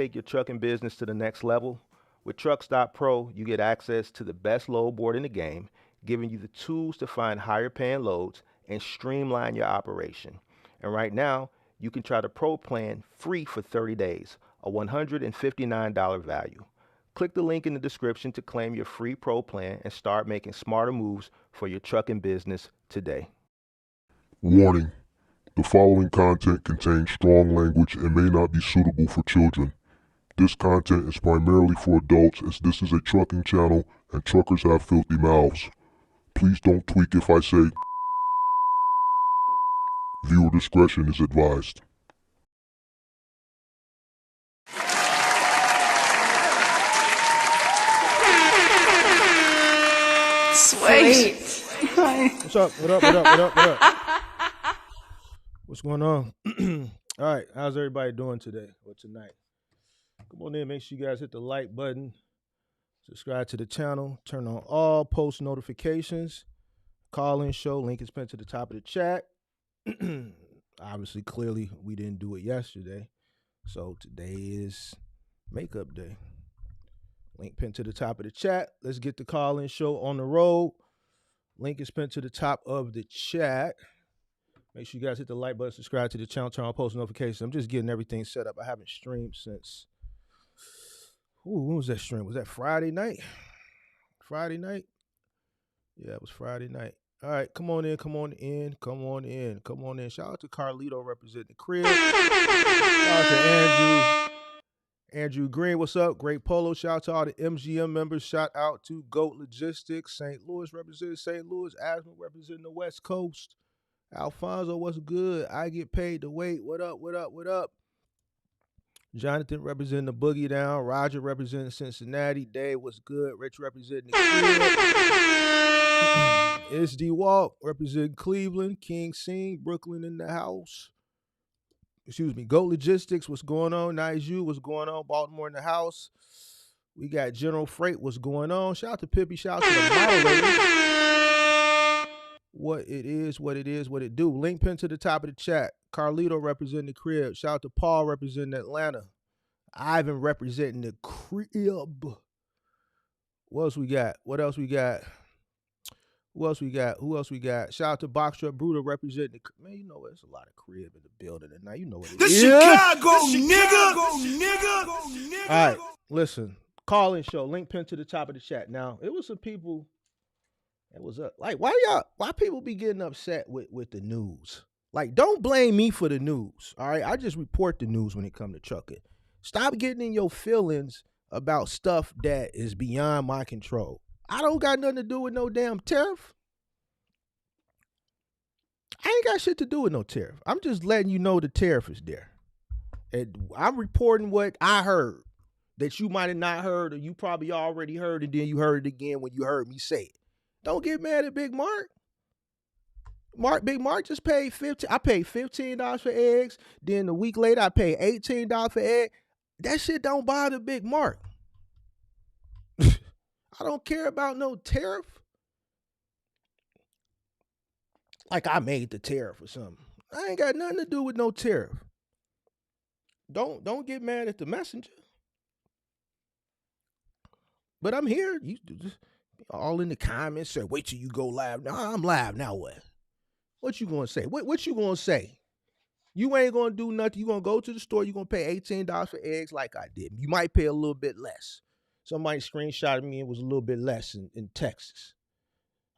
Take your trucking business to the next level? With Truck Stop Pro, you get access to the best load board in the game, giving you the tools to find higher paying loads and streamline your operation. And right now, you can try the Pro plan free for 30 days, a $159 value. Click the link in the description to claim your free Pro plan and start making smarter moves for your trucking business today. Warning: the following content contains strong language and may not be suitable for children. This content is primarily for adults, as this is a trucking channel and truckers have filthy mouths. Please don't tweak if I say. Viewer discretion is advised. Sweet. What's up? What up? What's going on? All right, how's everybody doing today or tonight? Come on in, make sure you guys hit the like button, subscribe to the channel, turn on all post notifications, call-in show, link is pinned to the top of the chat. Obviously, clearly, we didn't do it yesterday, so today is makeup day. Link pinned to the top of the chat. Let's get the call-in show on the road. Link is pinned to the top of the chat. Make sure you guys hit the like button, subscribe to the channel, turn on post notifications. I'm just getting everything set up. I haven't streamed since, when was that stream? Was that Friday night? Friday night? Yeah, it was Friday night. All right, come on in. Shout out to Carlito representing the crib. Shout out to Andrew Green, what's up? Great polo. Shout out to all the MGM members. Shout out to GOAT Logistics. St. Louis representing St. Louis. Asthma representing the West Coast. Alfonso, what's good? I get paid to wait. What up? Jonathan representing the Boogie Down. Roger representing Cincinnati. Dave, what's good? Rich representing the crib. SD Walk representing Cleveland. King Sing, Brooklyn in the house. Excuse me. GOAT Logistics, what's going on? Nice you, what's going on? Baltimore in the house. We got General Freight, what's going on? Shout out to Pippi, shout out to the moderators. What it do. Link pinned to the top of the chat. Carlito representing the crib. Shout out to Paul representing Atlanta. Ivan representing the crib. What else we got? Who else we got? Shout out to Boxtruck Bruder representing the crib. Man, you know there's a lot of crib in the building tonight. You know what it is. Chicago nigga. All right, listen. Call-in show. Link pinned to the top of the chat. Now, it was some people. It was like, why people be getting upset with the news? Like, don't blame me for the news. All right, I just report the news when it comes to trucking. Stop getting in your feelings about stuff that is beyond my control. I don't got nothing to do with no damn tariff. I ain't got shit to do with no tariff. I'm just letting you know the tariff is there. And I'm reporting what I heard that you might have not heard, or you probably already heard, and then you heard it again when you heard me say it. Don't get mad at Big Mark. Big Mark just paid $15. I paid $15 for eggs. Then a week later, I paid $18 for egg. That shit don't bother Big Mark. I don't care about no tariff. Like I made the tariff or something. I ain't got nothing to do with no tariff. Don't get mad at the messenger. But I'm here. You just all in the comments say, wait till you go live. Now I'm live. Now what? What you gonna say? What you gonna say? You ain't gonna do nothing. You gonna go to the store. You gonna pay $18 for eggs like I did. You might pay a little bit less. Somebody screenshotted me. It was a little bit less in Texas.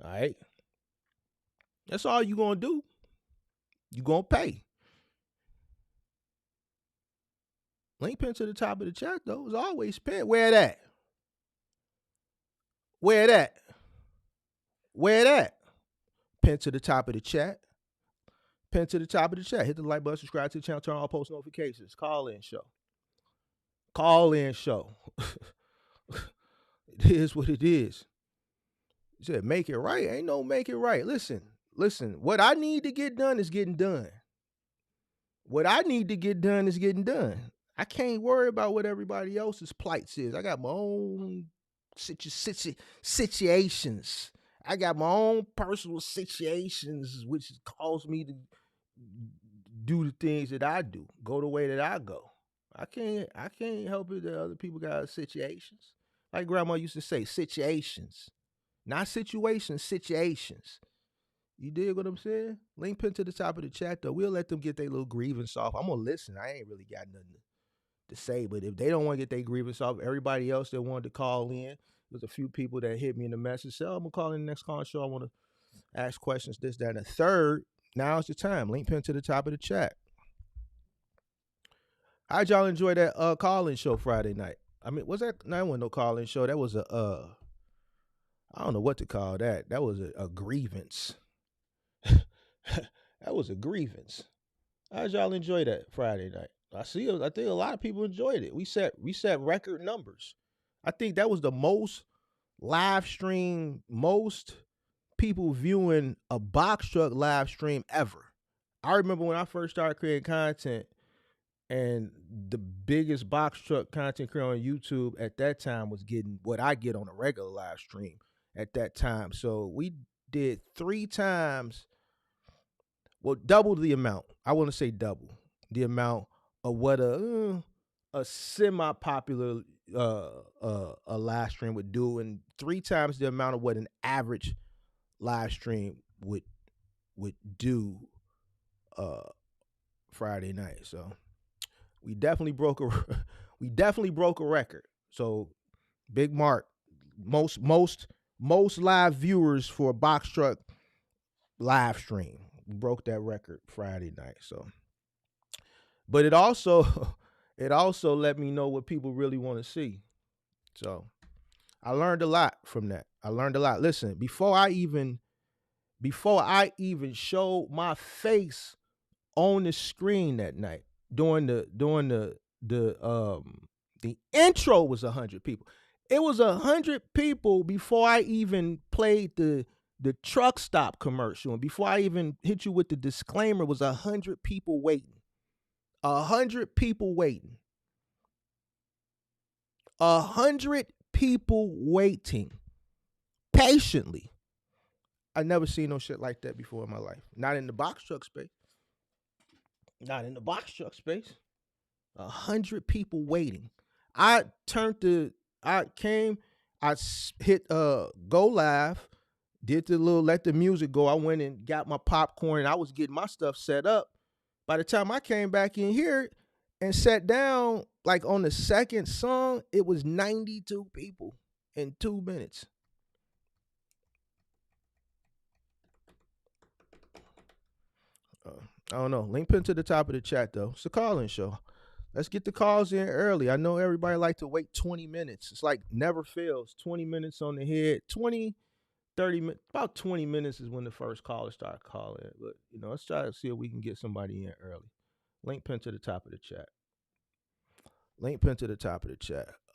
All right. That's all you gonna do. You gonna pay. Link pin to the top of the chat though. It's always pinned. Where that? Pin to the top of the chat. Hit the like button, subscribe to the channel, turn on all post notifications. Call-in show. It is what it is. You said make it right. Ain't no make it right. Listen. What I need to get done is getting done. I can't worry about what everybody else's plights is. I got my own situations. I got my own personal situations, which cause me to do the things that I do, go the way that I go. I can't help it that other people got situations. Like grandma used to say, situations. Not situations, situations. You dig what I'm saying? Link pin to the top of the chat though. We'll let them get their little grievance off. I'm gonna listen. I ain't really got nothing to say, but if they don't want to get their grievance off, everybody else that wanted to call in, there's a few people that hit me in the message. So I'm gonna call in the next call show. I want to ask questions, this, that, and the third. Now's the time. Link pin to the top of the chat. How'd y'all enjoy that call-in show Friday night? I mean, was that no, wasn't no call-in show? That was a I don't know what to call that. That was a grievance. That was a grievance. How'd y'all enjoy that Friday night? I think a lot of people enjoyed it. We set record numbers. I think that was the most live stream, most people viewing a box truck live stream ever. I remember when I first started creating content, and the biggest box truck content creator on YouTube at that time was getting what I get on a regular live stream at that time. So we did 3 times, well, double the amount. I want to say double the amount of what a semi-popular a live stream would do, and 3 times the amount of what an average live stream would do Friday night. So we definitely broke a record. So Big Mark, most live viewers for a box truck live stream. We broke that record Friday night. So, but it also let me know what people really want to see. So I learned a lot from that. Listen, before I even showed my face on the screen that night, during the intro was 100 people. It was 100 people before I even played the truck stop commercial, and before I even hit you with the disclaimer, was 100 people waiting. 100 people waiting. 100 people waiting patiently. I never seen no shit like that before in my life. Not in the box truck space. 100 people waiting. I hit go live, did the little let the music go. I went and got my popcorn, and I was getting my stuff set up. By the time I came back in here and sat down, like on the second song, it was 92 people in 2 minutes. I don't know. Link pin to the top of the chat though. It's a call-in show. Let's get the calls in early. I know everybody like to wait 20 minutes. It's like never fails. 20 minutes on the head. 20, 30 minutes. About 20 minutes is when the first callers start calling. But, let's try to see if we can get somebody in early. Link pin to the top of the chat.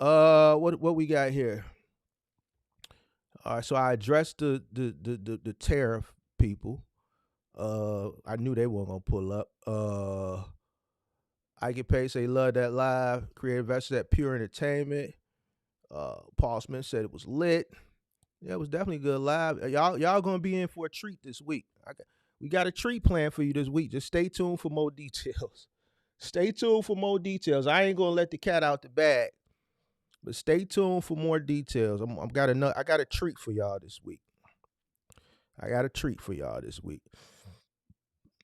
What we got here? All right, so I addressed the tariff people. I knew they weren't gonna pull up. I Get Paid say love that live. Creative investors at Pure Entertainment. Paul Smith said it was lit. Yeah, it was definitely good live. Y'all gonna be in for a treat this week. We got a treat plan for you this week. Just stay tuned for more details. I ain't gonna let the cat out the bag, but stay tuned for more details. I got a treat for y'all this week.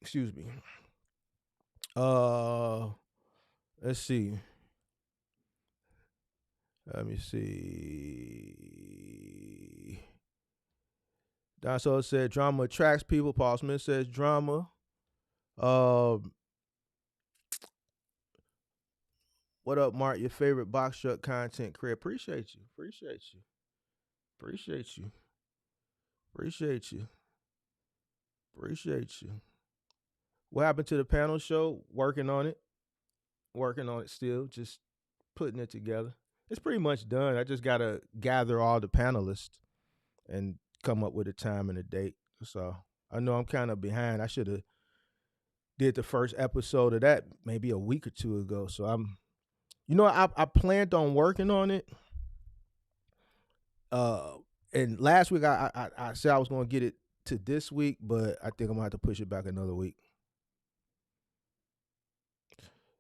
Excuse me. Let's see. Let me see. Don Soul said drama attracts people. Paul Smith says drama. What up, Mark? Your favorite box truck content creator. Appreciate you. What happened to the panel show? Working on it still. Just putting it together. It's pretty much done. I just got to gather all the panelists and come up with a time and a date. So I know I'm kind of behind. I should have did the first episode of that maybe a week or two ago. So I planned on working on it. And last week I said I was going to get it to this week, but I think I'm going to have to push it back another week.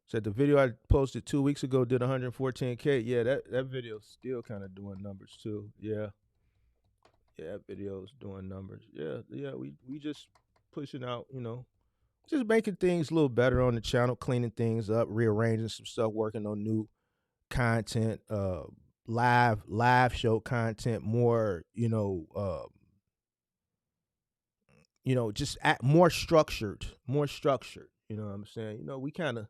Said the video I posted 2 weeks ago did 114K. Yeah, that video's still kind of doing numbers too. Yeah, that video's doing numbers. Yeah. We just pushing out, just making things a little better on the channel, cleaning things up, rearranging some stuff, working on new content, live show content, more, just more structured, more structured. You know what I'm saying? We kind of,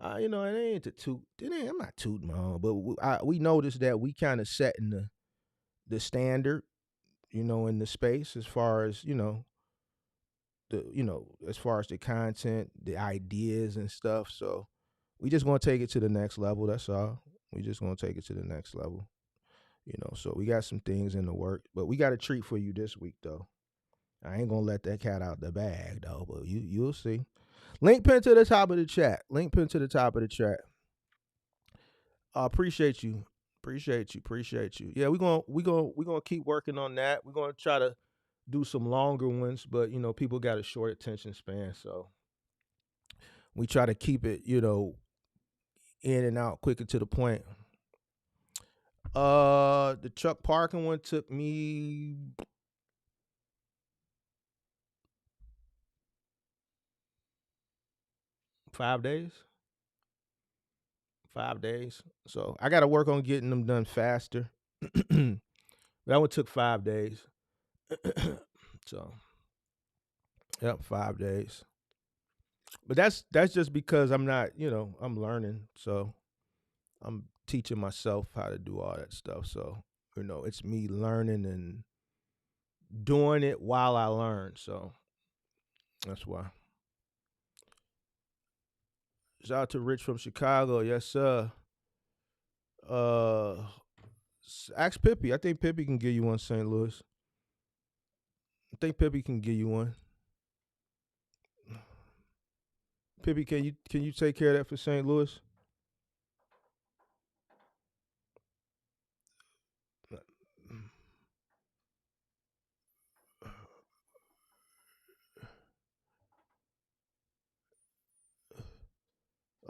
it ain't to toot. I'm not tooting my own, but we noticed that we kind of setting the standard, in the space as far as as far as the content, the ideas and stuff. So we just gonna take it to the next level. That's all. We just gonna take it to the next level. So we got some things in the work, but we got a treat for you this week though. I ain't gonna let that cat out the bag though, but you'll see. Link pin to the top of the chat. Link pin to the top of the chat. Appreciate you. Appreciate you. Yeah, we gonna keep working on that. We're gonna try to do some longer ones, but people got a short attention span, so we try to keep it, in and out quicker to the point. The truck parking one took me 5 days. 5 days. So I got to work on getting them done faster. That one took 5 days. So, yep, 5 days. But that's just because I'm not, I'm learning. So I'm teaching myself how to do all that stuff. So, it's me learning and doing it while I learn. So that's why. Shout out to Rich from Chicago. Yes, sir. Ask Pippi. I think Pippi can give you one, St. Louis. I think Pippi can give you one. Pippi, can you take care of that for St. Louis?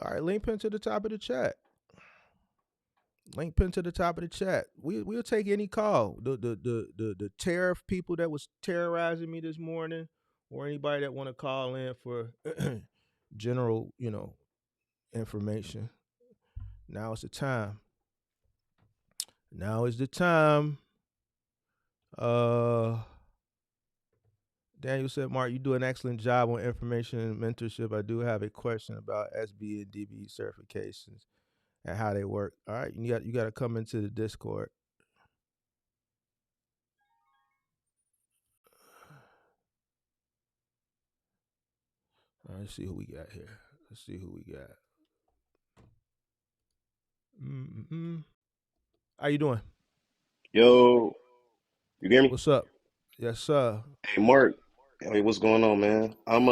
All right, link pin to the top of the chat. Link pin to the top of the chat. We'll take any call. The tariff people that was terrorizing me this morning, or anybody that want to call in for general, information. Now is the time. Now is the time. Daniel said, Mark, you do an excellent job on information and mentorship. I do have a question about SB and DB certifications and how they work. All right, you got to come into the Discord. All right, let's see who we got here. Let's see who we got. How you doing? Yo, you hear me? What's up? Yes, sir. Hey, Mark. Hey, what's going on, man? I'm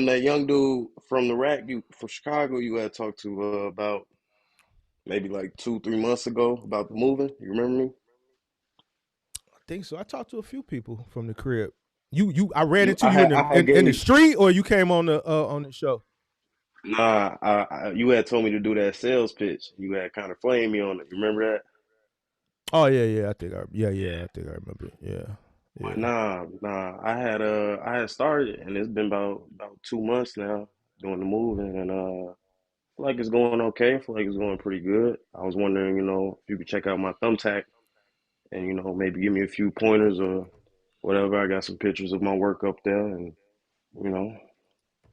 that young dude from the rack, you from Chicago. You had talked to about maybe like 2, 3 months ago about the moving. You remember me? I think so. I talked to a few people from the crib. I ran You, into you I had in the gave street, or you came on the show. nah. You had told me to do that sales pitch. You had kind of flamed me on it. You remember that? Oh yeah. I think I think I remember it. Yeah, But yeah. nah. I had started, and it's been about 2 months now doing the moving, and feel like it's going okay. I feel like it's going pretty good. I was wondering, if you could check out my thumbtack and, maybe give me a few pointers or whatever. I got some pictures of my work up there and, you know,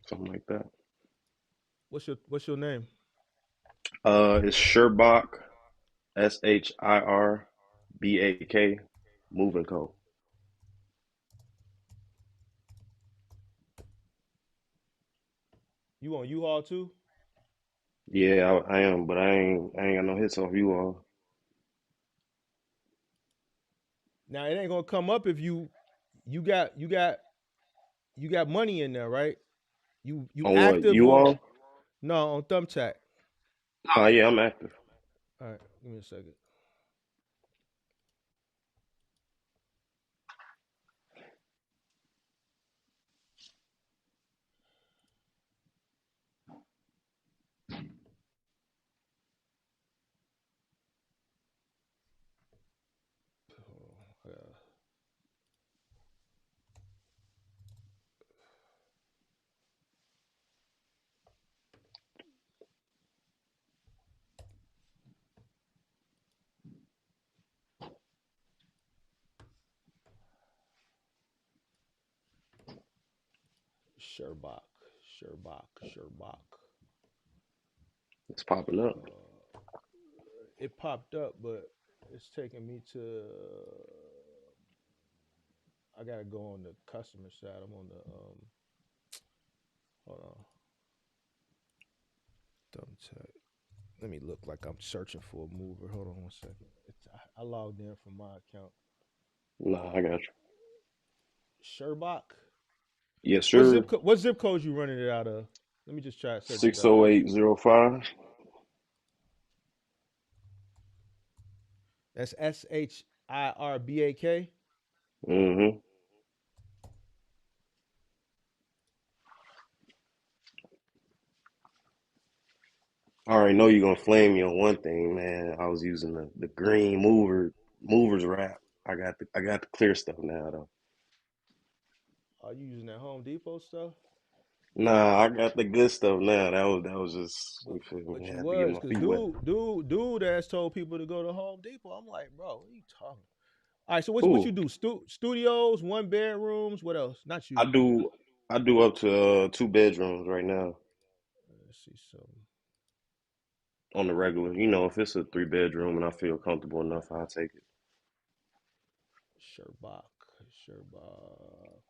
something like that. What's your name? It's Sherbach, Shirbak, Moving Co. You on U-Haul too? Yeah, I am, but I ain't got no hits off you all. Now it ain't gonna come up if you got you got you got money in there, right? You On what, active you on all? no on Thumbtack. Oh, yeah, I'm active. All right, give me a second. Sherbach. It's popping up. It popped up, but it's taking me to. I gotta go on the customer side. I'm on the. Hold on. Thumb tech. Let me look like I'm searching for a mover. Hold on one second. I logged in from my account. Nah, I got you. Sherbach. Yes, sir. What zip codes you running it out of? Let me just try to search it up. 60805. That's SHIRBAK. Mm-hmm. I already know you're gonna flame me on one thing, man. I was using the green movers wrap. I got the clear stuff now though. Are you using that Home Depot stuff? Nah, I got the good stuff now. That was just But you feel me. but I you had to get was my because feet wet. dude has told people to go to Home Depot. I'm like, bro, what are you talking? All right, so what you Ooh, do? Studios, one bedrooms. What else? Not I you. do I do up to 2 bedrooms right now Let's see some on the regular. You know, if it's a 3 bedroom and I feel comfortable enough, I'll take it. Sherbach. Sherbach.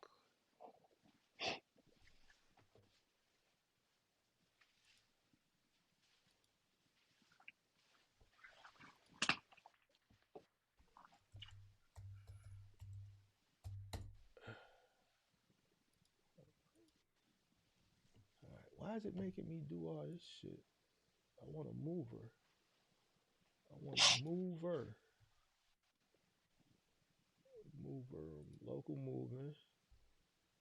All right, why is it making me do all this shit? I want a mover. I want a mover. Mover. Local movement.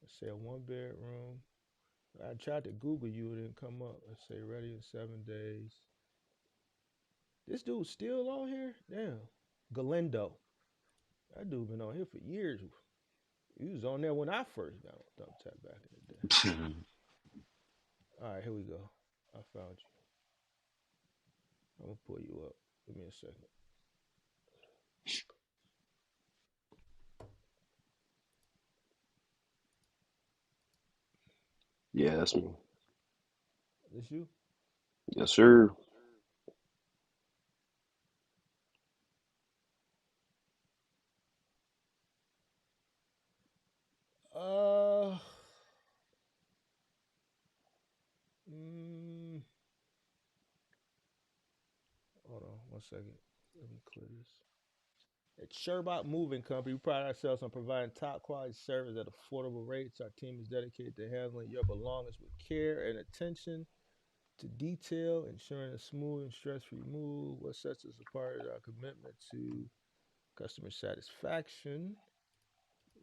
Let's say a one bedroom. I tried to Google you, it didn't come up. Let's say ready in 7 days. This dude's still on here? Damn. Galindo. That dude been on here for years. He was on there when I first got on Thumbtack back in the day. All right, here we go. I found you. I'm gonna pull you up. Give me a second. Yeah, that's me. This you? Yes, sir. Uh, mm, hold on one second. Let me clear this. At Sherbot Moving Company, we pride ourselves on providing top quality service at affordable rates. Our team is dedicated to handling your belongings with care and attention to detail, ensuring a smooth and stress-free move. What sets us apart is our commitment to customer satisfaction.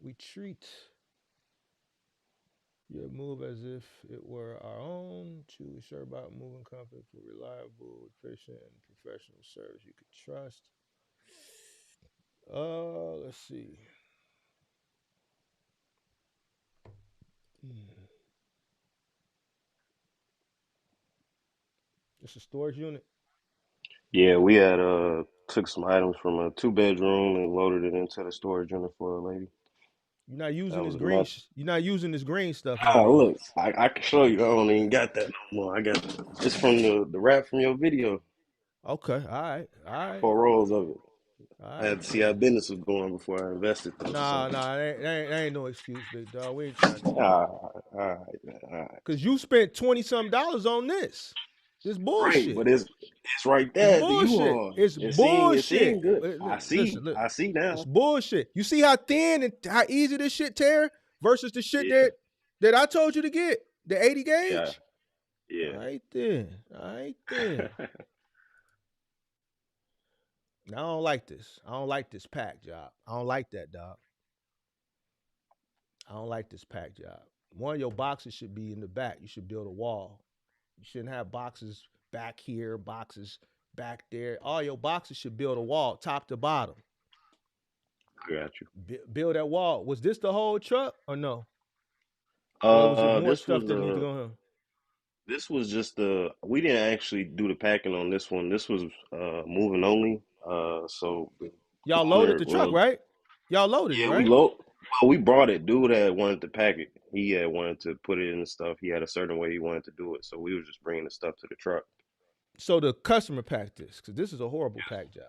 We treat your move as if it were our own. Truly sure about moving company for reliable, efficient, and professional service you can trust. Let's see. Hmm. It's a storage unit. Yeah, we had took some items from a 2 bedroom and loaded it into the storage unit for a lady. You're not That using this was a green. mess. You're not using this green stuff no Ah, more. look, I can show you. I don't even got that no more. I got it's from the wrap from your video. Okay. All right. All right. 4 rolls of it. All I right. had to see how business was going before I invested though. So, Nah, nah. That ain't no excuse, big dog. We ain't trying to hear that. all right, man, all right. Cause you spent 20 some dollars on this. This Right, bullshit. but it's right It's there at the bullshit. U-Haul. It's It seemed bullshit. good. I Listen, see, look. I see It's now. bullshit. You see how thin and how easy this shit tear versus the shit Yeah, that I told you to get, the 80 yeah, gauge. All yeah. right then. All right then. Now, I don't like this. I don't like this pack job. I don't like that, dog. I don't like this pack job. One of your boxes should be in the back. You should build a wall. You shouldn't have boxes back here, boxes back there. All your boxes should build a wall, top to bottom. I got you. Build that wall. Was this the whole truck or no? Or was it more This stuff was that need to go in? just the we didn't actually do the packing on this one. This was moving only. So the Y'all loaded owner, the truck, well, right? Y'all loaded it, yeah, we right? load. Well, we brought it. Dude had wanted to pack it. He had wanted to put it in the stuff. He had a certain way he wanted to do it. So we was just bringing the stuff to the truck. So the customer packed this because this is a horrible pack job.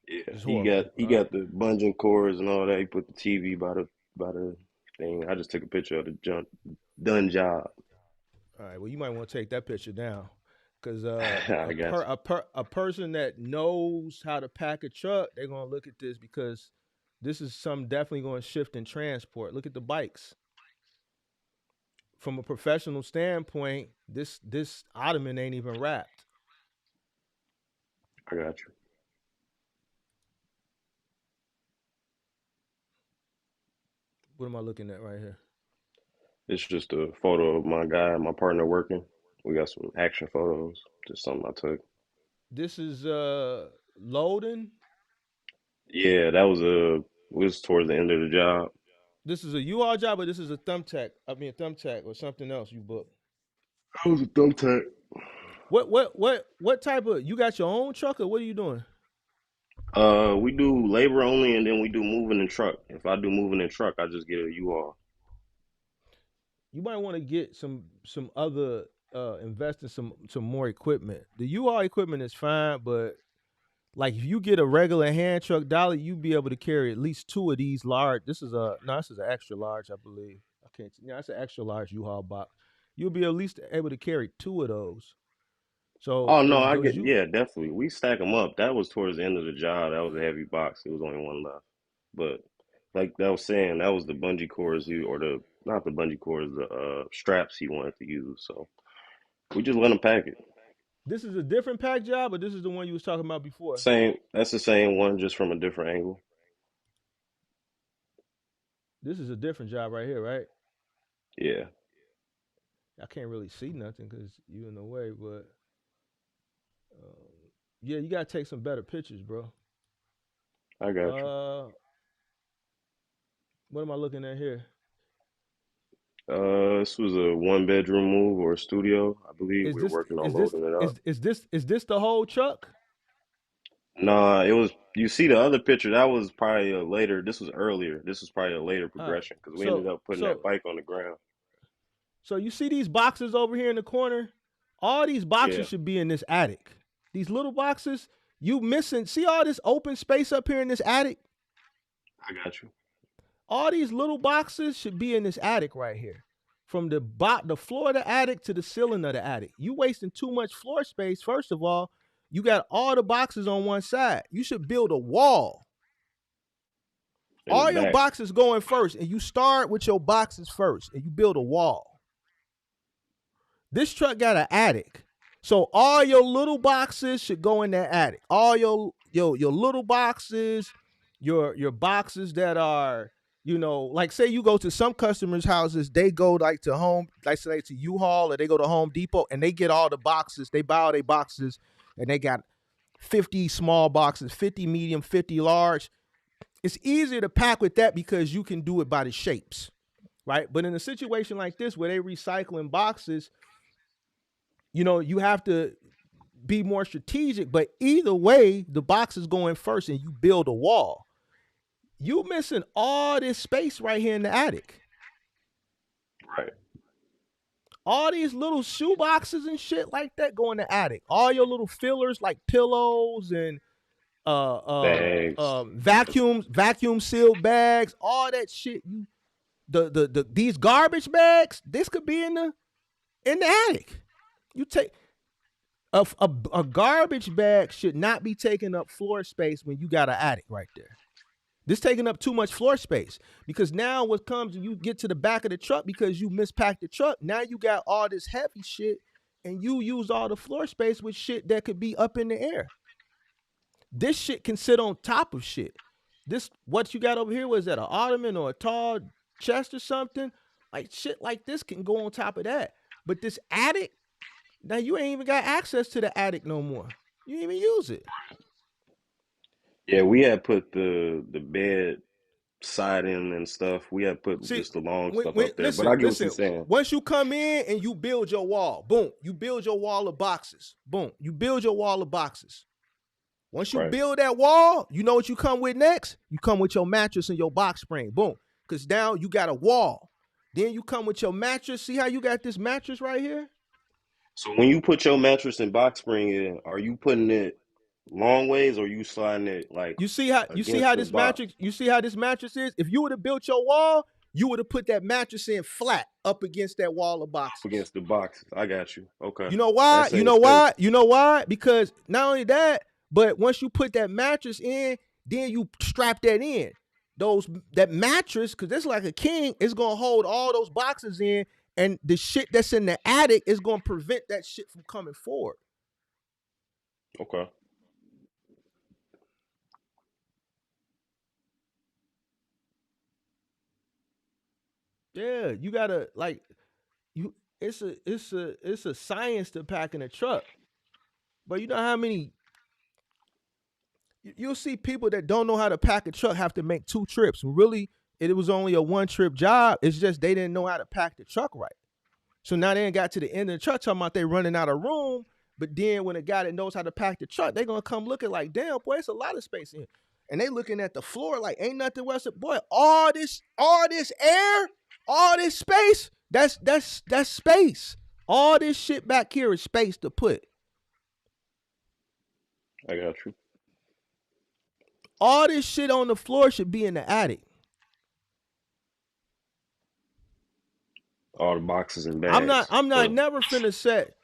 Yeah, It's he horrible. got he got the bungee cords and all that. He put the TV by the thing. I just took a picture of the junk done job. All right. Well, you might want to take that picture down because I got you. a person that knows how to pack a truck, they're gonna look at this because this is some definitely going to shift in transport. Look at the bikes. From a professional standpoint, this ottoman ain't even wrapped. I got you. What am I looking at right here? It's just a photo of my guy and my partner working. We got some action photos. Just something I took. This is loading. Yeah, was towards the end of the job. This is a U-Haul job, or this is a thumbtack. I mean, a thumbtack or something else you booked. That was a thumbtack. What type of? You got your own truck, or what are you doing? We do labor only, and then we do moving and truck. If I do moving and truck, I just get a U-Haul. You might want to get some other invest in some more equipment. The U-Haul equipment is fine, but like if you get a regular hand truck dolly, you'd be able to carry at least two of these large. This is an extra large, I believe. I can't. Yeah, it's an extra large U-Haul box. You'll be at least able to carry two of those. So Oh no, I those get you yeah, definitely. We stack them up. That was towards the end of the job. That was a heavy box. It was only one left. But like that was saying, that was the bungee cords he or the not the bungee cords, the straps he wanted to use. So we just let him pack it. This is a different pack job, but this is the one you was talking about before. Same. That's the same one, just from a different angle. This is a different job right here, right? Yeah, I can't really see nothing because you in the way, but yeah, you gotta take some better pictures, bro. I got you. Uh, what am I looking at here? This was a one bedroom move or a studio, I believe. Is We were this working on is this loading it up. is this the whole truck? Nah, it was. You see the other picture? That was probably a later. This was earlier. This was probably a later All right. progression because we ended So up putting that so bike on the ground. so you see these boxes over here in the corner? All these Yeah, boxes should be in this attic. These little boxes, you missing? See all this open space up here in this attic? I got you. All these little boxes should be in this attic right here. From the floor of the attic to the ceiling of the attic. You wasting too much floor space. First of all, you got all the boxes on one side. You should build a wall. In the All your back. boxes going first, and you start with your boxes first, and you build a wall. This truck got an attic. So all your little boxes should go in that attic. All your little boxes, your boxes that are, like say you go to some customers' houses, they go like to home, like say to U-Haul or they go to Home Depot and they get all the boxes, they buy all their boxes and they got 50 small boxes, 50 medium, 50 large. It's easier to pack with that because you can do it by the shapes, right? But in a situation like this where they recycling boxes, you have to be more strategic, but either way, the box is going first and you build a wall. You missing all this space right here in the attic. Right. All these little shoe boxes and shit like that go in the attic. All your little fillers like pillows and Bags. vacuum sealed bags, all that shit. These garbage bags, this could be in the attic. You take a garbage bag should not be taking up floor space when you got an attic right there. This taking up too much floor space because now what comes when you get to the back of the truck because you mispacked the truck, now you got all this heavy shit and you use all the floor space with shit that could be up in the air. This shit can sit on top of shit. This, what you got over here, was that an ottoman or a tall chest or something? Like shit like this can go on top of that. But this attic, now you ain't even got access to the attic no more. You didn't even use it. Yeah, we had put the bed siding and stuff. We had put See, just the long stuff up there. But listen, I get what you're saying. once you come in and you build your wall, boom, you build your wall of boxes. Boom, you build your wall of boxes. Once you Right. build that wall, you know what you come with next? You come with your mattress and your box spring. Boom. because now you got a wall. Then you come with your mattress. See how you got this mattress right here? So when you put your mattress and box spring in, are you putting it long ways or you sliding it like You see how against the this box mattress, you see how this mattress is? If you would have built your wall, you would have put that mattress in flat up against that wall of up boxes. against the boxes? I got you. Okay. You know why? That saves space. You know why? Because not only that, but once you put that mattress in, then you strap that in. That mattress, because it's like a king, is gonna hold all those boxes in, and the shit that's in the attic is gonna prevent that shit from coming forward. Okay. Yeah, you gotta like you. It's a science to packing a truck. But you know how many you'll see people that don't know how to pack a truck have to make 2 trips. Really, it was only a 1-trip job. It's just they didn't know how to pack the truck right. So now they ain't got to the end of the truck talking about they running out of room. But then when a guy that knows how to pack the truck, they gonna come looking like, damn, boy, it's a lot of space in here. And they looking at the floor like ain't nothing else. Boy, all this air, all this space, that's space. All this shit back here is space to put. I got you. All this shit on the floor should be in the attic. All the boxes and I'm bags. not never finna set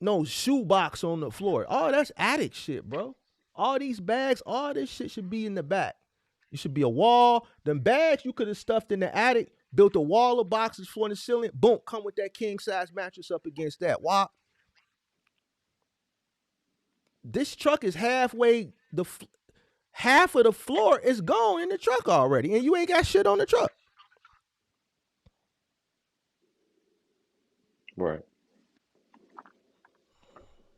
no shoebox on the floor. Oh, that's attic shit, bro. All these bags, all this shit should be in the back. It should be a wall. Them bags you could have stuffed in the attic, built a wall of boxes for the ceiling. Boom, come with that king size mattress up against that. Why? This truck is halfway. Half of the floor is gone in the truck already, and you ain't got shit on the truck. Right.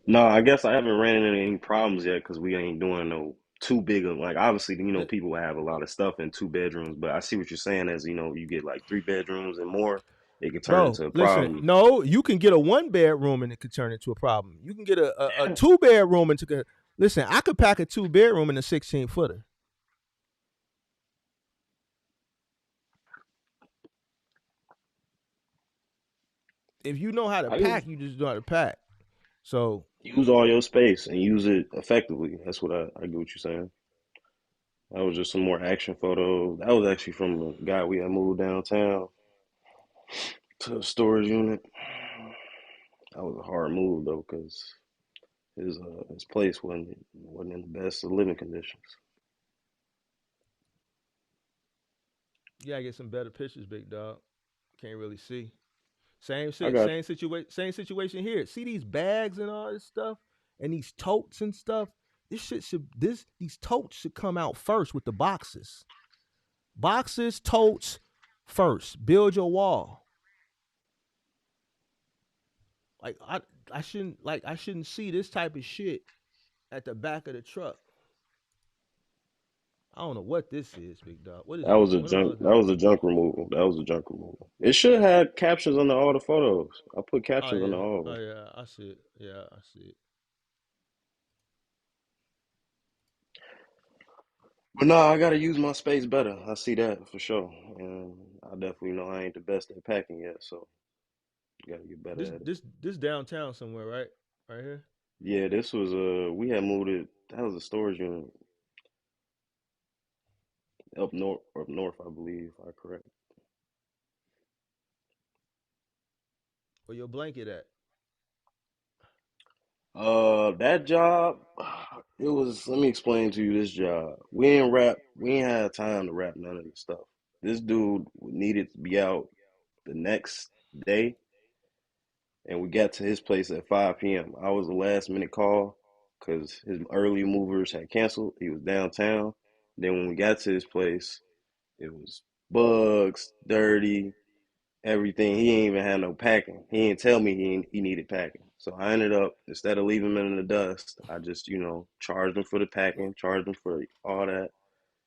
No, I guess I haven't ran into any problems yet because we ain't doing no too big of like obviously people have a lot of stuff in 2 bedrooms, but I see what you're saying as you get like 3 bedrooms and more, it could turn Bro, into a listen, problem. no, you can get a 1-bedroom and it could turn into a problem. You can get a 2-bedroom and listen, I could pack a 2-bedroom in a 16-footer. If you know how to I use pack, you just know how to pack. So use all your space and use it effectively. That's what I get what you're saying. That was just some more action photos. That was actually from a guy we had moved downtown to a storage unit. That was a hard move though, because his place wasn't in the best of living conditions. you gotta get some better pictures, big dog. Can't really see. Same I shit, got same situation here. See these bags and all this stuff, and these totes and stuff. These totes should come out first with the boxes. Boxes, totes, first. Build your wall. Like I shouldn't see this type of shit at the back of the truck. I don't know what this is, big dog. What is that this? was a What am I junk looking that at? was a junk removal. That was a junk removal. It should have captions under all the photos. I put Oh captions under yeah. all of Oh them. yeah. I see it. Yeah, I see it. But no, I gotta use my space better. I see that for sure. And I definitely know I ain't the best at packing yet, so gotta get better at it. This downtown somewhere, right? Right here. Yeah, this was we had moved it. That was a storage unit up north, I believe. If I correct. Where your blanket at? That job, it was. Let me explain to you this job. We ain't rap. We ain't had time to wrap none of this stuff. This dude needed to be out the next day, and we got to his place at 5 p.m. I was a last minute call because his early movers had canceled. He was downtown. Then when we got to his place, it was bugs, dirty, everything. He ain't even had no packing. He didn't tell me he needed packing. So I ended up, instead of leaving him in the dust, I just, charged him for the packing, charged him for all that.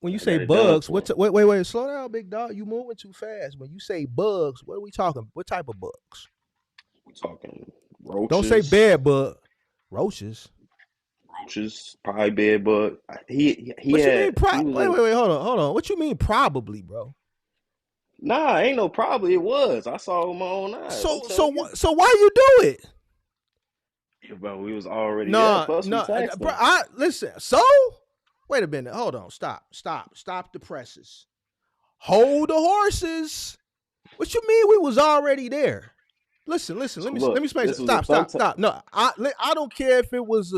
When you I say got it done bugs, for him. wait, slow down, big dog. You moving too fast. When you say bugs, what are we talking? What type of bugs? We're talking Don't say roaches, bed bug. Roaches. probably bed bug. He What you mean? he was Wait, in. hold on. What you mean? Probably, bro. Nah, ain't no probably. It was. I saw it with my own eyes. I'm telling you. So why you do it? Yeah, bro, we was already there. No, Plus, we no, taxed bro. them. Listen. So wait a minute. Hold on. Stop the presses. Hold the horses. What you mean we was already there? Listen. So Let me look, explain. this was a Stop. No, I don't care if it was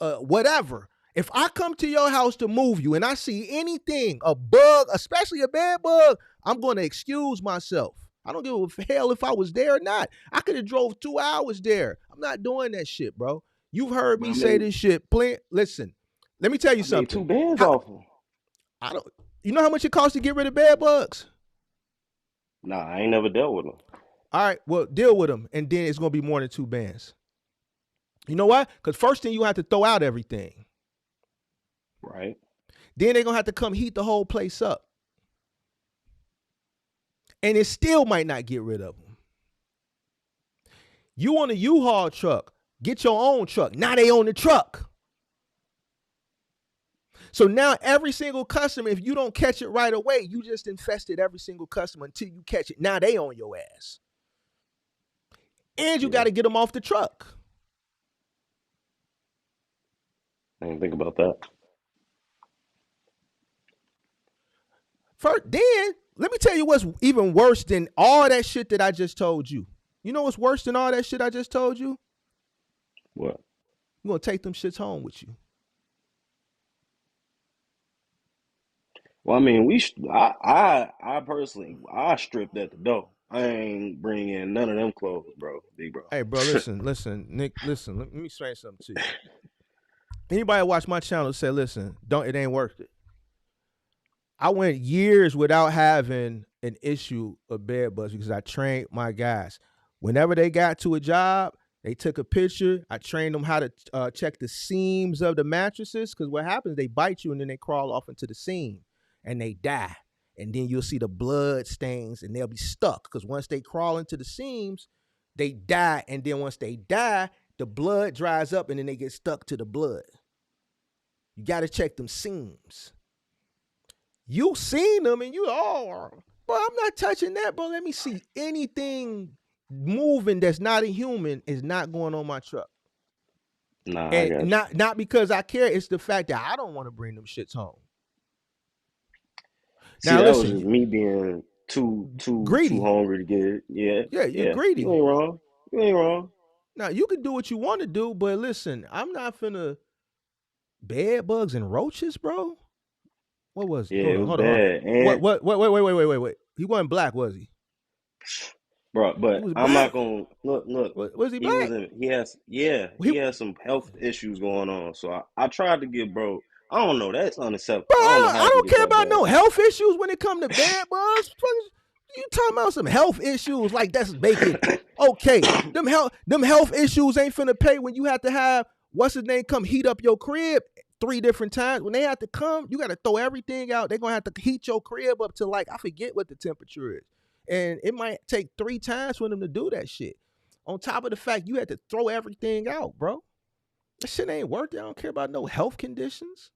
a whatever. If I come to your house to move you and I see anything, a bug, especially a bed bug, I'm going to excuse myself. I don't give a hell if I was there or not. I could have drove 2 hours there. I'm not doing that shit, bro. You've heard But me say this shit. Listen, let me tell you I made something. 2 bands off them. I don't. You know how much it costs to get rid of bed bugs? Nah, I ain't never dealt with them. All right, well, deal with them, and then it's gonna be more than 2 bands. You know why? Because first thing you have to throw out everything. Right. Then they're gonna have to come heat the whole place up. And it still might not get rid of them. You want a U-Haul truck, get your own truck. Now they own the truck. So now every single customer, if you don't catch it right away, you just infested every single customer until you catch it. Now they on your ass. And you got to get them off the truck. I didn't think about that. First, then, let me tell you what's even worse than all that shit that I just told you. You know what's worse than all that shit I just told you? What? You're going to take them shits home with you. Well, I mean, I personally, I stripped at the door. I ain't bring in none of them clothes, bro. Big bro. Hey, bro, listen, Nick, listen. Let me explain something to you. Anybody watch my channel say, listen, it ain't worth it. I went years without having an issue of bed bugs because I trained my guys. Whenever they got to a job, they took a picture. I trained them how to check the seams of the mattresses because what happens, they bite you and then they crawl off into the seam and they die. And then you'll see the blood stains and they'll be stuck because once they crawl into the seams, they die. And then once they die, the blood dries up and then they get stuck to the blood. You got to check them seams. You seen them and you, bro, I'm not touching that, bro. Let me see anything moving that's not a human is not going on my truck. Nah, I And got not because I care. It's the fact that I don't want to bring them shits home. See, Now that was listen, just me being too greedy. hungry to get it. Yeah, you're greedy. You ain't wrong. You ain't wrong. Now you can do what you want to do, but listen, I'm not finna bed bugs and roaches, bro. What was he? Yeah, it was Hold bad. on. And Wait. He wasn't black, was he? bro, He but was I'm not black. gonna look. Was he He black? wasn't. He, He has some health issues going on. So I tried to get bro. I don't know. That's bro, unacceptable. I don't know how I it can don't get care that about bad. no health issues when it come to bed bugs. You talking about some health issues like that's making okay. Them health issues ain't finna pay when you have to have what's his name come heat up your crib 3 different times. When they have to come, you got to throw everything out. They're gonna have to heat your crib up to like I forget what the temperature is, and it might take 3 times for them to do that shit. On top of the fact you had to throw everything out, bro. That shit ain't worth it. I don't care about no health conditions.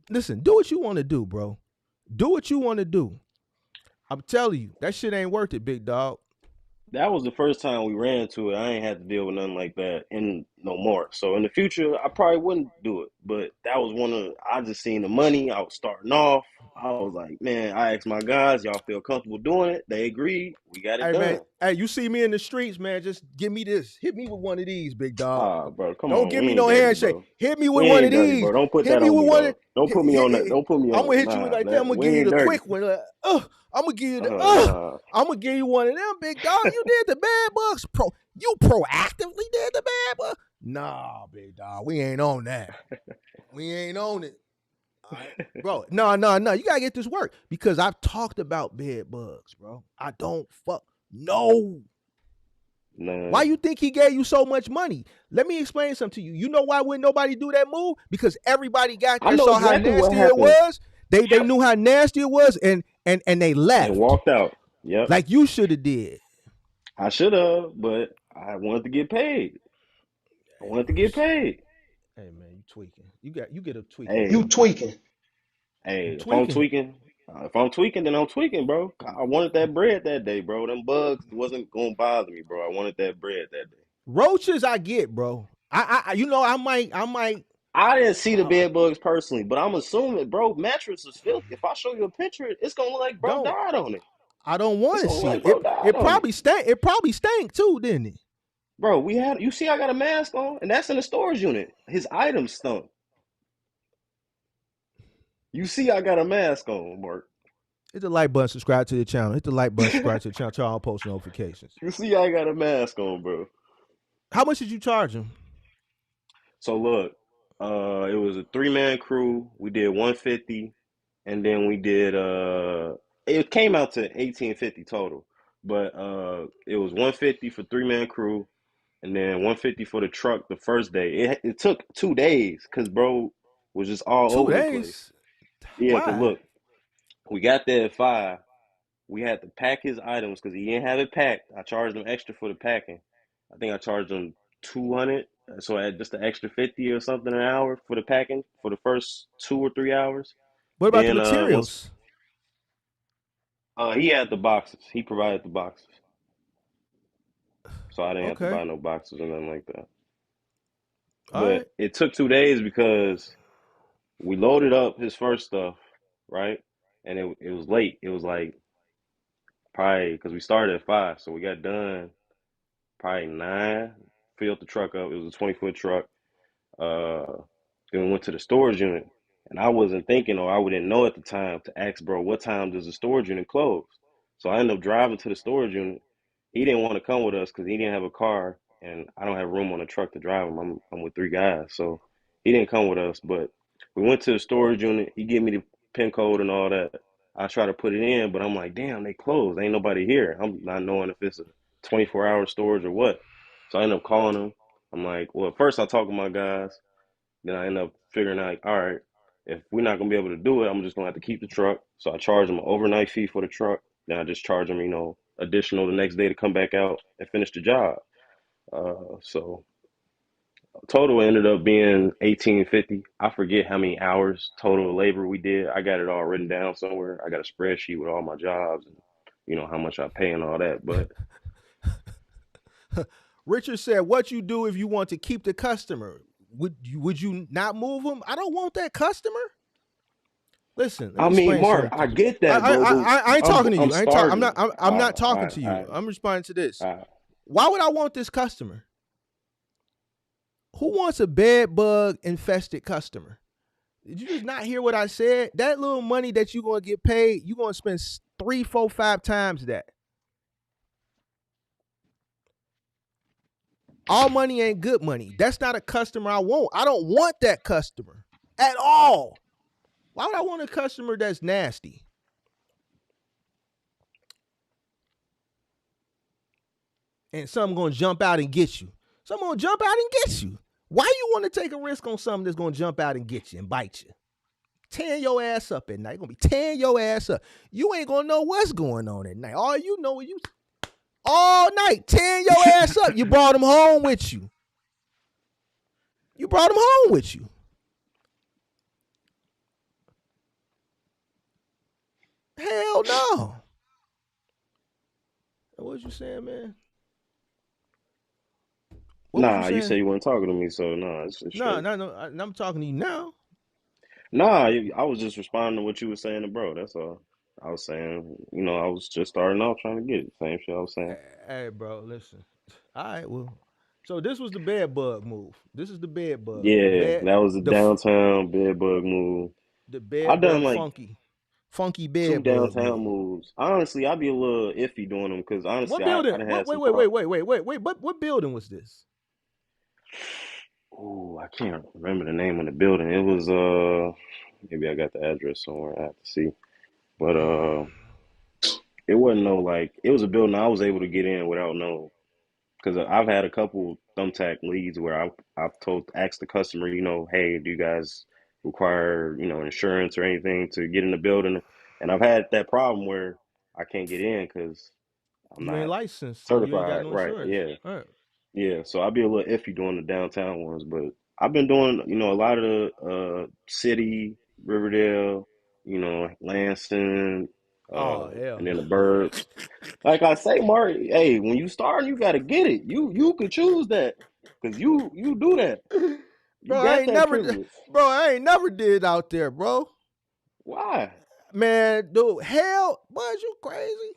Listen, do what you want to do, bro. Do what you want to do. I'm telling you, that shit ain't worth it, big dog. That was the first time we ran into it. I ain't had to deal with nothing like that and no more. So in the future, I probably wouldn't do it. But that was I just seen the money. I was starting off. I was like, man, I asked my guys, y'all feel comfortable doing it? They agreed. We got it Hey, man. done. Hey, you see me in the streets, man. Just give me this. Hit me with one of these, big dog. Ah, bro, come Don't on. give We me ain't no dirty, handshake. bro. Hit me with We one of ain't dirty, bro. these. Don't put Hit that me on with me, one though. of Don't put me on that. Don't put me I'm on. gonna hit you with Nah, like that. I'm that gonna we give you ain't the dirty. quick one. I'm gonna give you the Nah. I'm gonna give you one of them, big dog. You did the bad bugs. You proactively did the bad bug. Nah, big dog. We ain't on that. We ain't on it. All right. Bro, no. You gotta get this work because I've talked about bed bugs, bro. I don't no. Nah. Why you think he gave you so much money? Let me explain something to you. You know why wouldn't nobody do that move? Because everybody got I there, know saw how exactly what nasty it happened was. They knew how nasty it was, and they and left. walked out. Yep. Like you should have did. I should have, but I wanted to get paid. I Hey wanted to man, get paid. hey man, you tweaking. You get a tweaking, Hey, bro. You tweaking. You hey, if I'm tweaking. tweaking, If I'm tweaking, then I'm tweaking, bro. I wanted that bread that day, bro. Them bugs wasn't gonna bother me, bro. I wanted that bread that day. Roaches, I get, bro. You know, I might. I didn't see the Uh, bed bugs personally, but I'm assuming, bro, mattress is filthy. If I show you a picture, it's gonna look like bro don't died on it. I don't It's want to gonna look see it. like bro died It on it. probably stank. It probably stank too, didn't it? Bro, you see I got a mask on, and that's in the storage unit. His items stunk. You see I got a mask on, Mark. Hit the like button, subscribe to the channel. Hit the like button, subscribe to the channel, turn on post notifications. You see I got a mask on, bro. How much did you charge him? So look, it was a 3-man crew. We did 150, and then we did it came out to 1850 total. But it was 150 for 3-man crew, and then 150 for the truck the first day. It took 2 days because bro was just all Two over the place. days. Yeah, cause Why? look, we got there at 5. We had to pack his items because he didn't have it packed. I charged him extra for the packing. I think I charged him 200, so I had just an extra 50 or something an hour for the packing for the first 2 or 3 hours. What about the Then once materials? he had the boxes, he provided the boxes, so I didn't have to Okay. buy no boxes or nothing like that. All But right. it took 2 days because we loaded up his first stuff, right? And it was late. It was like probably because we started at 5, so we got done probably 9. Filled the truck up. It was a 20-foot truck. Uh, then we went to the storage unit, and I wasn't thinking, or I didn't know at the time to ask bro, what time does the storage unit close? So I ended up driving to the storage unit. He didn't want to come with us because he didn't have a car, and I don't have room on the truck to drive him. I'm with 3 guys, so he didn't come with us. But we went to the storage unit. He gave me the pin code and all that. I try to put it in, but I'm like, damn, they closed. Ain't nobody here. I'm not knowing if it's a 24-hour storage or what. So I end up calling him. I'm like, well, first I talk to my guys. Then I end up figuring out, all right, if we're not gonna be able to do it, I'm just gonna have to keep the truck. So I charge them an overnight fee for the truck. Then I just charge them, additional the next day to come back out and finish the job. So total ended up being 1850. I forget how many hours total labor we did. I got it all written down somewhere. I got a spreadsheet with all my jobs and how much I pay and all that. But Richard said, "What you do if you want to keep the customer? Would you not move them? I don't want that customer." Listen, let I me mean, explain Mark, something to I you. get that, bro, but I ain't talking to I'm you. I ain't talk, I'm not. starting. I'm not talking All to you. right, I'm responding to this. all right. Why would I want this customer? Who wants a bed bug infested customer? Did you just not hear what I said? That little money that you're gonna get paid, you're gonna spend 3, 4, 5 times that. All money ain't good money. That's not a customer I want. I don't want that customer at all. Why would I want a customer that's nasty? And something gonna jump out and get you. Something gonna jump out and get you. Why you want to take a risk on something that's gonna jump out and get you and bite you? Tearing your ass up at night. You're gonna be tearing your ass up. You ain't gonna know what's going on at night. All you know is you all night tearing your ass up. You brought him home with you. You brought him home with you. Hell no. What was you saying, man? What was you Nah, you saying? said you weren't talking to me, so nah, it's No, straight. no, no. I'm talking to you now. Nah, I was just responding to what you were saying to bro. That's all. I was saying, I was just starting off trying to get it. Same shit I was saying. Hey, bro, listen. All right, well. So this was the bed bug move. This is the bed bug. Yeah, that was a The downtown bed bug move. the I bed done bug like funky two bed bug downtown move. moves. Honestly, I'd be a little iffy doing them because honestly, What I building? done What, had wait, some wait, wait, problems. wait, wait, wait, wait. What building was this? Ooh, I can't remember the name of the building. It was maybe I got the address somewhere. I have to see, but it wasn't no like it was a building I was able to get in without no because I've had a couple thumbtack leads where I've asked the customer, hey, do you guys require insurance or anything to get in the building? And I've had that problem where I can't get in because I'm You ain't not licensed and you ain't got certified. no Right? insurance. Yeah, All right. yeah. So I'd be a little iffy doing the downtown ones, but I've been doing a lot of the city, Riverdale, Lansing, Oh hell and then no. the Birds. Like I say, Mark, hey, when you start, you gotta get it. You could choose that, cause you do that. You Bro, got that privilege. I ain't never did out there, bro. Why, Man, dude, hell, was you crazy?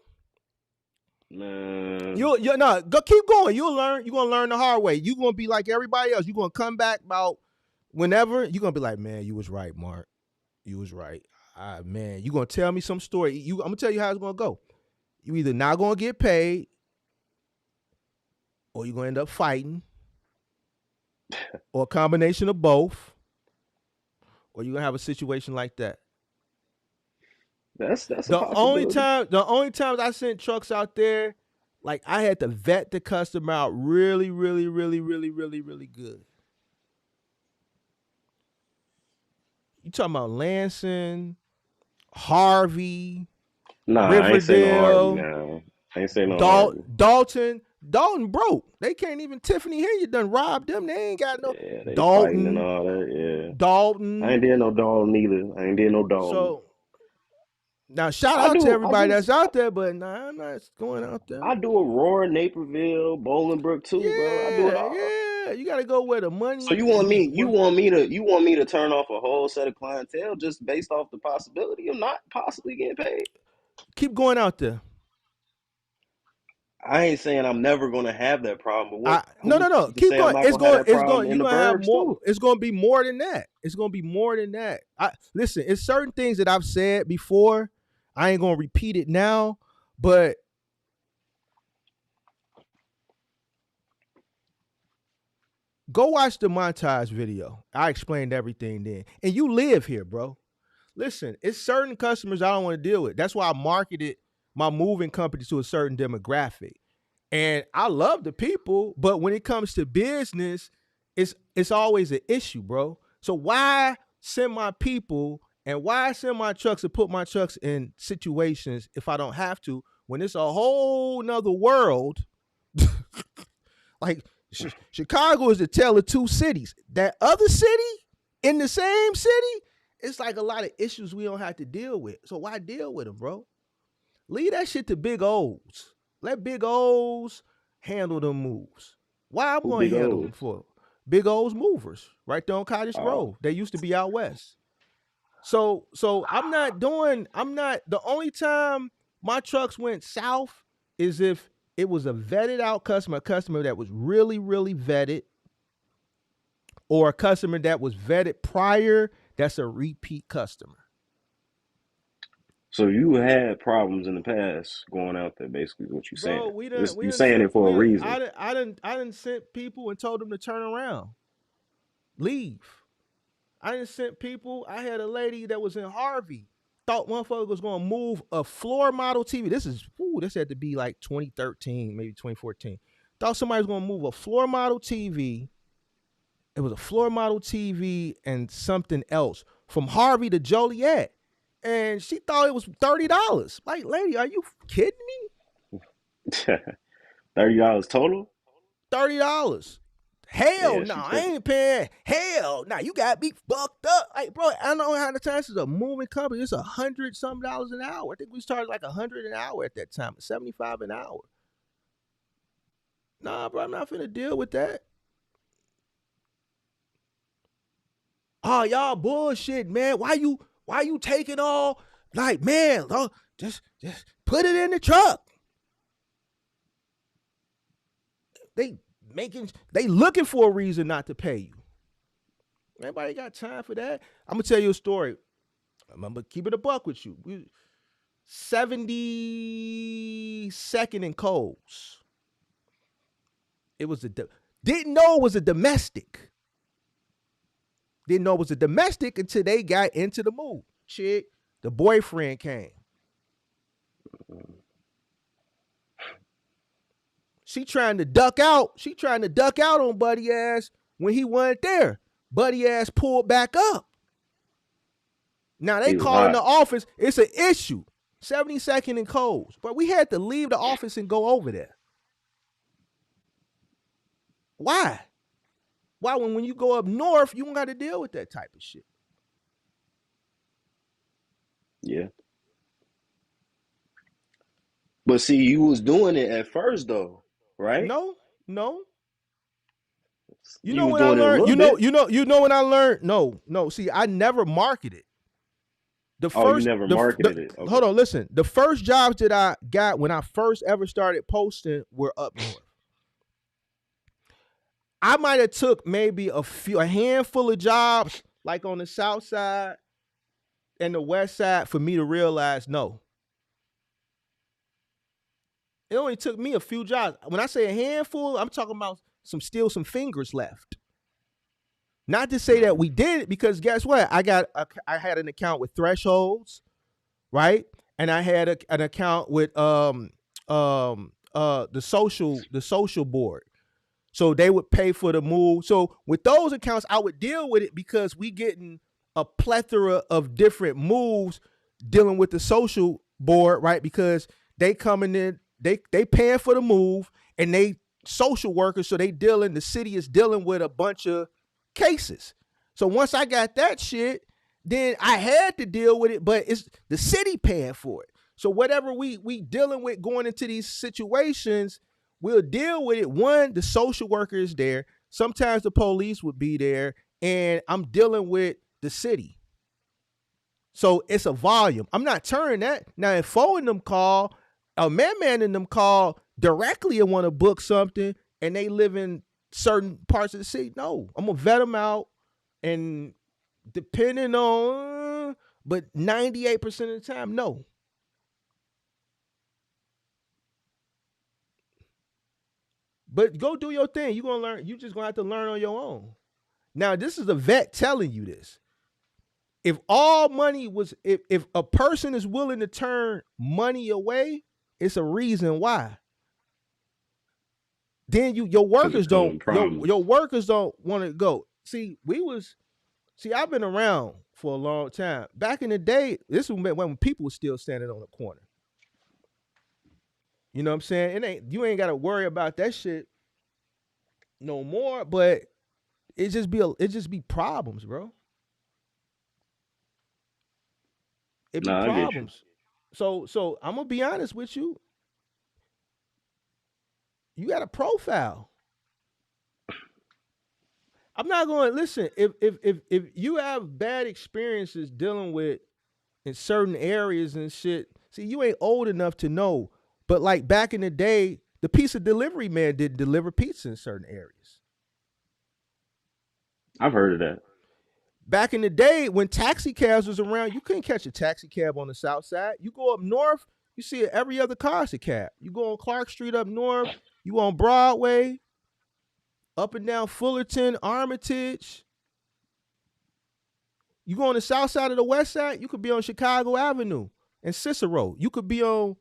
man? You no, go keep going. You'll learn. You're gonna learn the hard way. You're gonna be like everybody else. You're gonna come back about whenever. You're gonna be like, man, you was right, Mark. You was right. Man, you gonna tell me some story. I'm gonna tell you how it's gonna go. You either not gonna get paid, or you're gonna end up fighting, or a combination of both, or you're gonna have a situation like that. That's a possibility. The only times I sent trucks out there, like I had to vet the customer out really, really, really, really, really, really good. You talking about Lansing, Harvey, Nah, I ain't say no Harvey Riverdale, now. I ain't say no Harvey. Dalton broke. They can't even Tiffany here. You done robbed them. They ain't got no Yeah, they fighting and Dalton, all that. Yeah, I Dalton. ain't did no Dalton neither. I ain't did no Dalton. So now shout I out to do. I everybody do. that's out there, but nah, I'm not going out there. I do Aurora, Naperville, Bolingbrook too, bro. I do it Yeah, all. yeah. You gotta go where the So money. you want me? You want me to turn off a whole set of clientele just based off the possibility of not possibly getting paid? Keep going out there. I ain't saying I'm never gonna have that problem, but No, who's no. to Keep say I'm going. not gonna have that It's problem going. in You're the gonna have burbs more. too? It's gonna be more than that. It's gonna be more than that. Listen. It's certain things that I've said before. I ain't gonna repeat it now, but go watch the montage video. I explained everything then, and you live here, bro. Listen, it's certain customers I don't want to deal with. That's why I marketed my moving company to a certain demographic. And I love the people, but when it comes to business, it's always an issue, bro. So why send my people and why send my trucks and put my trucks in situations if I don't have to when it's a whole nother world? Like Chicago is the tale of two cities. That other city in the same city, it's like a lot of issues we don't have to deal with. So why deal with them, bro? Leave that shit to big O's. Let big O's handle them moves. Why I'm Who going big to handle them O's? for? Big O's movers right there on Cottage Oh, Grove. They used to be out west. So I'm not the only time my trucks went south is if it was a vetted out customer, a customer that was really, really vetted, or a customer that was vetted prior, that's a repeat customer. so you had problems in the past going out there? Basically, is what you're saying. Bro, we You're didn't saying sent it for a reason. I didn't sent people and told them to turn around, leave. I didn't sent people. I had a lady that was in Harvey, thought motherfucker was gonna move a floor model TV. This had to be like 2013, maybe 2014. Thought somebody was gonna move a floor model TV. It was a floor model TV and something else from Harvey to Joliet. And she thought it was $30. Like, lady, are you kidding me? $30 total? $30. Hell Yeah, no, she I tripping. ain't paying. Hell no, you got me fucked up. Like, bro, I don't know how the times is a moving company. It's $100 an hour. I think we started like $100 an hour at that time, 75 an hour. Nah, bro, I'm not finna deal with that. Oh, y'all bullshit, man. Why you taking all like, man, oh, just put it in the truck. They looking for a reason not to pay you. Anybody got time for that? I'm gonna tell you a story. I'm gonna keep it a buck with you. 72nd and Coles. It was didn't know it was a domestic. Didn't know it was a domestic until they got into the move. Chick, the boyfriend came. She trying to duck out. She trying to duck out on Buddy ass when he wasn't there. Buddy ass pulled back up. Now they He was calling the hot. office. It's an issue. 72nd and Coles. But we had to leave the office and go over there. Why? Why when you go up north, you don't got to deal with that type of shit. Yeah. But see, you was doing it at first though, right? No, no. You You know was when I doing it a learned, little bit. you know when I learned, no. See, I never marketed. The Oh, you first, never marketed it. hold Okay. on, listen. The first jobs that I got when I first ever started posting were up north. I might have took maybe a handful of jobs like on the south side and the west side for me to realize no. It only took me a few jobs. When I say a handful, I'm talking about some fingers left. Not to say that we did it, because guess what? I had an account with Thresholds, right? And I had an account with the social board. So they would pay for the move. So with those accounts, I would deal with it because we getting a plethora of different moves dealing with the social board, right? Because they coming in, they paying for the move, and they social workers, so the city is dealing with a bunch of cases. So once I got that shit, then I had to deal with it, but it's the city paying for it. So whatever we dealing with going into these situations, we'll deal with it. One, the social worker is there. Sometimes the police would be there, and I'm dealing with the city. So it's a volume. I'm not turning that. Now, if phone them call, a man in them call directly and want to book something, and they live in certain parts of the city, no, I'm gonna vet them out, and depending on, but 98% of the time, no. But go do your thing. You're gonna learn. You just gonna have to learn on your own. Now, this is a vet telling you this. If all money was, if a person is willing to turn money away, it's a reason why. Then your Because it workers come don't with problems. your workers don't want to go. See, I've been around for a long time. Back in the day, this was when people were still standing on the corner. You know what I'm saying? You ain't gotta worry about that shit no more, but it just be problems, bro. It be Nah, I get you. problems. So I'm gonna be honest with you. You got a profile. I'm not going to listen. If you have bad experiences dealing with in certain areas and shit, see, you ain't old enough to know. But like back in the day, the pizza delivery man did deliver pizza in certain areas. I've heard of that. Back in the day, when taxi cabs was around, you couldn't catch a taxi cab on the south side. You go up north, you see every other car's a cab. You go on Clark Street up north, you on Broadway, up and down Fullerton, Armitage. You go on the south side of the west side, you could be on Chicago Avenue and Cicero. You could be on,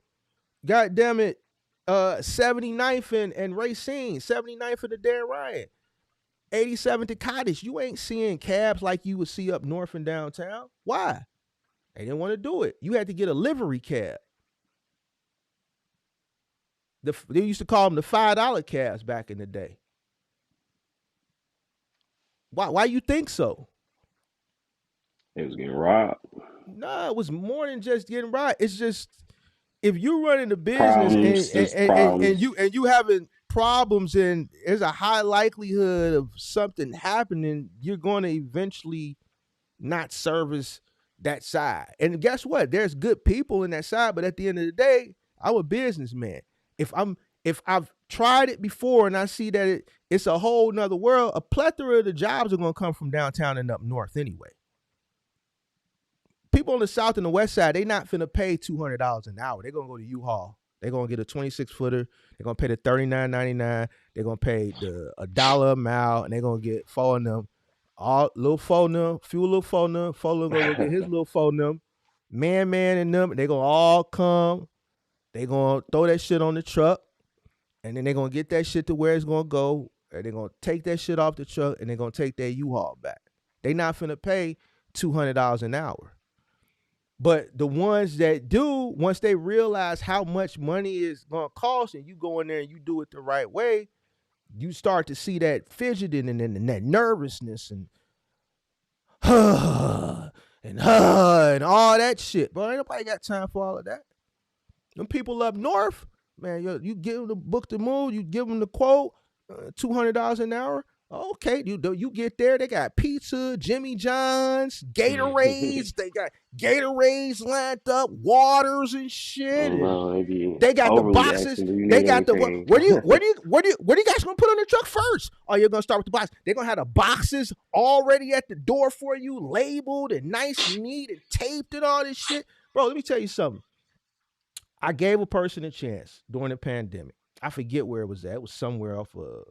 goddamn it, 79th and Racine, 79th and the Dan Ryan, 87th to Cottage. You ain't seeing cabs like you would see up north and downtown. Why? They didn't want to do it. You had to get a livery cab. They used to call them the $5 cabs back in the day. Why you think so? It was getting robbed. No, it was more than just getting right. It's just if you running the business Problems, just problems. and you having problems and there's a high likelihood of something happening, you're going to eventually not service that side. And guess what? There's good people in that side, but at the end of the day, I'm a businessman. If I've tried it before and I see that it's a whole nother world, a plethora of the jobs are going to come from downtown and up north anyway. People on the south and the west side, they not finna pay $200 an hour. They're gonna go to U-Haul. They're gonna get a 26-footer. They're gonna pay the $39.99. They're gonna pay the $1 a mile, and they're gonna get four of them, all little four of them, few little four of them. Four of them gonna get his little four of them, man, and them. They gonna all come. They gonna throw that shit on the truck, and then they're gonna get that shit to where it's gonna go, and they're gonna take that shit off the truck, and they're gonna take their U-Haul back. They not finna pay $200 an hour. But the ones that do, once they realize how much money is going to cost and you go in there and you do it the right way, you start to see that fidgeting and that nervousness and and all that shit. Bro, ain't nobody got time for all of that. Them people up north, man, you give them the book to move, you give them the quote, $200 an hour. Okay, you get there, they got pizza, Jimmy John's, Gatorades, they got Gatorades lined up, waters and shit, and Bro, they got the overly boxes. asking, do you They need got the anything? where do you guys gonna put on the truck first? Oh, you're gonna start with the box. They're gonna have the boxes already at the door for you, labeled and nice and neat and taped and all this shit. Bro, let me tell you something. I gave a person a chance during the pandemic. I forget where it was at. It was somewhere off of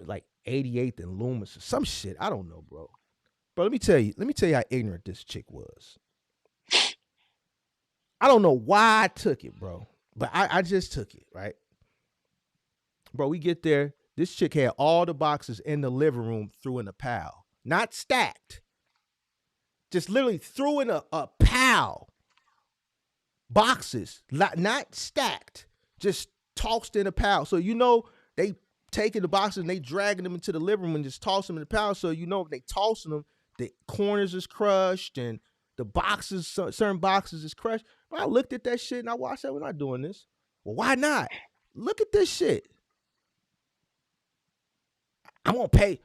like 88th and Loomis or some shit. I don't know, bro. Bro, let me tell you how ignorant this chick was. I don't know why I took it, bro. But I just took it, right? Bro, we get there. This chick had all the boxes in the living room threw in a pile. Not stacked. Just literally threw in a pile. Boxes, not stacked. Just tossed in a pile. So they taking the boxes and they dragging them into the living room and just toss them in the pile. So if they tossing them, the corners is crushed and the boxes, certain boxes is crushed. But I looked at that shit and I said, we're not doing this. Well, why not? Look at this shit. I'm gonna pay.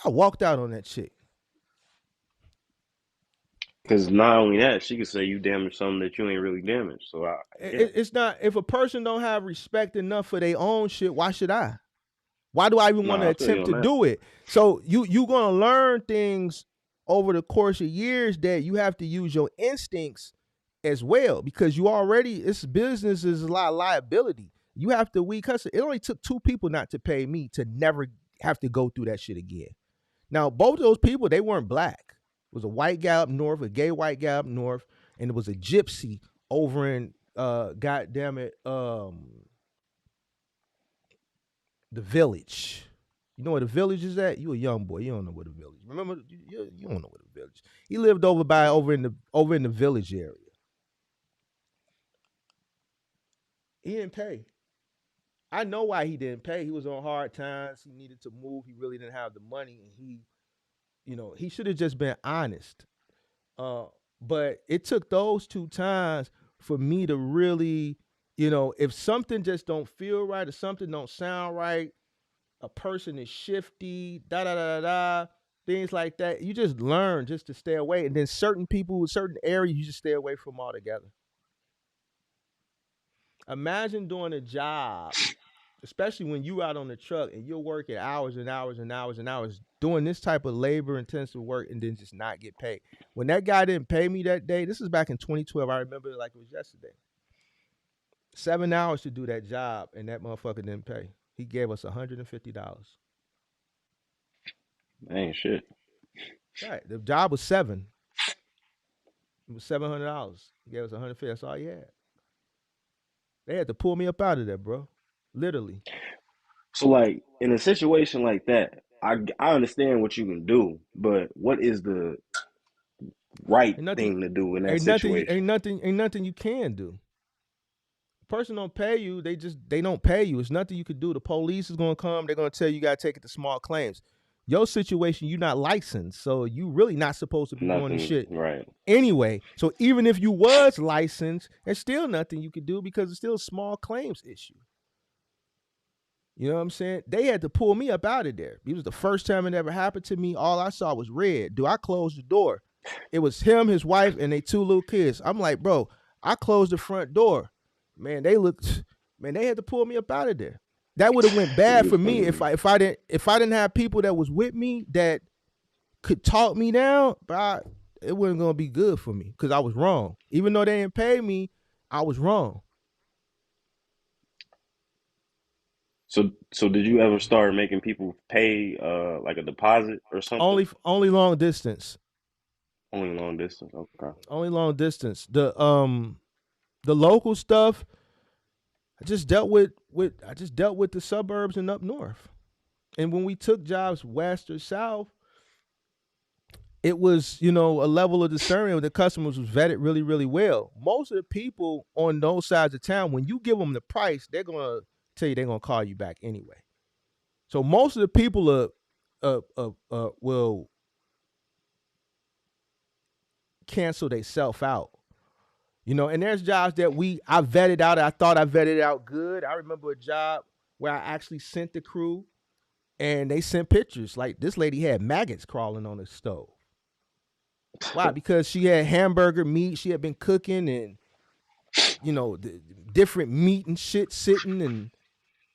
I walked out on that chick. Because not only that, she could say you damaged something that you ain't really damaged. So it's not, if a person don't have respect enough for their own shit, why should I? Why do I even want to attempt to do it? So you gonna learn things over the course of years that you have to use your instincts as well, because this business is a lot of liability. You have to it only took 2 people not to pay me to never have to go through that shit again. Now, both of those people, they weren't black. It was a white guy up north, a gay white guy up north, and it was a gypsy over in the Village. You know where the Village is at? You a young boy, you don't know where the Village. Remember, you don't know where the Village. He lived over in the Village area. He didn't pay. I know why he didn't pay. He was on hard times. He needed to move. He really didn't have the money, and he should have just been honest. But it took those 2 times for me to really, if something just don't feel right or something don't sound right, a person is shifty, things like that, you just learn just to stay away. And then certain people, certain areas, you just stay away from altogether. Imagine doing a job, especially when you out on the truck and you're working hours and hours and hours and hours doing this type of labor-intensive work and then just not get paid. When that guy didn't pay me that day, this is back in 2012. I remember it like it was yesterday. 7 hours to do that job, and that motherfucker didn't pay. He gave us $150. ain't shit. Right. The job was 7. It was $700. He gave us $150. That's all he had. They had to pull me up out of there, bro. Literally. So, like, in a situation like that, I understand what you can do, but what is the right thing to do in that situation? Ain't nothing you can do. Person don't pay you, they don't pay you. It's nothing you could do. The police is gonna come, they're gonna tell you gotta take it to small claims. Your situation, you're not licensed, so you really not supposed to be doing this shit right anyway. So even if you was licensed, there's still nothing you could do because it's still a small claims issue. You know what I'm saying? They had to pull me up out of there. It was the first time it ever happened to me. All I saw was red. I closed the door. It was him, his wife, and they 2 little kids. I'm like, bro, I closed the front door. Man, they had to pull me up out of there. That would have went bad for me if I didn't have people that was with me that could talk me down, but it wasn't gonna be good for me because I was wrong. Even though they didn't pay me, I was wrong. So did you ever start making people pay like a deposit or something? Only long distance. Only long distance. Okay. Only long distance. The local stuff, I just dealt with the suburbs and up north. And when we took jobs west or south, it was, a level of discernment with the customers was vetted really, really well. Most of the people on those sides of town, when you give them the price, they're going to tell you they're going to call you back anyway. So most of the people will cancel themselves out. You know, and there's jobs that I vetted out. I thought I vetted out good. I remember a job where I actually sent the crew and they sent pictures. Like this lady had maggots crawling on the stove. Why? Because she had hamburger meat. She had been cooking and, you know, the different meat and shit sitting, and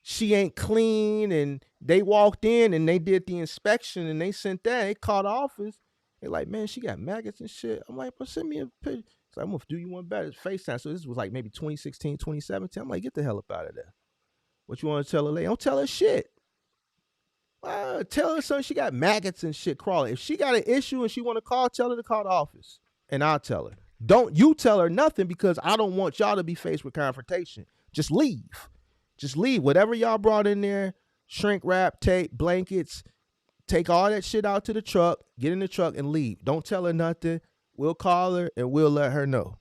she ain't clean. And they walked in and they did the inspection and they sent that. They called the office. They like, man, she got maggots and shit. I'm like, bro, send me a picture. It's like, I'm going to do you one better. It's FaceTime. So this was like maybe 2016, 2017. I'm like, get the hell up out of there. What you want to tell her lady? Don't tell her shit. Tell her son she got maggots and shit crawling. If she got an issue and she want to call, tell her to call the office. And I'll tell her. Don't you tell her nothing, because I don't want y'all to be faced with confrontation. Just leave. Just leave. Whatever y'all brought in there, shrink wrap, tape, blankets, take all that shit out to the truck, get in the truck and leave. Don't tell her nothing. We'll call her and we'll let her know.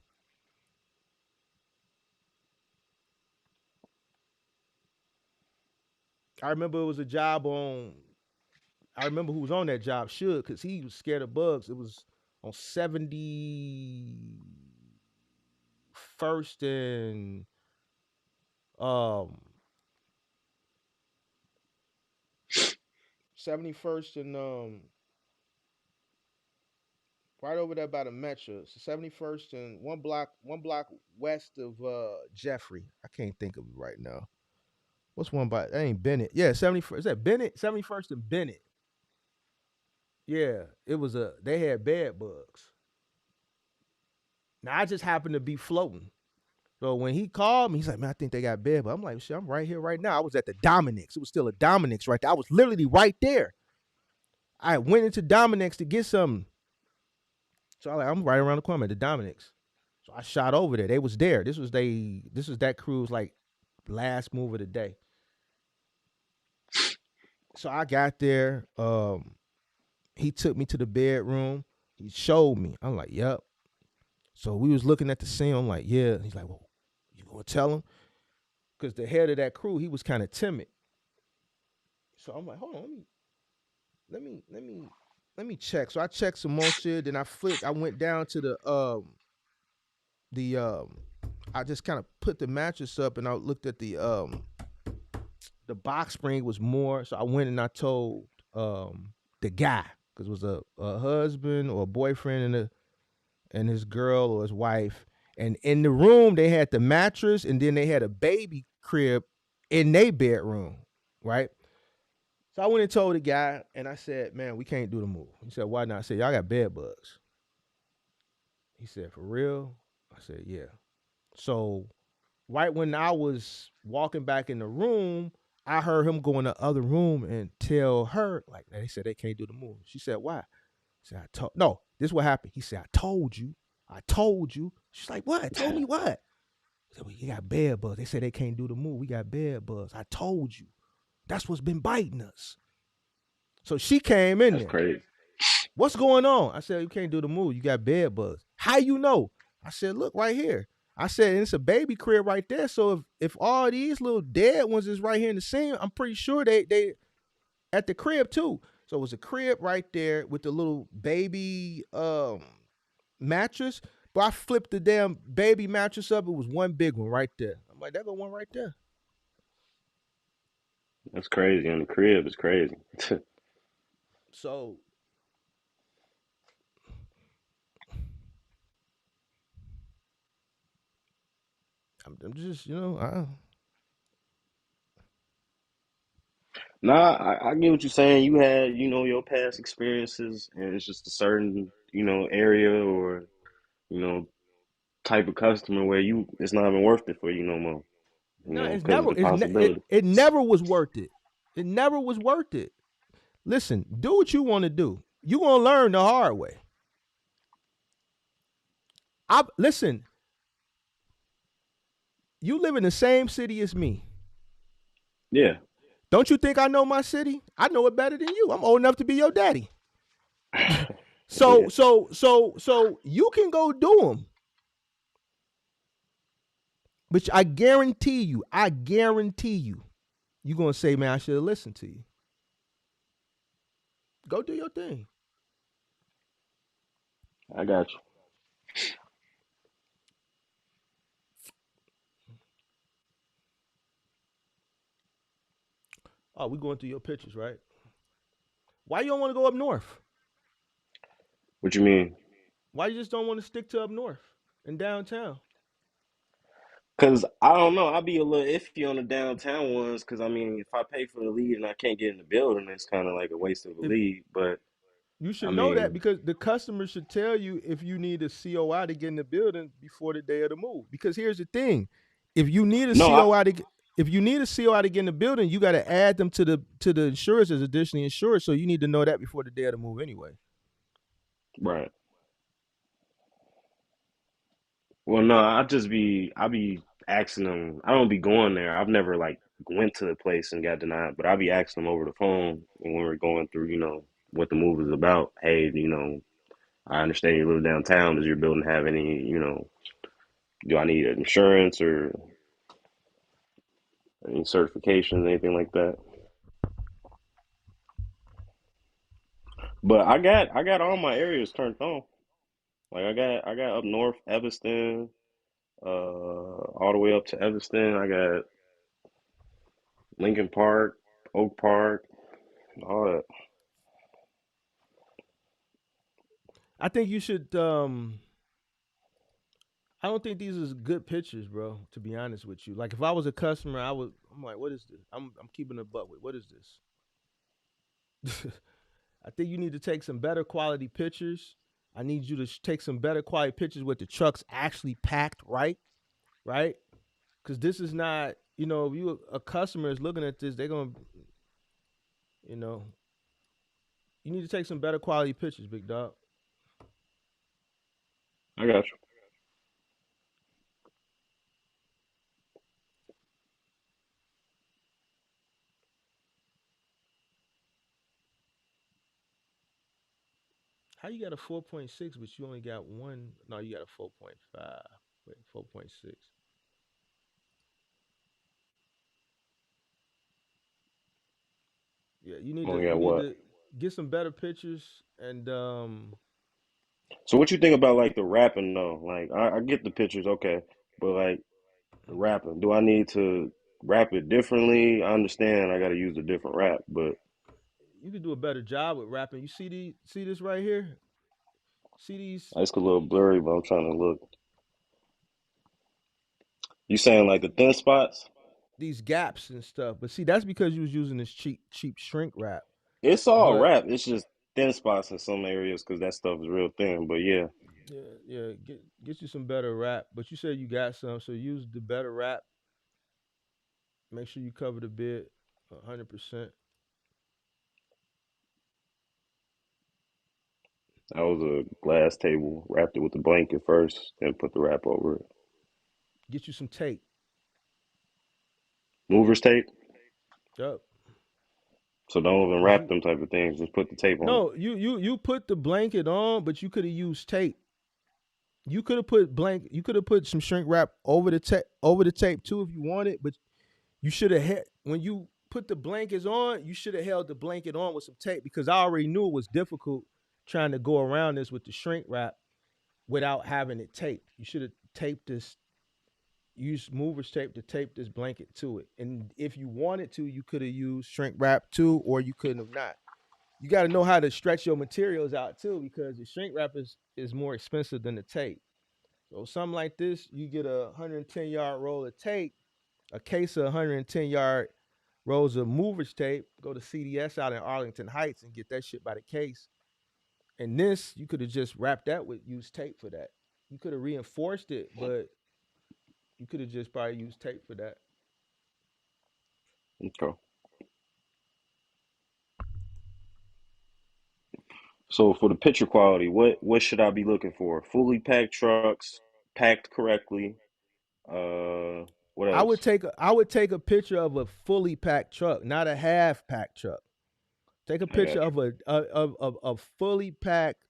I remember it was a job I remember who was on that job, Should, because he was scared of bugs. It was on 71st and 71st and right over there by the Metro. So 71st and one block west of Jeffrey. I can't think of it right now. What's one by? That ain't Bennett. Yeah, 71st. Is that Bennett? 71st and Bennett. Yeah, it was they had bed bugs. Now I just happened to be floating. So when he called me, he's like, man, I think they got bed bugs. I'm like, shit, I'm right here right now. I was at the Dominic's. It was still a Dominic's right there. I was literally right there. I went into Dominic's to get something. So I'm right around the corner at the Dominic's. So I shot over there. They was there. This was that crew's like last move of the day. So I got there. He took me to the bedroom. He showed me. I'm like, yep. So we was looking at the scene. I'm like, yeah. He's like, well, you gonna tell him? Because the head of that crew, he was kind of timid. So I'm like, hold on, let me check. So I checked some more shit. Then I went down to the I just kind of put the mattress up and I looked at the box spring was more. So I went and I told the guy, because it was a husband or a boyfriend and his girl or his wife. And in the room, they had the mattress and then they had a baby crib in their bedroom, right? So I went and told the guy and I said, man, we can't do the move. He said, why not? I said, y'all got bed bugs. He said, for real? I said, yeah. So right when I was walking back in the room, I heard him go in the other room and tell her, like, they said they can't do the move. She said, why? He said, no, this is what happened. He said, I told you. She's like, what? Told me what? He said, well, you got bed bugs. They said they can't do the move. We got bed bugs. I told you. That's what's been biting us. So she came in That's there. crazy. What's going on? I said, you can't do the move. You got bed bugs. How you know? I said, look right here. I said, and it's a baby crib right there. So if all these little dead ones is right here in the scene, I'm pretty sure they at the crib too. So it was a crib right there with the little baby mattress. But I flipped the damn baby mattress up. It was one big one right there. I'm like, that go one right there. That's crazy. And the crib is crazy. So I'm just, Nah, I get what you're saying. You had, your past experiences, and it's just a certain, area or, you know, type of customer where it's not even worth it for you no more, no, because of the possibility. it never was worth it. It never was worth it. Listen, do what you want to do. You're going to learn the hard way. Listen, you live in the same city as me. Yeah. Don't you think I know my city? I know it better than you. I'm old enough to be your daddy. So you can go do them. But I guarantee you, you're going to say, man, I should have listened to you. Go do your thing. I got you. Oh, we going through your pictures, right? Why you don't want to go up north? What you mean? Why you just don't want to stick to up north in downtown? Cause I don't know, I'll be a little iffy on the downtown ones. Cause I mean, if I pay for the lead and I can't get in the building, it's kind of like a waste of a If lead. But you I should know that mean, because the customer should tell you if you need a COI to get in the building before the day of the move. Because here's the thing: if you need a no, I COI to if you need a COI to get in the building, you got to add them to the insurance as additionally insured. So you need to know that before the day of the move anyway. right. Well, no, I be asking them. I don't be going there. I've never like went to the place and got denied, but I be asking them over the phone and when we're going through, what the move is about. Hey, I understand you live downtown. Does your building have any, do I need insurance or any certifications, anything like that? But I got all my areas turned on. Like I got up north, Evanston, all the way up to Evanston. I got Lincoln Park, Oak Park, all that. I think you should. I don't think these is good pictures, bro. To be honest with you, like if I was a customer, I would. I'm like, what is this? I'm keeping a butt with. What is this? I think you need to take some better quality pictures. I need you to take some better quality pictures with the trucks actually packed right, right? Because this is not, if you a customer is looking at this, they're gonna, you know, you need to take some better quality pictures, big dog. I got you. How you got a 4.6, but you only got one? No, you got a 4.5. Wait, 4.6. Yeah, you need Oh to yeah, you need what? to get some better pictures and So what you think about like the rapping though? Like I get the pictures, okay, but like the rapping, do I need to rap it differently? I understand I got to use a different rap, but you could do a better job with rapping. You see this right here? See these it's a little blurry. But I'm trying to look. You saying like the thin spots? these gaps and stuff. But see, that's because you was using this cheap shrink wrap. It's all But rap. It's just thin spots in some areas because that stuff is real thin. But yeah, yeah, get you some better wrap. But you said you got some, so use the better wrap. Make sure you cover the bid 100%. that was a glass table. Wrapped it with the blanket first, then put the wrap over it. Get you some tape. Movers tape. Yup. So don't even Cause wrap you them type of things. Just put the tape on it. no, you put the blanket on, but you could have used tape. You could have put you could have put some shrink wrap over the tape too if you wanted, but you should have had when you put the blankets on, you should have held the blanket on with some tape because I already knew it was difficult trying to go around this with the shrink wrap without having it taped. You should have taped this, used movers tape to tape this blanket to it. And if you wanted to, you could have used shrink wrap too, or you couldn't have not. You got to know how to stretch your materials out too because the shrink wrap is more expensive than the tape. So something like this, you get a 110-yard roll of tape, a case of 110-yard rolls of movers tape, go to CDS out in Arlington Heights and get that shit by the case. And this, you could have just wrapped that with used tape for that. You could have reinforced it, but you could have just probably used tape for that. Okay. So for the picture quality, what should I be looking for? Fully packed trucks, packed correctly. What else? I would take a picture of a fully packed truck, not a half packed truck. Take a I got picture of a fully packed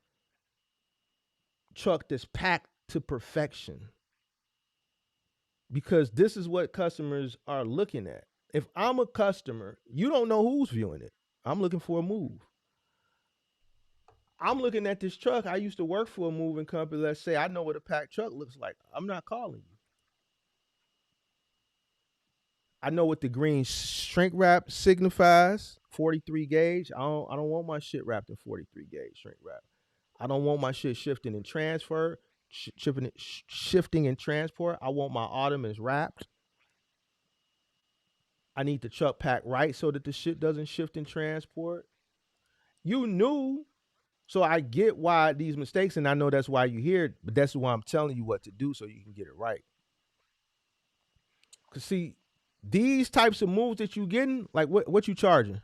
truck that's packed to perfection. Because this is what customers are looking at. If I'm a customer, you don't know who's viewing it. I'm looking for a move. I'm looking at this truck. I used to work for a moving company. Let's say I know what a packed truck looks like. I'm not calling you. I know what the green shrink wrap signifies. 43 gauge. I don't want my shit wrapped in 43 gauge shrink wrap. I don't want my shit shifting and transfer, shifting and transport. I want my ottomans wrapped. I need the truck packed right so that the shit doesn't shift and transport. You knew, so I get why these mistakes, and I know that's why you hear it, but that's why I'm telling you what to do so you can get it right. Cause see, these types of moves that you getting, like what you charging?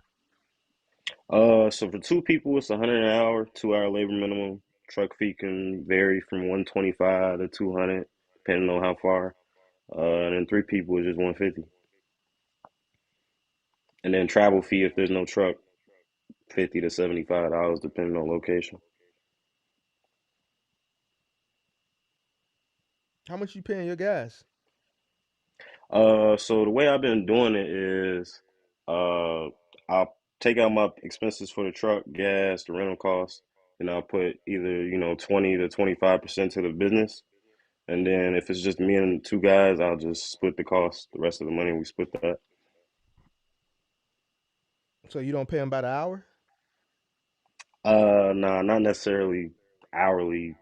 So for two people, it's 100 an hour, 2 hour labor minimum. Truck fee can vary from 125 to 200, depending on how far. And then three people is just 150. And then travel fee if there's no truck, $50 to $75, depending on location. How much you paying your gas? So the way I've been doing it is, uh, I'll take out my expenses for the truck, gas, the rental costs, and I'll put either, 20 to 25% to the business. And then if it's just me and two guys, I'll just split the cost. The rest of the money, we split that. So you don't pay them by the hour? Nah, not necessarily hourly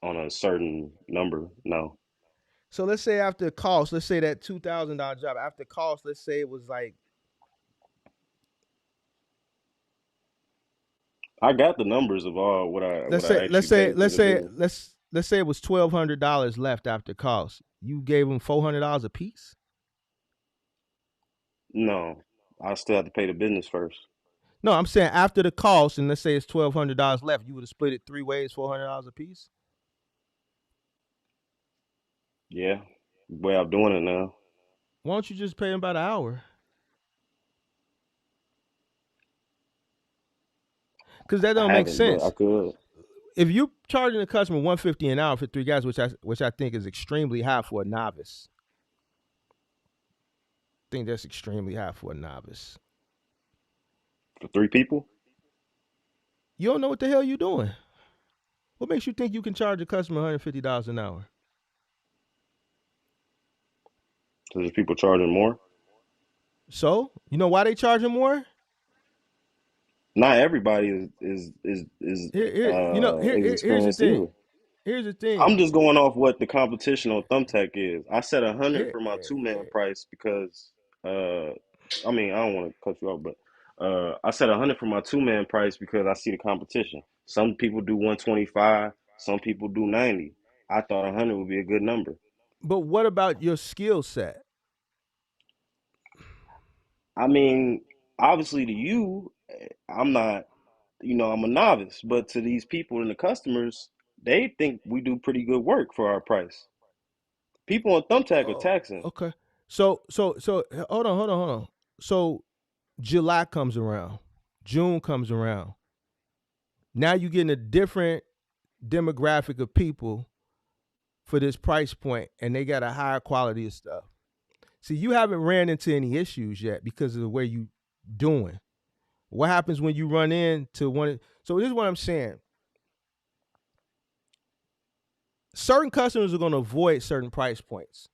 on a certain number. No. So let's say after cost, let's say that $2,000 job after cost, let's say it was like, I got the numbers of all what I let's what I say let's actually say paid to let's the say business. let's say it was $1,200 left after cost. You gave them $400 a piece. No, I still have to pay the business first. No, I'm saying after the cost, and let's say it's $1,200 left, you would have split it three ways, $400 a piece. Yeah, the way I'm doing it now. Why don't you just pay them by the hour? Because that I don't make haven't, but I sense. could. If you charging a customer $150 an hour for three guys, which I think is extremely high for a novice. I think that's extremely high for a novice. For three people, You don't know what the hell you're doing. What makes you think you can charge a customer $150 an hour? so there's people charging more. So you know why they charging more? Not everybody is Here's the inexperienced thing. either. Here's the thing. I'm just going off what the competition on Thumbtack is. I set 100 Here, for my two-man price because, uh, I mean, I don't want to cut you off, but I set 100 for my two-man price because I see the competition. Some people do 125, some people do 90. I thought 100 would be a good number. but what about your skill set? I mean, obviously to you, I'm not, I'm a novice, but to these people and the customers, they think we do pretty good work for our price. People on Thumbtack are Oh, taxing. okay. So hold on. So July comes around, June comes around. Now you're getting a different demographic of people for this price point, and they got a higher quality of stuff. See, you haven't ran into any issues yet because of the way you doing. What happens when you run into one? So this is what I'm saying. Certain customers are going to avoid certain price points.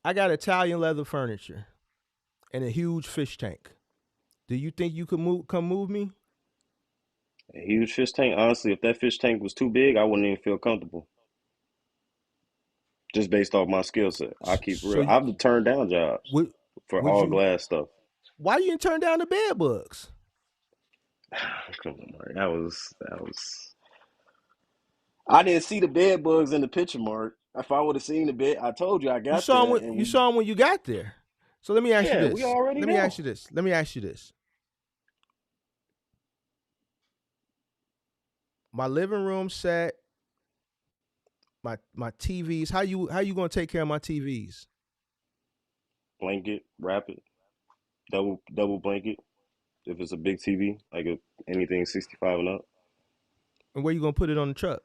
I got Italian leather furniture and a huge fish tank. Do you think you could come move me? A huge fish tank. Honestly, if that fish tank was too big, I wouldn't even feel comfortable. Just based off my skill set, I keep So real. you I've turned down jobs would for would all you? glass stuff. Why you didn't turn down the bed bugs? Come on, Mark. That was. I didn't see the bed bugs in the picture, Mark. If I would have seen the bed, I told you I You got saw them. there, and You saw them when you got there. So let me ask you yeah, we this. already Let me there. ask you this. Let me ask you this. My living room set, my TVs. How you gonna take care of my TVs? Blanket, wrap it, double blanket. If it's a big TV, like if anything 65 and up. And where you gonna put it on the truck?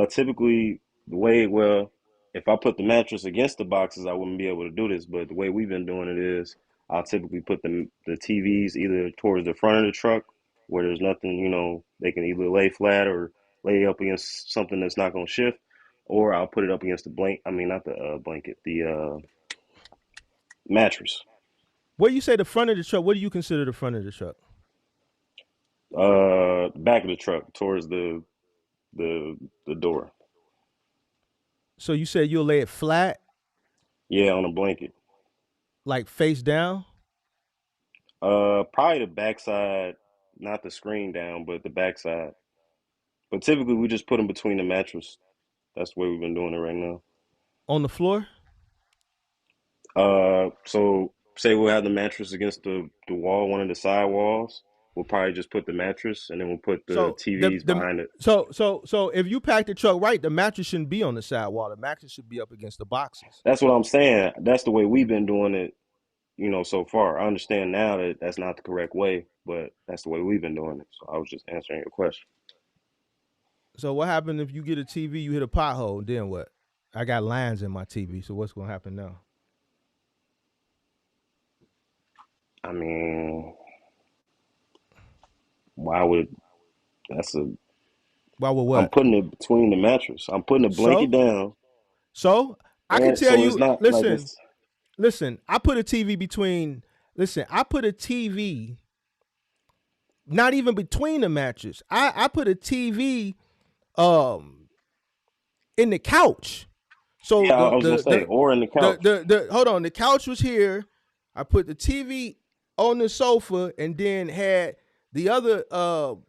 Typically, if I put the mattress against the boxes, I wouldn't be able to do this. But the way we've been doing it is, I'll typically put the TVs either towards the front of the truck where there's nothing, they can either lay flat or lay up against something that's not going to shift, or I'll put it up against the not the blanket, the mattress. What do you say the front of the truck? What do you consider the front of the truck? Back of the truck towards the the door. So you said you'll lay it flat, Yeah, on a blanket. like face down? Probably the backside, not the screen down, but the backside. But typically we just put them between the mattress. That's the way we've been doing it right now. On the floor? So say we'll have the mattress against the wall, one of the side walls. We'll probably just put the mattress and then we'll put the So TVs behind it. so if you pack the truck right, the mattress shouldn't be on the sidewall. The mattress should be up against the boxes. That's what I'm saying. That's the way we've been doing it, so far. I understand now that that's not the correct way, but that's the way we've been doing it. So I was just answering your question. So what happened if you get a TV, you hit a pothole, then what? I got lines in my TV, so what's gonna happen now? I mean, why would that's a Why would I'm what? putting it between the mattress. I'm putting a blanket So down, so I can and tell so it's you. not like Listen, it's listen. I put a TV between. Listen, I put a TV not even between the mattress. I put a TV in the couch. So yeah. I was gonna say, or in the couch. the hold on, the couch was here. I put the TV on the sofa and then had the other how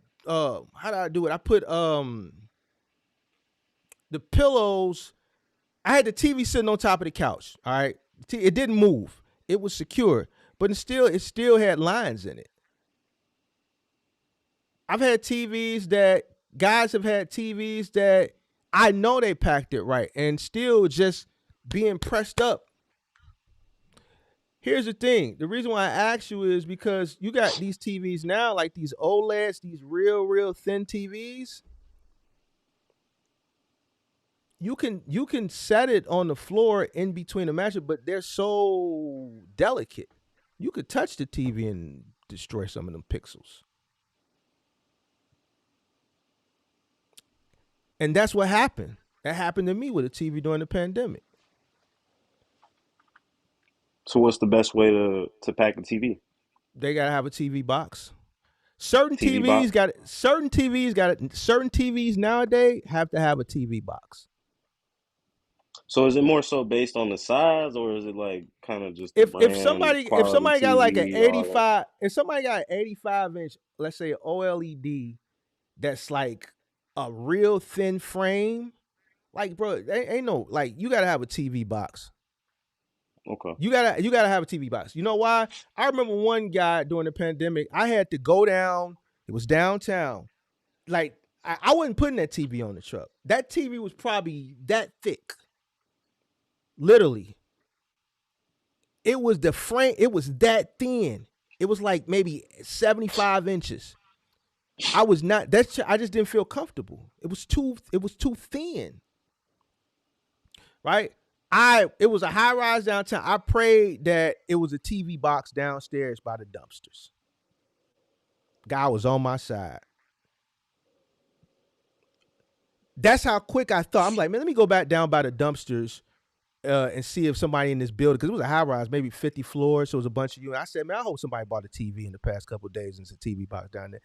did I do it? I put the pillows. I had the TV sitting on top of the couch. All right. It didn't move. It was secure, but it still had lines in it. I've had TVs that guys have had TVs that I know they packed it right and still just being pressed up. Here's the thing. The reason why I asked you is because you got these TVs now, like these OLEDs, these real thin TVs. You can set it on the floor in between the mattress, but they're so delicate. You could touch the TV and destroy some of them pixels. And that's what happened. That happened to me with a TV during the pandemic. So what's the best way to pack the TV? They gotta have a TV box. Certain TV TVs box? got it. Certain TVs nowadays have to have a TV box. So is it more so based on the size, or is it like kind of just the If brand, quality somebody got like an TV, all that? 85, if somebody got an 85-inch, let's say OLED, that's like a real thin frame, like bro, ain't no like you gotta have a TV box. Okay. You gotta have a TV box. You know why? I remember one guy during the pandemic. I had to go down. It was downtown. Like I wasn't putting that TV on the truck. That TV was probably that thick. Literally, it was the frame. It was that thin. It was like maybe 75 inches. I was not. I just didn't feel comfortable. It was too thin. Right. It was a high rise downtown. I prayed that it was a TV box downstairs by the dumpsters. Guy was on my side. That's how quick I thought. I'm like, man, let me go back down by the dumpsters and see if somebody in this building, because it was a high rise, maybe 50 floors, so it was a bunch of you. And I said, man, I hope somebody bought a TV in the past couple of days and it's a TV box down there.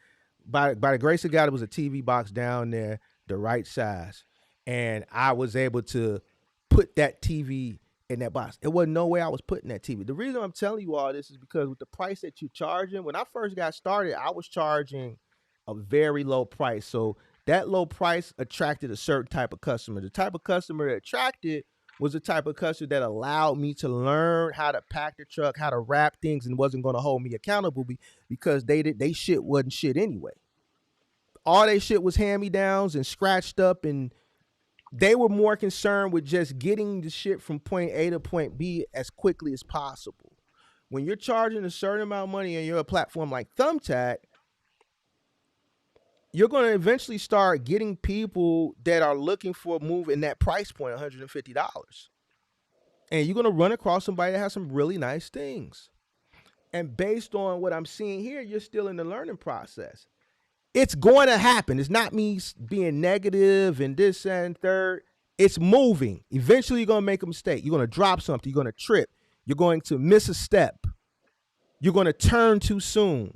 By the grace of God, it was a TV box down there, the right size. And I was able to put that TV in that box. It wasn't no way I was putting that TV. The reason I'm telling you all this is because with the price that you're charging, when I first got started, I was charging a very low price. So that low price attracted a certain type of customer. The type of customer it attracted was the type of customer that allowed me to learn how to pack the truck, how to wrap things, and wasn't going to hold me accountable because they shit wasn't shit anyway. All they shit was hand-me-downs and scratched up, and they were more concerned with just getting the shit from point A to point B as quickly as possible. When you're charging a certain amount of money and you're a platform like Thumbtack, you're going to eventually start getting people that are looking for a move in that price point, $150. And you're going to run across somebody that has some really nice things. And based on what I'm seeing here, you're still in the learning process. It's going to happen. It's not me being negative and this and third. It's moving. Eventually, you're going to make a mistake. You're going to drop something. You're going to trip. You're going to miss a step. You're going to turn too soon.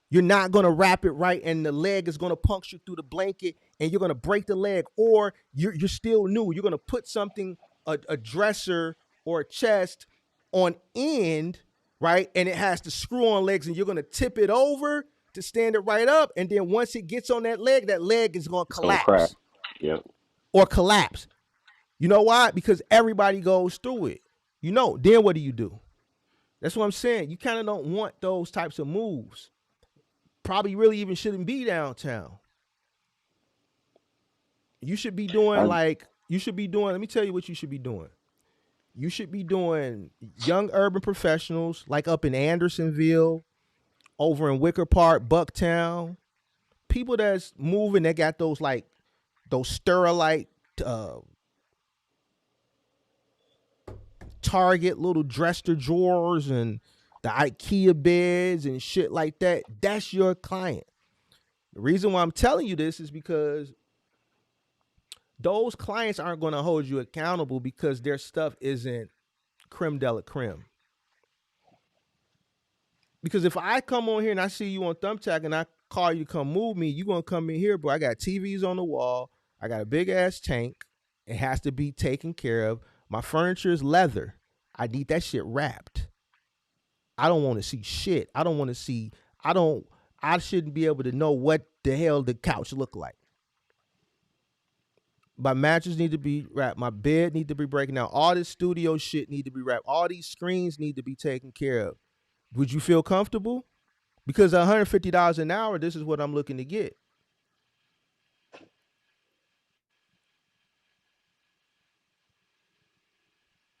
You're not going to wrap it right, and the leg is going to puncture through the blanket, and you're going to break the leg, or you're still new. You're going to put something, a dresser or a chest on end, right? And it has the screw on legs, and you're going to tip it over to stand it right up. And then once it gets on that leg is going to It's gonna crack. collapse Yep. or collapse. You know why? Because everybody goes through it. Then what do? That's what I'm saying. You kind of don't want those types of moves. Probably really even shouldn't be downtown. You should be doing I let me tell you what you should be doing. You should be doing young urban professionals like up in Andersonville, over in Wicker Park, Bucktown. People that's moving that got those Sterilite uh, Target little dresser drawers and the IKEA beds and shit like that. That's your client. The reason why I'm telling you this is because those clients aren't going to hold you accountable because their stuff isn't creme de la creme. Because if I come on here and I see you on Thumbtack and I call you to come move me, you're going to come in here, bro. I got TVs on the wall. I got a big ass tank. It has to be taken care of. My furniture is leather. I need that shit wrapped. I don't want to see shit. I shouldn't be able to know what the hell the couch look like. My mattress need to be wrapped. My bed need to be breaking down. All this studio shit need to be wrapped. All these screens need to be taken care of. Would you feel comfortable? Because $150 an hour, this is what I'm looking to get.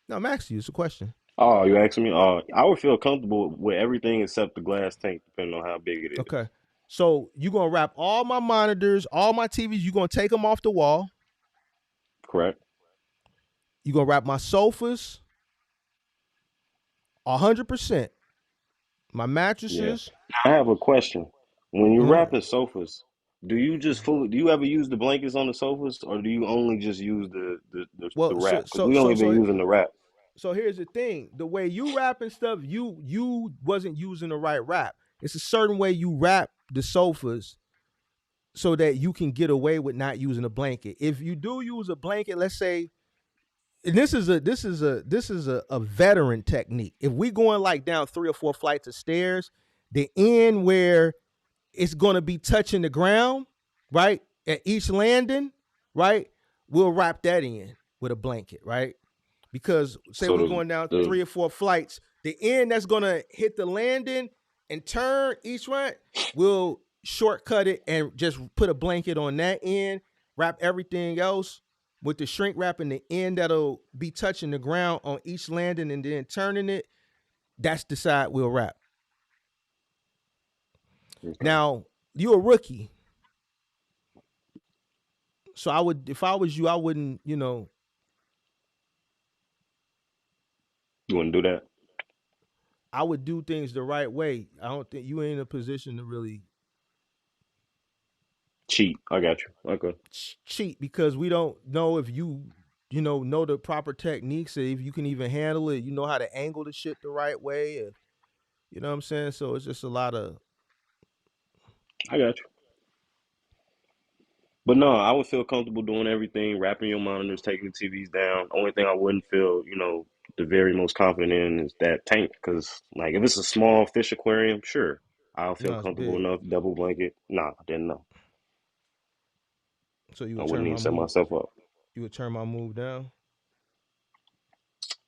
No, I'm asking you. It's a question. Oh, you asking me? I would feel comfortable with everything except the glass tank, depending on how big it is. Okay. So you're going to wrap all my monitors, all my TVs. You're going to take them off the wall. Correct. You're going to wrap my sofas 100%. My Yeah. mattresses. I have a question. When you're Mhm. wrapping sofas, do you ever use the blankets on the sofas, or do you only just use the Well, wrap? Because we only been using the wrap. so here's the thing: the way you wrapping stuff, you wasn't using the right wrap. It's a certain way you wrap the sofas so that you can get away with not using a blanket. If you do use a blanket, let's say, and this is a veteran technique. If we going like down 3 or 4 flights of stairs, the end where it's gonna be touching the ground, right? At each landing, right? We'll wrap that in with a blanket, right? Because say So we're going down the 3 or 4 flights, the end that's gonna hit the landing and turn each one, we'll shortcut it and just put a blanket on that end, wrap everything else with the shrink wrap in the end that'll be touching the ground on each landing and then turning it. That's the side we'll wrap. okay. Now, you're a rookie. So I would, if I was you, I wouldn't, You wouldn't do that? I would do things the right way. I don't think you ain't in a position to really Cheap. I got you. Okay. cheat because we don't know if you know the proper techniques, if you can even handle it, you know how to angle the shit the right way. You know what I'm saying? So it's just a lot of I got you. But no, I would feel comfortable doing everything, wrapping your monitors, taking the TVs down. Only thing I wouldn't feel, the very most confident in is that tank. Because, like, if it's a small fish aquarium, sure, I'll feel no, it's comfortable big. enough. Double blanket. Nah, I didn't know. So you I would wouldn't turn even my set move. myself up. You would turn my move down.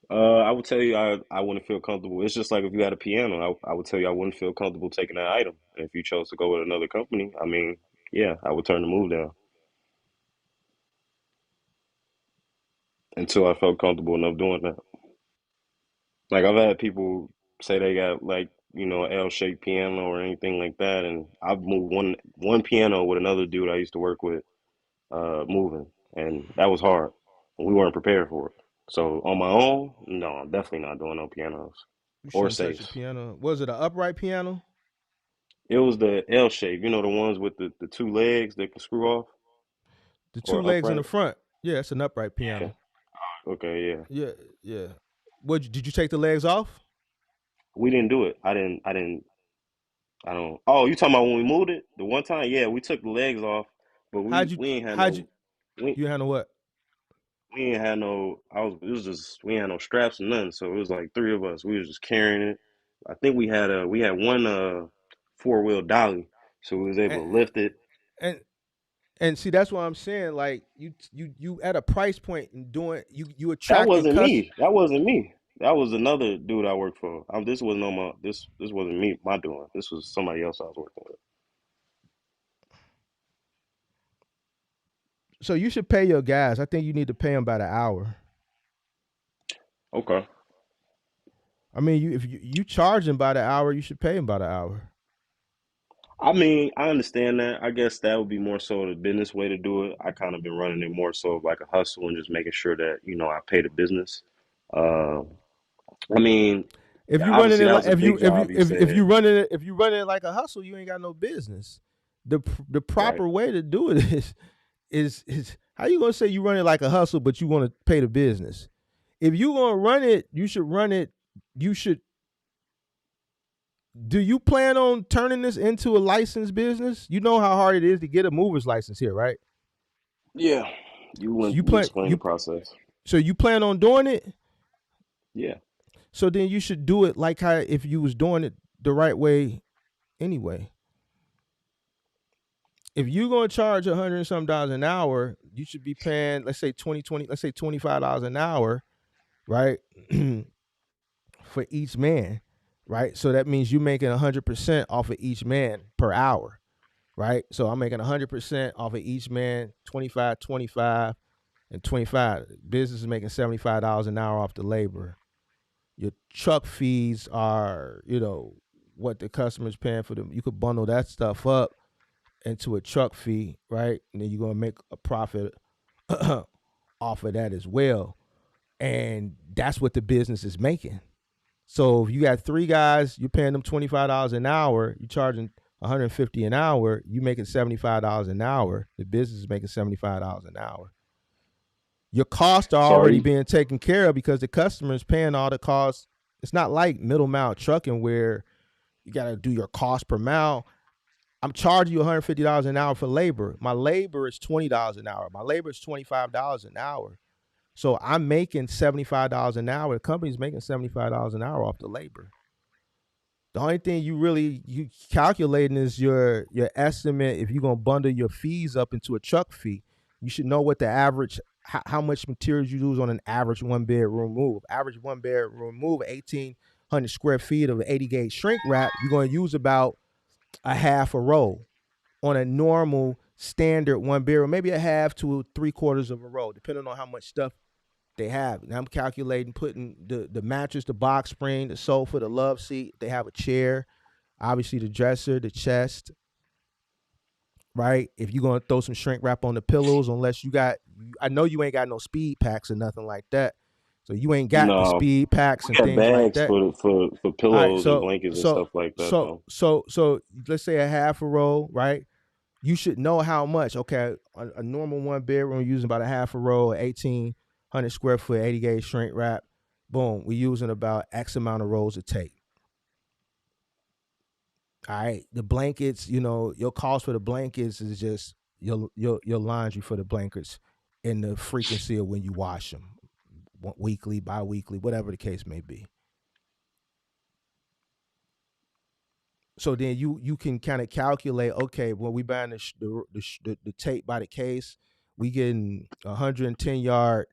I would tell you I wouldn't feel comfortable. It's just like if you had a piano, I would tell you I wouldn't feel comfortable taking that item. And if you chose to go with another company, I mean, yeah, I would turn the move down until I felt comfortable enough doing that. Like I've had people say they got like, an L-shaped piano or anything like that, and I've moved one piano with another dude I used to work with, moving, and that was hard. We weren't prepared for it. So on my own, no, I'm definitely not doing no pianos. You or shouldn't touch the safes. piano. Was it an upright piano? It was the L shape, the ones with the two legs that can screw off The two or legs in the upright. front. Yeah, it's an upright Yeah. piano. Okay. Yeah. Yeah, yeah. What did you take the legs off? We didn't do it. I didn't. I don't. Oh, you talking about when we moved it? The one time? Yeah, we took the legs off, but How'd you we ain't had how'd you no. We you handle what? we ain't had no. I was. It was just we ain't had no straps or nothing. So it was like three of us. We was just carrying it. I think we had one four-wheel dolly, so we was able And to lift it. and and see that's what I'm saying. Like you at a price point and doing you That attracting wasn't customers. me. That wasn't me. That was another dude I worked for. This wasn't on my. This wasn't me. My doing. This was somebody else I was working with. So you should pay your guys. I think you need to pay them by the hour. Okay. I mean, if you charge them by the hour, you should pay them by the hour. I mean, I understand that. I guess that would be more so the business way to do it. I kind of been running it more so of like a hustle and just making sure that, I pay the business. Uh, I mean, If you running obviously it that like was a big job you if said, you running it if you running it like a hustle, you ain't got no business. The right? proper way to do it is how you gonna say you run it like a hustle, but you want to pay the business? If you gonna run it, you should run it. You should. Do you plan on turning this into a licensed business? You know how hard it is to get a mover's license here, right? Yeah. So you You plan explained the process. so you plan on doing it. Yeah. So then you should do it like how if you was doing it the right way anyway. If you're gonna charge $100 and some dollars an hour, you should be paying, let's say let's say $25 an hour, right? For each man, right? So that means you're making 100% off of each man per hour, right? So I'm making 100% off of each man, 25, 25, and 25. Business is making $75 an hour off the labor. Your truck fees are, what the customer's paying for them. You could bundle that stuff up into a truck fee, right? And then you're gonna make a profit off of that as well. And that's what the business is making. So if you got three guys, you're paying them $25 an hour, you're charging $150 an hour, you making $75 an hour. The business is making $75 an hour. Your costs are So are already you? being taken care of because the customer is paying all the costs. It's not like middle mile trucking where you got to do your cost per mile. I'm charging you $150 an hour for labor. My labor is $20 an hour. My labor is $25 an hour. So I'm making $75 an hour. The company's making $75 an hour off the labor. The only thing you calculating is your estimate. If you're gonna bundle your fees up into a truck fee, you should know what the average how much materials you use on an average one bedroom move. Average one bedroom move, 1,800 square feet of 80 gauge shrink wrap. You're gonna use about a half a roll on a normal standard one bedroom, maybe a half to three quarters of a roll, depending on how much stuff they have. Now I'm calculating putting the mattress, the box spring, the sofa, the love seat. They have a chair, obviously the dresser, the chest, right? If you're gonna throw some shrink wrap on the pillows, unless I know you ain't got no speed packs or nothing like that. So you ain't got the No, speed packs we and got things like bags that. for All right, pillows and blankets and stuff like that though. so let's say a half a roll, right? You should know how much. Okay, a normal one bedroom using about a half a roll, 1,800 square foot, 80 gauge shrink wrap. Boom, we're using about X amount of rolls of tape. All right, the blankets, your cost for the blankets is just your laundry for the blankets and the frequency of when you wash them, weekly, bi-weekly, whatever the case may be. So then you can kind of calculate, okay, when we buying the tape by the case, we getting 110 yard,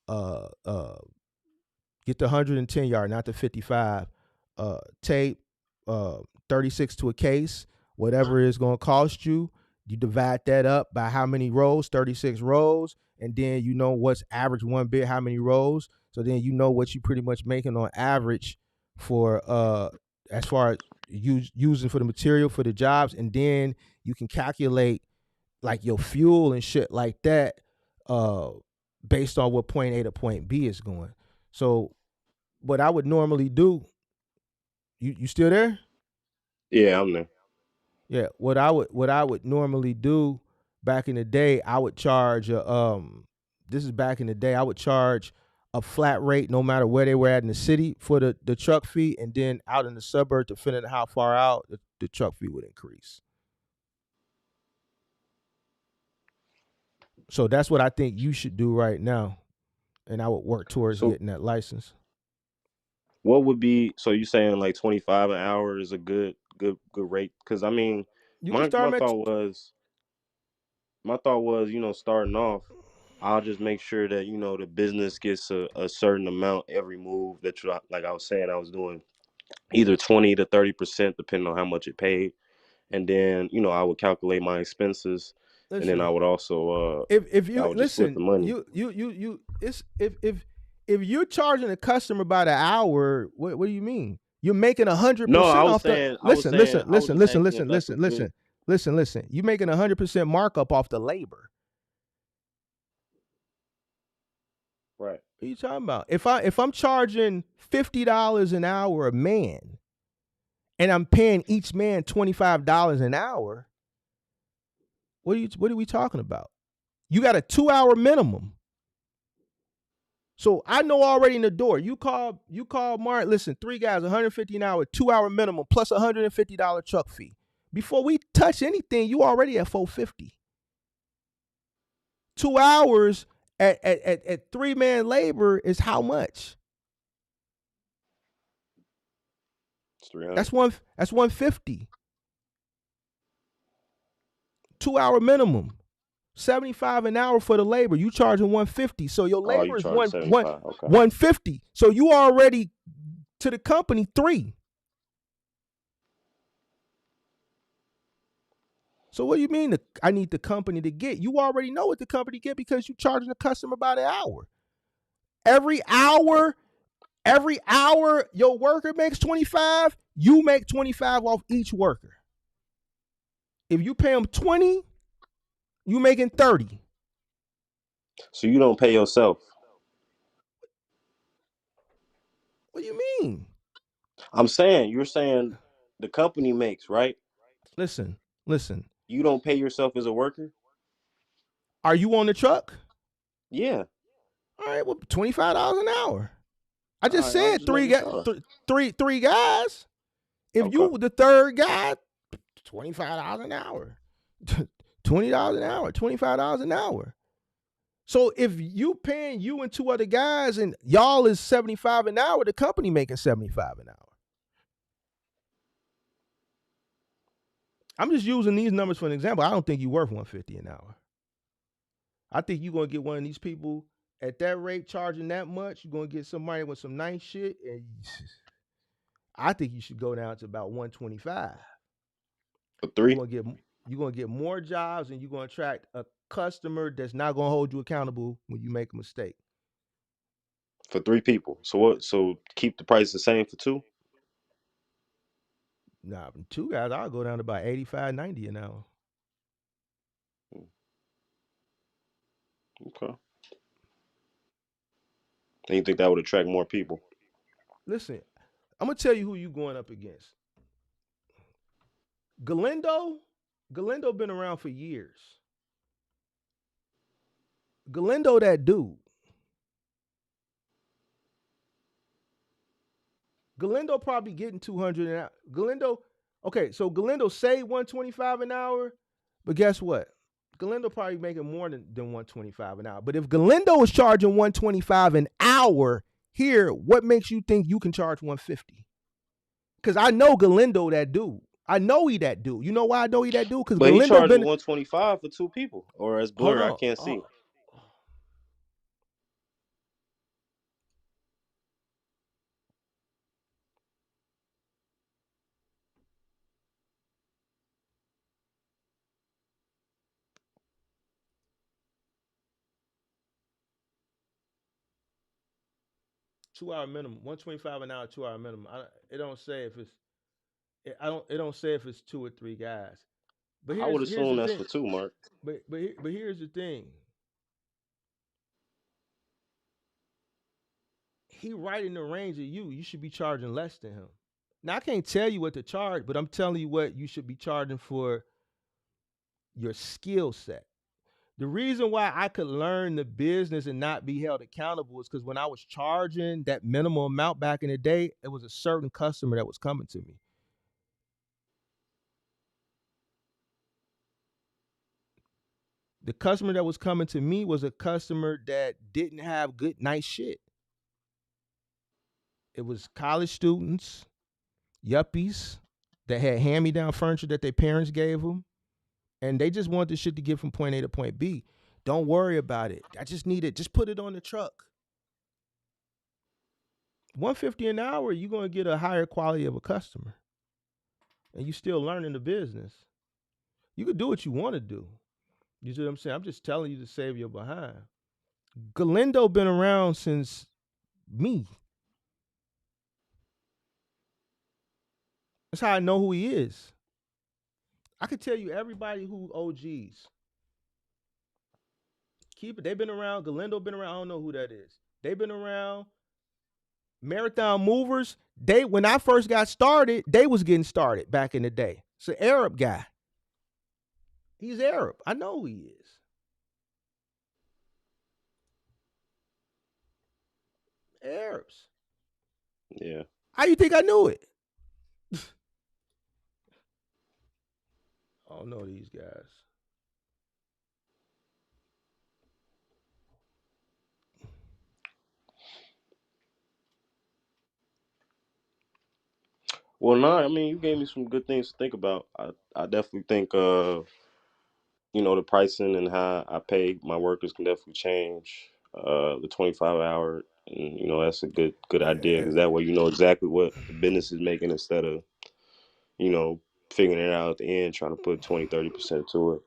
uh uh get the 110 yard, not the 55 tape, 36 to a case, whatever it's gonna cost you. You divide that up by how many rows, 36 rows, and then you know what's average one bit, how many rows. So then you know what you pretty much making on average for as far as using for the material for the jobs, and then you can calculate like your fuel and shit like that, uh based on what point A to point B is going. So what I would normally do You still there? Yeah, I'm there. Yeah. What I would normally do back in the day, I would charge this is back in the day, I would charge a flat rate no matter where they were at in the city for the truck fee, and then out in the suburb, depending on how far out, the truck fee would increase. So that's what I think you should do right now, and I would work towards So getting that license. what would be, so you saying like 25 an hour is a good rate? Because I mean, You can my start my them at thought was my thought was, starting off, I'll just make sure that, the business gets a certain amount every move that like I was saying, I was doing either 20 to 30% depending on how much it paid. And then, I would calculate my expenses, and then listen. I would also If I you would just split the listen, money. it's if you're charging a customer by the hour, what do you mean? You're making hundred No, I percent was off the saying I was listen, saying listen, I was listen, just listen, asking if listen, that's a listen, good. listen. You making 100% markup off the labor. Right. What are you talking about? If I'm charging $50 an hour a man, and I'm paying each man $25 an hour, what are we talking about? You got a 2 hour minimum. So I know already in the door. You call Mark. Listen, 3 guys, 150 an hour, 2 hour minimum plus $150 truck fee. Before we touch anything, you already at 450. 2 hours at 3-man labor is how much? It's 300. That's 150. 2 hour minimum. 75 an hour for the labor. You charging 150. So your Oh, you labor is charging one one 75. Okay. 150. So you already to the company 3. So what do you mean I need the company to get? You already know what the company get because you charging the customer by the hour. Every hour, every hour your worker makes 25, you make 25 off each worker. If you pay them 20, you making 30. So you don't pay yourself. What do you mean? You're saying the company makes, right? Listen, listen. You don't pay yourself as a worker? Are you on the truck? Yeah. All right, well, $25 an hour. I All just right, I was said just making sure. three guys. If Okay. you the third guy, $25 an hour. $20 an hour, $25 an hour. So if you paying you and 2 other guys and y'all is 75 an hour, the company making 75 an hour. I'm just using these numbers for an example. I don't think you worth 150 an hour. I think you're gonna get one of these people at that rate charging that much. You're gonna get somebody with some nice shit, and I think you should go down to about 125. For You're 3? gonna get you're gonna get more jobs, and you're gonna attract a customer that's not gonna hold you accountable when you make a mistake. For 3 people. So what? So keep the price the same for 2? Nah, 2 guys, I'll go down to about 85, 90 an hour. Okay. And you think that would attract more people? Listen, I'm gonna tell you who you going up against. Galindo, Galindo been around for years. Galindo, that dude. Galindo probably getting 200 an hour. Galindo, okay, so Galindo say 125 an hour, but guess what? Galindo probably making more than 125 an hour. But if Galindo is charging 125 an hour here, what makes you think you can charge 150? Because I know Galindo that dude. I know he that dude. You know why I know he that dude? Because But he Galindo charging been 125 for 2 people, or it's hold blurry. I on. can't see. 2 hour minimum, 125 an hour, 2 hour minimum. It don't say if it's it don't say if it's 2 or 3 guys. But I would here's assume the that's thing. for 2, Mark. But here's the thing. He right in the range of you. You should be charging less than him. Now I can't tell you what to charge, but I'm telling you what you should be charging for your skill set. The reason why I could learn the business and not be held accountable is because when I was charging that minimal amount back in the day, it was a certain customer that was coming to me. The customer that was coming to me was a customer that didn't have good, nice shit. It was college students, yuppies that had hand-me-down furniture that their parents gave them, and they just wanted the shit to get from point A to point B. Don't worry about it. I just need it. Just put it on the truck. 150 an hour, you're gonna get a higher quality of a customer, and you still learning the business. You can do what you want to do. You see what I'm saying? I'm just telling you to save your behind. Galindo been around since me. That's how I know who he is. I could tell you everybody who OGs. Keep it. They've been around. Galindo been around. I don't know who that is. They've been around. Marathon Movers. They when I first got started, they was getting started back in the day. It's an Arab guy. He's Arab. I know who he is. Arabs. Yeah. How you think I knew it? I don't know these guys. Well, no, I mean, you gave me some good things to think about. I definitely think, the pricing and how I pay my workers can definitely change. The 25 hour, and that's a good idea because that way you know exactly what the business is making instead of you know figuring it out at the end, trying to put 20-30% to it.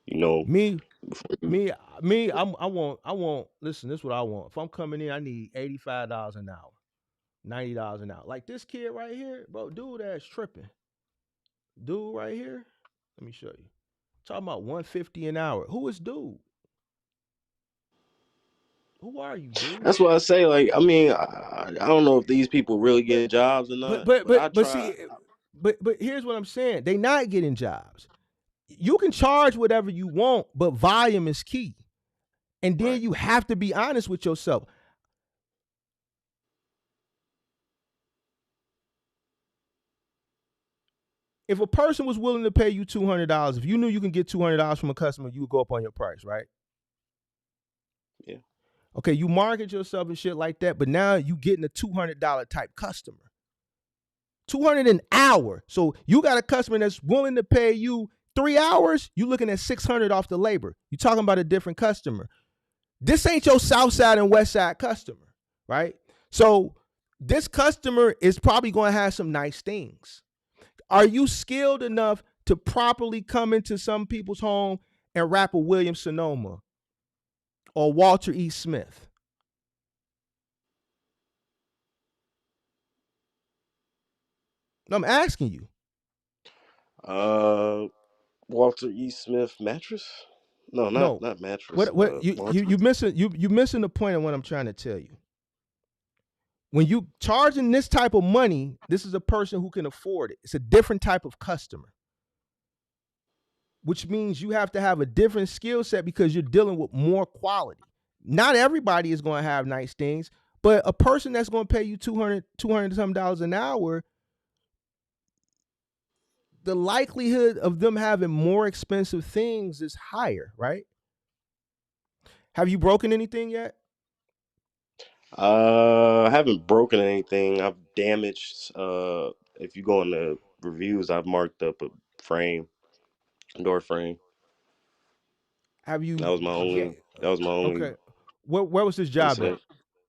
You know, Me, before you, me, me. I want. Listen, this is what I want. If I'm coming in, I need $85 an hour, $90 an hour. Like this kid right here, bro. Dude, that's tripping. Dude right here. Let me show you. Talking about 150 an hour. Who is dude? Who are you, dude? that's what I say. Like, I mean, I don't know if these people really But getting jobs or but not, but but but I but try. see, but here's what I'm saying. They not getting jobs. You can charge whatever you want, but volume is key. And then Right. you have to be honest with yourself. If a person was willing to pay you $200, if you knew you can get $200 from a customer, you would go up on your price, right? Yeah. Okay, you market yourself and shit like that, but now you getting a $200 type customer. 200 an hour. So you got a customer that's willing to pay you 3 hours, you looking at 600 off the labor. You talking about a different customer. This ain't your South Side and West Side customer, right? So this customer is probably going to have some nice things. Are you skilled enough to properly come into some people's home and rap a William Sonoma or Walter E. Smith? I'm asking you. Uh, Walter E. Smith mattress? No, not No. not mattress. What you Walter. missing you missing the point of what I'm trying to tell you. When you charging this type of money, this is a person who can afford it. It's a different type of customer, which means you have to have a different skill set because you're dealing with more quality. Not everybody is going to have nice things, but a person that's going to pay you 200 some dollars an hour, the likelihood of them having more expensive things is higher, right? Have you broken anything yet? I haven't broken anything. I've damaged. If you go in the reviews, I've marked up a frame, door frame. Have That you was my only. That was my only okay. Where was this job at? incident.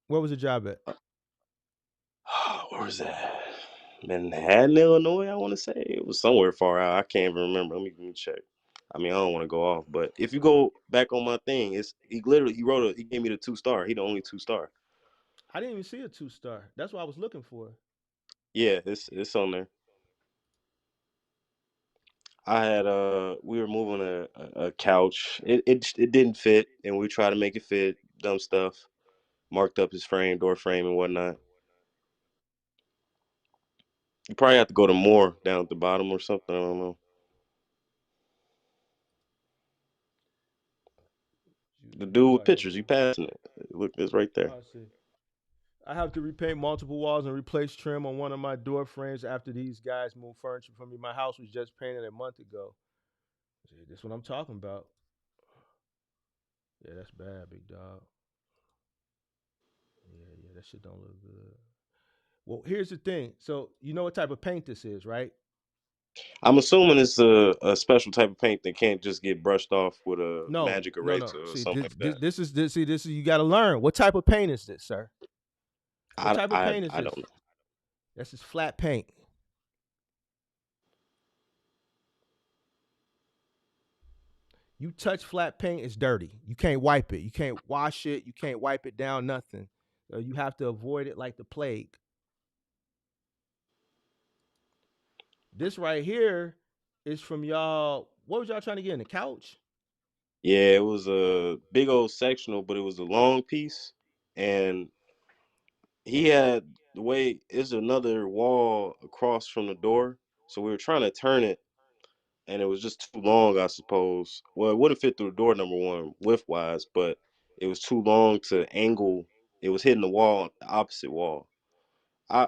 Where was the job at? Where was that? Manhattan, Illinois. I want to say it was somewhere far out. I can't even remember. Let me check. I mean, I don't want to go off, but if you go back on my thing, it's he gave me the 2 star. He the only 2 star. I didn't even see a 2 star. That's what I was looking for. Yeah, it's on there. I had we were moving a couch. It didn't fit, and we tried to make it fit. Dumb stuff. Marked up his frame, door frame, and whatnot. You probably have to go to more down at the bottom or something. I don't know. The You dude with probably have pictures, to. you passing it. Look, it's right there. I see. I have to repaint multiple walls and replace trim on one of my door frames after these guys moved furniture from me. My house was just painted a month ago. See, that's what I'm talking about. Yeah, that's bad, big dog. Yeah, that shit don't look good. Well, here's the thing. So you know what type of paint this is, right? I'm assuming it's a special type of paint that can't just get brushed off with a No, magic no, no. eraser or See, something like that. this is you got to learn. What type of paint is this, sir? What I, type of I, paint is I don't this? know. This is flat paint. You touch flat paint, it's dirty. You can't wipe it. You can't wash it. You can't wipe it down. Nothing. So you have to avoid it like the plague. This right here is from y'all. What was y'all trying to get in the couch? Yeah, it was a big old sectional, but it was a long piece, and he had the way is another wall across from the door, so we were trying to turn it, and it was just too long, I suppose. Well, it would have fit through the door, number one, width wise, but it was too long to angle. It was hitting the wall, the opposite wall. I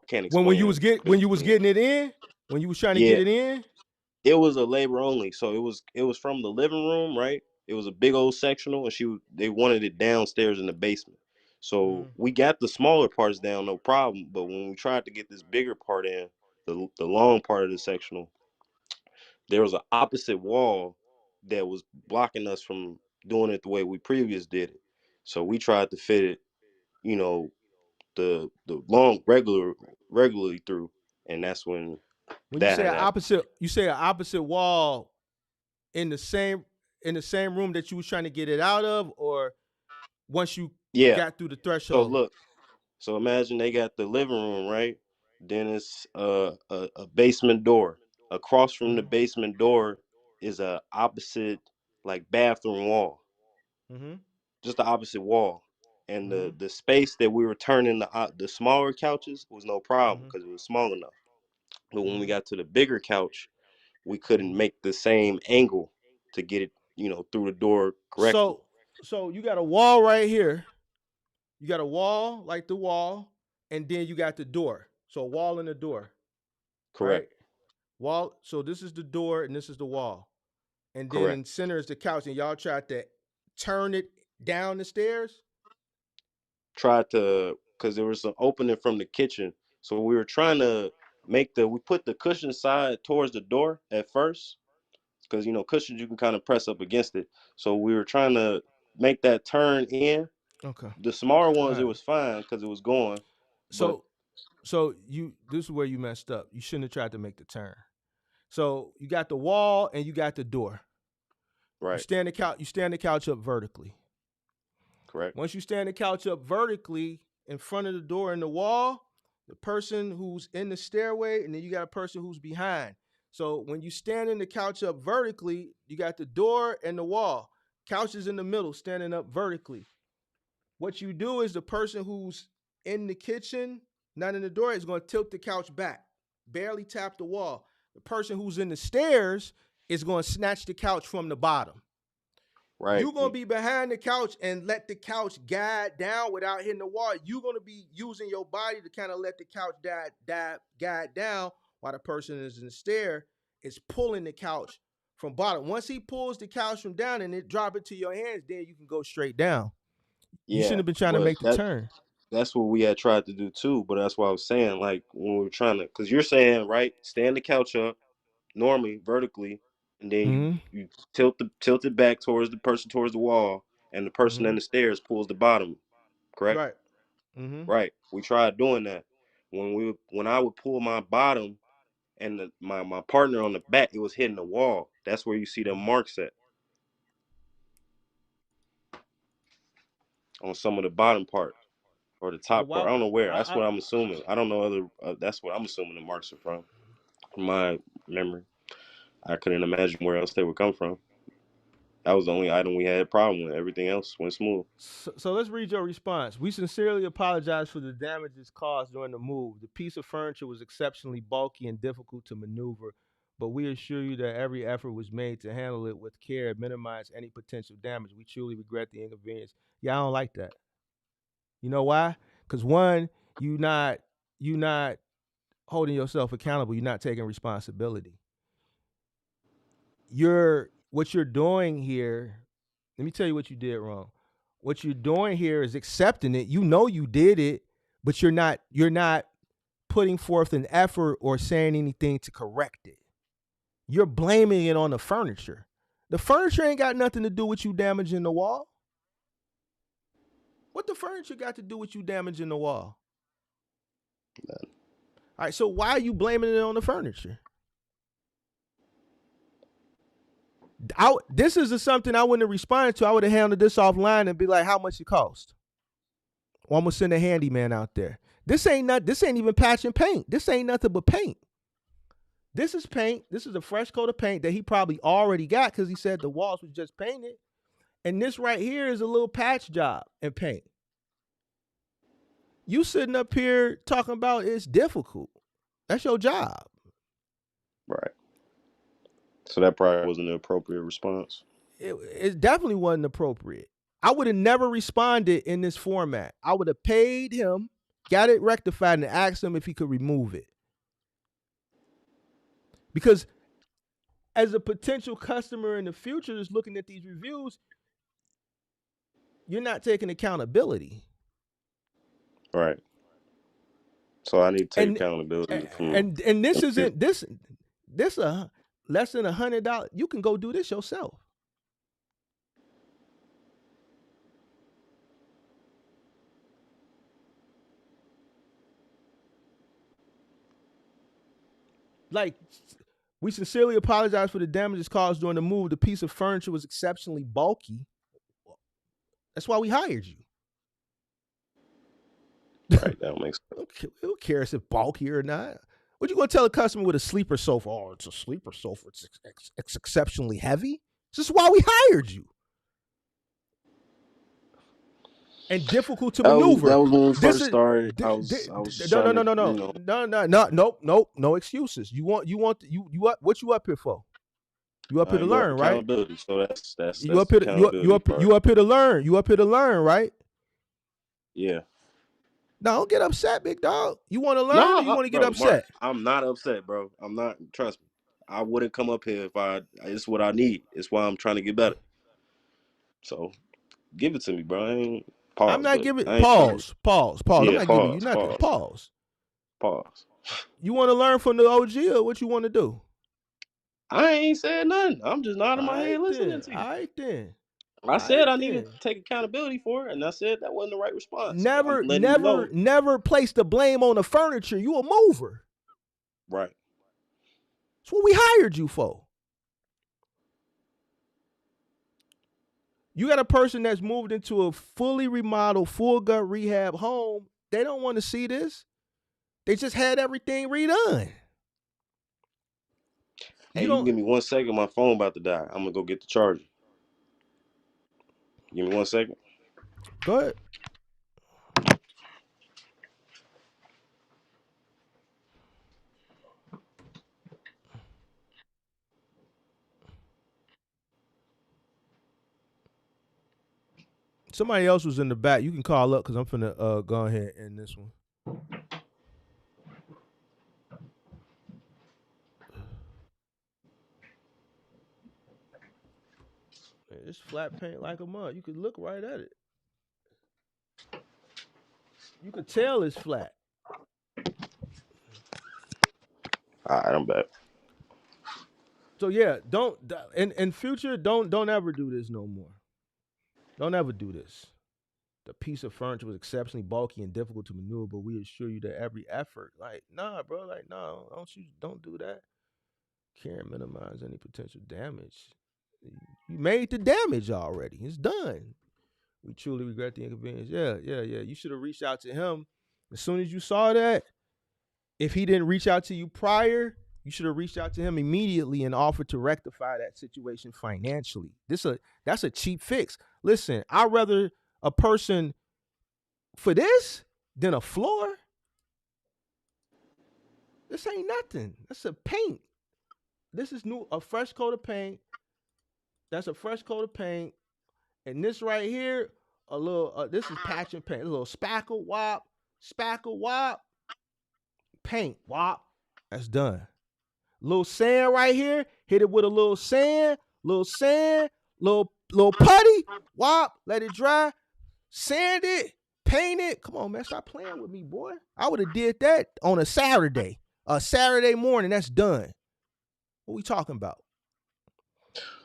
can't When you explain was it get because when you was getting it in, when you was trying to get yeah, it in. it was a labor only, so it was from the living room, right? It was a big old sectional, and they wanted it downstairs in the basement. So Mm-hmm. we got the smaller parts down, no problem. But when we tried to get this bigger part in, the long part of the sectional, there was an opposite wall that was blocking us from doing it the way we previous did it. So we tried to fit it, you know, the long regularly through, and that's when When you that say had an happened. opposite, you say an opposite wall in the same room that you was trying to get it out of, or once you Yeah. got through the So threshold. look. So imagine they got the living room, right? Then it's a basement door. Across from the Mm-hmm. basement door is a opposite like bathroom wall, Mm-hmm. just the opposite wall. And Mm-hmm. the space that we were turning the smaller couches was no problem Mm-hmm. because it was small enough. But when we Mm-hmm. got to the bigger couch, we couldn't Mm-hmm. make the same angle to get it, through the door correctly. So so you got a wall right here. You got a wall like the wall, and then you got the door. So a wall and a door, Correct. right? Wall. So this is the door and this is the wall, and then Correct. in center is the couch. And y'all tried to turn it down the stairs. Tried to, because there was an opening from the kitchen, so we were trying to we put the cushion side towards the door at first, because cushions you can kind of press up against it, so we were trying to make that turn in. Okay. The smaller All ones, it right. was fine because it was going, but So so this is where you messed up. You shouldn't have tried to make the turn. So you got the wall and you got the door. You right. stand the couch. You stand the couch up vertically. Correct. Once you stand the couch up vertically in front of the door and the wall, the person who's in the stairway, and then you got a person who's behind. So when you stand in the couch up vertically, you got the door and the wall. Couch is in the middle, standing up vertically. What you do is the person who's in the kitchen, not in the door, is going to tilt the couch back, barely tap the wall. The person who's in the stairs is going to snatch the couch from the bottom. Right. You're gonna be behind the couch and let the couch guide down without hitting the wall. You're gonna be using your body to kind of let the couch guide down while the person is in the stair is pulling the couch from bottom. Once he pulls the couch from down and it drop it to your hands, then you can go straight down. You shouldn't Yeah, have been trying to but make the turn. that's what we had tried to do too, but that's why I was saying, like, when we were trying to, because you're saying, right, stand the couch up normally vertically, and then you Mm-hmm. you tilt it back towards the person towards the wall, and the person Mm-hmm. in the stairs pulls the bottom. Correct. Right. Mm-hmm. Right. We tried doing that. When I would pull my bottom and my partner on the back, it was hitting the wall. That's where you see the Mm-hmm. marks at on some of the bottom part or the But top part. why? I don't know where. That's I what I'm assuming. I don't know other. That's what I'm assuming the marks are from my memory. I couldn't imagine where else they would come from. That was the only item we had a problem with. Everything else went smooth. So let's read your response. We sincerely apologize for the damages caused during the move. The piece of furniture was exceptionally bulky and difficult to maneuver, but we assure you that every effort was made to handle it with care and minimize any potential damage. We truly regret the inconvenience. Yeah, I don't like that. You know why? Because one, you not holding yourself accountable. You're not taking responsibility. What you're doing here. Let me tell you what you did wrong. What you're doing here is accepting it. You know you did it, but you're not putting forth an effort or saying anything to correct it. You're blaming it on the furniture. The furniture ain't got nothing to do with you damaging the wall. What the furniture got to do with you damaging the wall? None. All right, so why are you blaming it on the furniture? This is something I wouldn't have responded to. I would have handled this offline and be like, how much it cost? Well, I'm gonna send a handyman out there. This ain't even patch and paint. This ain't nothing but paint. This is paint. This is a fresh coat of paint that he probably already got because he said the walls was just painted. And this right here is a little patch job and paint. You sitting up here talking about it's difficult. That's your job. Right. So that probably wasn't an appropriate response. It definitely wasn't appropriate. I would have never responded in this format. I would have paid him, got it rectified, and asked him if he could remove it. Because as a potential customer in the future that's looking at these reviews, you're not taking accountability. Right. So I need to take accountability from. And this isn't this less than $100. You can go do this yourself. Like, we sincerely apologize for the damages caused during the move. The piece of furniture was exceptionally bulky. That's why we hired you. Right, that makes sense. Who cares if bulky or not? What you gonna tell a customer with a sleeper sofa? Oh, it's a sleeper sofa. It's exceptionally heavy. This is why we hired you. And difficult to maneuver. That was when we first started. No excuses. What you up here for? You up here to learn, right? Accountability. So that's you up here to learn. You up here to learn, right? Yeah. No, don't get upset, big dog. You want to learn or you want to get upset? Mark, I'm not upset, bro. I'm not. Trust me. I wouldn't come up here if it's what I need. It's why I'm trying to get better. So give it to me, bro. I'm not giving pause. Yeah, I'm not giving you nothing. Pause. You want to learn from the OG or what you want to do? I ain't said nothing. I'm just nodding my head listening to you. All right then. I said I needed to take accountability for it, and I said that wasn't the right response. Never place the blame on the furniture. You a mover. Right. That's what we hired you for. You got a person that's moved into a fully remodeled, full gut rehab home. They don't want to see this. They just had everything redone. Hey, you give me 1 second. My phone about to die. I'm going to go get the charger. Give me 1 second. Go ahead. Somebody else was in the back. You can call up because I'm finna go ahead and end this one. It's flat paint like a mug. You could look right at it. You could tell it's flat. All right, I'm back. So yeah, don't in future don't ever do this no more. Don't ever do this. The piece of furniture was exceptionally bulky and difficult to maneuver, but we assure you that every effort, like, nah, bro, like, no, don't do that. Can't minimize any potential damage. You made the damage already. It's done. We truly regret the inconvenience. Yeah. You should have reached out to him as soon as you saw that. If he didn't reach out to you prior, You should have reached out to him immediately and offered to rectify that situation financially. That's a cheap fix. Listen, I'd rather a person for this than a floor. This ain't nothing. That's a paint. This is new, a fresh coat of paint. That's a fresh coat of paint. And this right here, a little. This is patch and paint. A little spackle wop, paint wop. That's done. Little sand right here. Hit it with a little sand, little putty. Wop. Let it dry. Sand it. Paint it. Come on, man. Stop playing with me, boy. I would have did that on a Saturday. A Saturday morning. That's done. What we talking about?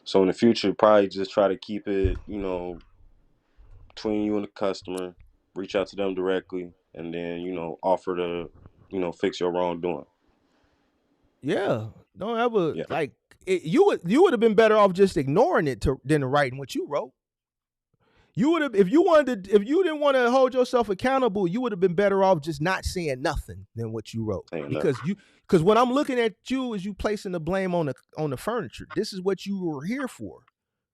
So in the future, probably just try to keep it, between you and the customer. Reach out to them directly, and then offer to, fix your wrongdoing. Yeah. Don't ever Yeah, like it, you would have been better off just ignoring it than writing what you wrote. You would have if you didn't want to hold yourself accountable, you would have been better off just not saying nothing than what you wrote. saying Because when I'm looking at you is you placing the blame on the furniture. This is what you were here for.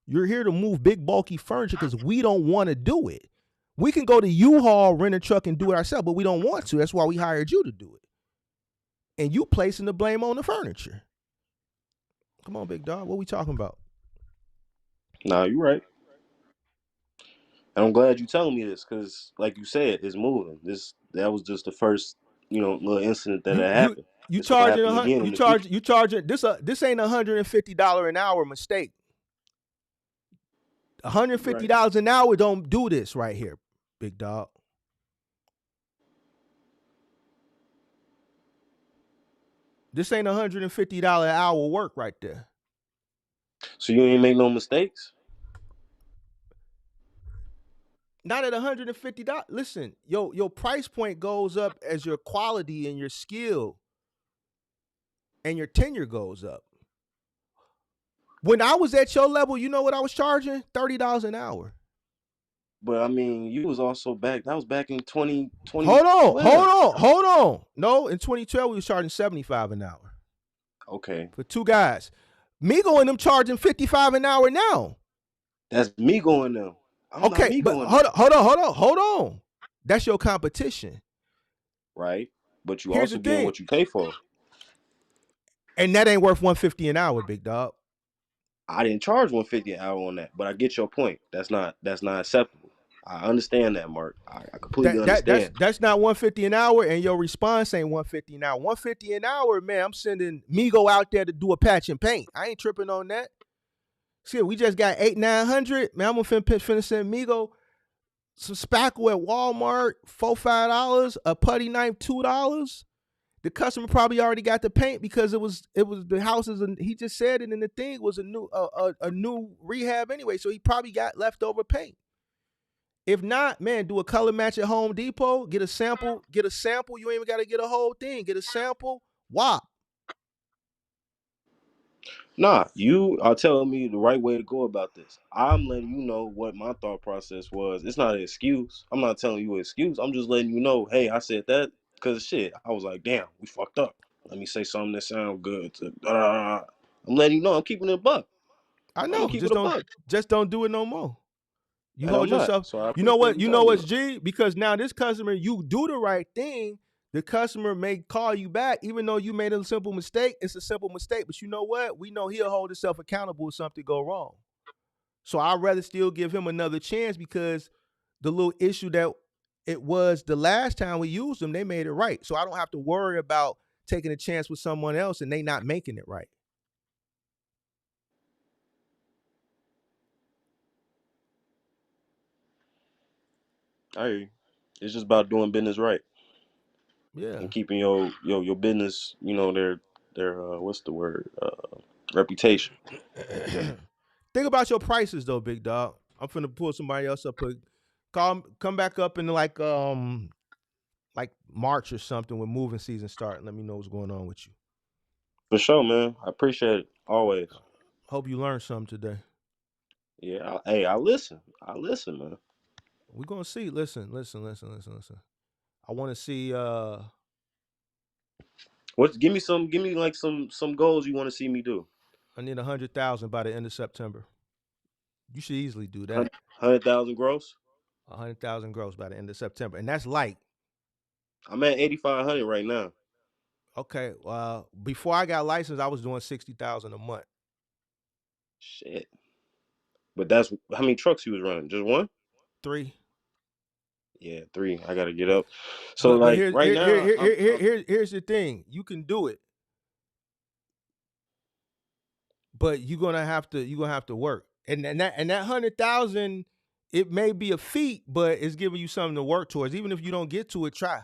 You're here to move big bulky furniture because we don't want to do it. We can go to U-Haul, rent a truck, and do it ourselves, but we don't want to. That's why we hired you to do it. And you placing the blame on the furniture. Come on, big dog. What we talking about? Nah, you're right. And I'm glad you telling me this because, like you said, it's moving. That was just the first, little incident that had You happened. you It's gonna charging happen again in the future. you charging this ain't $150 an hour mistake. $150 an hour don't do this right here, big dog. This ain't $150 an hour work right there. So you ain't make no mistakes? Not at $150. Listen, your price point goes up as your quality and your skill and your tenure goes up. When I was at your level, you know what I was charging? $30 an hour. But I mean, you was also back. That was back in 2012. Hold on. No, in 2012 we was charging $75 an hour. Okay. For two guys. Migo and them charging $55 an hour now. That's me going now. Okay, but hold on. That's your competition. Right. But you Here's also the getting thing. what you pay for. And that ain't worth $150 an hour, big dog. I didn't charge $150 an hour on that, but I get your point. That's not acceptable. I understand that, Mark. I completely understand. That's not $150 an hour, and your response ain't $150 an hour. $150 an hour, man. I'm sending Migo out there to do a patch and paint. I ain't tripping on that. See, we just got $800-900. Man, I'm finna send Migo some spackle at Walmart, $4-5. A putty knife, $2. The customer probably already got the paint because it was the houses, and he just said it, and the thing was a new rehab anyway, so he probably got leftover paint. If not, man, do a color match at Home Depot. Get a sample. You ain't even got to get a whole thing. Get a sample. Wop. Nah, you are telling me the right way to go about this. I'm letting you know what my thought process was. It's not an excuse. I'm not telling you an excuse. I'm just letting you know, hey, I said that because shit. I was like, damn, we fucked up. Let me say something that sounds good. I'm letting you know. I'm keeping it a buck. I know. I'm keeping it a buck. Just don't do it no more. You And hold I'm not. yourself. So I You know what? appreciate You know telling what's me. G? Because now this customer, you do the right thing. The customer may call you back, even though you made a simple mistake. It's a simple mistake, but you know what? We know he'll hold himself accountable if something go wrong. So I'd rather still give him another chance because the little issue that it was the last time we used them, they made it right. So I don't have to worry about taking a chance with someone else and they not making it right. I hear you. It's just about doing business right Yeah. and keeping your business, their what's the word, reputation. Think about your prices though, big dog. I'm finna pull somebody else up. Come back up in like March or something when moving season start. Let me know what's going on with you. For sure, man. I appreciate it always. Hope you learned something today. Yeah. I listen. I listen, man. We're gonna see. Listen. I want to see. What? Give me like some goals you want to see me do. I need 100,000 by the end of September. You should easily do that. 100,000 gross. 100,000 gross by the end of September, and that's light. I'm at 8,500 right now. Okay. Before I got licensed, I was doing 60,000 a month. Shit. But that's how many trucks you was running? Just one? 3. Yeah, three. I gotta get up. So But like right now, here's the thing. You can do it, but you're gonna have to work. And that 100,000, it may be a feat, but it's giving you something to work towards. Even if you don't get to it, try.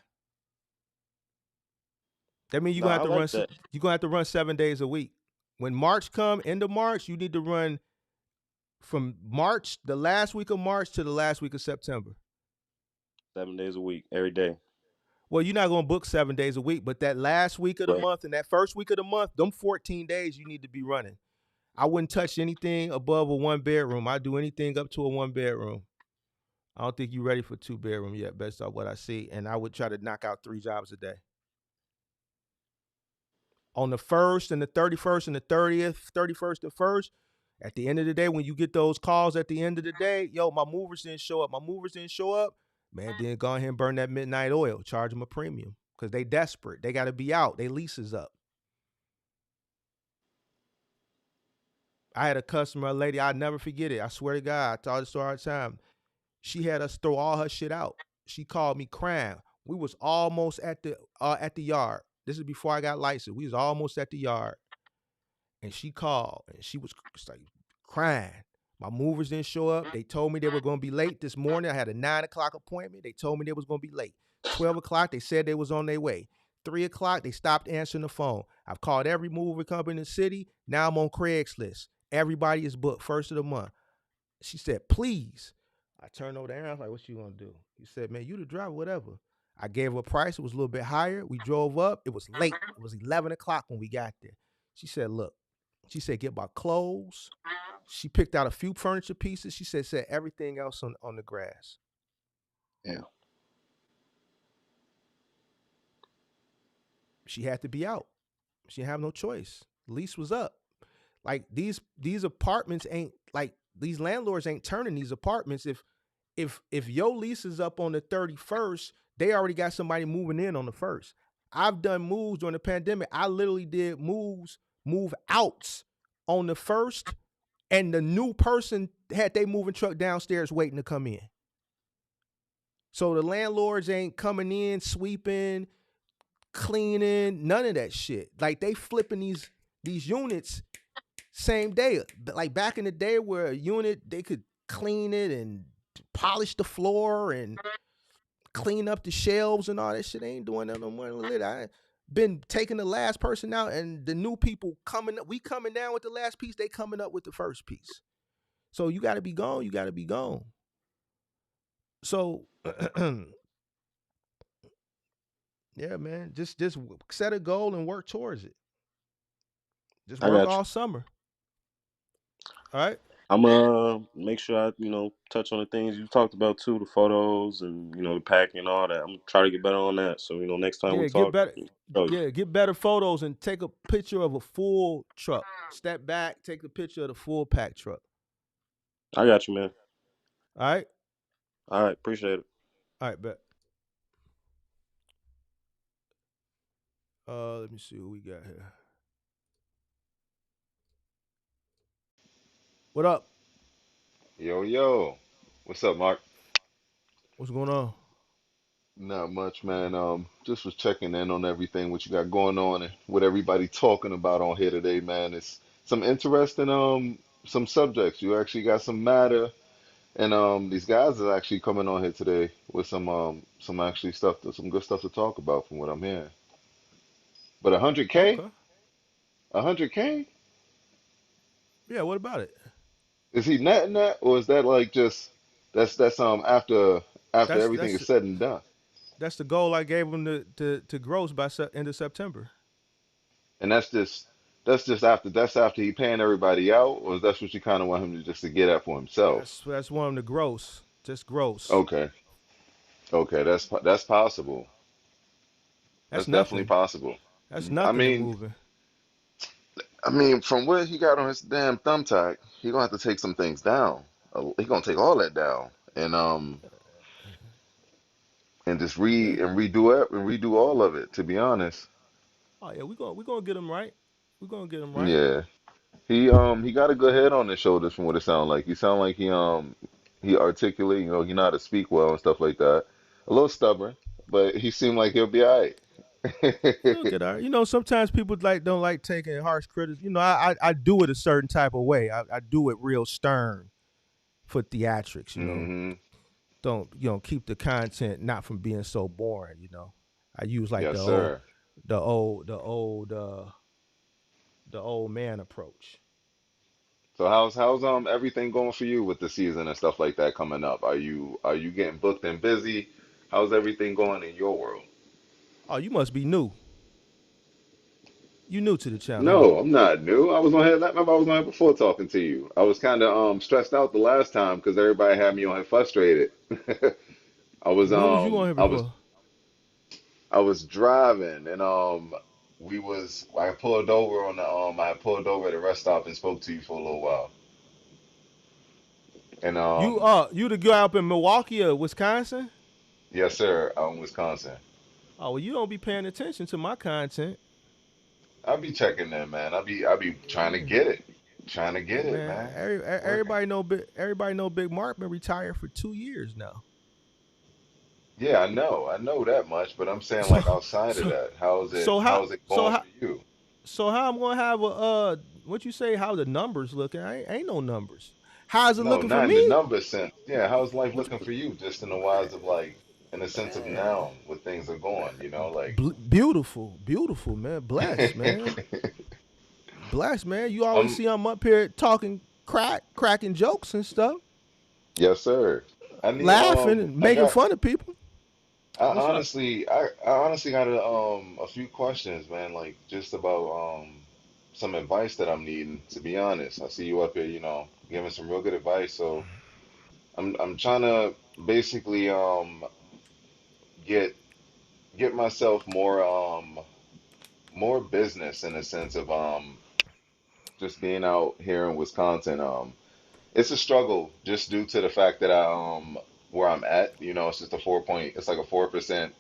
That means no, I like that. you're gonna have to run 7 days a week. When March come, end of March, you need to run from March, the last week of March to the last week of September. 7 days a week, every day. Well, you're not gonna book 7 days a week, but that last week of the But month and that first week of the month, them 14 days you need to be running. I wouldn't touch anything above a 1 bedroom. I do anything up to a 1 bedroom. I don't think you're ready for 2 bedroom yet, based on what I see. And I would try to knock out 3 jobs a day. On the 1st and the 31st and the 30th, 31st and 1st, at the end of the day, when you get those calls at the end of the day, yo, my movers didn't show up. Man, then go ahead and burn that midnight oil. Charge them a premium because they desperate. They got to be out. They leases up. I had a customer, a lady, I'd never forget it. I swear to God, I tell this story all the time. She had us throw all her shit out. She called me crying. We was almost at the yard. This is before I got licensed. We was almost at the yard. And she called and she was like crying. My movers didn't show up. They told me they were going to be late this morning. I had a 9 o'clock appointment. They told me they was going to be late. 12 o'clock, they said they was on their way. 3 o'clock, they stopped answering the phone. I've called every mover company in the city. Now I'm on Craigslist. Everybody is booked first of the month. She said, please. I turned over to Aaron. I was like, what you going to do? He said, man, you the driver, whatever. I gave her a price. It was a little bit higher. We drove up. It was late. It was 11 o'clock when we got there. She said, look. She said, get my clothes. She picked out a few furniture pieces. She said, set everything else on the grass. yeah, She had to be out. She didn't have no choice. Lease was up. Like these apartments ain't like these landlords ain't turning these apartments. If your lease is up on the 31st, they already got somebody moving in on the 1st. I've done moves during the pandemic. I literally did move outs on the 1st, and the new person had their moving truck downstairs waiting to come in. So the landlords ain't coming in, sweeping, cleaning, none of that shit. Like they flipping these units same day. Like back in the day where a unit, they could clean it and polish the floor and clean up the shelves and all that shit. They ain't doing that no more. I been taking the last person out and the new people coming up. We coming down with the last piece. They coming up with the first piece. So you got to be gone. You got to be gone. So yeah, man, just set a goal and work towards it. Just I work got you. all summer. All right. I'm make sure I touch on the things you talked about too, the photos and the packing and all that. I'm gonna try to get better on that. So next time we Yeah, get talk, better. show you. Yeah, get better photos and take a picture of a full truck. Step back, take a picture of the full pack truck. I got you, man. All right. All right, appreciate it. All right, bet. Let me see what we got here. What up? Yo, yo. What's up, Mark? What's going on? Not much, man. Just was checking in on everything, what you got going on and what everybody talking about on here today, man. It's some interesting some subjects. You actually got some matter and these guys are actually coming on here today with some actually some good stuff to talk about from what I'm hearing. But 100K? Okay. 100K? Yeah. What about it? Is he netting that or is that like just that's after That's everything that's is said and done? that's the goal I gave him to gross by end of September. And that's after he paying everybody out, or is that what you kind of want him to just to get at for himself? That's one of the gross. Just gross. Okay, okay, that's possible. That's That's definitely nothing. possible. That's I nothing to mean, moving. from what he got on his damn thumbtack, he gonna have to take some things down. He gonna take all that down, and just Yeah. redo it and redo all of it. To be honest, Oh yeah, we gonna get him right. We gonna get him right. yeah, he got a good head on his shoulders from what it sounds like. He sound like he articulate. He know how to speak well and stuff like that. A little stubborn, but he seemed like he'll be all right. He'll get all right. Sometimes people don't like taking harsh criticism. I do it a certain type of way. I do it real stern for theatrics. Hmm. Don't keep the content not from being so boring. I use like Yes, sir. the old man approach. So how's everything going for you with the season and stuff like that coming up? Are you getting booked and busy? How's everything going in your world? Oh, you must be new. You new to the channel, huh? No, I'm not new. I was on here. Remember, I was on here before talking to you. I was kind of stressed out the last time because everybody had me on here frustrated. I was When was you on here I was before? I was driving and I pulled over I pulled over at a rest stop and spoke to you for a little while. And You the guy up in Milwaukee or Wisconsin? yes, sir, out in Wisconsin. Oh well, you don't be paying attention to my content. I'll be checking in, man. I'll be trying to Yeah. get it. Trying to get Hey it, man, man. Working. everybody know Big Mark been retired for 2 years now. Yeah, I know that much, but I'm saying So like outside of so that, how's it so how how's it so going how for you? so how I'm gonna have a what you say? How the numbers looking? Ain't no numbers. How's it No, looking for not in the me? numbers sense. Yeah, how's life What looking for you? Just in the wise of like in the sense of man? now, where things are going, like Beautiful, beautiful, man. Blessed, man. Blessed, man. You always um see I'm up here talking cracking jokes and stuff, yes, sir. I need laughing and I making got fun of people. What's up? I honestly got a few questions, man, like just about some advice that I'm needing, to be honest. I see you up here, giving some real good advice, so I'm trying to basically get get myself more business in the sense of just being out here in Wisconsin. It's a struggle just due to the fact that where I'm at, it's just it's like a 4%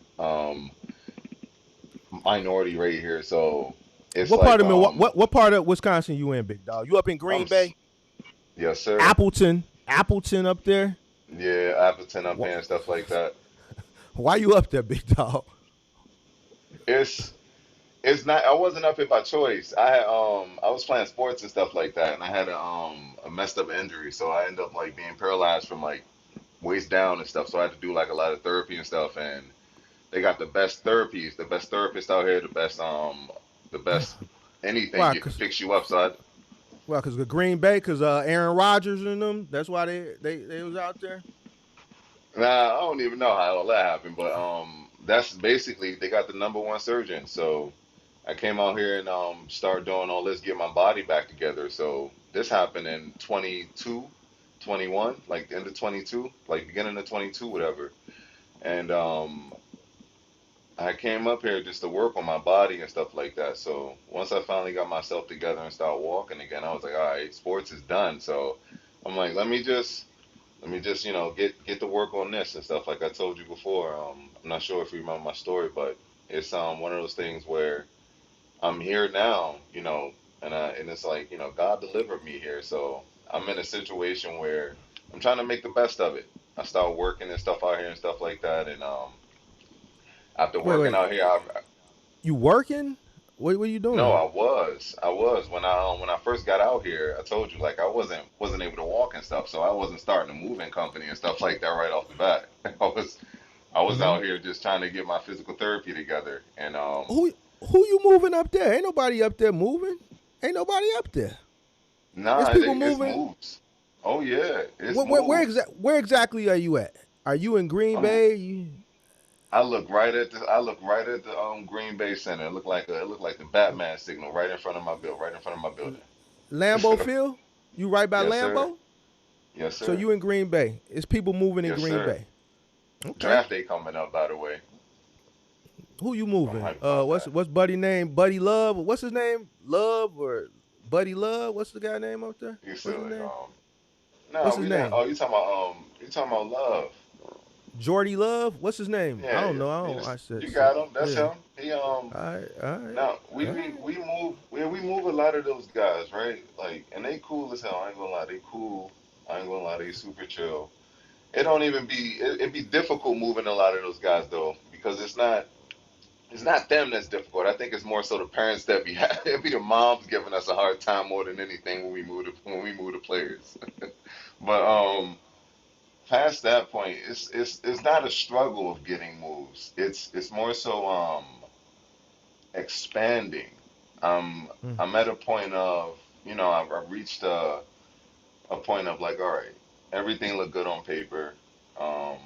minority rate here. So it's What part like of Milwaukee? What part of Wisconsin you in, big dog? You up in I'm Green s- Bay, yes, sir. Appleton up there. Yeah, Appleton up Wh- here and stuff like that. Why you up there, big dog? It's it's not. I wasn't up here by choice. I was playing sports and stuff like that, and I had a messed up injury, so I ended up like being paralyzed from like waist down and stuff. So I had to do like a lot of therapy and stuff, and they got the best therapists out here, the best anything Why? you can Cause fix you up. cause the Green Bay, cause Aaron Rodgers and them. That's why they was out there. Nah, I don't even know how all that happened, but that's basically they got the number one surgeon. So I came out here and started doing all this, get my body back together. So this happened in 22, 21, like the end of 22, like beginning of 22, whatever. And I came up here just to work on my body and stuff like that. So once I finally got myself together and started walking again, I was like, all right, sports is done. So I'm like, let me just get to work on this and stuff like I told you before. I'm not sure if you remember my story, but it's one of those things where I'm here now, and it's like, God delivered me here. So I'm in a situation where I'm trying to make the best of it. I start working and stuff out here and stuff like that, and after Wait, working wait. out here, You working? What are you no, doing? I was when I first got out here. I told you like I wasn't able to walk and stuff, so I wasn't starting a moving company and stuff like that right off the bat. I was Mm-hmm. out here just trying to get my physical therapy together, and Who you moving up there? Ain't nobody up there moving. Ain't nobody up there. It's nah, people it's moving. moves. Oh yeah, it's moves. Where exactly are you at? Are you in Green I'm Bay? I look right at the Green Bay Center. It looked like the Batman signal right in front of my right in front of my Lambeau building. Field? You right by Yes, sir. Lambeau? Yes, So sir. you in Green Bay. It's people moving in Yes, Green sir. Bay. Okay. Draft day coming up, by the way. Who you I'm moving? hyped about What's that. what's Buddy name? Buddy Love? What's his name? Love or Buddy Love? What's the guy name up there? You What's his silly. name? No, What's his we didn't. Oh, name? you talking about love? Jordy Love? What's his name? I Yeah, don't yeah. know. I He don't. just I said, you got him. That's yeah. him. He All right. Now we All we right. we move we move a lot of those guys, right? Like, and they cool as hell. I ain't gonna lie, they cool. I ain't gonna lie, they super chill. It don't even be it be difficult moving a lot of those guys though, because it's not them that's difficult. I think it's more so the parents that be it be the moms giving us a hard time more than anything when we move the players. But past that point, it's not a struggle of getting moves. It's more so expanding. Mm, I'm at a point of, I've reached a point of like, all right, everything looked good on paper. Um,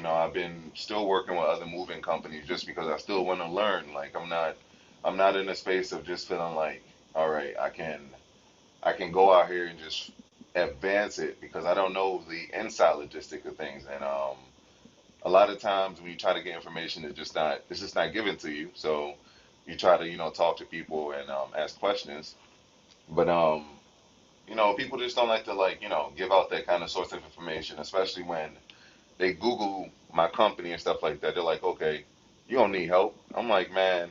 I've been still working with other moving companies just because I still want to learn. Like, I'm not in a space of just feeling like, all right, I can go out here and just advance it because I don't know the inside logistic of things. And a lot of times when you try to get information, it's just not given to you. So you try to, talk to people and ask questions. But people just don't like to give out that kind of source of information, especially when they Google my company and stuff like that. They're like, okay, you don't need help. I'm like, man,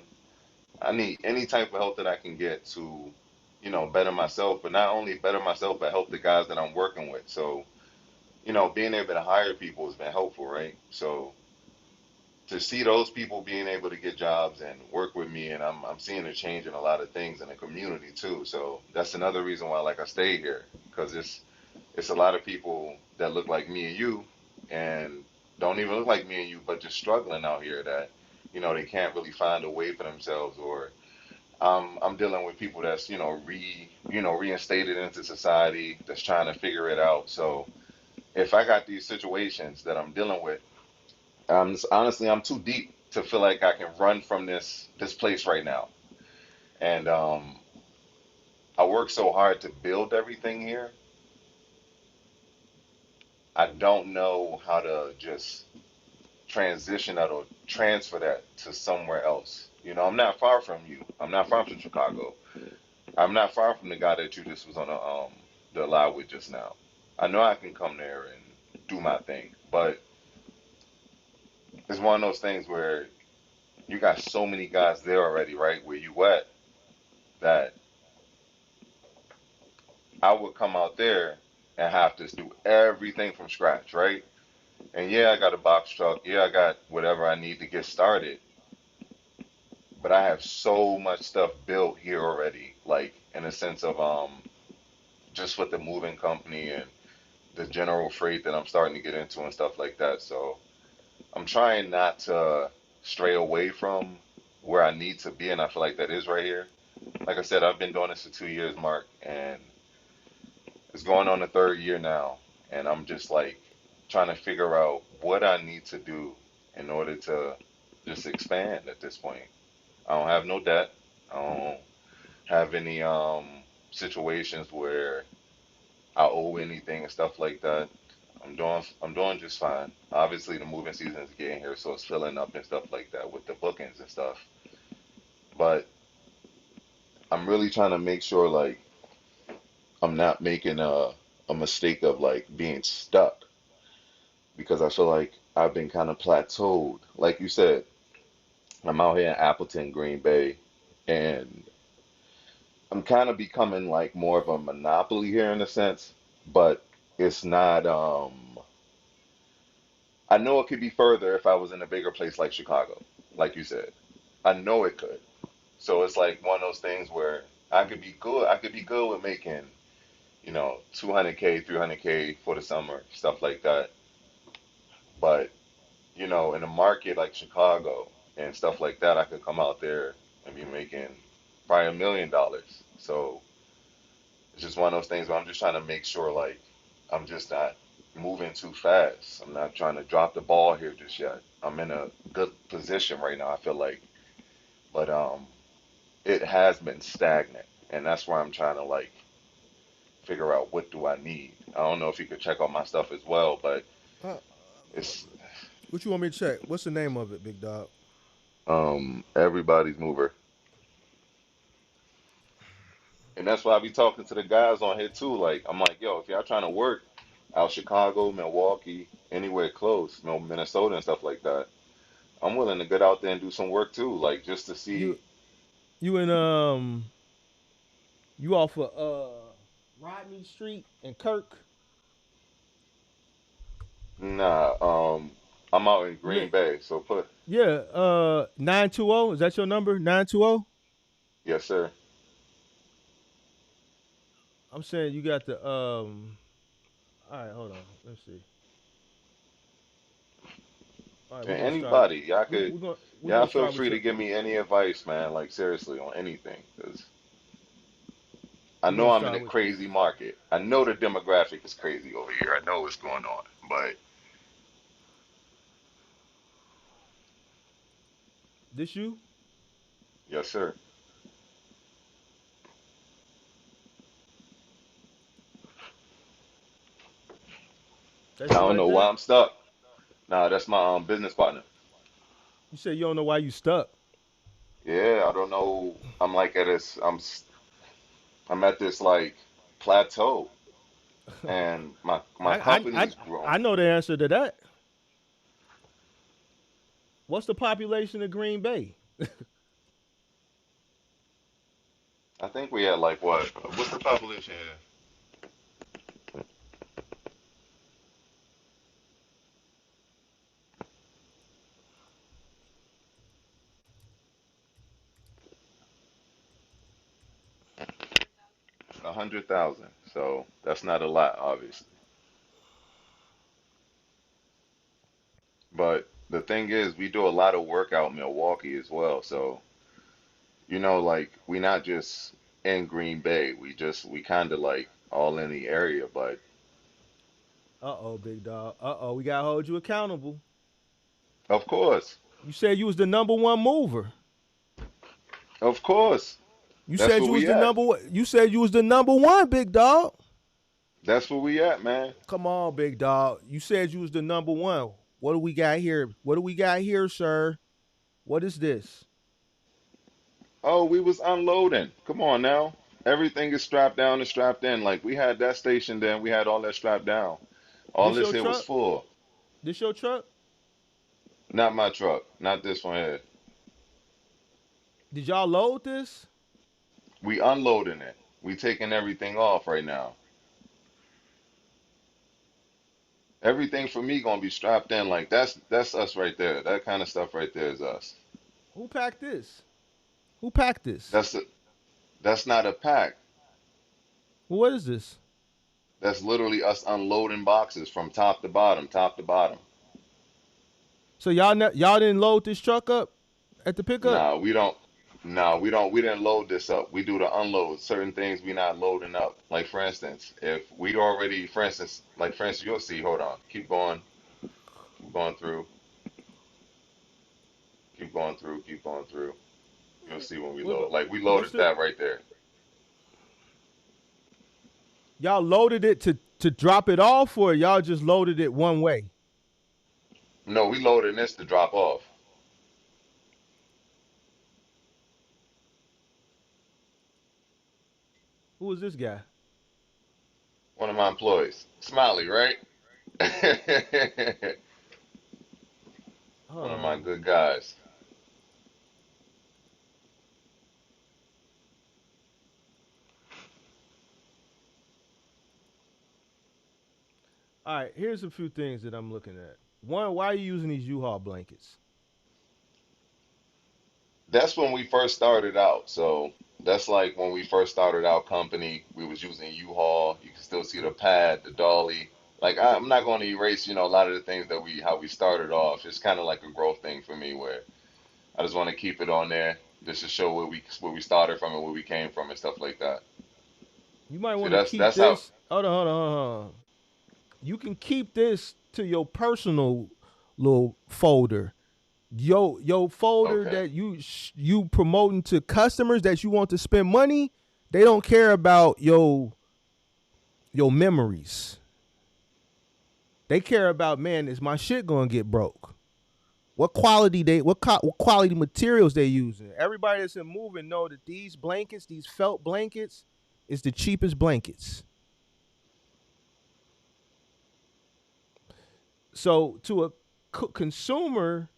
I need any type of help that I can get to, better myself, but not only better myself, but help the guys that I'm working with. So, being able to hire people has been helpful, right? So to see those people being able to get jobs and work with me, and I'm seeing a change in a lot of things in the community too. So that's another reason why like I stayed here, because it's a lot of people that look like me and you, and don't even look like me and you, but just struggling out here that they can't really find a way for themselves, or I'm dealing with people that's reinstated into society, that's trying to figure it out. So if I got these situations that I'm dealing with, honestly, I'm too deep to feel like I can run from this place right now. And I work so hard to build everything here. I don't know how to just transition that or transfer that to somewhere else. I'm not far from you. I'm not far from Chicago. I'm not far from the guy that you just was on the live with just now. I know I can come there and do my thing, but it's one of those things where you got so many guys there already, right? Where you at, that I would come out there and have to do everything from scratch, right? And yeah, I got a box truck. Yeah, I got whatever I need to get started. But I have so much stuff built here already, like in a sense of just with the moving company and the general freight that I'm starting to get into and stuff like that. So I'm trying not to stray away from where I need to be, and I feel like that is right here. Like I said, I've been doing this for 2 years, Mark, and it's going on the third year now, and I'm just like trying to figure out what I need to do in order to just expand at this point. I don't have no debt. I don't have any situations where I owe anything and stuff like that. I'm doing just fine. Obviously the moving season is getting here, so it's filling up and stuff like that with the bookings and stuff. But I'm really trying to make sure like I'm not making a mistake of like being stuck, because I feel like I've been kind of plateaued. Like you said, I'm out here in Appleton, Green Bay, and I'm kind of becoming like more of a monopoly here in a sense, but it's not. I know it could be further if I was in a bigger place like Chicago, like you said. I know it could. So it's like one of those things where I could be good. I could be good with making, 200K, 300K for the summer, stuff like that. But in a market like Chicago and stuff like that, I could come out there and be making probably $1 million. So it's just one of those things where I'm just trying to make sure like I'm just not moving too fast. I'm not trying to drop the ball here just yet. I'm in a good position right now, I feel like. But it has been stagnant, and that's why I'm trying to like figure out what do I need. I don't know if you could check on my stuff as well, but Uh, it's what you want me to check? What's the name of it, big dog? Everybody's mover. And that's why I be talking to the guys on here too. Like, I'm like, yo, if y'all trying to work out Chicago, Milwaukee, anywhere close, Minnesota and stuff like that, I'm willing to get out there and do some work too. Like, just to see. You you in you off of Rodney Street and Kirk? Nah, I'm out in You Green Bay, so put, Yeah, 920. Is that your number? 920? yes, sir. I'm saying you got the all right, hold on. Let's see. All right, we're And gonna start. anybody, y'all We, could, we're gonna we're y'all gonna feel start with free to your give me any advice, man. Like, seriously, on anything. Because I we're know gonna I'm in start a with crazy market. I know the demographic is crazy over here. I know what's going on. But, this you? yes, sir. I That's you don't right know why there? I'm stuck. Nah, that's my business partner. You said you don't know why you stuck. Yeah, I don't know. I'm like at this. I'm at this like plateau, and my I company's grown. I know the answer to that. What's the population of Green Bay? I think we had like what? What's the population here? 100,000. So that's not a lot, obviously. But the thing is, we do a lot of work out in Milwaukee as well. So like we not just in Green Bay. We kind of like all in the area. But Uh-oh, big dog. Uh-oh, we gotta hold you accountable. of course, You said you was the number one mover. of course, You that's said where you was we the at. number one. You said you was the number one, big dog. That's where we at, man. Come on, big dog. You said you was the number one. What do we got here? What do we got here, sir? What is this? Oh, we was unloading. Come on now. Everything is strapped down and strapped in. Like we had that station then, we had all that strapped down. All This this your here was truck? full. This your truck? Not my truck. Not this one here. Did y'all load this? We unloading it. We taking everything off right now. Everything for me gonna be strapped in. Like that's us right there. That kind of stuff right there is us. Who packed this? Who packed this? That's a, that's not a pack. What is this? That's literally us unloading boxes from top to bottom, top to bottom. So y'all didn't load this truck up at the pickup? Nah, we don't. No, we don't. We didn't load this up. We do the unload. Certain things we not loading up. Like for instance, if we already, for instance, you'll see. Hold on. Keep going through. Keep going through. Keep going through. You'll see when we load. Like we What's loaded the that right there. y'all loaded it to drop it off, or y'all just loaded it one way? No, we loaded this to drop off. Who is this guy? One of my employees, Smiley, right? Hold One of on, my hold on. good guys. All right, here's a few things that I'm looking at. One, why are you using these U-Haul blankets? That's when we first started out. So that's like when we first started our company. We was using U-Haul. You can still see the pad, the dolly. Like I'm not going to erase, a lot of the things that how we started off. It's kind of like a growth thing for me, where I just want to keep it on there, just to show where we started from and where we came from and stuff like that. You might See, want to that's keep that's how. this. Hold on. You can keep this to your personal little folder. Your folder Okay. that you promoting to customers that you want to spend money. They don't care about your memories. They care about, man, is my shit gonna get broke? what quality materials they using. Everybody that's in moving know that these blankets, these felt blankets, is the cheapest blankets. So to a consumer,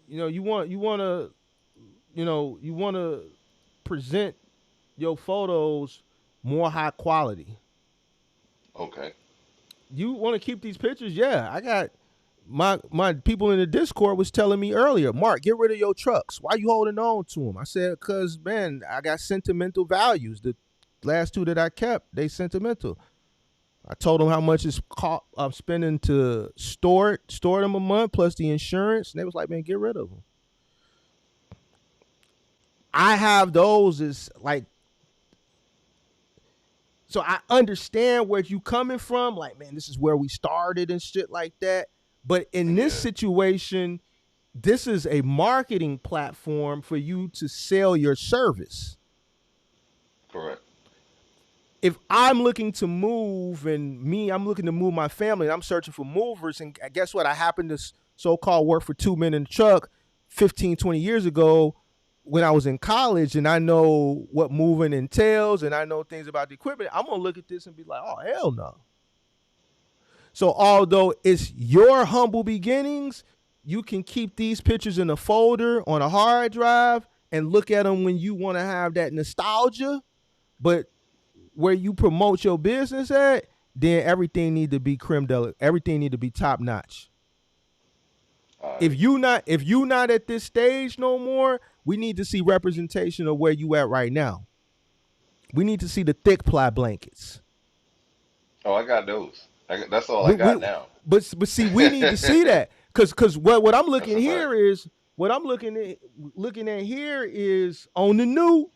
you want to present your photos more high quality. Okay. You want to keep these pictures? Yeah, I got my people in the Discord was telling me earlier, Mark, get rid of your trucks. Why you holding on to them? I said, cause man, I got sentimental values. The last two that I kept, they sentimental. I told them how much I'm spending to store them a month plus the insurance, and they was like, man, get rid of them. I have those as like, so I understand where you coming from. Like, man, this is where we started and shit like that. But in this Yeah. situation, this is a marketing platform for you to sell your service. Correct. If I'm looking to move I'm looking to move my family and I'm searching for movers, and guess what? I happen to so-called work for 2 men in the truck 15, 20 years ago when I was in college, and I know what moving entails and I know things about the equipment. I'm going to look at this and be like, oh, hell no. So although it's your humble beginnings, you can keep these pictures in a folder on a hard drive and look at them when you want to have that nostalgia. But where you promote your business at, then everything need to be creme de la, everything need to be top notch. All If right. you not at this stage no more, we need to see representation of where you at right now. We need to see the thick ply blankets. Oh, I got those. That's all I We got now. but see, we need to see that because what I'm That's looking a fact. here is what I'm looking at here is on the new.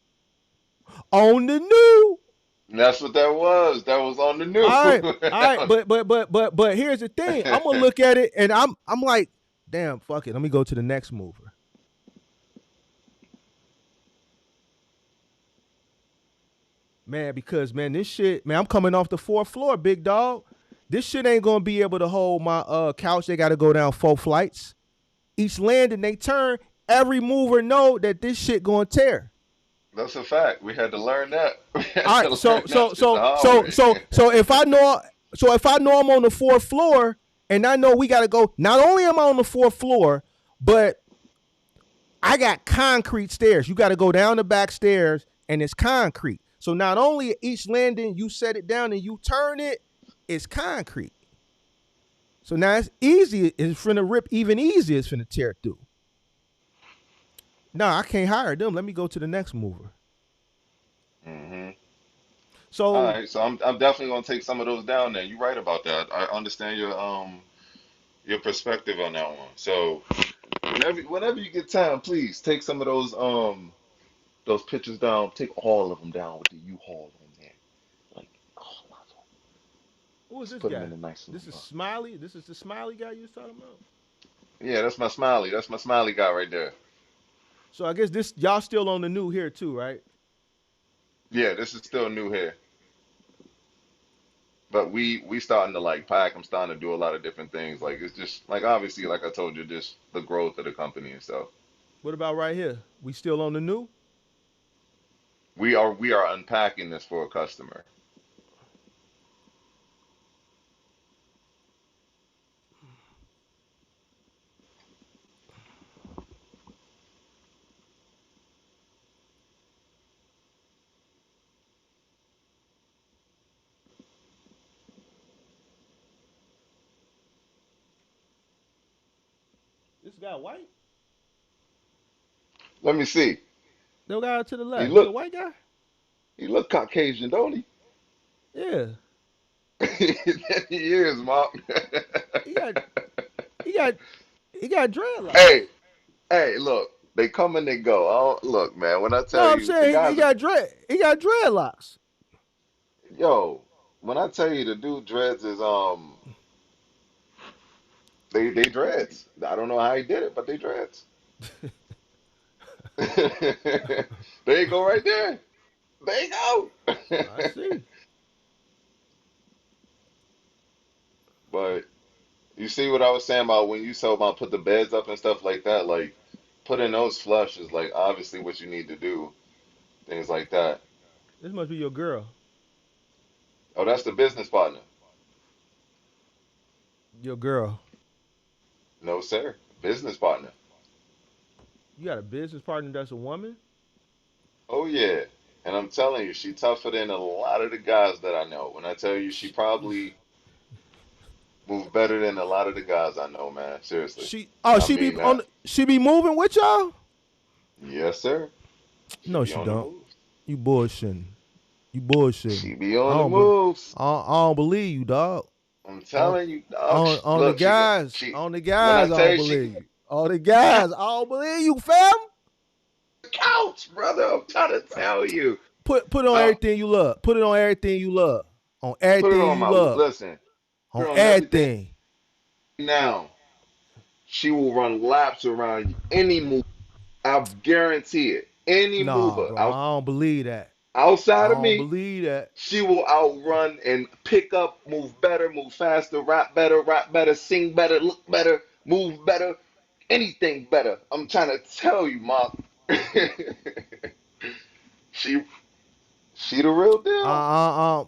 And that's what that was. That was on the All right, new. but here's the thing. I'm gonna look at it and I'm like, damn, fuck it. Let me go to the next mover. Man, because man, this shit, man, I'm coming off the fourth floor, big dog. This shit ain't gonna be able to hold my couch. They gotta go down 4 flights. Each landing they turn, every mover know that this shit gonna tear. That's a fact. We had to learn that. We had All to right, so learn that so shit the so hard so way. so so if I know I'm on the fourth floor and I know we gotta go, not only am I on the fourth floor, but I got concrete stairs. You gotta go down the back stairs and it's concrete. So not only each landing you set it down and you turn it, it's concrete. So now it's easy. It's finna rip even easier. It's finna tear through. No, I can't hire them. Let me go to the next mover. Hmm. All So right, so I'm definitely gonna take some of those down there. You're right about that. I understand your perspective on that one. So whenever you get time, please take some of those pictures down. Take all of them down with the U-Haul on there. Like, oh, who is just this put them guy? in a nice little This is box. Smiley. This is the Smiley guy you was talking about. Yeah, that's my smiley. That's my smiley guy right there. So I guess this y'all still on the new here too, right? Yeah, this is still new here. But we starting to like pack. I'm starting to do a lot of different things. Like it's just like obviously, like I told you, just the growth of the company and stuff. What about right here? We still on the new? We are unpacking this for a customer. This guy white? Let me see. No guy to the He left. He a look white guy? he look Caucasian, don't he? Yeah. He is, Mark. He got he got he got dreadlocks. Hey, hey, look. They come and they go. Look, man. When I tell No, I'm you the saying guys, he got dreadlocks. yo, when I tell you the dude dreads is they dreads. I don't know how he did it, but they dreads. There you go, right there. There you go. I see. But you see what I was saying about when you told about put the beds up and stuff like that, like putting those flush is like obviously what you need to do, things like that. This must be your girl. Oh, that's the business partner. Your girl. No, sir. Business partner. You got a business partner that's a woman? Oh yeah. And I'm telling you, she tougher than a lot of the guys that I know. When I tell you she She, probably moves better than a lot of the guys I know, man. Seriously. I she be mean on that. she be moving with y'all? Yes, sir. She No, be she on the don't. moves. You bullshitting. You bullshitting. She be I on the don't be, moves. I don't believe you, dog. I'm On telling you, dog. on the Look, guys, she on the when I guys, I tell don't you she believe you. On the couch, guys, I don't believe you, fam. couch, brother. I'm trying to tell you. Put it on Uh, everything you love. Put it on everything you love. On put it everything on you my love. listen. Put On it on everything everything. now. She will run laps around any move. I guarantee it. Any Nah, mover bro, I don't believe that. I outside of don't me, believe that. she will outrun and pick up, move better, move faster, rap better, sing better, look better, move better, anything better. I'm trying to tell you, Mark. she she the real I, deal. I, I,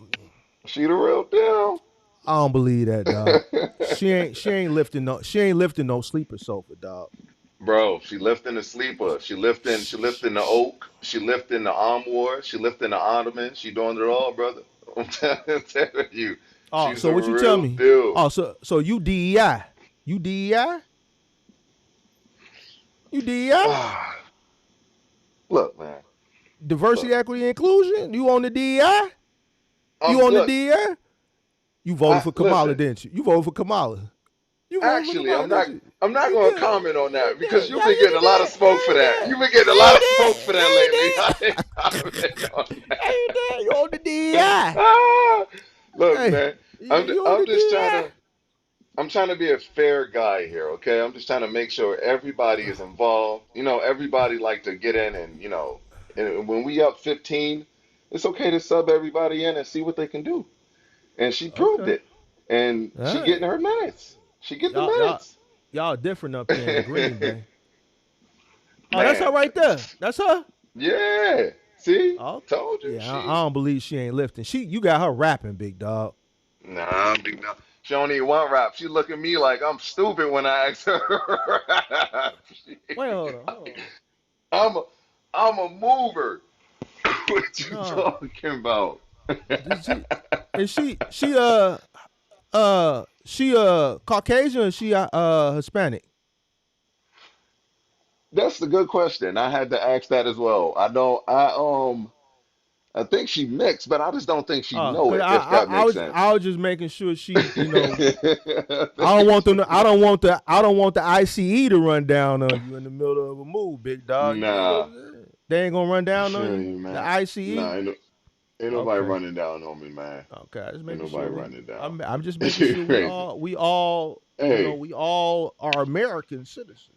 She the real deal. I don't believe that, dog. She ain't lifting no sleeper sofa, dog. Bro, she lifting the sleeper. She lifting the oak. She lifting the armoire. She lifting the ottoman. She doing it all, brother. I'm telling you, Oh, she's so the what you tell real me? deal. Oh, so you DEI? You DEI? You DEI? Ah, look, man. Diversity, Look, equity, inclusion? You on the DEI? You on the look. DEI? You voted for Kamala, Listen. didn't you? You voted for Kamala. You voted for Actually, Kamala, didn't you? I'm not You going to did. comment on You that because did. you've Yeah, been yeah, getting you a lot of did. Yeah, smoke for you that. did. You've been getting a Yeah, lot you of smoke did. for that Yeah, you lately. did. I ain't commenting on Yeah, you that. did. You on the DEI. Ah, look, Hey, man. you on I'm the just trying DEI. to I'm trying to be a fair guy here, okay? I'm just trying to make sure everybody is involved. Everybody like to get in and when we up 15, it's okay to sub everybody in and see what they can do. And she proved Okay. it. And All she right. getting her minutes. She get the Y'all, y'all, minutes. y'all different up there in Green Bay. Oh, that's her Man, right there. That's her. yeah. See? Oh, Told you. yeah. I don't believe she ain't lifting. You got her rapping, big dog. Nah, big no. She don't need one rap. She look at me like I'm stupid when I ask her to rap. Wait, hold on. I'm a, I'm a mover. What you No, talking about? did she? Is she Caucasian or she Hispanic? That's a good question. I had to ask that as well. I think she mixed, but I just don't think she know Cause it, if that I makes was sense. making sure she, I I don't think want them. she, I don't want the ICE to run down on you in the middle of a move, big dog. You know what nah, I'm saying? They ain't gonna run I down on feel you. you, The man. ICE. Nah, ain't nobody Okay. running down on me, man. Okay. I just Ain't making sure nobody running down. I'm just making You sure crazy. we all Hey, we all are American citizens.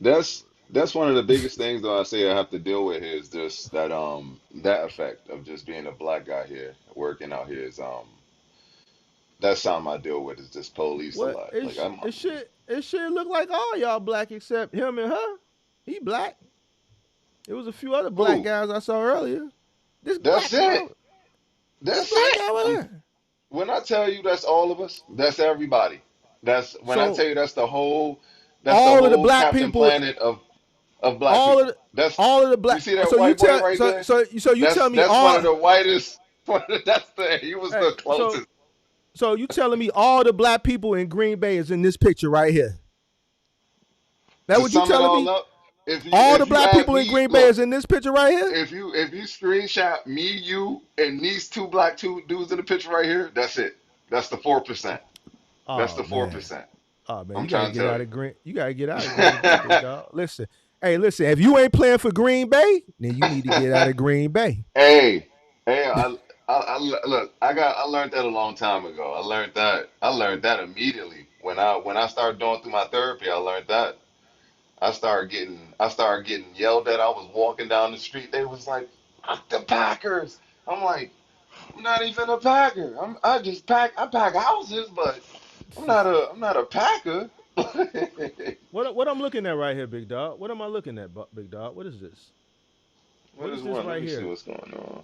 that's one of the biggest things that I say I have to deal with here is just that effect of just being a black guy here working out here is that's something I deal with is just police a What lot. Like I'm it should look like all y'all black except him and her. He black. There was a few other black who? guys I saw earlier. This That's black it. girl, this That's black it. guy over there. When I tell you that's all of us, that's everybody. That's when I tell So you that's the all of the whole black Captain people, Planet of black all of people. the That's all of the you black. see that So you white boy tell right there? so you tell me That's one of all. the whitest. That's he was Hey, the closest. so you telling me all the black people in Green Bay is in this picture right here? That To what you sum it telling all me? up, All the if you black add people in me, Green Bay look, is in this picture right here? if you screenshot me, you, and these two dudes in the picture right here, that's it. That's the 4%. That's Oh the four man. percent. Oh man, I'm you gotta trying to get tell out you. of Green. You gotta get out of Green Bay, big dog. Listen, hey, listen. If you ain't playing for Green Bay, then you need to get out of Green Bay. Hey, hey, look. I learned that a long time ago. I learned that immediately when I started going through my therapy. I learned that. I started getting yelled at. I was walking down the street. They was like, "Fuck the Packers." I'm like, I'm not even a Packer. I pack houses, but I'm not a Packer. What I'm looking at right here, big dog? What am I looking at, big dog? What is this? What What is is this one? Let right me see here? what's going on.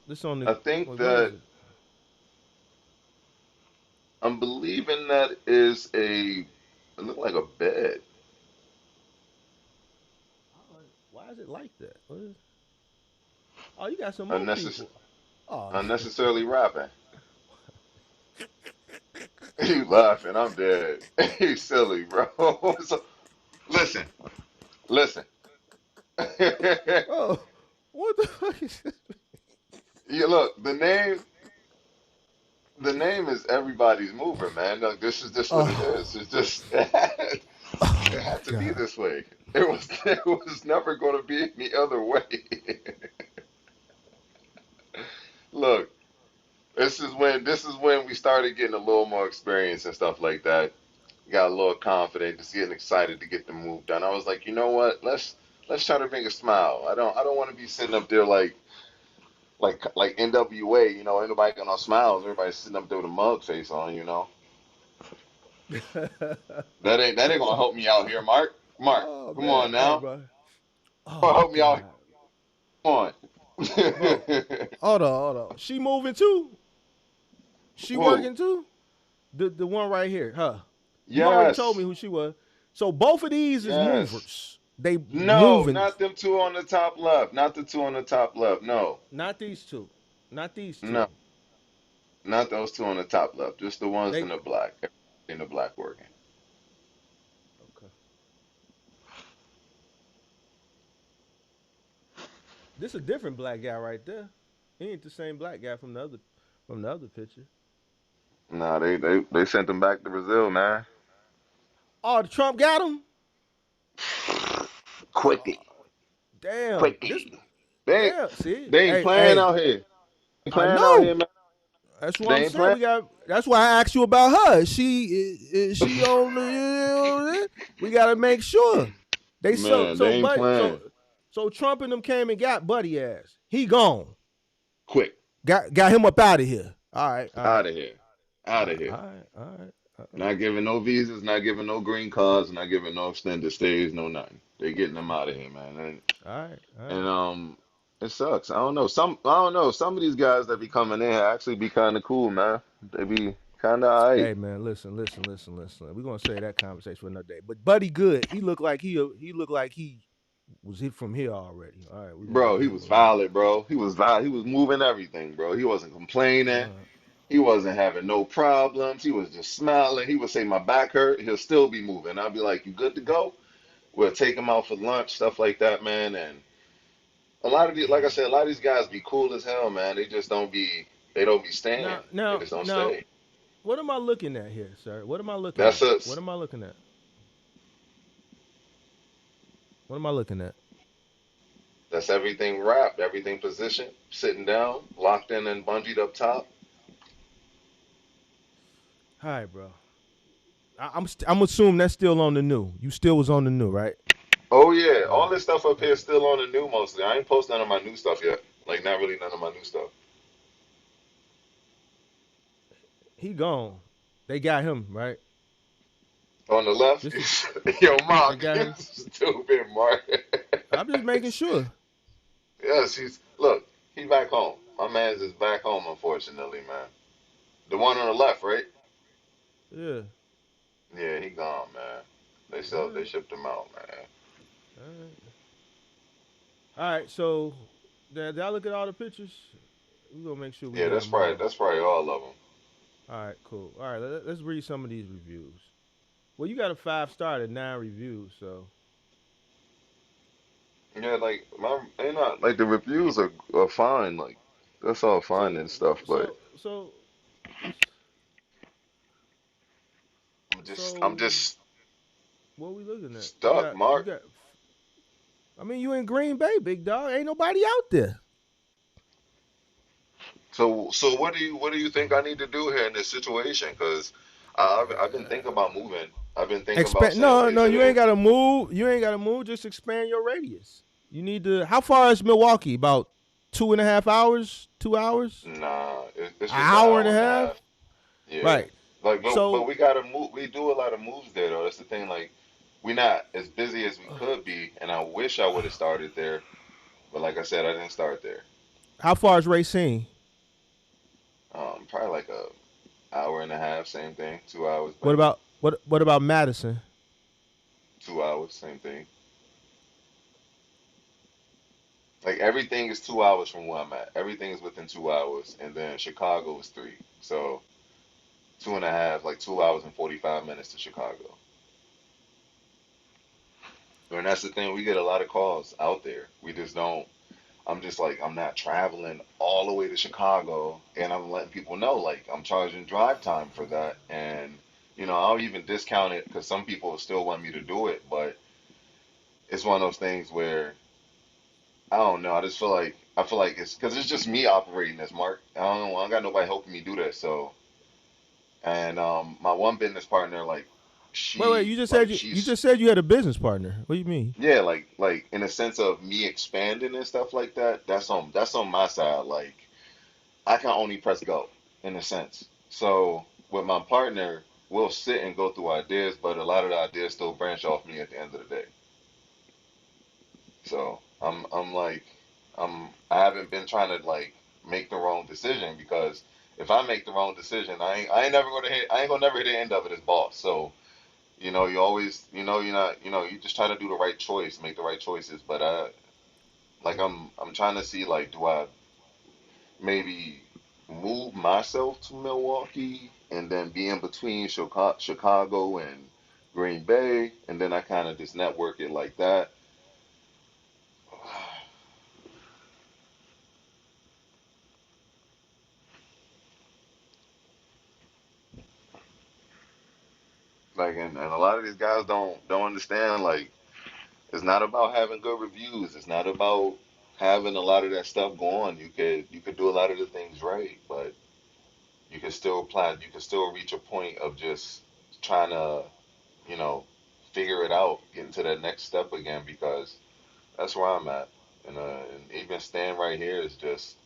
This on the I think what is that it? I'm believing that is a it look like a bed. Why is it like that? What is, oh, you got some more Unnecess- people. Oh, unnecessarily rapping. You laughing? I'm dead. You silly, bro. So, listen, listen. bro, what the fuck is this? You look, the name is everybody's mover, man. Look, this is just what it Oh, is. It's just oh it my had to be god. this way. It was never going to be any other way. Look, this is when we started getting a little more experience and stuff like that. Got a little confident, just getting excited to get the move done. I was like, you know what? Let's try to bring a smile. I don't want to be sitting up there like NWA. You know, ain't nobody got no smiles. Everybody's sitting up there with a mug face on. You know, that ain't gonna help me out here, Mark. Mark, Oh come man, on hey now. bro. Come on, Oh help me out here. god, Come bro. on. Hold on. She moving too? She Whoa. working too? The one right here, huh? You already told me Yes. who she was. So both of these is Yes. movers. They No, moving. not them two on the top left. Not the two on the top left. No. Not these two. Not these No. two. Not those two on the top left. Just the ones They in the black. In the black working. okay. This a different black guy right there. He ain't the same black guy from the other picture. Nah, they sent them back to Brazil, man. Oh, the Trump got him. Quickly. Oh, damn. This Quickly. They ain't damn. See, they ain't hey, playing hey. out here. They I playing out know. here, man. That's what I'm They ain't saying. playing. We got. That's why I asked you about her. Is she on the? We got to make sure. They Man, they ain't buddy playing. so Trump and them came and got Buddy ass. He gone. Quick. Got him up out of here. All right, all right, Out of here. Out of here. all right, all right. Not giving no visas, not giving no green cards, not giving no extended stays, no nothing. They getting them out of here, man. All right, all And right. it sucks. I don't know. Some of these guys that be coming in actually be kind of cool, man. They be kind of alright. Hey man, listen. We're gonna say that conversation for another day. But Buddy Good, he looked like he was hit from here already. All right, we're gonna Bro, give he him was a little bit. violent, bro. He was violent. He was moving everything, bro. He wasn't complaining. Uh, He wasn't having no problems. He was just smiling. He would say, "My back hurt." He'll still be moving. I'll be like, "You good to go?" We'll take him out for lunch, stuff like that, man. And a lot of these, like I said, a lot of these guys be cool as hell, man. They just don't be. They don't be staying. They just don't now, stay. what am I looking at here, sir? What am I looking That's at? us. What am I looking at? What am I looking at? That's everything wrapped, everything positioned, sitting down, locked in and bungeed up top. Hi, bro. I'm assuming that's still on the new. You still was on the new, right? Oh yeah, All all right. this stuff up here Okay. is still on the new mostly. I ain't post none of my new stuff yet. Like not really none of my new stuff. He gone. They got him, right? On the left, This is yo, they Mark, got you him. stupid, Mark. I'm just making sure. Yes, he's look, he back home. My man's is back home, unfortunately, man. The one on the left, right? Yeah. Yeah, he gone, man. All They right. shipped him out, man. All right. All right. So, did I look at all the pictures? We're gonna make sure we Yeah, got them all. that's probably all of them. All right. Cool. All right. Let's read some of these reviews. Well, you got a 5 star at 9 reviews, so Yeah, like my they not like the reviews are fine, like that's all fine so and stuff, but so I'm so just what we looking at? stuck, You Mark. got. I mean, you in Green Bay, big dog. Ain't nobody out there. So what do you think I need to do here in this situation? Because I've been thinking about moving. I've been thinking about Expand. saying, No, okay, no, you today. ain't gotta move. You ain't gotta move. Just expand your radius. You need to. How far is Milwaukee? About 2.5 hours. 2 hours. Nah, it's An just an hour and hour a and a half. half. Yeah, Right. Like, but So we gotta move. We do a lot of moves there, though. That's the thing. Like, we're not as busy as we could be, and I wish I would have started there. But like I said, I didn't start there. how far is Racine? Probably like a hour and a half, same thing. 2 hours, What maybe. about what about Madison? 2 hours, same thing. Like everything is 2 hours from where I'm at. Everything is within 2 hours, and then Chicago is three. So two and a half, like 2 hours and 45 minutes to Chicago. And that's the thing. We get a lot of calls out there. We just don't. I'm just like I'm not traveling all the way to Chicago, and I'm letting people know like I'm charging drive time for that, and I'll even discount it because some people still want me to do it, but it's one of those things where I don't know. I feel like it's because it's just me operating this, Mark. I don't got nobody helping me do that. So, and my one business partner, like Wait, she, like you she's just said you had a business partner. What do you mean? yeah, like in a sense of me expanding and stuff like that. That's on my side. Like I can only press go in a sense. So with my partner, we'll sit and go through ideas, but a lot of the ideas still branch off me at the end of the day. So I'm like I haven't been trying to like make the wrong decision because if I make the wrong decision, I ain't gonna never hit the end of it as boss. So you always you're not you just try to do the right choice, make the right choices. But I'm trying to see like do I maybe move myself to Milwaukee and then be in between Chicago and Green Bay, and then I kind of just network it like that. Like, and a lot of these guys don't understand. Like, it's not about having good reviews. It's not about having a lot of that stuff going. You could do a lot of the things right, but you can still plan. You can still reach a point of just trying to you know figure it out, getting to that next step again because that's where I'm at. And even staying right here is just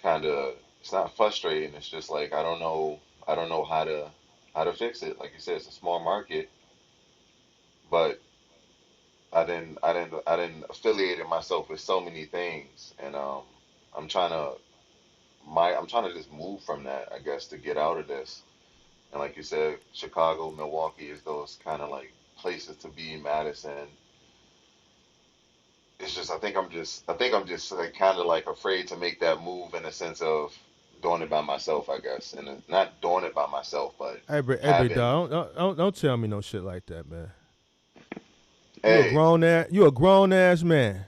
kind of it's not frustrating. It's just like I don't know how to fix it. Like you said, it's a small market, but I didn't affiliate myself with so many things, and I'm trying to I'm trying to just move from that, I guess, to get out of this. And like you said, Chicago, Milwaukee is those kind of like places to be. Madison. It's just I think I'm just like kind of like afraid to make that move in the sense of doing it by myself, I guess, and not doing it by myself, but Hey, big having dog, don't tell me no shit like that, man. hey. You a grown ass man.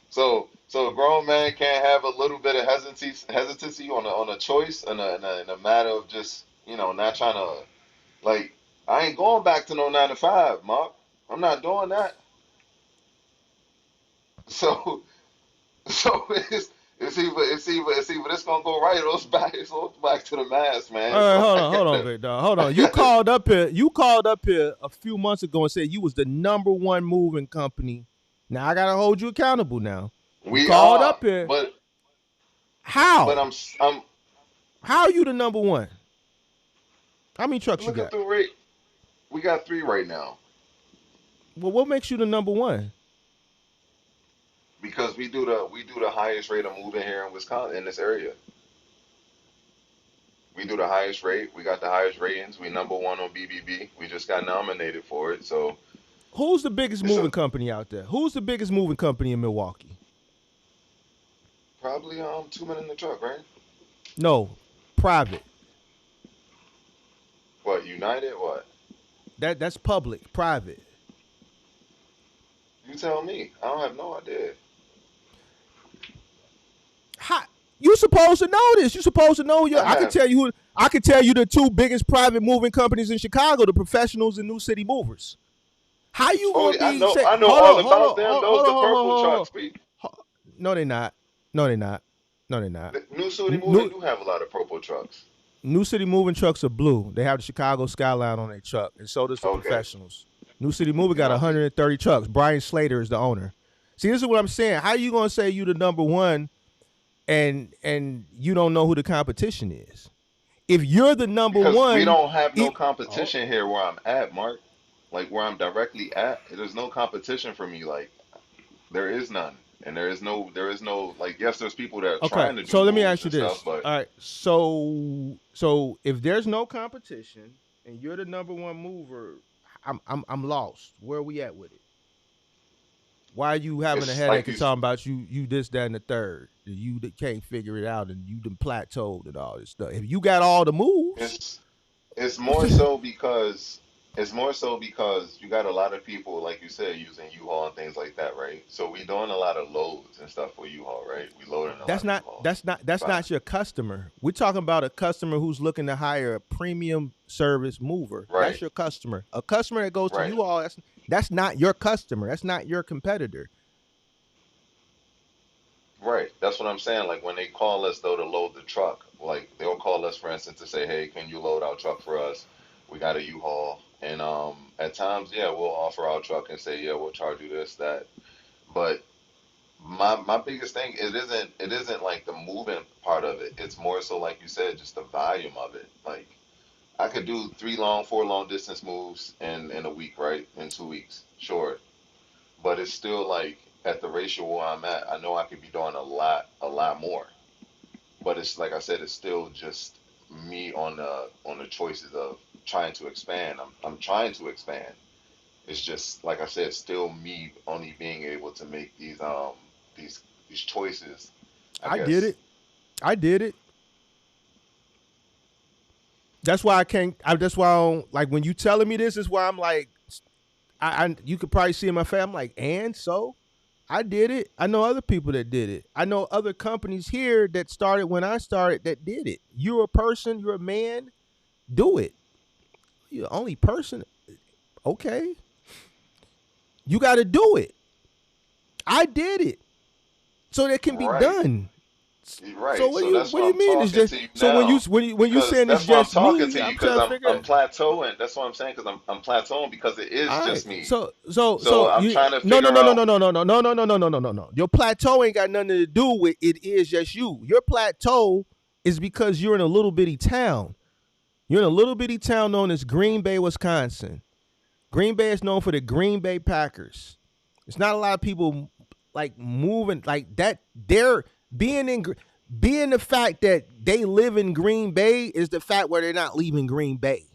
So a grown man can't have a little bit of hesitancy on a choice in a matter of just not trying to like I ain't going back to no 9 to 5, Mark. I'm not doing that. So so it's either this gonna go right or it's back to the mass, All man. right, So I hold on, gotta big dog, hold I on. gotta You called up here a few months ago and said you was the number one moving company. Now I gotta hold you accountable. Now you we called are, up here. but How? I'm How are you the number one? How many trucks you look at got? the rate. We got three right now Well, what makes you the number one? because we do the highest rate of moving here in Wisconsin in this area. We do the highest rate. We got the highest ratings. We number one on BBB. We just got nominated for it. So Who's the biggest it's a moving company out there? Who's the biggest moving company in Milwaukee? probably 2 men in the truck, right? No, private. What United? What? That's public. Private. You tell me. I don't have no idea. How, you supposed to know this. You supposed to know your. I have. I can tell you the two biggest private moving companies in Chicago, the Professionals and New City Movers. How you Oh, gonna yeah, I be know. say? I know Hold all on, hold about on, them. hold Those hold on, the hold on, purple hold on. trucks. We No, they not. No, they not. No, they not. the New City Moving New do have a lot of purple trucks. New City Moving trucks are blue. They have the Chicago skyline on their truck, and so does the Okay. Professionals. New City Moving got See, 130 trucks. Brian Slater is the owner. See, this is what I'm saying. How you gonna say you the number one and you don't know who the competition is. If you're the number Because we one, don't have no it, oh, competition here where I'm at, Mark. Like where I'm directly at, there's no competition for me. Like there is none, and there is no like. Yes, there's people that are okay. trying to do So let me moves ask you and stuff, this. but All right. So if there's no competition and you're the number one mover, I'm lost. Where are we at with it? Why are you having a it's like headache and you. talking about you this, that, and the third? You that can't figure it out and you done plateaued and all this stuff. If you got all the moves, It's It's more so because you got a lot of people, like you said, using U-Haul and things like that, right? So we doing a lot of loads and stuff for U-Haul, right? We loading a lot that's of not U-Hauls. that's not that's Fine. not your customer. We're talking about a customer who's looking to hire a premium service mover. Right, That's your customer. A customer that goes to right, you all, that's not your customer. That's not your competitor. right. That's what I'm saying. Like when they call us though to load the truck, like they'll call us, for instance, to say, "Hey, can you load our truck for us? We got a U-Haul." And at times, yeah, we'll offer our truck and say, "Yeah, we'll charge you this, that." But my biggest thing it isn't like the moving part of it. It's more so like you said, just the volume of it. Like I could do 4 long distance moves in a week, right? In 2 weeks, sure. But it's still like at the ratio where I'm at, I know I could be doing a lot more. But it's like I said, it's still just me on the choices of trying to expand. I'm trying to expand. It's just like I said, still me only being able to make these these choices. I I did guess. it. I did it. That's why I can't. That's why I don't, like when you telling me this is why I'm like, you could probably see in my face. I'm like, and so I did it. I know other people that did it. I know other companies here that started when I started that did it. You're a person. You're a man. Do it. You're the only person. Okay, you got to do it. I did it, so that can be Right. done. You're So right. So that's what why do you I'm mean? It's talking just to you so now. when you Because saying it's that's why I'm just talking to me, you I'm because trying to I'm figure. plateauing. That's what I'm saying because I'm plateauing because it is All right. just me. So So I'm you trying to no no figure no no out. no no no no no no no no no no no no. Your plateau ain't got nothing to do with it. Is just you. Your plateau is because you're in a little bitty town. You're in a little bitty town known as Green Bay, Wisconsin. Green Bay is known for the Green Bay Packers. It's not a lot of people like moving like that. They're being in being the fact that they live in Green Bay is the fact where they're not leaving Green Bay.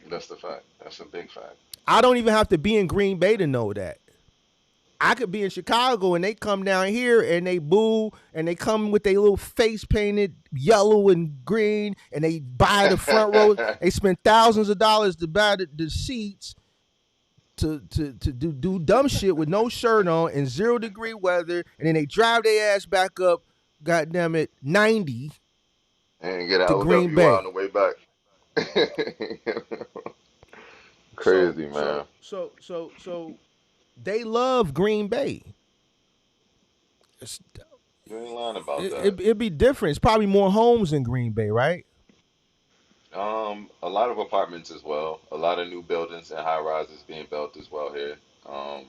That's the fact. That's a big fact. I don't even have to be in Green Bay to know that. I could be in Chicago and they come down here and they boo and they come with their little face painted yellow and green and they buy the front row. They spend thousands of dollars to buy the seats to do dumb shit with no shirt on in 0-degree weather, and then they drive their ass back up, goddamn it, 90 And get an to Green OWI on Bay. the way back. So Crazy, man. so so so so they love Green Bay. It's, You ain't lying about that. it'd be different. It's probably more homes in Green Bay, right? A lot of apartments as well. A lot of new buildings and high rises being built as well here. Um,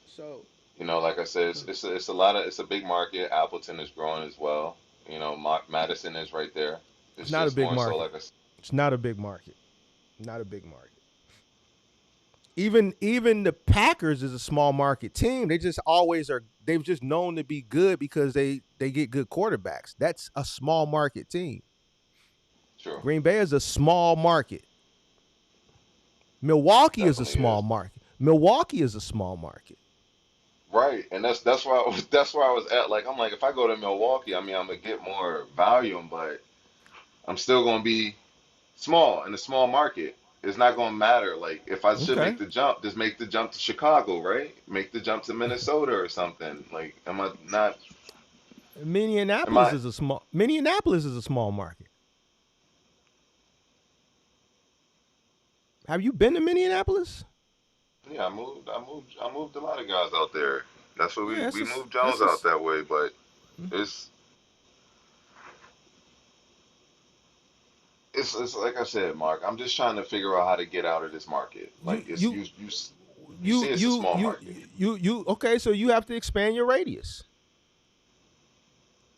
So like I said, it's a big market. Appleton is growing as well. Madison is right there. it's It's not a just big more so market. like I. It's not a big market. Not a big market. Even the Packers is a small market team. They just always are. They've just known to be good because they get good quarterbacks. That's a small market team. True. Green Bay is a small market. Milwaukee is a Definitely small is. market. Milwaukee is a small market. Right, and that's where that's where I was at. Like I'm like, if I go to Milwaukee, I mean, I'm gonna get more volume, but I'm still gonna be small in a small market. It's not gonna matter. Like if I should Okay. make the jump, just make the jump to Chicago, right? Make the jump to Minnesota or something. Like, am I not? Am I? Minneapolis is a small market. Have you been to Minneapolis? Yeah, I moved a lot of guys out there. That's what Yeah, we moved that's Jones out just that way, but it's it's like I said, Mark. I'm just trying to figure out how to get out of this market. you Like it's you you see, it's a small market. okay, so you have to expand your radius.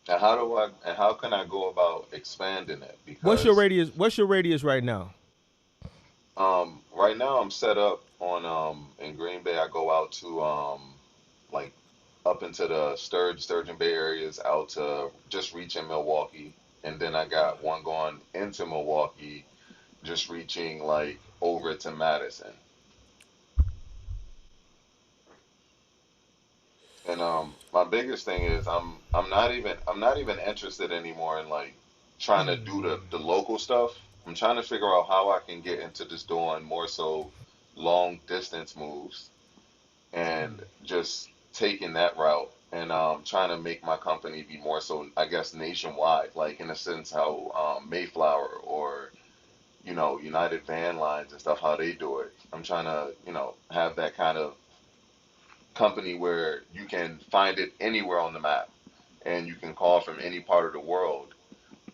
How can I go about expanding it? What's your Because radius? What's your radius right now? right now I'm set up on in Green Bay. I go out to like up into the Sturgeon Bay areas, out to just reaching Milwaukee, and then I got one going into Milwaukee, just reaching like over to Madison. And my biggest thing is I'm not even interested anymore in like trying to do the local stuff. I'm trying to figure out how I can get into just doing more so long distance moves and just taking that route and trying to make my company be more so, I guess, nationwide, like in a sense how Mayflower or United Van Lines and stuff, how they do it. I'm trying to have that kind of company where you can find it anywhere on the map and you can call from any part of the world.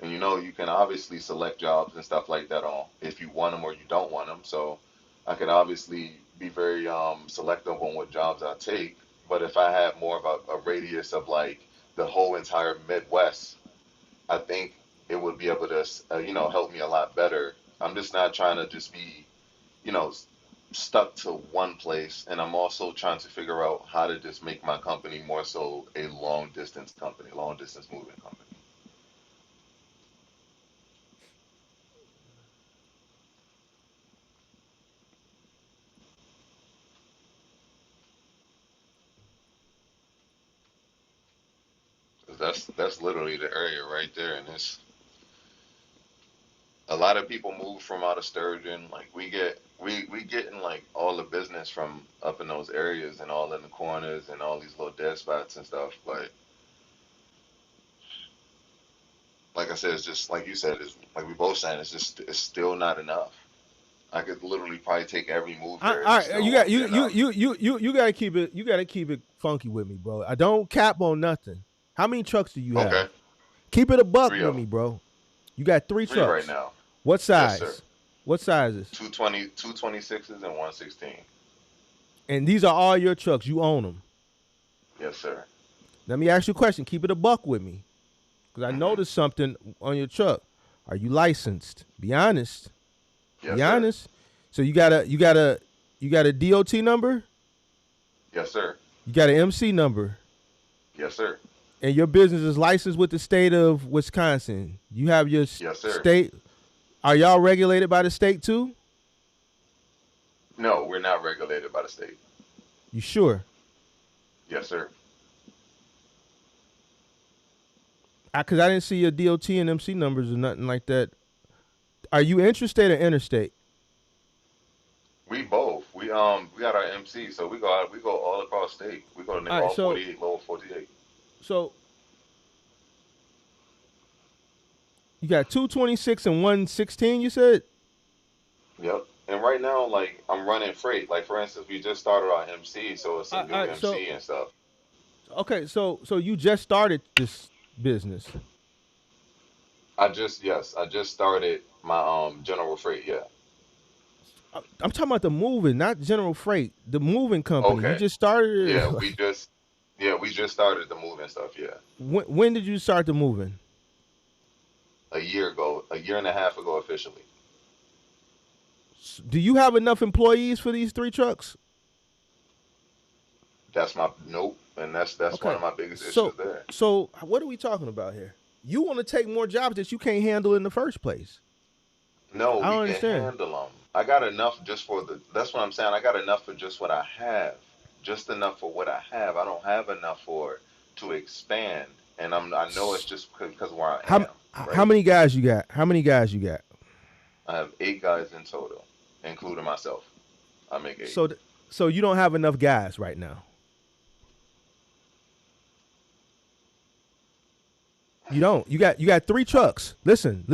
And you can obviously select jobs and stuff like that on if you want them or you don't want them. So I could obviously be very selective on what jobs I take. But if I had more of a radius of like the whole entire Midwest, I think it would be able to help me a lot better. I'm just not trying to just be you know, stuck to one place, and I'm also trying to figure out how to just make my company more so a long distance company, long distance moving company. 'Cause that's literally the area right there, and it's a lot of people move from out of Sturgeon. Like we getting like all the business from up in those areas and all in the corners and all these little dead spots and stuff. But like I said, it's just like you said, it's like we both saying, it's still not enough. I could literally probably take every move here and All it right, still you got won't be enough. you got to keep it. You got to keep it funky with me, bro. I don't cap on nothing. How many trucks do you Okay, have? Keep it a buck three with of me, them. bro. You got three Three right trucks. now. What Yes, sir. size? What sizes? 226s and 116. And these are all your trucks. You own them. Yes, sir. Let me ask you a question. Keep it a buck with me, because I Hmm. noticed something on your truck. Are you licensed? Be honest. Be Yes, sir. honest. So you got a DOT number. Yes, sir. You got an MC number, Yes, sir. and your business is licensed with the state of Wisconsin. You have your Yes, sir. state. Are y'all regulated by the state too? No, we're not regulated by the state. You sure? Yes, sir. Because I didn't see your DOT and MC numbers or nothing like that. Are you interstate or interstate? We both. We got our MC, so we go all across state. We go to All right. all So 48, lower 48. so you got 226 and 116. You said. Yep. And right now, like I'm running freight. Like for instance, we just started our MC, so it's a All new right. So MC and stuff. okay. So you just started this business. I just started my general freight. Yeah. I'm talking about the moving, not General Freight. The moving company. You Okay. just started Yeah, it. we just started the moving stuff. Yeah, When did you start the moving? a year ago, a year and a half ago officially. Do you have enough employees for these three trucks? That's my nope, and that's one Okay. of my biggest So issues there. so what are we talking about here? You want to take more jobs that you can't handle in the first place. No, I we don't can understand. handle them. I got enough just for the. That's what I'm saying. I got enough for just what I have, just enough for what I have. I don't have enough for to expand, and I know it's just because where I How am, how right? many guys you got? How many guys you got? I have 8 guys in total, including myself. I make 8. So so you don't have enough guys right now. You don't. You got three trucks. Listen.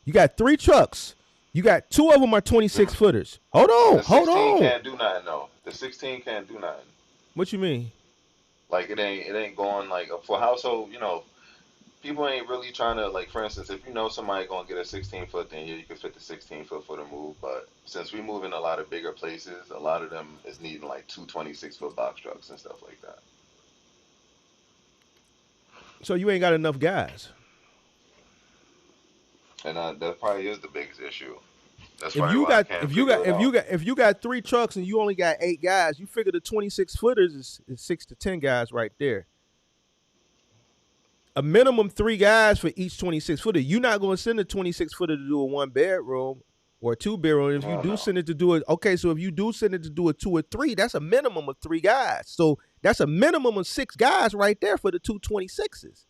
You got three trucks. You got two of them are 26 footers. Hold on. The Hold 16 on. can't do nothing though. The 16 can't do nothing. What you mean? Like it ain't going like for household. People ain't really trying to like. For instance, if you know somebody gonna get a 16 foot, then yeah, you can fit the 16 foot for the move. But since we move in a lot of bigger places, a lot of them is needing like two 26 foot box trucks and stuff like that. So you ain't got enough guys. And that probably is the biggest issue. That's If probably you why I got can't if you figure got it if you out. got if you got 3 trucks and you only got 8 guys, you figure the 26 footers is 6 to 10 guys right there. A minimum 3 guys for each 26 footer. You're not going to send a 26 footer to do a 1 bedroom or a 2 bedroom. If you No, do no. send it to do it, okay. So if you do send it to do a 2 or 3, that's a minimum of 3 guys. So that's a minimum of 6 guys right there for the 2 26s.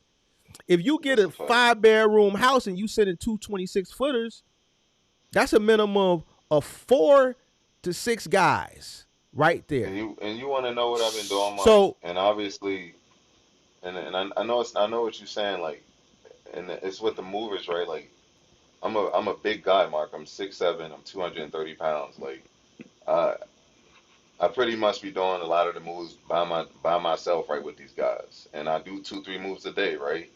If you get That's a a fact. 5 bedroom house and you send in 2 26 footers, that's a minimum of 4 to 6 guys right there. And you want to know what I've been doing, Mark? So And obviously, and I know I know what you're saying, like, and it's with the movers, right? Like, I'm a big guy, Mark. I'm 6'7". I'm 230 pounds. Like, I I pretty much be doing a lot of the moves by myself, right, with these guys, and I do 2 3 moves a day, right?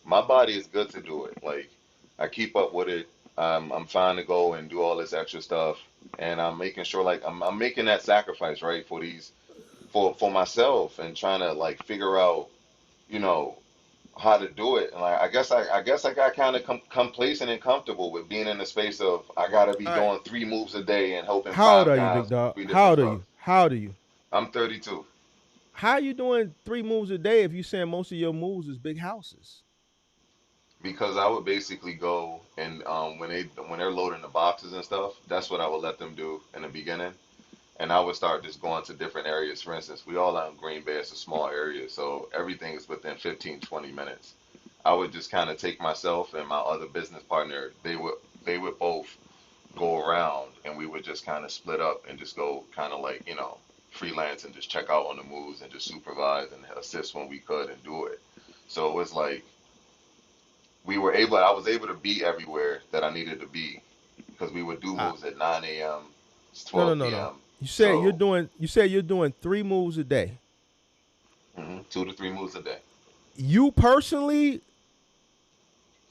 My body is good to do it. Like, I keep up with it. I'm fine to go and do all this extra stuff, and I'm making sure, like, I'm making that sacrifice, right, for these for myself, and trying to like figure out, you know, how to do it. And like, I guess I got kind of complacent and comfortable with being in the space of I gotta be all right, doing 3 moves a day and helping how old five are you, big guys with dog? three How different old are trucks. you? How old are you? I'm 32 How are you doing 3 moves a day if you saying most of your moves is big houses? because I would basically go and when they're loading the boxes and stuff, that's what I would let them do in the beginning. And I would start just going to different areas. For instance, we all out in Green Bay. It's a small area, so everything is within 15, 20 minutes. I would just kind of take myself and my other business partner. They would both go around, and we would just kind of split up and just go kind of like, freelance and just check out on the moves and just supervise and assist when we could and do it. So it was like I was able to be everywhere that I needed to be because we would do Uh, moves at 9 a.m., no, no, 12 no, no. p.m. You said you're So doing. You said you're doing 3 moves a day. 2 to 3 moves a day. You personally,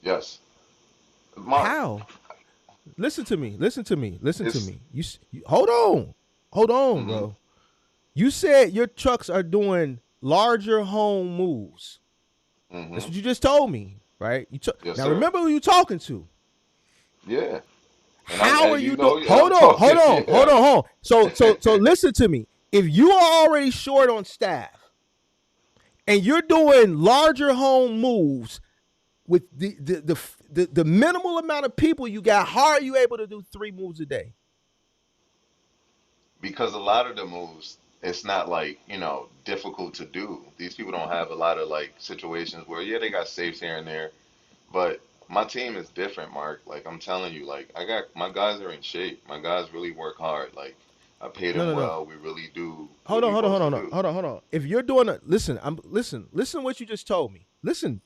Yes, Mark. how? Listen to me. Listen to me. Listen to It's me. Hold on, hmm bro. You said your trucks are doing larger home moves. That's hmm what you just told me, right? Yes, Now sir. remember who you talking to. Yeah, How are and you doing? and I'm Hold on, hold talking. on, hold Yeah. on, hold on. So listen to me. If you are already short on staff and you're doing larger home moves with the minimal amount of people you got, how are you able to do 3 moves a day? Because a lot of the moves, it's not like, difficult to do. These people don't have a lot of like situations where, yeah, they got safes here and there, but my team is different, Mark. Like, I'm telling you, like, I got my guys are in shape. My guys really work hard. Like, I pay No, them no, no. well. We really do Hold what on, we hold on, supposed hold to on, do. hold on, hold on. If you're doing a listen what you just told me. Listen,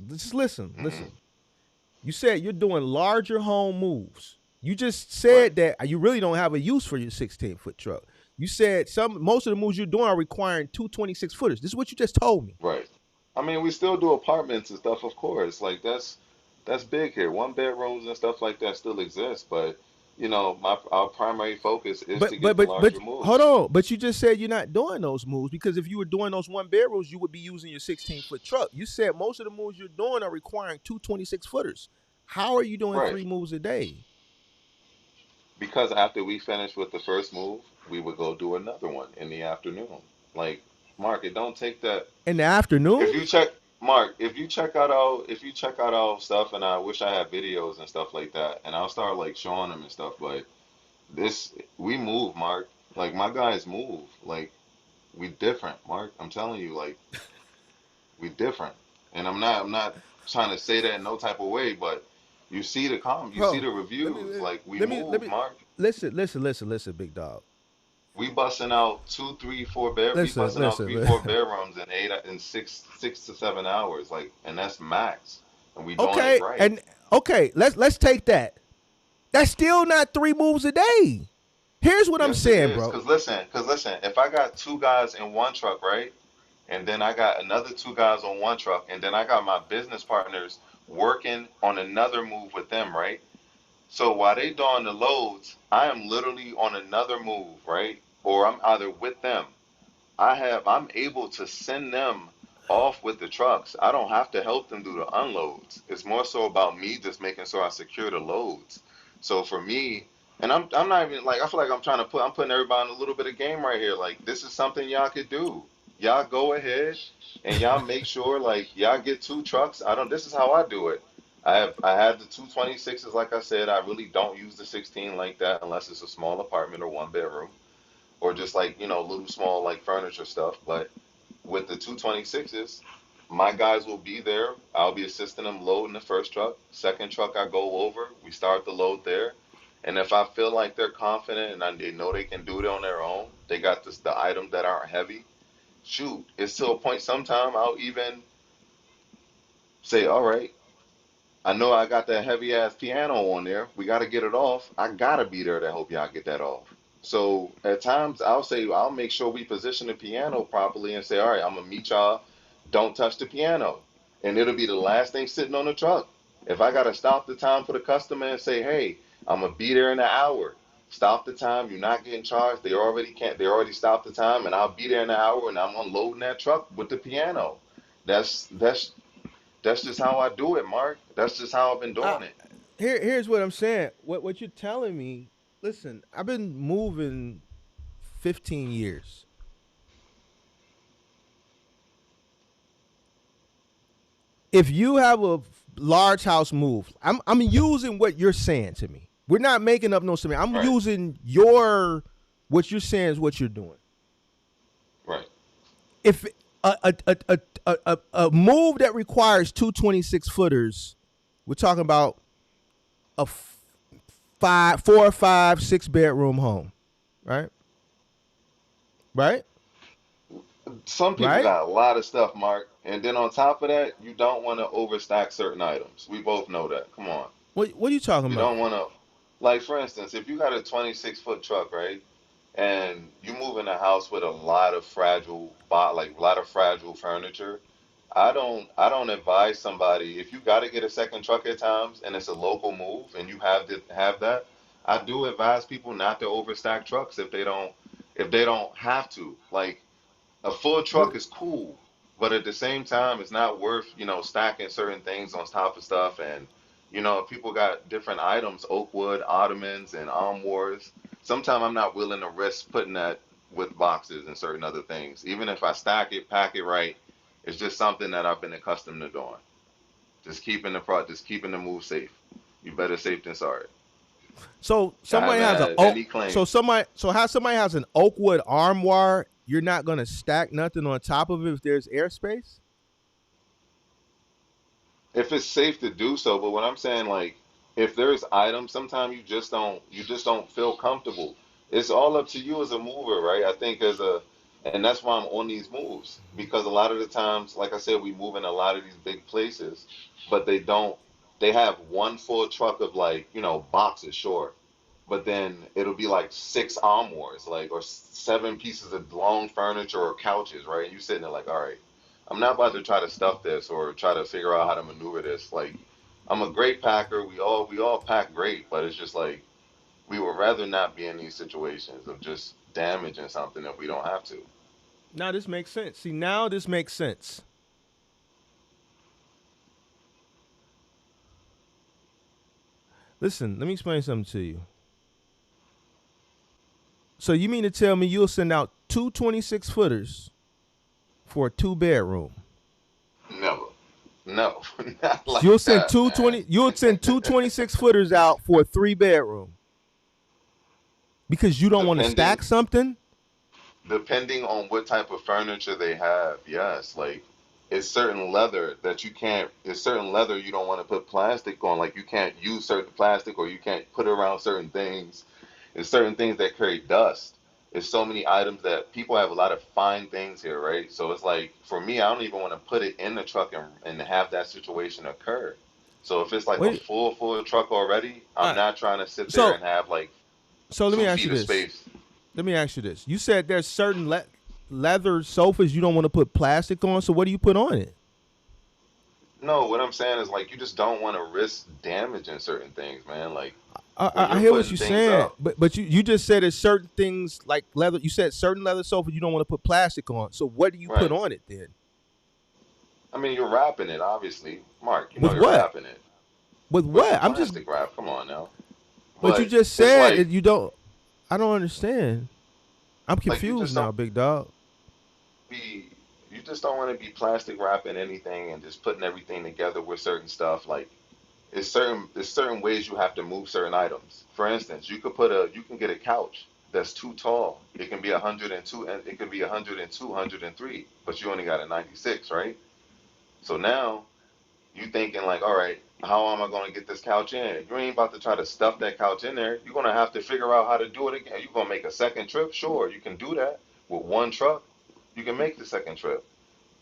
just listen, Hmm. listen. You said you're doing larger home moves. You just Right, said that you really don't have a use for your 16-foot truck. You said most of the moves you're doing are requiring 2 26 footers. This is what you just told me. right. I mean, we still do apartments and stuff, of course. Like, that's big here. 1 bedrooms and stuff like that still exists, but my our primary focus is But to but get the but but larger hold moves. on. But you just said you're not doing those moves because if you were doing those 1 bedrooms, you would be using your 16-foot truck. You said most of the moves you're doing are requiring 2 26 footers. How are you doing Right. 3 moves a day Because after we finished with the first move, we would go do another one in the afternoon. Like, Mark, it don't take that. in the If afternoon? you check, Mark, if you check out our stuff, and I wish I had videos and stuff like that, and I'll start like showing them and stuff. But this, we move, Mark. Like, my guys move. Like, we different, Mark. I'm telling you, like, we different. And I'm not trying to say that in no type of way, but you see Bro, the let me reviews. Like, we let move, me Mark. listen, big dog. We busting out we busting out three, Listen. four bedrooms in 6 to 7 hours, like, and that's max. And we doing it Okay, right. and okay, let's take that. That's still not 3 moves a day. Here's what I'm Yes, it saying, is. bro. Cause listen, if I got 2 guys in one truck, right? And then I got another 2 guys on one truck, and then I got my business partners working on another move with them, right? So while they doing the loads, I am literally on another move, right? Or I'm either with them. I'm able to send them off with the trucks. I don't have to help them do the unloads. It's more so about me just making sure I secure the loads. So for me, and I'm not even like I feel like I'm putting everybody in a little bit of game right here. Like this is something y'all could do. Y'all go ahead and y'all make sure like y'all get 2 trucks. I don't. This is how I do it. I have the 226s like I said. I really don't use the 16 like that unless it's a small apartment or 1 bedroom or just like little small like furniture stuff. But with the 226s, my guys will be there. I'll be assisting them loading the first truck. Second truck, I go over. We start the load there. And if I feel like they're confident and they know they can do it on their own, they got the items that aren't heavy. Shoot, it's to a point sometime I'll even say, all right, I know I got that heavy ass piano on there. We got to get it off. I got to be there to help y'all get that off. So at times I'll make sure we position the piano properly and say, all right, I'm gonna meet y'all. Don't touch the piano, and it'll be the last thing sitting on the truck. If I gotta stop the time for the customer and say, hey, I'm gonna be there in an hour. Stop the time. You're not getting charged. They already can't. They already stopped the time, and I'll be there in an hour, and I'm unloading that truck with the piano. That's that's just how I do it, Mark. That's just how I've been I, doing it. here's what I'm saying. What you're telling me? Listen, I've been moving 15 years. If you have a large house move, I'm using what you're saying to me. We're not making up no something. I'm Right, using what you're saying is what you're doing. right. If a move that requires two 26 footers, we're talking about a 4 or 5, 6 bedroom home, right? Right? Some people Right? got a lot of stuff, Mark. And then on top of that, you don't want to overstack certain items. We both know that. Come on. What are you talking You about? don't want to, like, for instance, if you got a 26-foot truck, right? And you move in a house with a lot of like a lot of fragile furniture, I don't advise somebody if you got to get a second truck at times and it's a local move and you have that. I do advise people not to overstack trucks if they don't have to. Like a full What? truck is cool, but at the same time, it's not worth, stacking certain things on top of stuff. And, if people got different items, oak wood, ottomans, and armoires, sometimes I'm not willing to risk putting that with boxes and certain other things. Even if I stack it, pack it right, it's just something that I've been accustomed to doing. Just keeping the move safe. You better safe than sorry. So I somebody haven't has a had oak. any So claims. how somebody has an oak wood armoire, you're not gonna stack nothing on top of it if there's airspace. If it's safe to do so, but what I'm saying, like, if there's items, sometimes you just don't feel comfortable. It's all up to you as a mover, right? I think and that's why I'm on these moves because a lot of the times, like I said, we move in a lot of these big places, but they have one full truck of like, boxes short, but then it'll be like 6 armoires, like, or 7 pieces of long furniture or couches, right? And you sitting there like, all right, I'm not about to try to stuff this or try to figure out how to maneuver this. Like, I'm a great packer. We all pack great, but it's just like we would rather not be in these situations of just damaging something if we don't have to. Now this makes sense. See, now this makes sense. Listen, let me explain something to you. So you mean to tell me you'll send out two 26 footers for a 2 bedroom? Never, no, not So like that, man. you'll send two 26 footers out for a 3 bedroom because you don't want to Depending stack something? depending on what type of furniture they have, yes. Like it's certain leather you don't want to put plastic on. Like you can't use certain plastic or you can't put it around certain things. There's certain things that carry dust. There's so many items that people have a lot of fine things here, right? So it's like for me, I don't even want to put it in the truck and have that situation occur. So if it's like a Wait, full truck already, all I'm right. not trying to sit there So and have like let me two ask you feet of this. space. Let me ask you this. You said there's certain leather sofas you don't want to put plastic on. So what do you put on it? No, what I'm saying is like you just don't want to risk damaging certain things, man. Like I, when I you're hear what putting you're things saying, up, but you just said there's certain things like leather. You said certain leather sofas you don't want to put plastic on. So what do you put right? on it then? I mean, you're wrapping it, obviously. Mark, you know With you're what? wrapping it With with some what? I'm just. plastic wrap. Come on now. But you But just it's said like it, you don't. I don't understand. I'm you confused just now, don't big dog. be you just don't want to be plastic wrapping anything and just putting everything together with certain stuff. Like there's certain ways you have to move certain items. For instance, you can get a couch that's too tall. It can be 102 and it could be 102, 103, but you only got a 96, right? So now you thinking like, all right, how am I going to get this couch in? You ain't about to try to stuff that couch in there. You're going to have to figure out how to do it again. You're going to make a second trip? Sure, you can do that with one truck. You can make the second trip.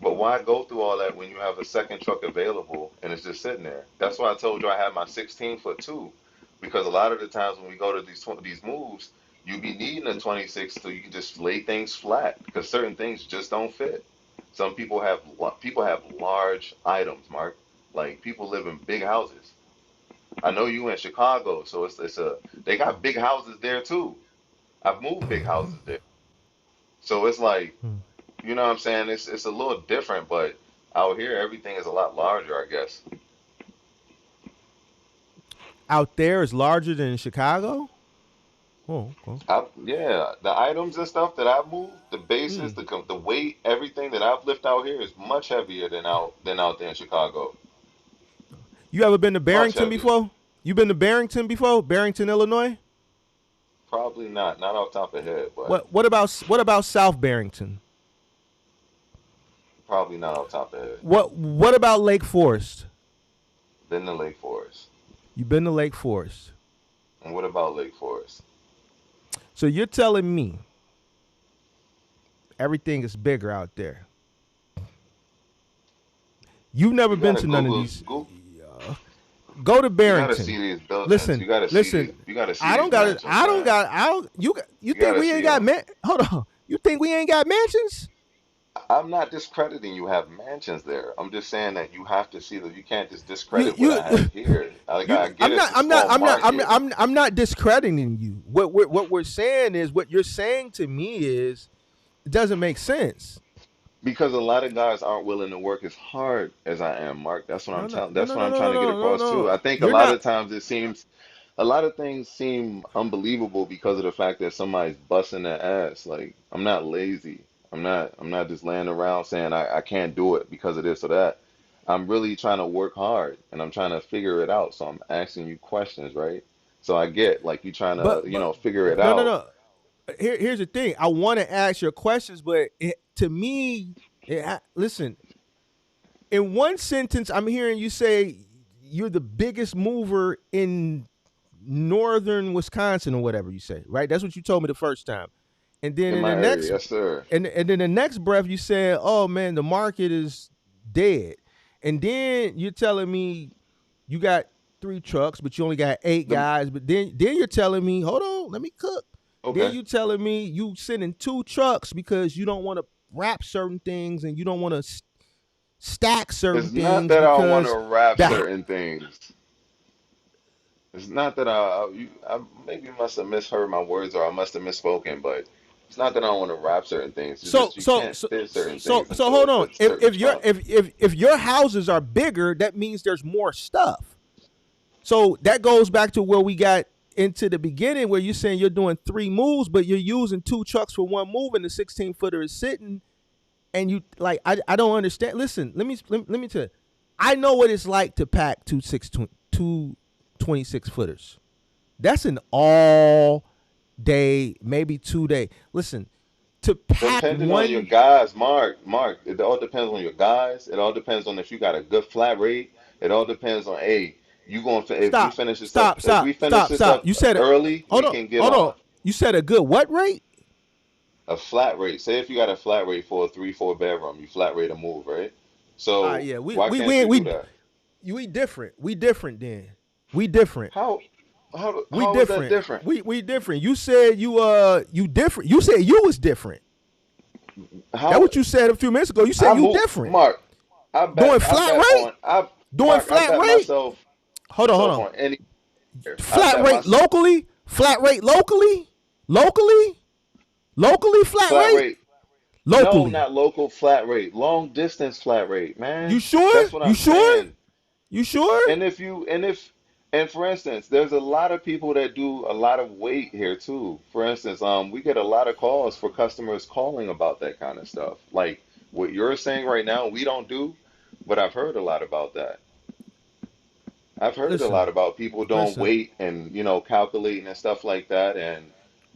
But why go through all that when you have a second truck available and it's just sitting there? That's why I told you I had my 16-foot too, because a lot of the times when we go to these moves, you be needing a 26 so you can just lay things flat because certain things just don't fit. Some people have large items, Mark. Like people live in big houses. I know you in Chicago, so it's a they got big houses there too. I've moved big houses there, so it's like Hmm. you know what I'm saying? It's a little different, but out here everything is a lot larger, I guess. Out there is larger than Chicago. Oh, okay. Yeah, the items and stuff that I've moved, the bases, Hmm. the weight, everything that I've lifted out here is much heavier than out there in Chicago. You ever been to Much Barrington heavier. before? You been to Barrington before? Barrington, Illinois. Probably not off the top of the head, but What about South Barrington? probably not off the top of the head. What about Lake Forest? Then the Lake Forest. You been to Lake Forest? And what about Lake Forest? So you're telling me everything is bigger out there? You've never You been gotta to none of these. Google. Go to You gotta see Barrington. these buildings. Listen, listen. You gotta see I don't these got it. mansions, I don't man. got. I don't. You You think gotta we ain't see got them. man? Hold on. You think we ain't got mansions? I'm not discrediting you have mansions there. I'm just saying that you have to see that you can't just You discredit what you I have here. Like you. I get it's a I'm not. small I'm not. market I'm not discrediting you. What we're saying is what you're saying to me is it doesn't make sense. because a lot of guys aren't willing to work as hard as I am, Mark. No no no That's no what no I'm no trying to get no no across too. no. I think a You're lot not. of times a lot of things seem unbelievable because of the fact that somebody's busting their ass. Like I'm not lazy. I'm not just laying around saying I can't do it because of this or that. I'm really trying to work hard and I'm trying to figure it out. So I'm asking you questions, right? So I get like you trying to, But figure it no no out no. Here's the thing. I want to ask your questions, but to me, listen. In one sentence, I'm hearing you say you're the biggest mover in northern Wisconsin or whatever you say, right? That's what you told me the first time. And then in in my the area. next Yes, sir. and then the next breath you said, "Oh man, the market is dead." And then you're telling me you got 3 trucks, but you only got 8 The guys. But then you're telling me, "Hold on, let me cook." Then okay. you telling me you sending 2 trucks because you don't want to wrap certain things and you don't want to stack certain It's not things that I want to because wrap the certain things. It's not that I maybe must have misheard my words or I must have misspoken, but it's not that I don't want to wrap certain things. It's so just you so can't so fit certain so things so into hold on. a If certain if your truck. if your houses are bigger, that means there's more stuff. So that goes back to where we got into the beginning where you're saying you're doing 3 moves, but you're using 2 trucks for one move and the 16-footer is sitting and you like I don't understand. Listen, let me tell you. I know what it's like to pack two 26-footers. That's an all day, maybe 2 day. Listen, to pack Depending on your one. guys, Mark, it all depends on your guys. It all depends on if you got a good flat rate. It all depends on, hey, Stop, stop, if stop, we finish stop, this stop. up You said it. early, Hold we on, can get hold on. on. You said a good what rate? A flat rate. Say if you got a flat rate for a 3, 4 bedroom, you flat rate a move, right? So Yeah, why can't you do that? we different. We different then. We different. How We how is that different. different? We different. You said you different. You said you was different. That How what you said a few minutes ago. You said I you move, different. Mark? Doing flat rate? Doing I flat bet rate? Hold myself on. on any. I Flat bet rate myself locally? Flat rate locally? Locally? Locally flat flat rate? rate. No, locally. not local flat rate, long distance flat rate, You man. sure? That's what You I'm sure? saying. You sure? And for instance, there's a lot of people that do a lot of weight here too. For instance, we get a lot of calls for customers calling about that kind of stuff. Like what you're saying right now, we don't do, but I've heard a lot about that. I've heard a lot Listen, about people doing listen. weight and, calculating and stuff like that, and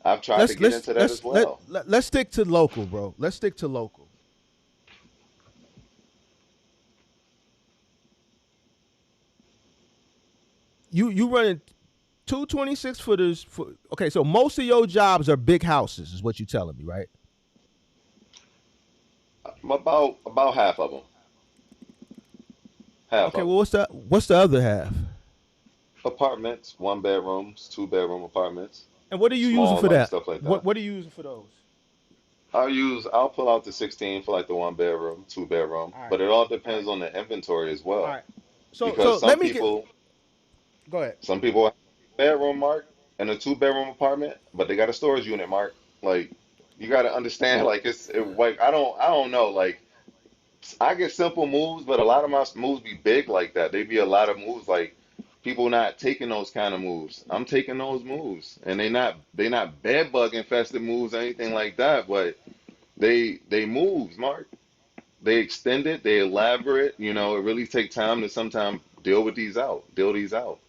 I've tried to Let's get let's into that let's as let, well. let let's stick to local, bro. Let's stick to local. You running 226 footers for okay, so most of your jobs are big houses, is what you're telling me, right? About half of them. Half Okay, of well them. what's the other half? Apartments, one bedrooms, two bedroom apartments, And what are you using small, for like that? stuff like that. What are you using for those? I'll pull out the 16 for like the one bedroom, two bedroom, All right, but it all all right, depends on the inventory as all well. right. So Because so let me get go ahead. some people have a bedroom, Mark, and a two-bedroom apartment, but they got a storage unit, Mark. Like, you got to understand, like like I don't know, like I get simple moves, but a lot of my moves be big like that. They be a lot of moves like people not taking those kind of moves. I'm taking those moves, and they not bed bug infested moves or anything like that, but they moves, Mark. They extend it, they elaborate. It really take time to sometimes deal these out.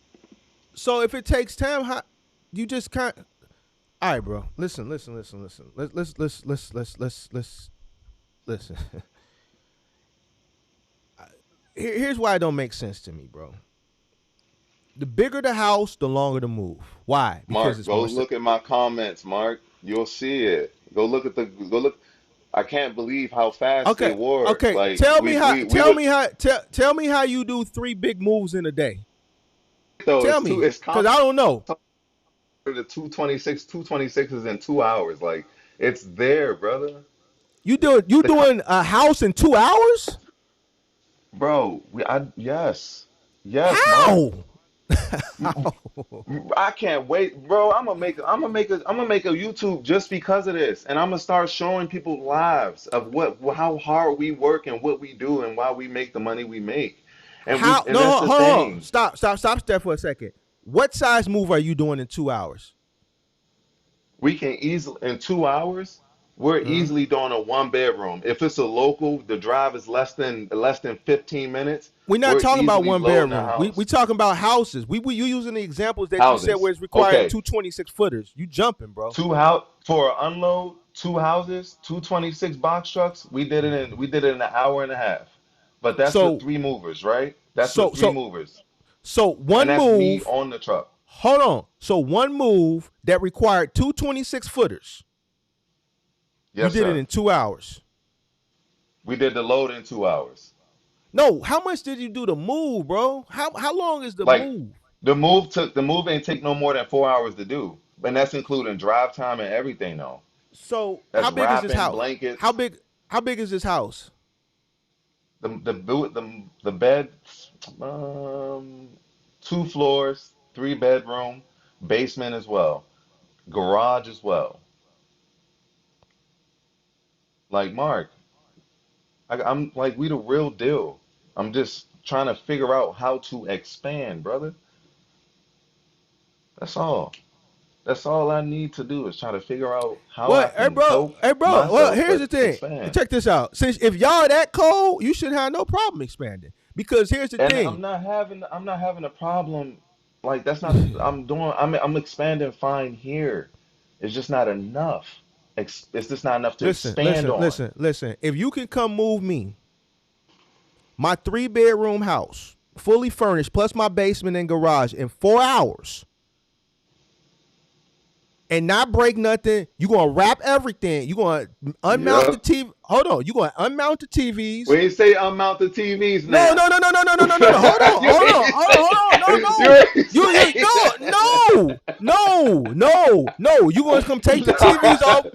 So if it takes time, how you just can't all right, bro. Listen. Let's listen. Here's why it don't make sense to me, bro. The bigger the house, the longer the move. Why? Because Mark, it's go more. look at my comments, Mark. You'll see it. Go look. I can't believe how fast they Okay, work. okay. Like we would Tell me how you do three big moves in a day. though. Tell me, It's cause I don't know. the 226 is in 2 hours. Like it's there, brother. You The co- doing a house in 2 hours? bro, yes, Mark. How? How? I can't wait, bro. I'm gonna make a YouTube just because of this, and I'm gonna start showing people lives of how hard we work and what we do and why we make the money we make, How? and No, that's the hold on. thing. Stop there for a second. What size move are you doing in 2 hours? We can easily in 2 hours. We're Mm-hmm. easily doing a one bedroom. If it's a local, the drive is less than 15 minutes. We're not We're talking about easily one loading the bedroom. We house. talking about houses. You using the examples that you said where Houses. it's requiring Okay. 226 footers. You jumping, bro. For an unload, two houses, 226 box trucks. We did it in an hour and a half. But that's with So three movers, right? That's so with three so movers, so and one that's me move. on the truck. Hold on. So one move that required 226 footers. You Yes, did it sir. in 2 hours. We did the load in 2 hours. No, how much did you do the move, bro? How long is the Like move? the move ain't take no more than 4 hours to do, and that's including drive time and everything though. So That's how big is this wrapping house? How blankets, big? How big is this house? the bed, um, 2 floors, 3 bedroom, basement as well, garage as well. Like Mark, I'm like we the real deal. I'm just trying to figure out how to expand, brother. That's all. That's all I need to do is try to figure out how I Well, can help hey, bro. Well, myself, here's but the thing. expand. Check this out. Since if y'all that cold, you should have no problem expanding. Because here's the And thing. I'm not having a problem. Like that's not I'm expanding fine here. It's just not enough. It's just not enough to expand on. Listen. If you can come move me, my 3 bedroom house, fully furnished, plus my basement and garage in 4 hours, and not break nothing. You gonna wrap everything. You gonna unmount the Yep. TV. hold on. You gonna unmount the TVs? We ain't say unmount the TVs No, now. no, no, no, no, no, no, no, no, no. Hold on, You hold on, ain't hold on, say, hold on. No, you no. ain't You say no, that. no, no, no, no. You gonna come take the TVs off?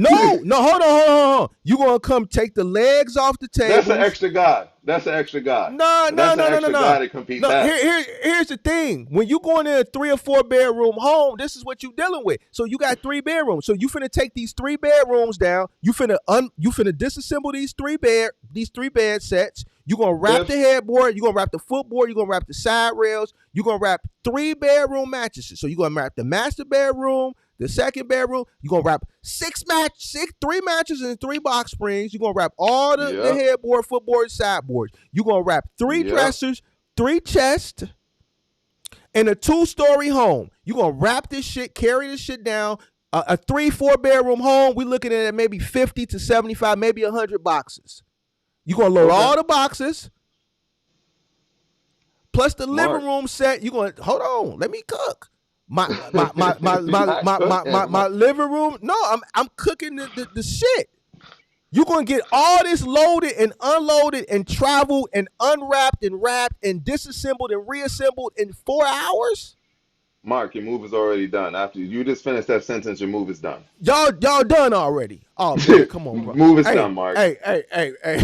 Nah. No, no. Hold on, hold on, hold on. You gonna come take the legs off the That's an tables? extra guy. That's an extra guy. No, no, That's an no, no, no, extra guy no. to compete No, that. here's the thing. When you going in a 3 or 4 bedroom home, this is what you dealing with. So you got 3 bedrooms. So you finna take these 3 bedrooms down. You finna disassemble these 3 bed sets. You gonna wrap the If headboard. You gonna wrap the footboard. You gonna wrap the side rails. You gonna wrap 3 bedroom mattresses. So you gonna wrap the master bedroom, the second bedroom. You gonna wrap 3 mattresses and 3 box springs. You gonna wrap all the yep, headboard, footboard, sideboards. You gonna wrap three yep, dressers, 3 chests, and a 2 story home. You gonna wrap this shit, carry this shit down. A 3, 4 bedroom home. We looking at maybe 50 to 75, maybe 100 boxes. You gonna load okay. all the boxes plus the living Mark, room set. You gonna hold on? Let me cook. My my my my you're my not my my my, cooking, my Mark. living room. No, I'm cooking the shit. You're gonna get all this loaded and unloaded and traveled and unwrapped and wrapped and disassembled and reassembled in 4 hours? Mark, your move is already done. After you just finished that sentence, your move is done. Y'all done already. Oh man, come on, bro. Move is Hey, done, Mark. hey, hey, hey, hey.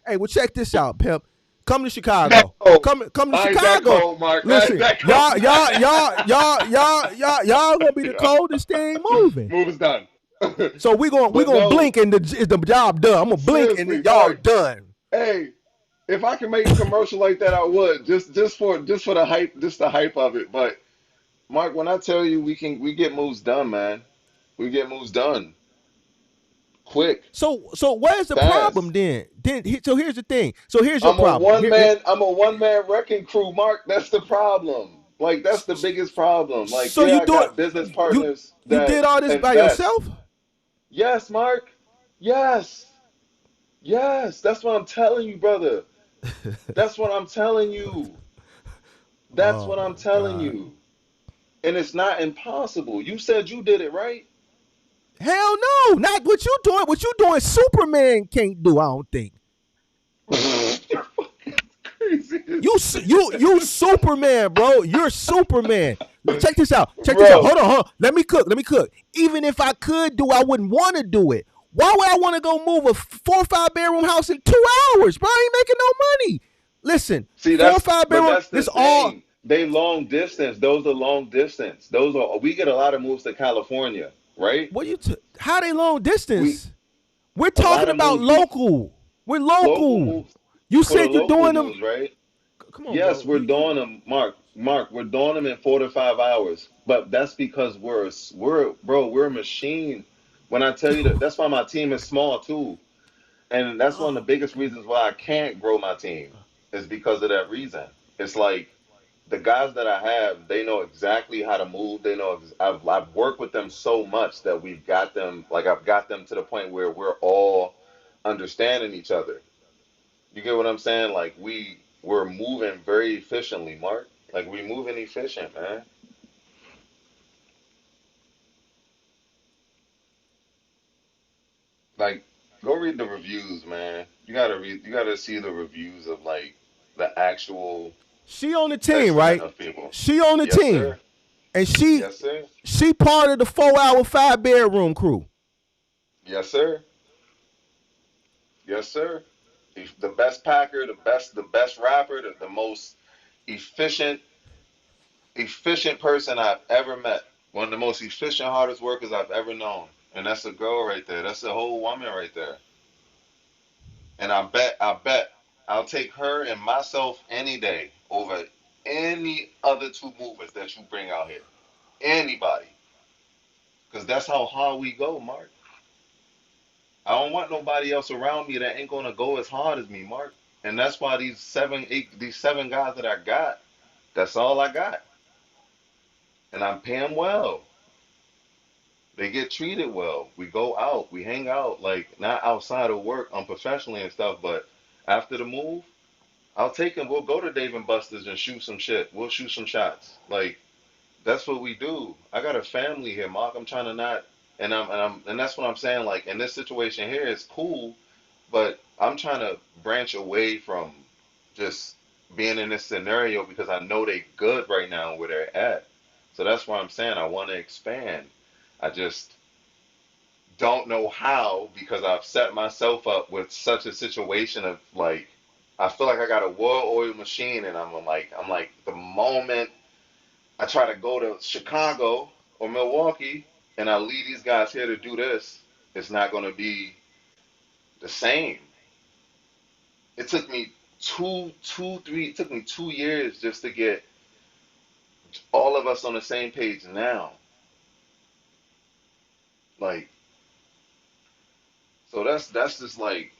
Hey, well check this out, pimp. Come to That Chicago. cold. Come to I ain't that Chicago. cold, Mark. I ain't Listen, that cold. y'all gonna be the coldest thing moving. Move is done. So we But gonna no, blink and the job done. I'm gonna blink and seriously, y'all Mark. done. Hey, if I can make a commercial like that, I would. Just for the hype, just the hype of it. But Mark, when I tell you we get moves done, man. We get moves done quick, So where's the problem fast. then? So here's the thing. So here's your problem. I'm a one man wrecking crew, Mark. That's the problem. Like that's the biggest problem. Like, So yeah, you I do it. got business You partners you that did all this by invest. yourself? Yes, Mark. Yes. Yes. That's what I'm telling you, brother. That's what I'm telling you. That's Oh what I'm my telling God. you. And it's not impossible. You said you did it, right? Hell no, not what you doing. What you doing, Superman can't do. I don't think. You're fucking crazy as You shit. Superman, bro. You're Superman. Check this out. Check this out. Bro, Hold on, hold on. Let me cook. Let me cook. Even if I could do, I wouldn't want to do it. Why would I want to go move a 4 or 5 bedroom house in 2 hours, bro? I ain't making no money. Listen, see, four or that's five but bedroom. that's the This all. thing. They long distance. Those are long distance. Those are we get a lot of moves to California, right? What you? How they long We distance? We're a lot talking of about moves be local. We're local local. moves You for the said you're local doing them. moves, right? Come on, Yes, bro. we're doing them, Mark. Mark, we're doing them in 4 to 5 hours. But that's because we're a machine. When I tell you that, that's why my team is small too. And that's one of Oh the my biggest god. reasons why I can't grow my team is because of that reason. It's like the guys that I have, they know exactly how to move. They know I've worked with them so much that we've got them like I've got them to the point where we're all understanding each other. You get what I'm saying? Like we're moving very efficiently, Mark. Like we moving efficient, man. Like go read the reviews, man. You gotta see the reviews of like the actual She on the team, testament right? of people. She on the Yes, team, sir. and she Yes, sir. she part of the 4 hour 5 bedroom crew. Yes, sir. Yes, sir. The best packer, the best rapper, the most efficient efficient person I've ever met. One of the most efficient, hardest workers I've ever known. And that's a girl right there. That's a whole woman right there. And I bet I'll take her and myself any day over any other two movers that you bring out here. Anybody. Because that's how hard we go, Mark. I don't want nobody else around me that ain't gonna go as hard as me, Mark. And that's why these seven guys that I got, that's all I got. And I'm paying well. They get treated well. We go out, we hang out, like not outside of work, unprofessionally and stuff, but after the move, I'll take them. We'll go to Dave and Buster's and shoot some shit. We'll shoot some shots. Like that's what we do. I got a family here, Mark. I'm trying to not And that's what I'm saying. Like in this situation here, it's cool, but I'm trying to branch away from just being in this scenario because I know they good right now where they're at. So that's why I'm saying I want to expand. I just don't know how because I've set myself up with such a situation of like I feel like I got a well-oiled machine and I'm like the moment I try to go to Chicago or Milwaukee and I leave these guys here to do this, it's not going to be the same. It took me it took me 2 years just to get all of us on the same page now. Like, so that's just like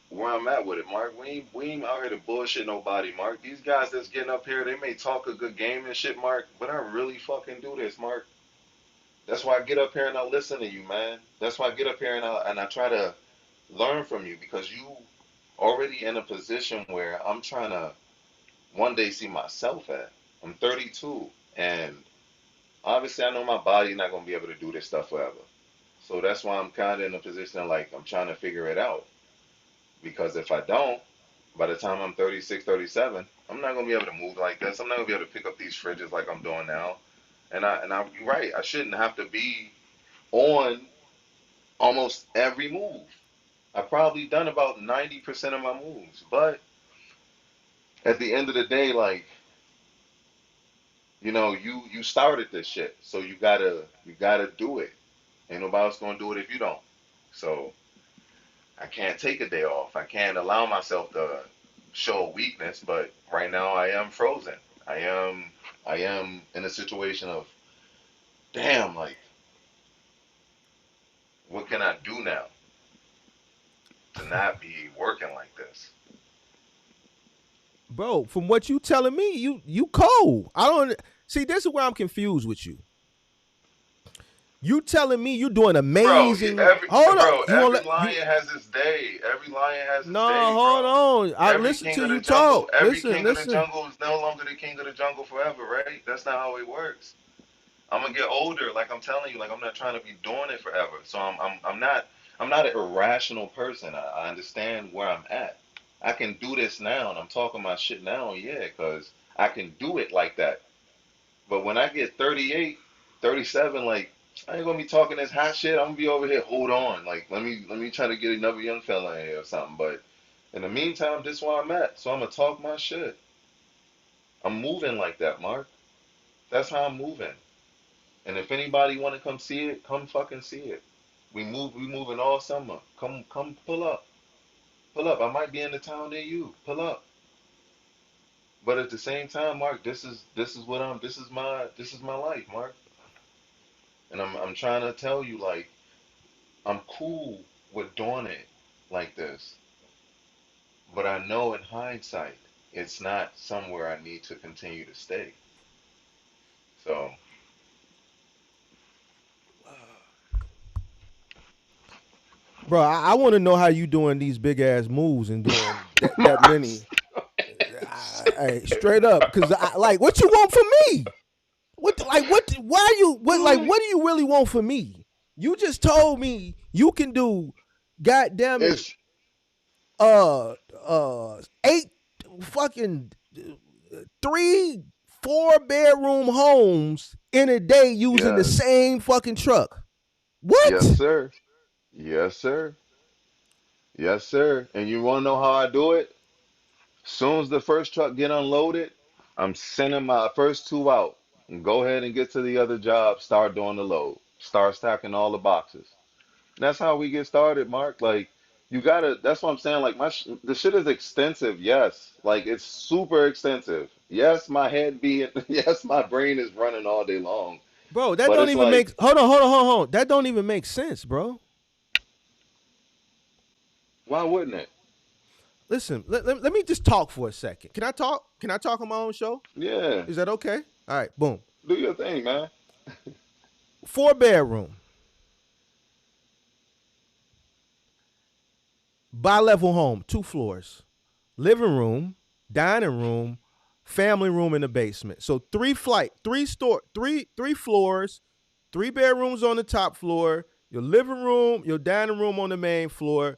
where I'm at with it, Mark. We ain't out here to bullshit nobody, Mark. These guys that's getting up here, they may talk a good game and shit, Mark, but I really fucking do this, Mark. That's why I get up here and I listen to you, man. That's why I get up here and I try to learn from you because you already in a position where I'm trying to one day see myself at. I'm 32, and obviously I know my body's not gonna be able to do this stuff forever. So that's why I'm kind of in a position like I'm trying to figure it out. Because if I don't, by the time I'm 36, 37, I'm not gonna be able to move like this. I'm not gonna be able to pick up these fridges like I'm doing now. You're right. I shouldn't have to be on almost every move. I've probably done about 90% of my moves, but at the end of the day, like you started this shit, so you gotta do it. Ain't nobody else gonna do it if you don't. So I can't take a day off. I can't allow myself to show weakness, but right now I am frozen. I am in a situation of damn, like what can I do now to not be working like this? Bro, from what you telling me, you cold. I don't see. This is where I'm confused with you. You telling me you doing Bro, amazing? Hold up. You won't every let you? lion has his day. Every lion has his No, day, hold bro. on. I Every listen king to of the you jungle, talk. every Listen, king of the listen. jungle is no longer the king of the jungle forever, right? That's not how it works. I'm gonna get older, like I'm telling you, like I'm not trying to be doing it forever. So I'm not an irrational person. I understand where I'm at. I can do this now, and I'm talking my shit now, yeah, because I can do it like that. But when I get 38, 37, like I ain't gonna be talking this hot shit. I'm gonna be over here. Hold on, like let me try to get another young fella in here or something. But in the meantime, this is where I'm at. So I'm gonna talk my shit. I'm moving like that, Mark. That's how I'm moving. And if anybody want to come see it, come fucking see it. We moving all summer. Come pull up. Pull up. I might be in the town near you. Pull up. But at the same time, Mark, this is what I'm this is my life, Mark. And I'm trying to tell you like I'm cool with doing it like this. But I know in hindsight it's not somewhere I need to continue to stay. So Bro, I want to know how you doing these big ass moves and doing that many. Hey, straight up, because I like what you want from me. What like what? Why are you what like what do you really want from me? You just told me you can do, God damn it, it's uh eight fucking 3 4 bedroom homes in a day using the yes. same fucking truck. Yes, What? sir. Yes, sir. Yes, sir. And you want to know how I do it? Soon as the first truck get unloaded, I'm sending my first two out. And go ahead and get to the other job. Start doing the load. Start stacking all the boxes. That's how we get started, Mark. Like you gotta. That's what I'm saying. Like the shit is extensive. Yes, like it's super extensive. Yes, my head be. Yes, my brain is running all day long. Bro, that But don't it's even like, make hold on. That don't even make sense, bro. why wouldn't it? Listen, let me just talk for a second. Can I talk? Can I talk on my own show? Yeah, Is that okay? All right, boom. do your thing, man. 4 bedroom, bi-level home, 2 floors, living room, dining room, family room in the basement. So 3 floors, 3 bedrooms on the top floor, Your living room, your dining room on the main floor.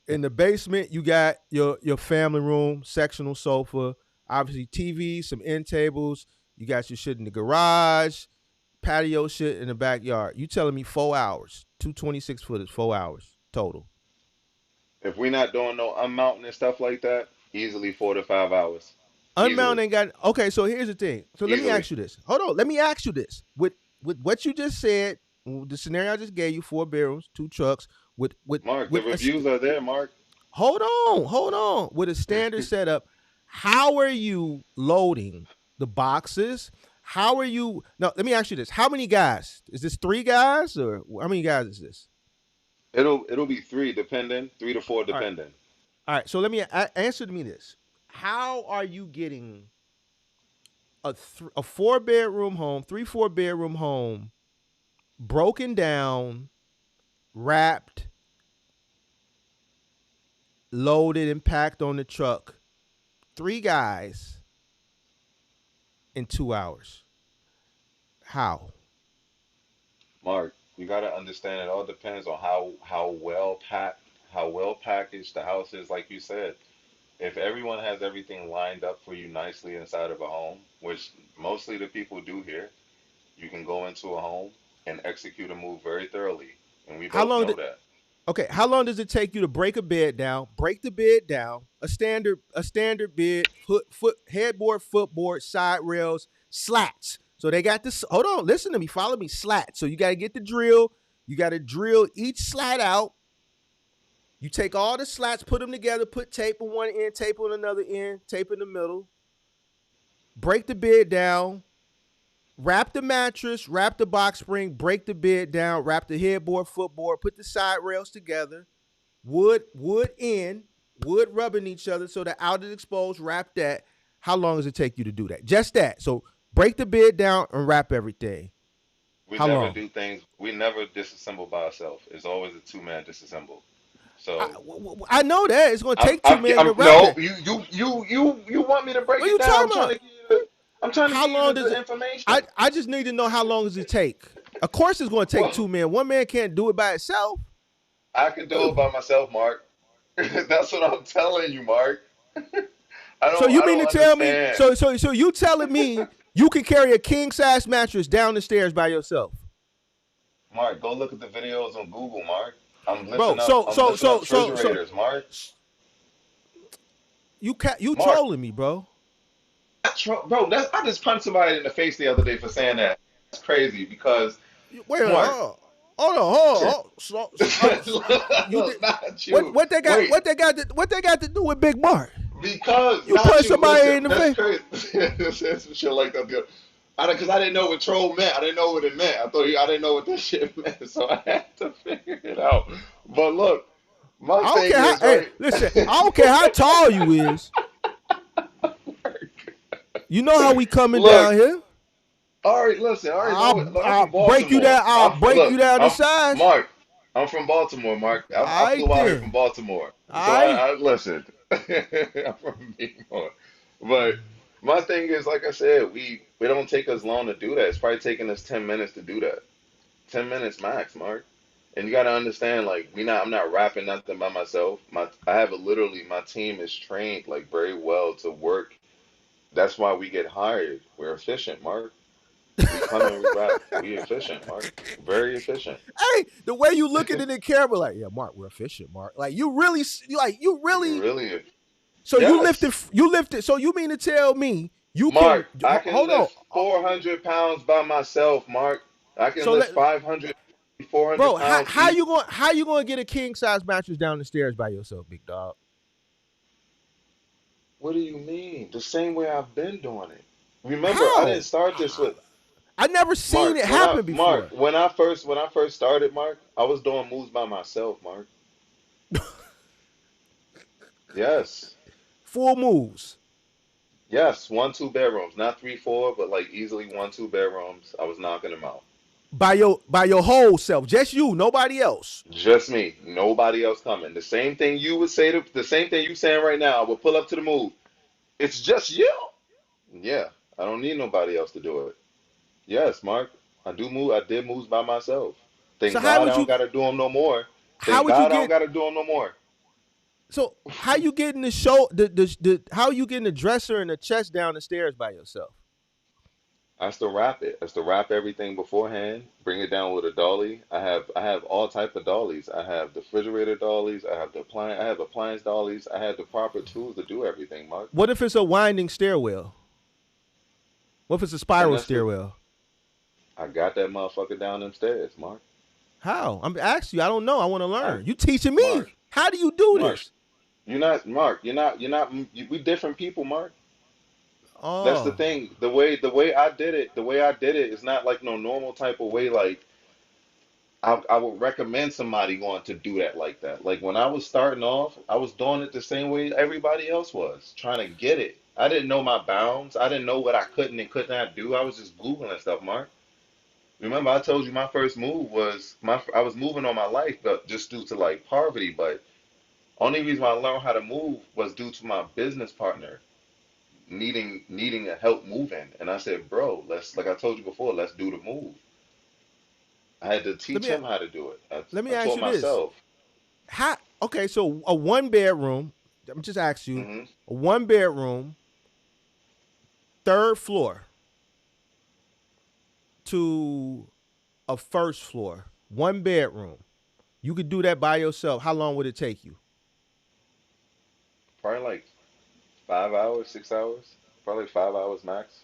In the basement, you got your family room, sectional sofa, obviously TV, some end tables. You got your shit in the garage, patio shit in the backyard. You telling me 4 hours, 226 footers, 4 hours total. If we're not doing no unmounting and stuff like that, easily 4 to 5 hours. Unbound Easily. ain't got okay. So here's the thing. So let me Easily. ask you this. Hold on. Let me ask you this. With what you just said, the scenario I just gave you, 4 bedrooms, 2 trucks, Mark, the with a reviews are there, Mark. hold on, with a standard setup. How are you loading the boxes? How are you? No, let me ask you this. How many guys? Is this 3 guys or how many guys is this? It'll be three depending, 3 to 4 All right. depending. All right. So let me answer me this. How are you getting a 4 bedroom home, 3 4 bedroom home, broken down, wrapped, loaded, and packed on the truck? 3 guys in 2 hours. How? Mark, you gotta understand it all depends on how well packed, how well packaged the house is, like you said. If everyone has everything lined up for you nicely inside of a home, which mostly the people do here, you can go into a home and execute a move very thoroughly. And we How both long? know that. Okay. How long does it take you to break a bed down? Break the bed down. A standard bed, headboard, footboard, side rails, slats. So they got this. Hold on. Listen to me. Follow me. Slats. So you got to get the drill. You got to drill each slat out. You take all the slats, put them together, put tape on one end, tape on another end, tape in the middle, break the bed down, wrap the mattress, wrap the box spring, break the bed down, wrap the headboard, footboard, put the side rails together, wood in, wood rubbing each other so the out is exposed, wrap that. How long does it take you to do that? Just that. So break the bed down and wrap everything. We How never long? do things, we never disassemble by ourselves. It's always a two-man disassemble. I, So I know that it's going to take two I'm, men to I'm wrap no, it. you want me to break What are it you down? talking about? I'm trying to How give you long does the it? I information. I just need to know how long does it take. Of course, it's going to take Well, 2 men. One man can't do it by itself. I can do it by myself, Mark. That's what I'm telling you, Mark. So you I mean don't to tell me? understand. So you telling me you can carry a king size mattress down the stairs by yourself, Mark, go look at the videos on Google, Mark. bro? I'm lifting up refrigerators, Mark. you Mark, trolling me, bro? bro, I just punched somebody in the face the other day for saying that. That's crazy because Wait, hold Mark, on, hold on, hold listen, on. You did not you. Wait, what they got to do with Big Mark? because You not punch you. somebody Listen, in the that's face, crazy. Said some shit like that. Because I didn't know what troll meant. I didn't know what it meant. I didn't know what this shit meant. So I had to figure it out. But look, my I don't thing care how. is Hey, right. listen, I don't care how tall you is. You know how we coming Look, down here. all right, listen, I already know it. Look, I'm I'll from break you Baltimore. down. I'll break you Look, down to I'm size. Mark. I'm from Baltimore, Mark. I All right flew out here from then. Baltimore, so All right. I listen. I'm from Baltimore, but my thing is, like I said, we don't take us long to do that. It's probably taking us 10 minutes to do that. 10 minutes max, Mark. And you got to understand, like I'm not rapping nothing by myself. I have literally my team is trained like very well to work. That's why we get hired. We're efficient, Mark. We come and we rap. We efficient, Mark. Very efficient. Hey, the way you looking in the camera, like, yeah, Mark, we're efficient, Mark. Like you really, like you You really. really, So yes, you lifted. So you mean to tell me you can Mark. I can hold on, lift 400 pounds by myself, Mark. I can so lift let 500, 400 bro, pounds how you going to get a king size mattress down the stairs by yourself, big dog? What do you mean? The same way I've been doing it. Remember, I didn't How? start this with I never seen Mark. it happen before. When I first started, Mark, I was doing moves by myself, Mark. Yes. Full moves Yes, 1 2 bedrooms, not 3 4, but like easily 1 2 bedrooms. I was knocking them out. by your whole self, just you, nobody else. Just me, nobody else coming. The same thing you saying right now. I will pull up to the move. It's just you. Yeah, I don't need nobody else to do it. Yes, Mark, I do move. I did moves by myself. So Thank how God would I don't you gotta do them no more. how Thank would you God I don't get gotta do them no more. so how you getting the show the how you getting the dresser and the chest down the stairs by yourself? I still wrap it. I still wrap everything beforehand. Bring it down with a dolly. I have all type of dollies. I have the refrigerator dollies. I have appliance dollies. I have the proper tools to do everything, Mark. What if it's a winding stairwell? What if it's a Then spiral that's the stairwell? I got that motherfucker down them stairs, Mark. How? I'm asking you. I don't know. I want to I learn. You teaching Mark, me. How do you do Mark. this? You're not Mark. We different people, Mark. That's the Oh, thing. The way I did it, the way I did it is not like no normal type of way. Like I would recommend somebody going to do that like that. Like when I was starting off, I was doing it the same way everybody else was, trying to get it. I didn't know my bounds. I didn't know what I couldn't and could not do. I was just Googling stuff, Mark. Remember, I told you my first move was I was moving on my life, but just due to like poverty. But only reason why I learned how to move was due to my business partner needing a help moving. And I said, bro, let's like I told you before, let's do the move. I had to let teach me him how to do it. let me I ask taught you this. myself. How? Okay, so a 1 bedroom. I'm just ask you Hmm. a 1 bedroom, third floor to a first floor, 1 bedroom. You could do that by yourself. How long would it take you? Probably like 5 hours, 6 hours, probably 5 hours max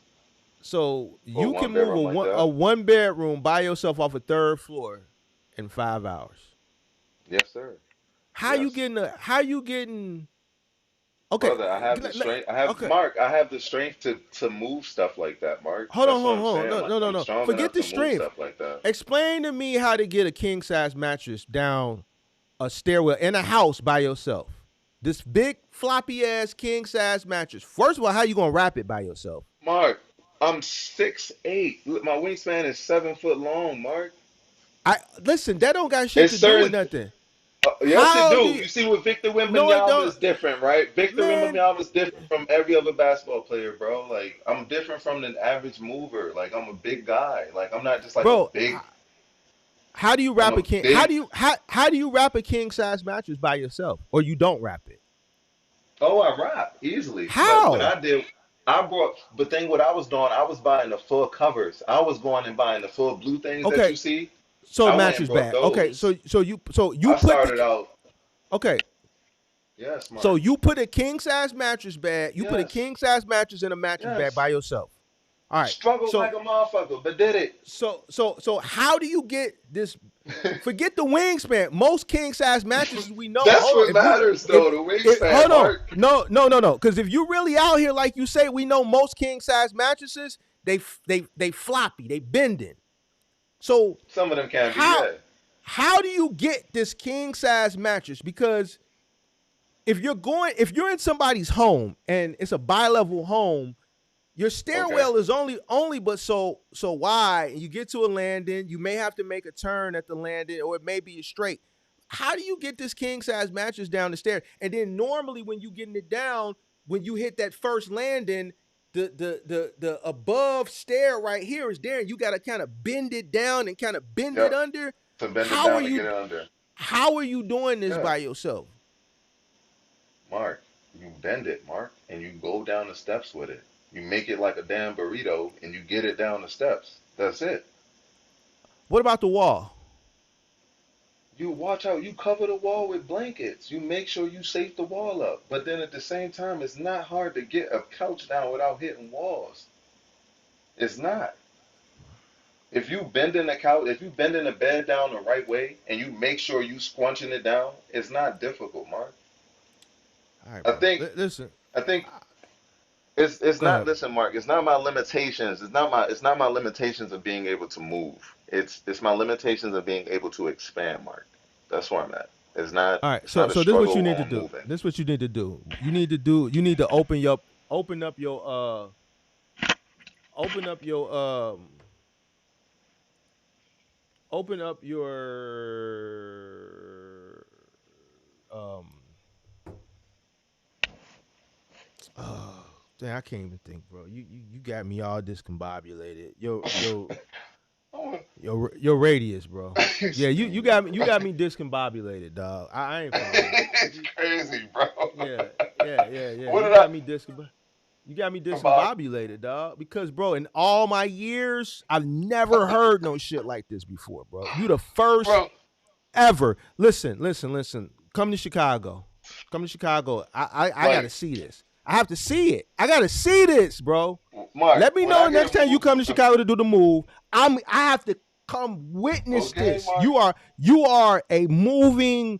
So for a you one can move bedroom like a that. 1 bedroom by yourself off a third floor in 5 hours. Yes, sir. How you Yes. getting? How you getting? Okay, Brother, I have the strength. I have okay. Mark. I have the strength to move stuff like that, Mark. Hold on, That's what hold on, I'm hold on. saying. No, Like no, no, I'm no. strong Forget enough the to move strength. stuff like that. Explain to me how to get a king size mattress down a stairwell in a house by yourself. This big floppy ass king size mattress. First of all, how you gonna wrap it by yourself? Mark, I'm 6'8". Look, my wingspan is 7 foot long, Mark. I listen. That don't got shit It's to do with certain. nothing. Yes, it How do do. you? You see, with Victor No, it Wembanyama don't. is different, right? Victor Man, Wembanyama is different from every other basketball player, bro. Like I'm different from the average mover. Like I'm a big guy. Like I'm not just like a bro. big. How do you I'm wrap a a king? big. How do you wrap a king size mattress by yourself, or you don't wrap it? Oh, I rap easily. But what How? I did, I brought the thing. What I was doing, I was buying the full covers. I was going and buying the full blue things that Okay, you see. so I went and mattress brought bag. Okay, those. so you I put started the out. okay. Yes, So Mark. you put a king size mattress bag. You put a Yes. king size mattress in a mattress bag Yes. by yourself. All right. Struggled like So a motherfucker, but did it. how do you get this? Forget the wingspan. Most king size mattresses we know. That's Hold on. what matters, If though. The wingspan, hold on. Mark. No. Because if you really out here like you say, we know most king size mattresses. They floppy. They bending. So Some of them can be, how yeah. how do you get this king size mattress? Because if you're in somebody's home and it's a bi-level home, your Okay. stairwell is only but so wide, and you get to a landing, you may have to make a turn at the landing, or it may be straight. How do you get this king size mattress down the stair? And then normally when you getting it down, when you hit that first landing, the above stair right here is there, and you got to kind of bend it down and kind of bend it Yep. under. To bend it How are down to get you it under. how are you doing this Yeah. by yourself? Mark, you bend it, Mark, and you go down the steps with it. You make it like a damn burrito and you get it down the steps. That's it. What about the wall? You watch out, you cover the wall with blankets. You make sure you safe the wall up. But then at the same time, it's not hard to get a couch down without hitting walls. It's not. If you bending the bed down the right way and you make sure you squunching it down, it's not difficult, Mark. All right, I bro. think Listen, I think it's go not, ahead. listen, Mark, it's not my limitations. It's not my limitations of being able to move. It's my limitations of being able to expand, Mark. That's where I'm at. It's not All right, it's so not a so this is what you struggle need to on do. moving. This is what you need to do. You need to open up your open up your um oh dang, I can't even think, bro. You got me all discombobulated. Your radius, bro. Yeah, you Excuse got me, me bro. discombobulated, dog. I ain't following that. It's crazy, bro. Yeah. What You did I got me about? discombobulated, dog. Because, bro, in all my years, I've never heard no shit like this before, bro. You the first Bro, ever. Listen. Come to Chicago. I gotta like, see this. I have to see it. I gotta see this, bro. Mark, Let me when know I the next get time you moved, come to Chicago to do the move. I have to come witness okay, this. Mark, You are a moving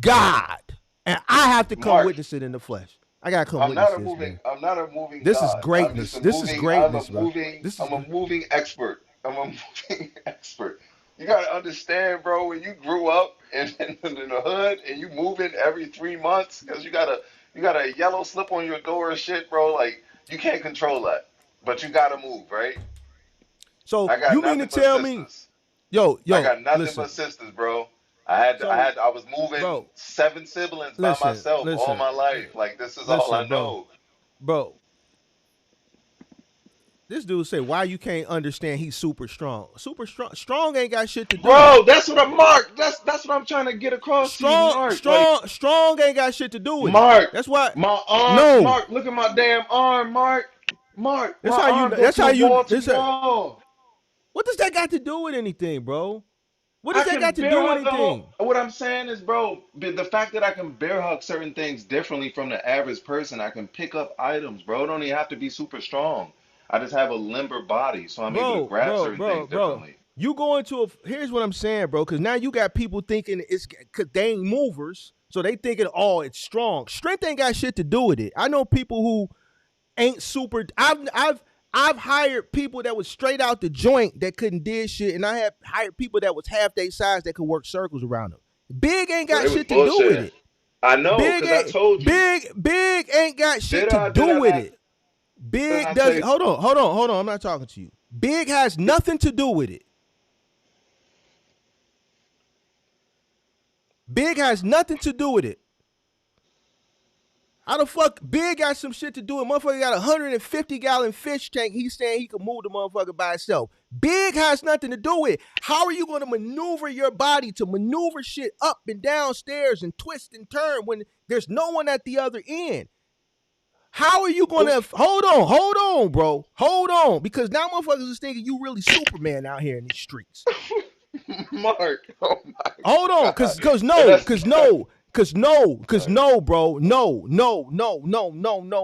God, and I have to come Mark, witness it in the flesh. I gotta come witness this, man. I'm not a moving This is God. I'm just greatness. a This is moving, I'm a greatness, bro. moving, This is I'm a great. moving expert. I'm a moving expert. You gotta understand, bro, when you grew up in the hood and you moving every 3 months because you got a yellow slip on your door and shit, bro, like you can't control that. But you gotta move, right? So I got you mean to nothing but tell me, sisters. I yo, got nothing listen. but sisters, bro. So, I was moving bro, 7 siblings by listen, myself all listen, my life. Like this is all I listen, bro, know. bro. This dude say why you can't understand he's super strong. Super strong. Strong ain't got shit to do with Bro, it. that's what I'm Mark. That's what I'm trying to get across to you, Mark. Like Strong ain't got shit to do with it. Mark, That's why. my arm, No, Mark, look at my damn arm, Mark. Mark, that's my how you. arm goes That's how from you. wall to wall. What does that got to do with anything, bro? What does I that can got to do bear with hug the whole. anything? What I'm saying is, bro, the fact that I can bear hug certain things differently from the average person, I can pick up items, bro. It don't even have to be super strong. I just have a limber body, so I'm able to grab certain things Bro. differently. You go into a. Here's what I'm saying, bro. Because now you got people thinking it's cause they ain't movers, so they thinking, oh, it's strong. Strength ain't got shit to do with it. I know people who ain't super. I've hired people that was straight out the joint that couldn't did shit, and I have hired people that was half their size that could work circles around them. Big ain't But got they was shit to do with bullshitting. it. I know, cause I told you. Big ain't got shit to Did do I with not? it. Did Big I does. say? Hold on. I'm not talking to you. Big has nothing to do with it. Big has nothing to do with it. How the fuck Big got some shit to do with motherfucker got a 150-gallon fish tank. He's saying he can move the motherfucker by himself. Big has nothing to do with it. How are you going to maneuver your body to maneuver shit up and downstairs and twist and turn when there's no one at the other end? How are you going to hold on, bro? Hold on, because now motherfuckers is thinking you really Superman out here in these streets. Mark. Oh my Hold on, God. That's not. All right. no, bro,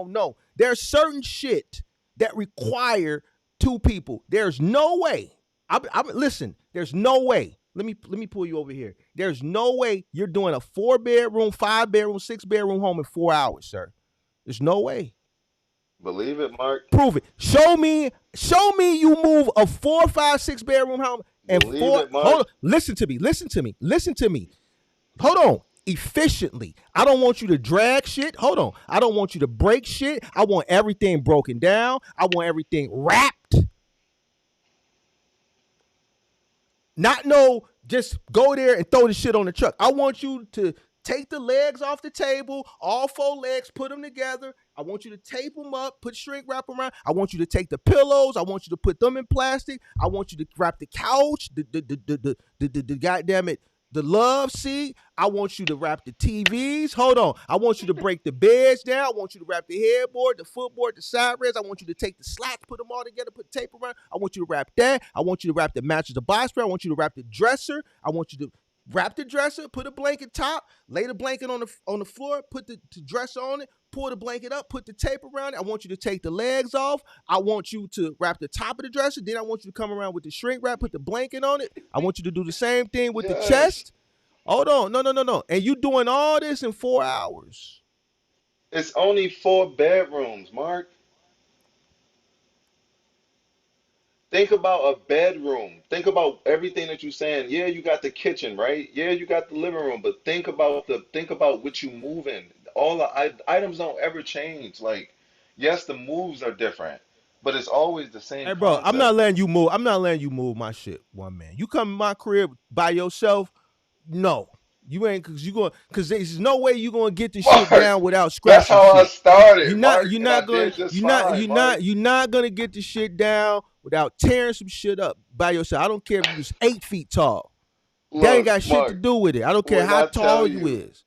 no. There's certain shit that require two people. There's no way. Listen. There's no way. Let me pull you over here. There's no way you're doing a 4-bedroom, 5-bedroom, 6-bedroom home in 4 hours, sir. There's no way. Believe it, Mark. Prove it. Show me you move a 4, 5, 6-bedroom home and Believe four. it, Mark. Hold on. Listen to me. Hold on. Efficiently. I don't want you to drag shit. Hold on. I don't want you to break shit. I want everything broken down. I want everything wrapped. Not no, just go there and throw the shit on the truck. I want you to take the legs off the table, all 4 legs, put them together. I want you to tape them up, put shrink wrap around. I want you to take the pillows. I want you to put them in plastic. I want you to wrap the couch, the goddamn it, the love seat. I want you to wrap the TVs. Hold on. I want you to break the beds down. I want you to wrap the headboard, the footboard, the side rails. I want you to take the slats, put them all together, put tape around. I want you to wrap that. I want you to wrap the mattress, the box spring. I want you to wrap the dresser. I want you to wrap the dresser, put a blanket top, lay the blanket on the floor, put the dresser on it, pull the blanket up, put the tape around it. I want you to take the legs off. I want you to wrap the top of the dresser. Then I want you to come around with the shrink wrap, put the blanket on it. I want you to do the same thing with the Yes. chest. Hold on. No. And you doing all this in 4 hours. It's only 4 bedrooms, Mark. Think about a bedroom. Think about everything that you're saying. Yeah, you got the kitchen, right? Yeah, you got the living room, but think about what you move in. All the items don't ever change. Like, yes, the moves are different, but it's always the same Hey, bro, I'm concept. not letting you move. I'm not letting you move my shit, one man. You come in my crib by yourself, no. You ain't cause there's no way you gonna get the shit Mark, down without that's scratching how I shit. started, Mark, and I did just fine, Mark. You're not gonna get the shit down without tearing some shit up by yourself. I don't care if you was 8 feet tall. That ain't Look, got shit to Mark, do with it. I don't care when how I tall tell you you, is.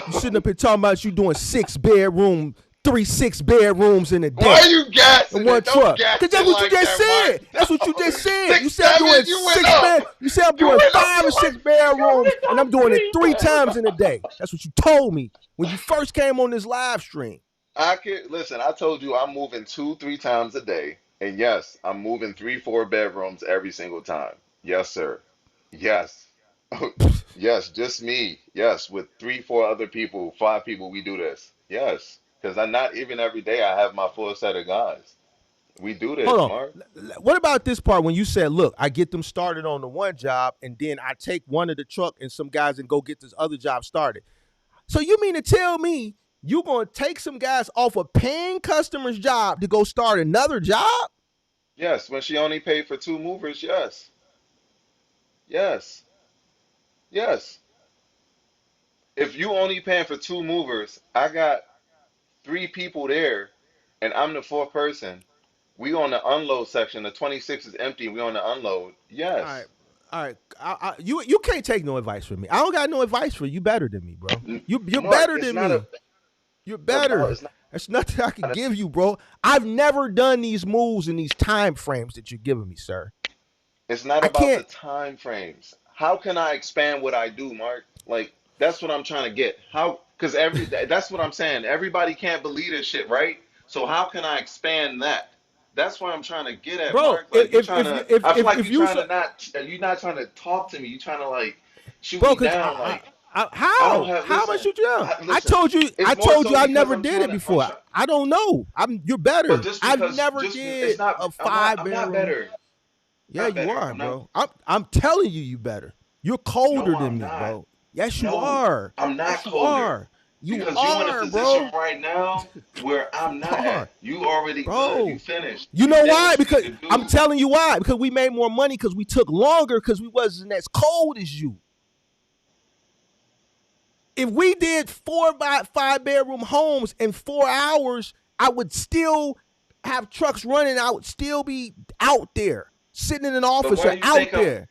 You sitting up here talking about you doing 6-bedroom, 6-bedrooms in a why day are you in gassing one it? Don't truck. gas Cause that's it what you like just that, Mark. said. That's what you just said. You Six, said I'm doing seven, you went up. You said I'm You doing went up 5 to or 6 like, you bedrooms, went and up I'm doing it 3 3 times bedrooms. in a day. That's what you told me when you first came on this live stream. I can listen. I told you I'm moving 2, 3 times a day, and yes, I'm moving 3, 4 bedrooms every single time. Yes, sir. Yes, yes, just me. Yes, with 3, 4 other people, 5 people, we do this. Yes, because I'm not even every day. I have my full set of guys. We do Hold this, on. Mark. What about this part when you said, look, I get them started on the one job and then I take one of the truck and some guys and go get this other job started? So you mean to tell me you going to take some guys off a paying customer's job to go start another job? Yes, when she only paid for 2 movers. Yes, yes, yes. If you only paying for 2 movers, I got 3 people there, and I'm the fourth person. We on the unload section. The 26 is empty. We on the unload. All right. Yes. All right. You can't take no advice from me. I don't got no advice for you. You better than me, bro. You're Mark, better it's than not a me. You're about. better. There's nothing I can give you, bro. I've never done these moves in these time frames that you're giving me, sir. It's not I about the can't, time frames. How can I expand what I do, Mark? Like that's what I'm trying to get. How? Because that's what I'm saying. Everybody can't believe this shit, right? So how can I expand that? That's what I'm trying to get at, bro. Mark. Like you trying to. I feel like If you you trying so, to not. You're not trying to talk to me. You trying to like shoot bro, me because down. Like I don't how have. how am I Listen. shoot you down? Listen. I It's more told you so I because never I'm did trying it to. I'm before. trying. I don't know. You're But better. just I've because, never just it's did not. a I'm not. five I'm not bedroom. better. Yeah, Not you better. are, I'm not. bro. I'm telling you, you better. You're No, colder than I'm me, not. bro. Yes, you No, are. I'm not Yes, you colder are. You because you in a are, position bro. right now where You I'm not are, at. You already good. You bro. finished. You You know did why? what you need Because to I'm do. telling you why. Because we made more money because we took longer because we wasn't as cold as you. If we did 4 by 5 bedroom homes in 4 hours, I would still have trucks running. I would still be out there, sitting in an But office why or you out think I'm? there.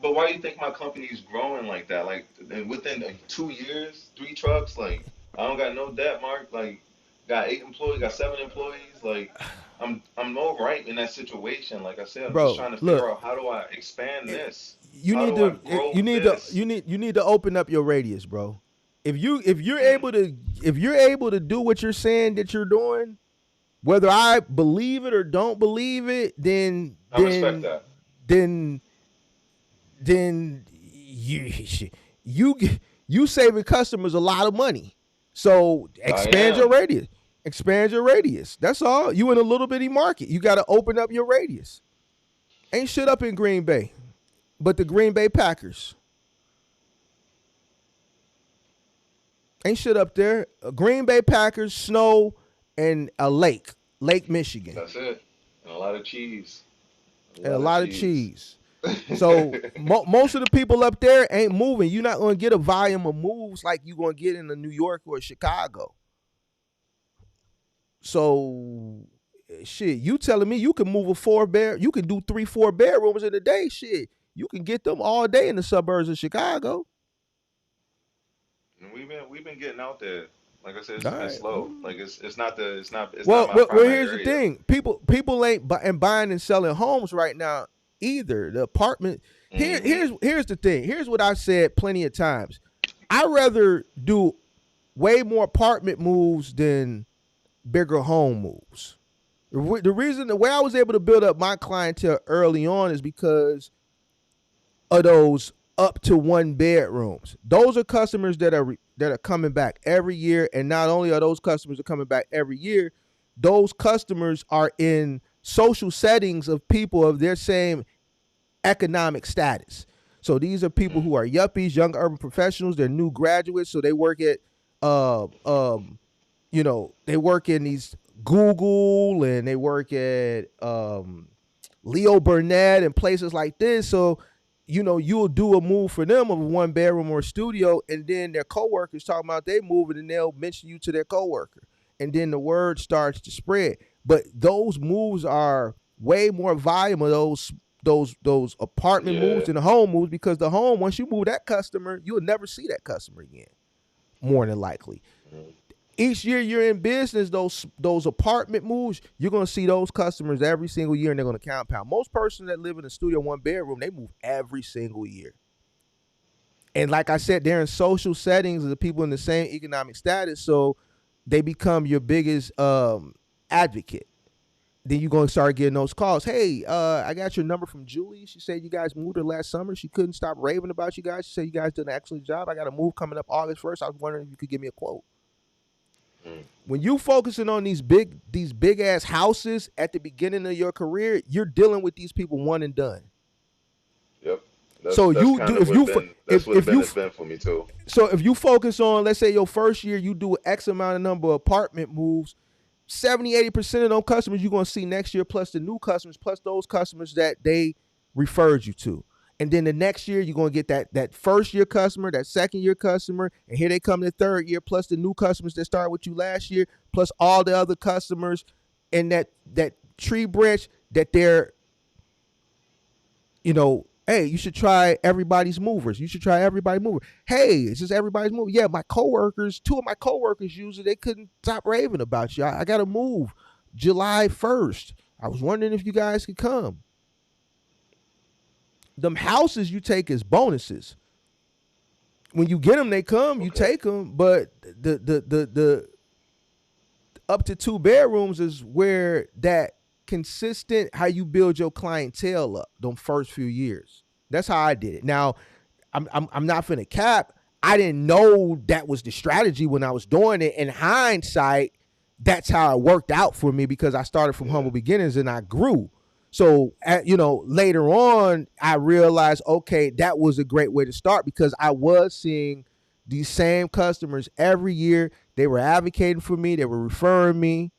But why you think my company's growing like that? Like within 2 years, 3 trucks. Like I don't got no debt, Mark. Like got 8 employees, got 7 employees. Like I'm all right in that situation. Like I said, I'm just Bro, trying to look, figure out how do I expand it, this? How do I grow you need to this? you need to open up your radius, bro. If you're able to do what you're saying that you're doing, whether I believe it or don't believe it, I respect that. then you you you saving customers a lot of money. So I expand your am. radius. Expand your radius. That's all. You in a little bitty market. You got to open up your radius. Ain't shit up in Green Bay, but the Green Bay Packers. Ain't shit up there. Green Bay Packers, snow, and a lake, Lake Michigan, That's it. And a lot of cheese. A and a lot of lot of cheese. cheese. So most of the people up there ain't moving. You're not going to get a volume of moves like you're going to get in a New York or Chicago. So shit, you telling me you can move a 4 bed, you can do 3, 4 bedrooms in a day? Shit, you can get them all day in the suburbs of Chicago. And we've been getting out there. Like I said, it's All just been right. slow. Like it's not Well, my well, primary here's the area. thing: people ain't buying and selling homes right now either. The apartment Hmm. here's the thing. Here's what I've said plenty of times. I rather do way more apartment moves than bigger home moves. The reason the way I was able to build up my clientele early on is because of those up to 1 bedrooms. Those are customers that are coming back every year, and not only are those customers are coming back every year, those customers are in social settings of people of their same economic status. So these are people who are yuppies, young urban professionals. They're new graduates, so they work at uh um they work in these Google and they work at Leo Burnett and places like this. So, you'll do a move for them of a 1 bedroom or a studio, and then their coworkers talking about they moving, and they'll mention you to their coworker, and then the word starts to spread. But those moves are way more volume of those apartment moves than the home moves, because the home, once you move that customer, you'll never see that customer again, more than likely. Each year you're in business, those apartment moves, you're gonna see those customers every single year, and they're gonna compound. Most persons that live in a studio 1 bedroom, they move every single year. And like I said, they're in social settings of the people in the same economic status, so they become your biggest advocate. Then you're going to start getting those calls. Hey, I got your number from Julie. She said you guys moved her last summer. She couldn't stop raving about you guys. She said you guys did an excellent job. I got a move coming up August 1st. I was wondering if you could give me a quote. When you focusing on these big ass houses at the beginning of your career, you're dealing with these people one and done. Yep. That's been for me too. So if you focus on, let's say your first year, you do X amount of number of apartment moves, 70-80% of those customers you're going to see next year, plus the new customers, plus those customers that they referred you to. And then the next year, you're going to get that first year customer, that second year customer, and here they come the third year, plus the new customers that started with you last year, plus all the other customers, and that tree branch that they're, hey, you should try everybody's movers. You should try everybody's mover. Hey, it's just everybody's mover. Yeah, my coworkers, 2 of my coworkers usually, they couldn't stop raving about you. I got to move July 1st. I was wondering if you guys could come. Them houses you take as bonuses. When you get them, they come. You take them, but the up to 2 bedrooms is where that consistent, how you build your clientele up them first few years. That's how I did it. Now, I'm not finna cap. I didn't know that was the strategy when I was doing it. In hindsight, that's how it worked out for me, because I started from humble beginnings and I grew. So, later on, I realized, okay, that was a great way to start, because I was seeing these same customers every year. They were advocating for me. They were referring me.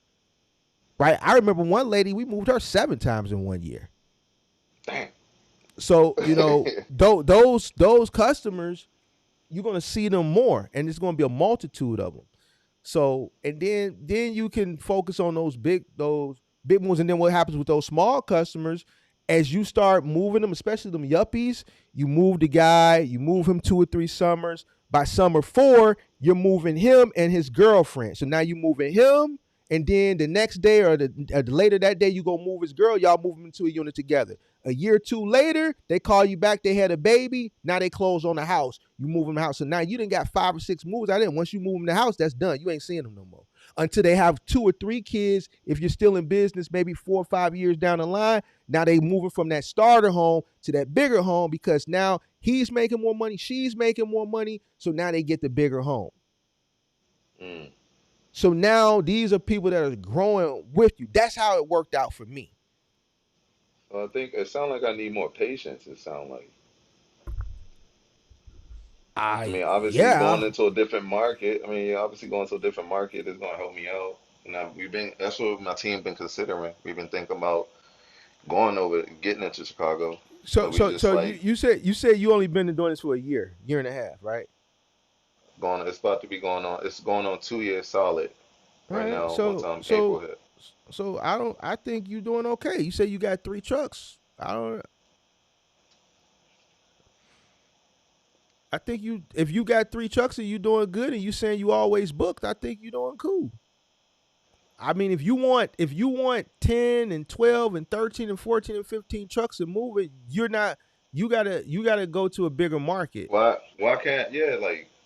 Right. I remember one lady, we moved her 7 times in 1 year. Damn. So, those customers, you're going to see them more, and it's going to be a multitude of them. So, and then you can focus on those big ones. And then what happens with those small customers, as you start moving them, especially them yuppies, you move the guy, you move him 2 or 3 summers. By summer 4, you're moving him and his girlfriend. So now you're moving him, and then the next day or the later that day, you go move his girl. Y'all move them into a unit together. A year or 2 later, they call you back. They had a baby. Now they close on the house. You move them the house. So now you done got 5 or 6 moves out there. Once you move them the house, that's done. You ain't seeing them no more until they have 2 or 3 kids. If you're still in business, maybe 4 or 5 years down the line, now they moving from that starter home to that bigger home, because now he's making more money, she's making more money. So now they get the bigger home. So now these are people that are growing with you. That's how it worked out for me. So I think it sounds like I need more patience. It sounds like. I mean, obviously going into a different market. Obviously going to a different market is going to help me out. And that's what my team been considering. We've been thinking about going over, getting into Chicago. So you said you only been doing this for a year and a half, right? It's about to be going on. It's going on 2 years solid right now. April hit. So I think you're doing okay. You say you got 3 trucks. I think if you got 3 trucks and you doing good, and you saying you always booked, I think you're doing cool. I mean, if you want 10 and 12 and 13 and 14 and 15 trucks and move it, you gotta go to a bigger market. Why can't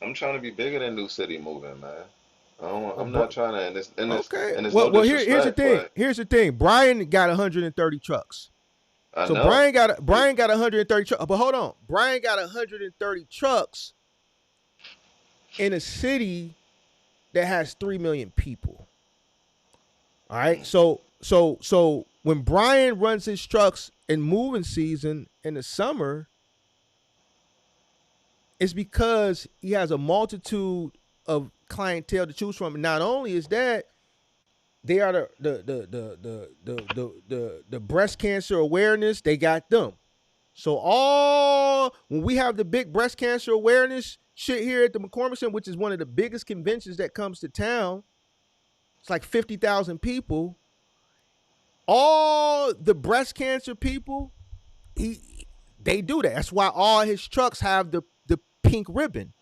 I'm trying to be bigger than New City moving, man. I'm not trying to, and it's okay. And it's well, no here's the thing. But Here's the thing. Brian got 130 trucks. I know. Brian got 130 trucks. But hold on, Brian got 130 trucks in a city that has 3 million people. All right. So when Brian runs his trucks in moving season in the summer, it's because he has a multitude of clientele to choose from. And not only is that, they are the breast cancer awareness, they got them. So when we have the big breast cancer awareness shit here at the McCormick Center, which is one of the biggest conventions that comes to town, it's like 50,000 people. All the breast cancer people, they do that. That's why all his trucks have the pink ribbon.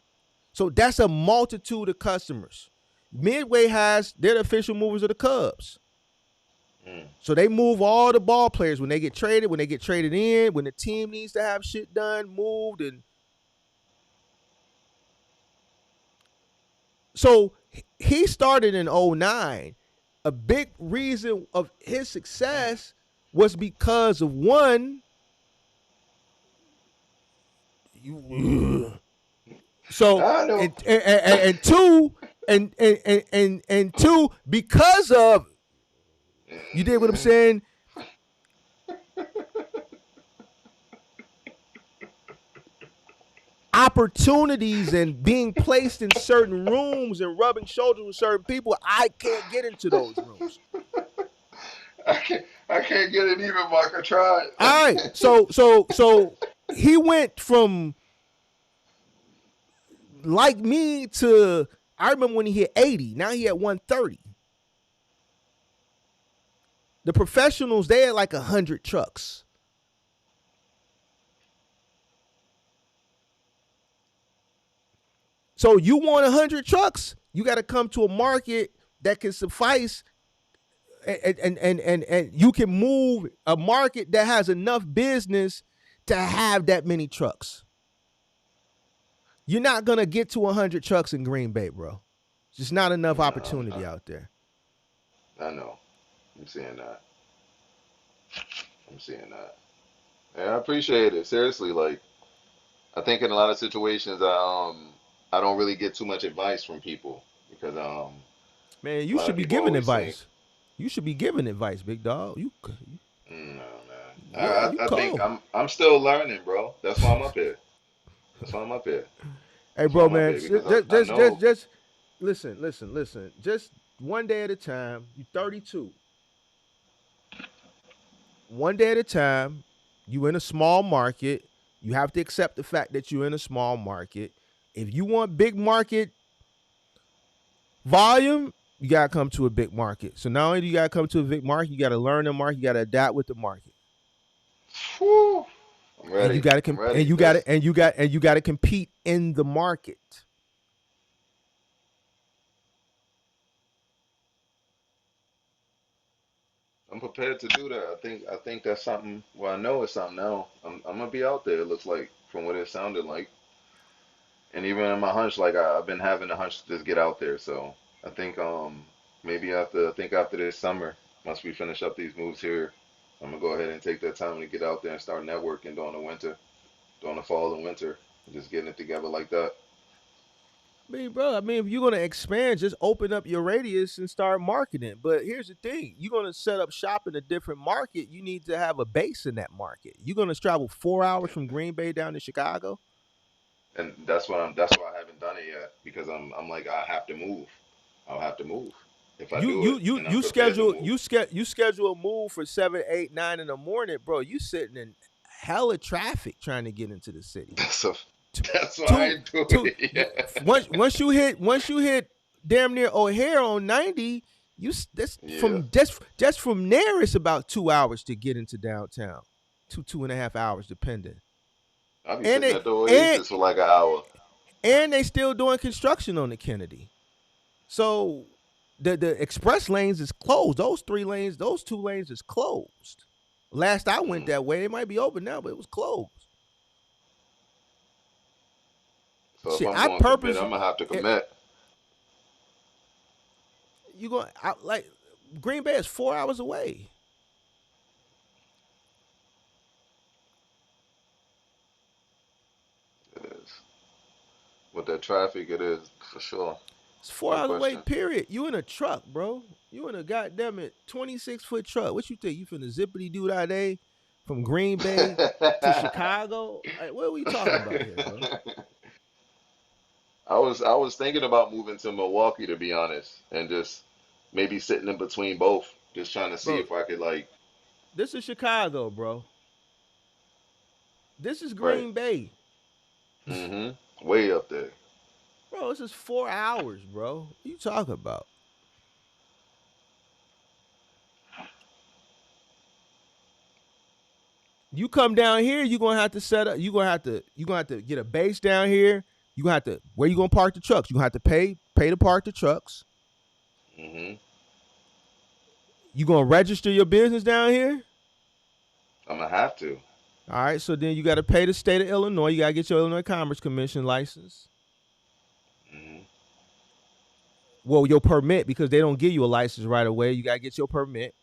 So that's a multitude of customers. Midway has they're the official movers of the Cubs. Mm. So they move all the ball players when they get traded, when the team needs to have shit done, moved, and so he started in '09. A big reason of his success was because of one, so I know. and two and two because of you did what I'm saying. Opportunities and being placed in certain rooms and rubbing shoulders with certain people, I can't get into those rooms. I can't get it even, Mark. I tried. All right, so he went from like me to I remember when he hit 80. Now he at 130. The professionals they had like 100 trucks. So you want 100 trucks, you got to come to a market that can suffice and you can move a market that has enough business to have that many trucks. You're not going to get to 100 trucks in Green Bay, bro. Just not enough No, opportunity out there. I know. I'm seeing that. I'm seeing that. And I appreciate it. Seriously, like I think in a lot of situations, I don't really get too much advice from people because Man, a you lot should of be people giving always think, advice. You should be giving advice, big dog. no, man. Yeah, you I think cold. I'm still learning, bro. That's why I'm up here. That's why I'm up here. Hey, That's why bro, I'm up man, here because I know. just listen. Just one day at a time. You 32. One day at a time. You in a small market. You have to accept the fact that you're in a small market. If you want big market volume, you gotta come to a big market. So not only do you gotta come to a big market, you gotta learn the market. You gotta adapt with the market, Whew, I'm and you ready. gotta I'm and ready. you gotta and you gotta compete in the market. I'm prepared to do that. I think that's something. Well, I know it's something now. I'm gonna be out there. It looks like from what it sounded like, and even in my hunch, like I've been having a hunch to just get out there. So I think maybe after this summer, once we finish up these moves here, I'm gonna go ahead and take that time to get out there and start networking during the winter, during the fall and winter, and just getting it together like that. I mean, if you're gonna expand, just open up your radius and start marketing. But here's the thing: you're gonna set up shop in a different market. You need to have a base in that market. You're gonna travel 4 hours from Green Bay down to Chicago. And that's why I haven't done it yet because I'm like I have to move. I'll have to move if I You do you it, you and I'm you prepared to schedule move. you schedule a move for 7, 8, 9 in the morning, bro. You sitting in hella traffic trying to get into the city. So that's why I Two ain't doing two it you yet. once you hit damn near O'Hare on 90, that's Yeah, from just from there it's about 2 hours to get into downtown. 2.5 hours depending. I'll be And sitting they at the and Oasis for like an hour. and they still doing construction on the Kennedy. So the express lanes is closed. Those 2 lanes is closed. Last I went Mm. that way, it might be open now, but it was closed. So if Shit, I'm I going to commit, purpose I'm gonna have to it, commit. you going like Green Bay is 4 hours away. It is with that traffic. It is for sure, It's four no hours away. question. Period. You in a truck, bro. You in a goddamn it 26-foot truck. What you think? You finna zippity do that day from Green Bay to Chicago? Like, what are we talking about here, bro? I was thinking about moving to Milwaukee to be honest, and just maybe sitting in between both, just trying to see Bro, if I could like this is Chicago, bro. This is right. Green Bay. Way up there. Bro, this is 4 hours, bro. What you talking about? You come down here, you're gonna have to set up. You're gonna have to get a base down here. You gonna have to where you gonna park the trucks. You gonna have to pay to park the trucks. Hmm. You gonna register your business down here. I'm gonna have to. All right, so then you got to pay the state of Illinois. You got to get your Illinois Commerce Commission license. Hmm. Well, your permit, because they don't give you a license right away. You got to get your permit.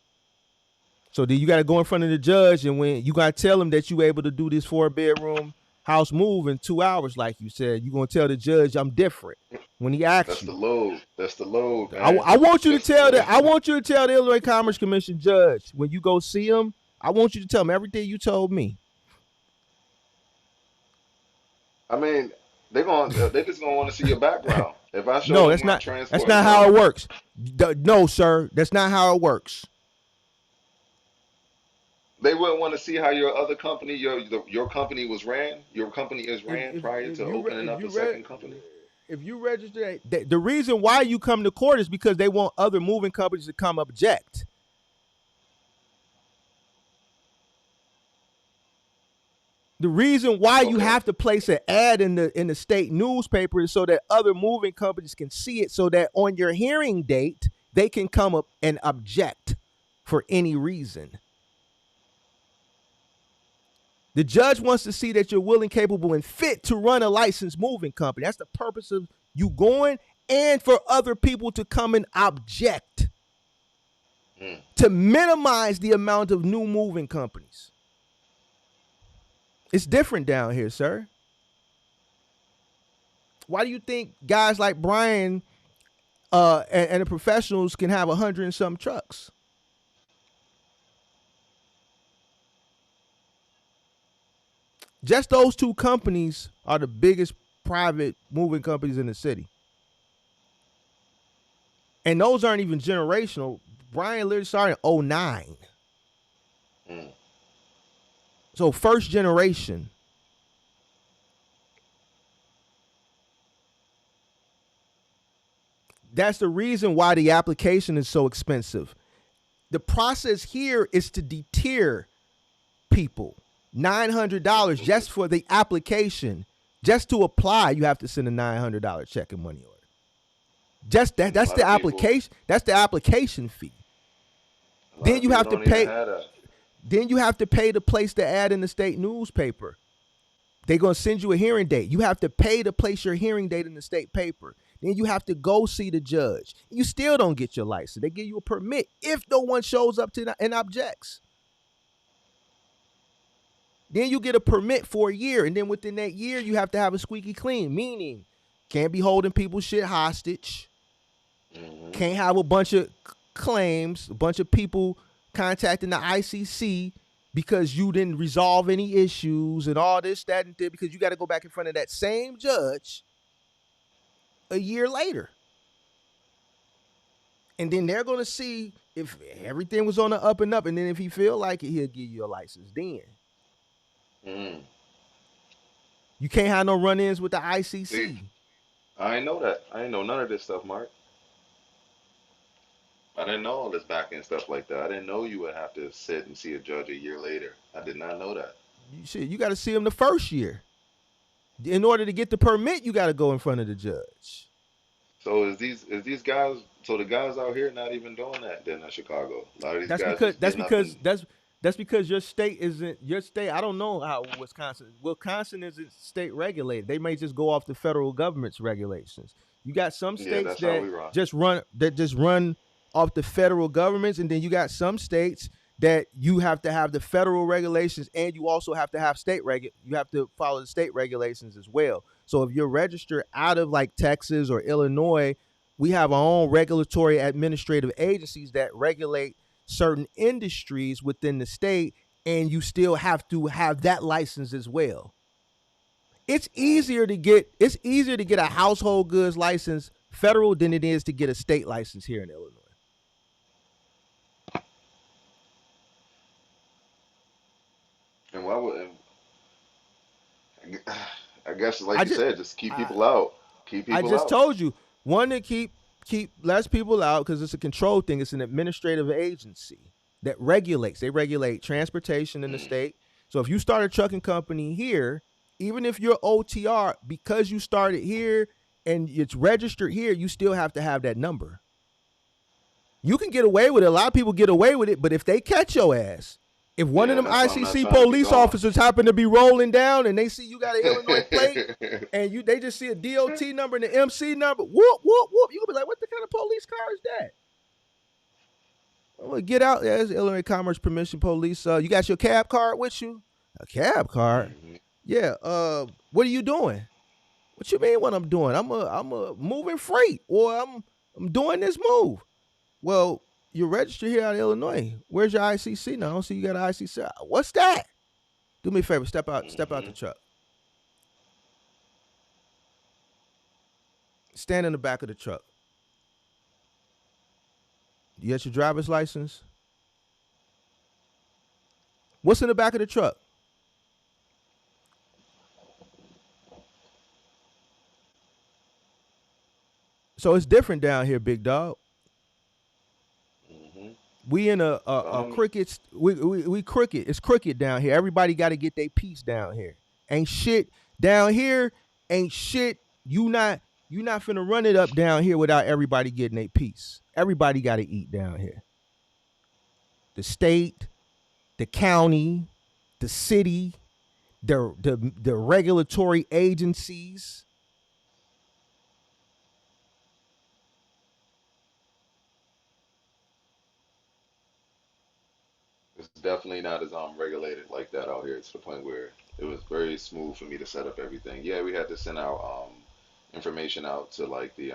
So then you got to go in front of the judge, and when you got to tell them that you able to do this 4-bedroom house move in 2 hours, like you said, you're gonna tell the judge I'm different when he asks That's the you. load. That's the load, I, man. I want you to That's the tell load. that. I want you to tell the Illinois Commerce Commission judge when you go see him. I want you to tell him everything you told me. I mean, they just gonna want to see your background. If I show No, them that's my not. That's transport, not how it works. No, sir, that's not how it works. they wouldn't want to see how your other company, your company was ran. Your company is If ran if prior if to you opening if up you a read second company. if you register, the reason why you come to court is because they want other moving companies to come object. The reason why you Okay. have to place an ad in the state newspaper is so that other moving companies can see it, so that on your hearing date they can come up and object for any reason. The judge wants to see that you're willing, capable, and fit to run a licensed moving company. That's the purpose of you going, and for other people to come and object Mm. to minimize the amount of new moving companies. It's different down here, sir. Why do you think guys like Brian and the professionals can have 100 and some trucks? Just those two companies are the biggest private moving companies in the city. And those aren't even generational. Brian literally started in 09. Mm. So first generation. That's the reason why the application is so expensive. The process here is to deter people. $900 just for the application. Just to apply, you have to send a $900 check and money order. Just that. And a That's lot the of people, application. That's the application fee. a lot Then of you people have to don't even pay. have that. Then you have to pay to place the ad in the state newspaper. They're gonna send you a hearing date. You have to pay to place your hearing date in the state paper. Then you have to go see the judge. You still don't get your license. They give you a permit if no one shows up to and objects. Then you get a permit for a year, and then within that year, you have to have a squeaky clean, meaning can't be holding people's shit hostage. Hmm. Can't have a bunch of claims, a bunch of people contacting the ICC because you didn't resolve any issues and all this, that, and that, because you got to go back in front of that same judge a year later. And then they're going to see if everything was on the up and up. And then if he feel like it, he'll give you a license then. Mm. You can't have no run-ins with the See, ICC. I ain't know that. I ain't know none of this stuff, Mark. I didn't know all this back end stuff like that. I didn't know you would have to sit and see a judge a year later. I did not know that. You got to see him the first year. In order to get the permit, you got to go in front of the judge. So is these guys, so the guys out here not even doing that then in Chicago? A lot of these That's guys because just getting up and that's because your state isn't your state. I don't know how Wisconsin isn't state regulated. They may just go off the federal government's regulations. You got some yeah, states that's how that we run. just run off the federal governments, and then you got some states that you have to have the federal regulations, and you also have to have you have to follow the state regulations as well. So if you're registered out of like Texas or Illinois, we have our own regulatory administrative agencies that regulate certain industries within the state, and you still have to have that license as well. It's easier to get a household goods license federal than it is to get a state license here in Illinois. And why would I guess like I you just said, just keep I, people out. Keep I people just out. told you, one, to keep less people out because it's a control thing. It's an administrative agency that regulates. They regulate transportation in the Mm. state. So if you start a trucking company here, even if you're OTR, because you started here and it's registered here, you still have to have that number. You can get away with it. A lot of people get away with it, but if they catch your ass, if one of Yeah, them that's why I'm not ICC trying to be police going. officers happen to be rolling down and they see you got an Illinois plate and they just see a DOT number and the MC number, whoop, whoop, whoop. You gonna be like, what the kind of police car is that? Well, get out. There's Illinois Commerce Permission Police. You got your cab card with you? A cab card? Hmm. Yeah. What are you doing? What you mean what I'm doing? I'm a moving freight or I'm doing this move. Well, you're registered here out of Illinois. Where's your ICC now? I don't see you got an ICC. What's that? Do me a favor. Step out the Hmm. truck. Stand in the back of the truck. You got your driver's license? What's in the back of the truck? So it's different down here, big dog. Hmm. We in a Um, cricket. We cricket. It's cricket down here. Everybody got to get their piece down here. Ain't shit down here. Ain't shit. You not finna run it up down here without everybody getting their piece. Everybody got to eat down here. The state, the county, the city, the regulatory agencies. it's definitely not as regulated like that out here to the point where it was very smooth for me to set up everything. Yeah, we had to send our information out to like the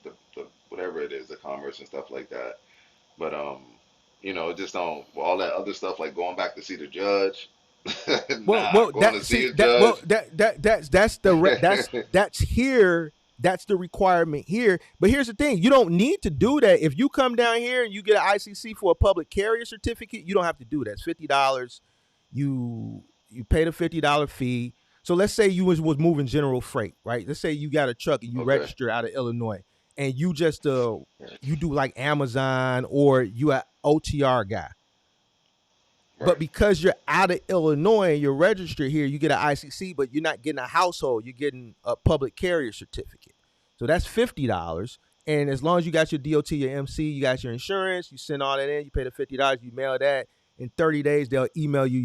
the whatever it is, the commerce and stuff like that. But just on all that other stuff like going back to see the judge. Nah, Well, going to see a well judge. that's that's here. That's the requirement here. But here's the thing: you don't need to do that. If you come down here and you get an ICC for a public carrier certificate, you don't have to do that. It's $50. You pay the $50 fee. So let's say you was moving general freight, right? Let's say you got a truck and you Okay. register out of Illinois, and you do like Amazon or you a OTR guy. But Right. because you're out of Illinois and you're registered here, you get an ICC, but you're not getting a household. You're getting a public carrier certificate. So that's $50. And as long as you got your DOT, your MC, you got your insurance, you send all that in, you pay the $50, you mail that. In 30 days, they'll email you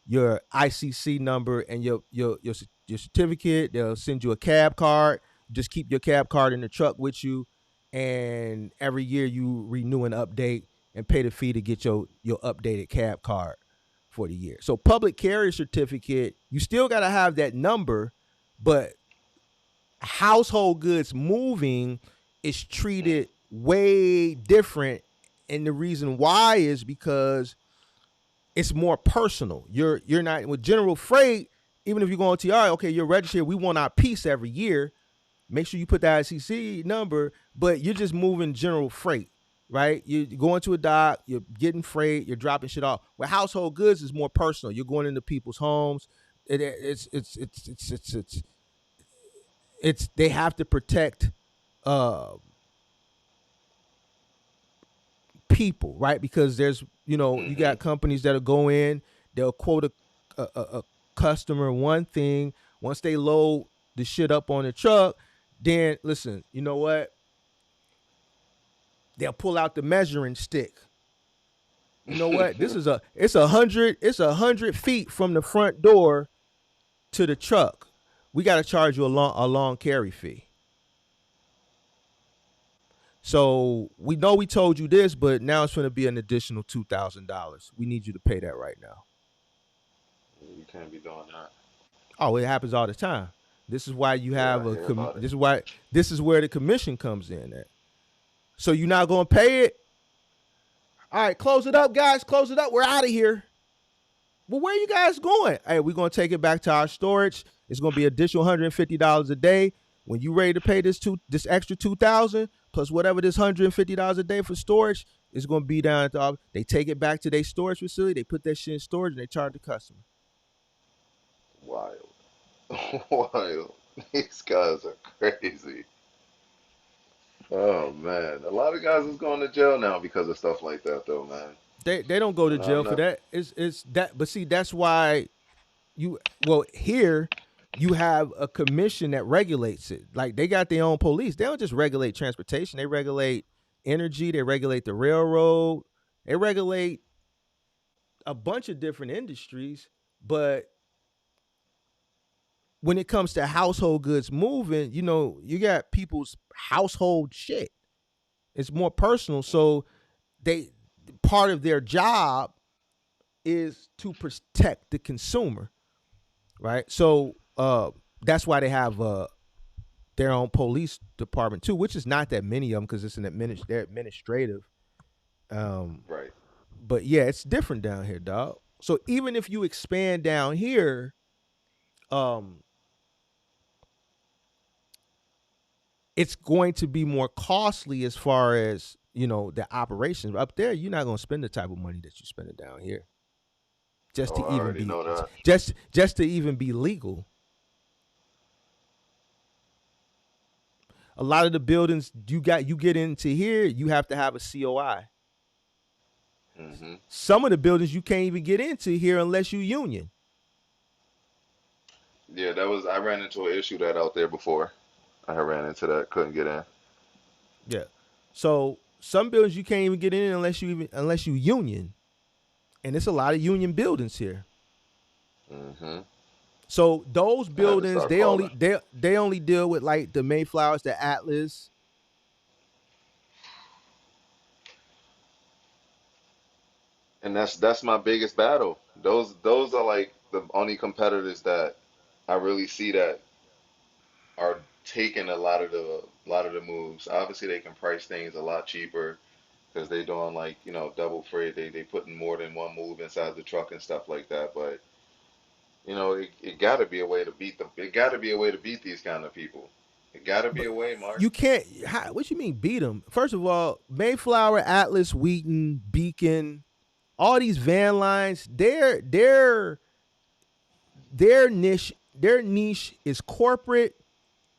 your ICC number and your certificate. They'll send you a cab card. Just keep your cab card in the truck with you. And every year you renew and update and pay the fee to get your updated cab card for the year. So public carrier certificate, you still got to have that number, but household goods moving is Mm. treated way different, and the reason why is because it's more personal. You're not with general freight. Even if you go on TR, okay, you're registered. We want our piece every year. Make sure you put the ICC number, but you're just moving general freight, right? You're going to a dock, you're getting freight, you're dropping shit off. Where household goods is more personal. You're going into people's homes. It's they have to protect uh people, right? Because there's you Hmm. got companies that'll go in, they'll quote a customer one thing. Once they load the shit up on the truck, then listen, you know what? They'll pull out the measuring stick. You know what? It's 100 feet from the front door to the truck. We got to charge you a long carry fee. So we know we told you this, but now it's going to be an additional $2,000. We need you to pay that right now. You can't be doing that. Oh, it happens all the time. This is why you Yeah, have I hear about it. this is where the commission comes in at. So you're not going to pay it. All right, close it up, guys. Close it up. We're out of here. Well, where are you guys going? Hey, we're gonna take it back to our storage. It's gonna be additional $150 a day. When you ready to pay this extra 2,000 plus whatever this $150 a day for storage is gonna be down at the office. They take it back to their storage facility. They put that shit in storage and they charge the customer. Wild. Wild. These guys are crazy. Oh man, a lot of guys is going to jail now because of stuff like that, though, man. They don't go to And I'm jail for not. that. It's that, but see, that's why here you have a commission that regulates it. Like they got their own police. They don't just regulate transportation. They regulate energy. They regulate the railroad. They regulate a bunch of different industries. But when it comes to household goods moving, you got people's household shit. It's more personal. So they part of their job is to protect the consumer, right? So that's why they have their own police department too, which is not that many of them because it's they're administrative. Um, Right. but yeah, it's different down here, dog. So even if you expand down here, um, it's going to be more costly as far as the operations. Up there, you're not going to spend the type of money that you spend it down here just Oh, to I even already be know that. just to even be legal. A lot of the buildings you get into here, you have to have a COI. Hmm. Some of the buildings you can't even get into here unless you union. Yeah, I ran into an issue that out there before. I had ran into that, couldn't get in. Yeah. So some buildings you can't even get in unless you union, and it's a lot of union buildings here. Hmm. So those I had to buildings start calling. they only deal with like the Mayflowers, the Atlas. And that's my biggest battle. Those are like the only competitors that I really see that are taking a lot of the moves. Obviously, they can price things a lot cheaper because they doing like double freight. They putting more than one move inside the truck and stuff like that. But it got to be a way to beat them. It got to be a way to beat these kind of people. It got to be But a way, Mark. you can't. What you mean beat them? First of all, Mayflower, Atlas, Wheaton, Beacon, all these van lines, their niche is corporate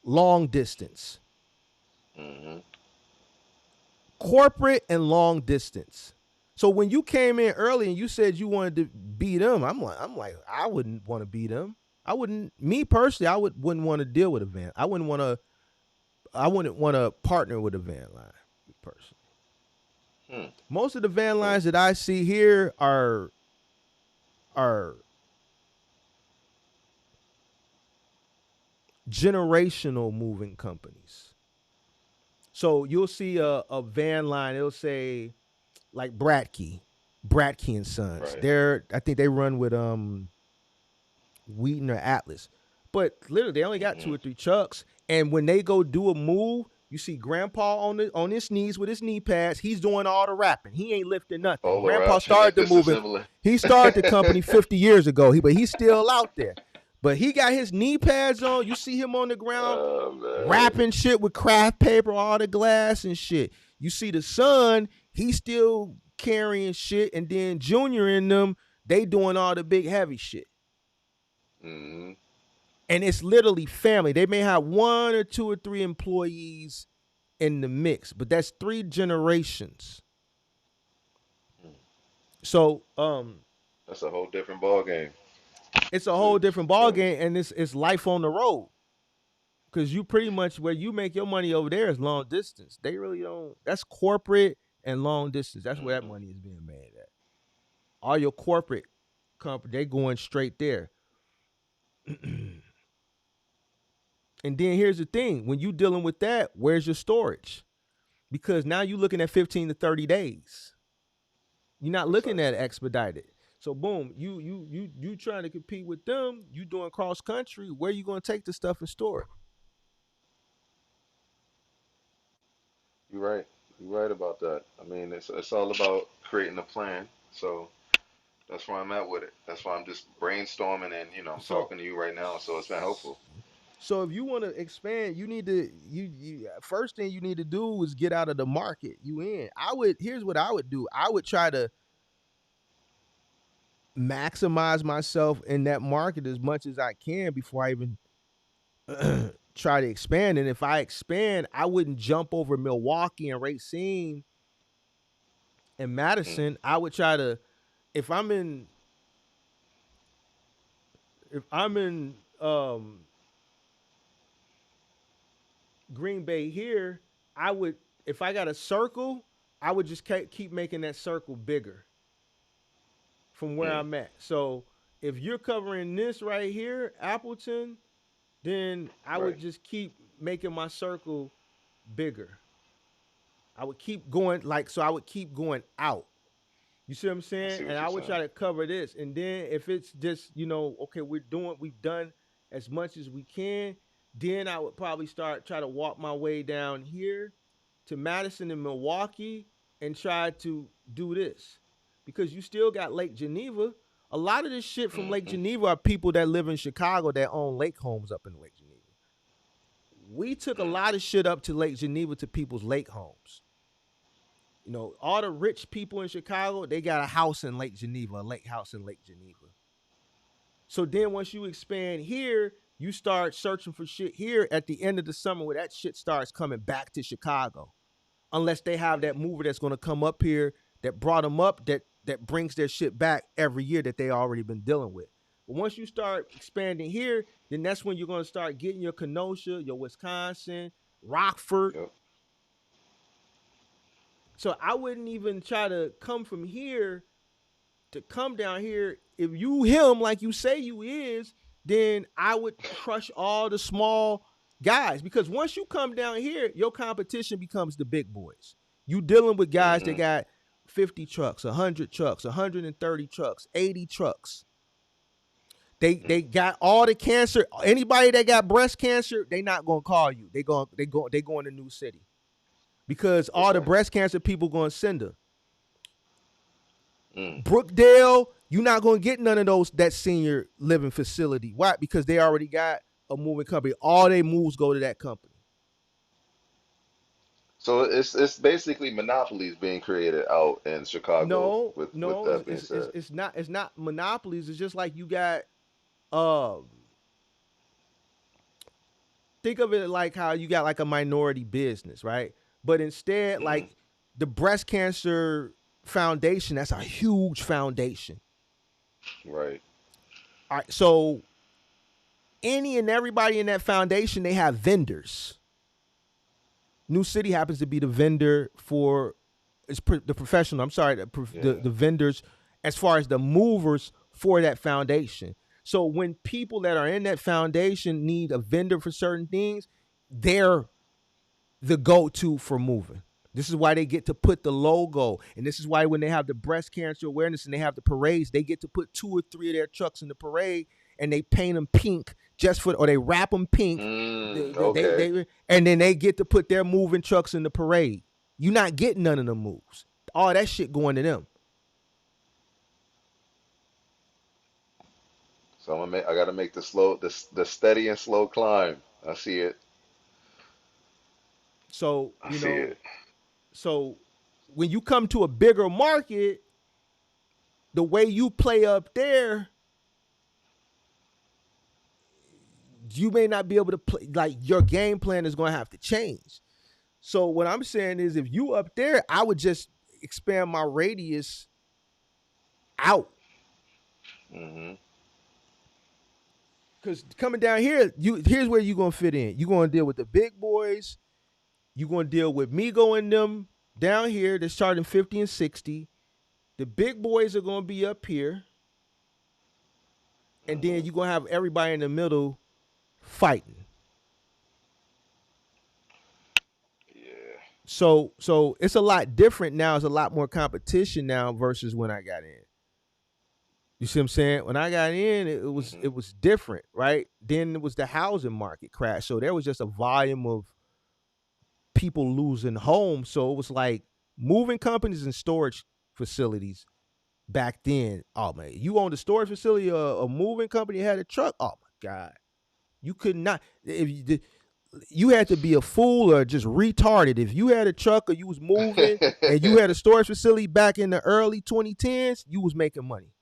long distance. Hmm. Corporate and long distance. So when you came in early and you said you wanted to beat them, I'm like, I wouldn't want to beat them. I wouldn't. Me personally, wouldn't want to deal with a van. I wouldn't want to. I wouldn't want to partner with a van line. Personally, Hmm. most of the van Hmm. lines that I see here are generational moving companies. So you'll see a van line. It'll say like Bratke and Sons. Right. I think they run with Wheaton or Atlas, but literally they only got two Hmm. or three trucks. And when they go do a move, you see Grandpa on his knees with his knee pads. He's doing all the rapping. He ain't lifting nothing. All the Grandpa option started and the moving. disassembling. He started the company 50 years ago. But he's still out there. But he got his knee pads on. You see him on the ground Oh man. wrapping shit with craft paper, all the glass and shit. You see the son, he's still carrying shit, and then Junior and them, they doing all the big heavy shit. Hmm. And it's literally family. They may have one or two or three employees in the mix, but that's three generations. So That's a whole different ball game. it's a whole To, different ball from game, and it's life on the road. Cause you pretty much where you make your money over there is long distance. They really don't. That's corporate and long distance. That's where that hmm money is being made at. All your corporate company, they going straight there. And then here's the thing: when you dealing with that, where's your storage? Because now you're looking at 15 to 30 days. You're not looking at precisely. expedited. So boom, you trying to compete with them. You doing cross country. Where you going to take the stuff and store it? You're right. You're right about that. I mean, it's all about creating a plan. So that's where I'm at with it. That's why I'm just brainstorming and I'm So talking to you right now. So it's been helpful. So if you want to expand, you need to first thing you need to do is get out of the market you in. Here's what I would do. I would try to maximize myself in that market as much as I can before I even try to expand. And if I expand, I wouldn't jump over Milwaukee and Racine In Madison, I would try to, if I'm in Green Bay here, I would, if I got a circle, I would just keep making that circle bigger from where I'm at. So if you're covering this right here, Appleton, then I would Right. just keep making my circle bigger. I would keep going, like, so I would keep going out. You see what I'm I saying? see And what I you're would saying. try to cover this. And then if it's just, okay, we've done as much as we can, then I would probably try to walk my way down here to Madison and Milwaukee and try to do this. Because you still got Lake Geneva. A lot of this shit from Lake Hmm. Geneva are people that live in Chicago that own lake homes up in Lake Geneva. We took a lot of shit up to Lake Geneva to people's lake homes. All the rich people in Chicago, they got a house in Lake Geneva, a lake house in Lake Geneva. So then once you expand here, you start searching for shit here at the end of the summer where that shit starts coming back to Chicago. Unless they have that mover that's going to come up here that brought them up that brings their shit back every year that they already been dealing with. But once you start expanding here, then that's when you're going to start getting your Kenosha, your Wisconsin, Rockford. Yep. So I wouldn't even try to come from here to come down here. If you him like you say you is, then I would crush all the small guys, because once you come down here, your competition becomes the big boys. You dealing with guys that Hmm. got 50 trucks, 100 trucks, 130 trucks, 80 trucks. They got all the cancer. Anybody that got breast cancer, they not gonna call you. They going to New City because all the Okay. breast cancer people gonna send her. Mm. Brookdale, you're not gonna get none of those that senior living facility. Why? Because they already got a moving company. All their moves go to that company. So it's basically monopolies being created out in Chicago. No, With no, that being said. it's not monopolies. It's just like you got um think of it like how you got like a minority business, right? But instead, Hmm. like the breast cancer foundation, that's a huge foundation. Right. All right, so any and everybody in that foundation, they have vendors. New City happens to be the vendor for the professional. I'm sorry, Yeah. the vendors as far as the movers for that foundation. So when people that are in that foundation need a vendor for certain things, they're the go-to for moving. This is why they get to put the logo, and this is why when they have the breast cancer awareness and they have the parades, they get to put 2 or 3 of their trucks in the parade, and they paint them pink or they wrap them pink. Mm. Okay. And then they get to put their moving trucks in the parade. You're not getting none of the moves. All that shit going to them. So I gotta make the steady and slow climb. I see it. So I see it. so when you come to a bigger market, the way you play up there, you may not be able to play. Like your game plan is going to have to change. So what I'm saying is, if you up there, I would just expand my radius out. Hmm. Because coming down here, here's where you're gonna fit in. You're gonna deal with the big boys. You're gonna deal with Migo and them down here. They're starting 50 and 60. The big boys are gonna be up here, and then Hmm. you're gonna have everybody in the middle fighting. Yeah. So it's a lot different now. It's a lot more competition now versus when I got in. You see what I'm saying? When I got in, Hmm. it was different, right? Then it was the housing market crash. So there was just a volume of people losing homes. So it was like moving companies and storage facilities back then. Oh man, you owned a storage facility, a moving company had a truck. Oh my god, you could not. If you had to be a fool or just retarded if you had a truck or you was moving and you had a storage facility back in the early 2010s. You was making money.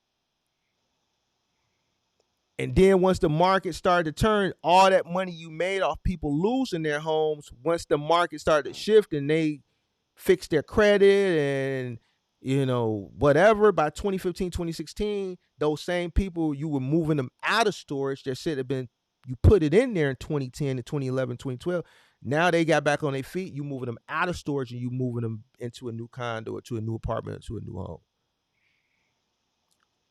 And then once the market started to turn, all that money you made off people losing their homes, once the market started to shift and they fixed their credit and whatever, by 2015, 2016, those same people, you were moving them out of storage that should have been, you put it in there in 2010 and 2011, 2012. Now they got back on their feet. You moving them out of storage and you moving them into a new condo or to a new apartment or to a new home.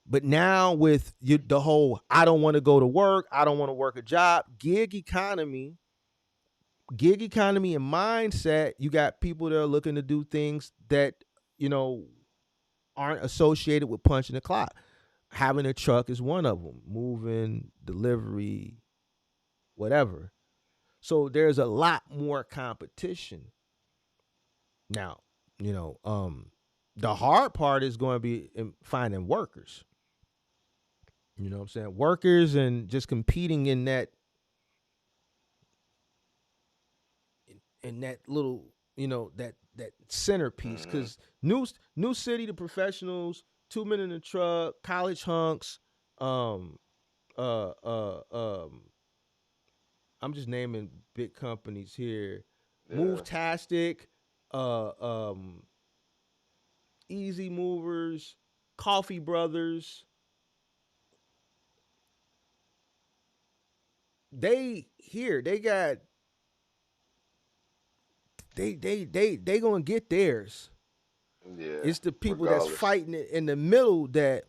But now with the whole, I don't want to go to work, I don't want to work a job, gig economy and mindset, you got people that are looking to do things that, aren't associated with punching the clock. Having a truck is one of them. Moving, delivery, whatever. So there's a lot more competition. Now, the hard part is going to be in finding workers. You know what I'm saying? Workers and just competing in that little, that centerpiece. Hmm. Because new city, the professionals, 2 Men in the Truck, college hunks, um, uh, uh, um, I'm just naming big companies here. Yeah. Movetastic, uh, um, Easy Movers, Coffee Brothers. They got they gonna get theirs. Yeah. It's the people that's Regardless. fighting it in the middle that,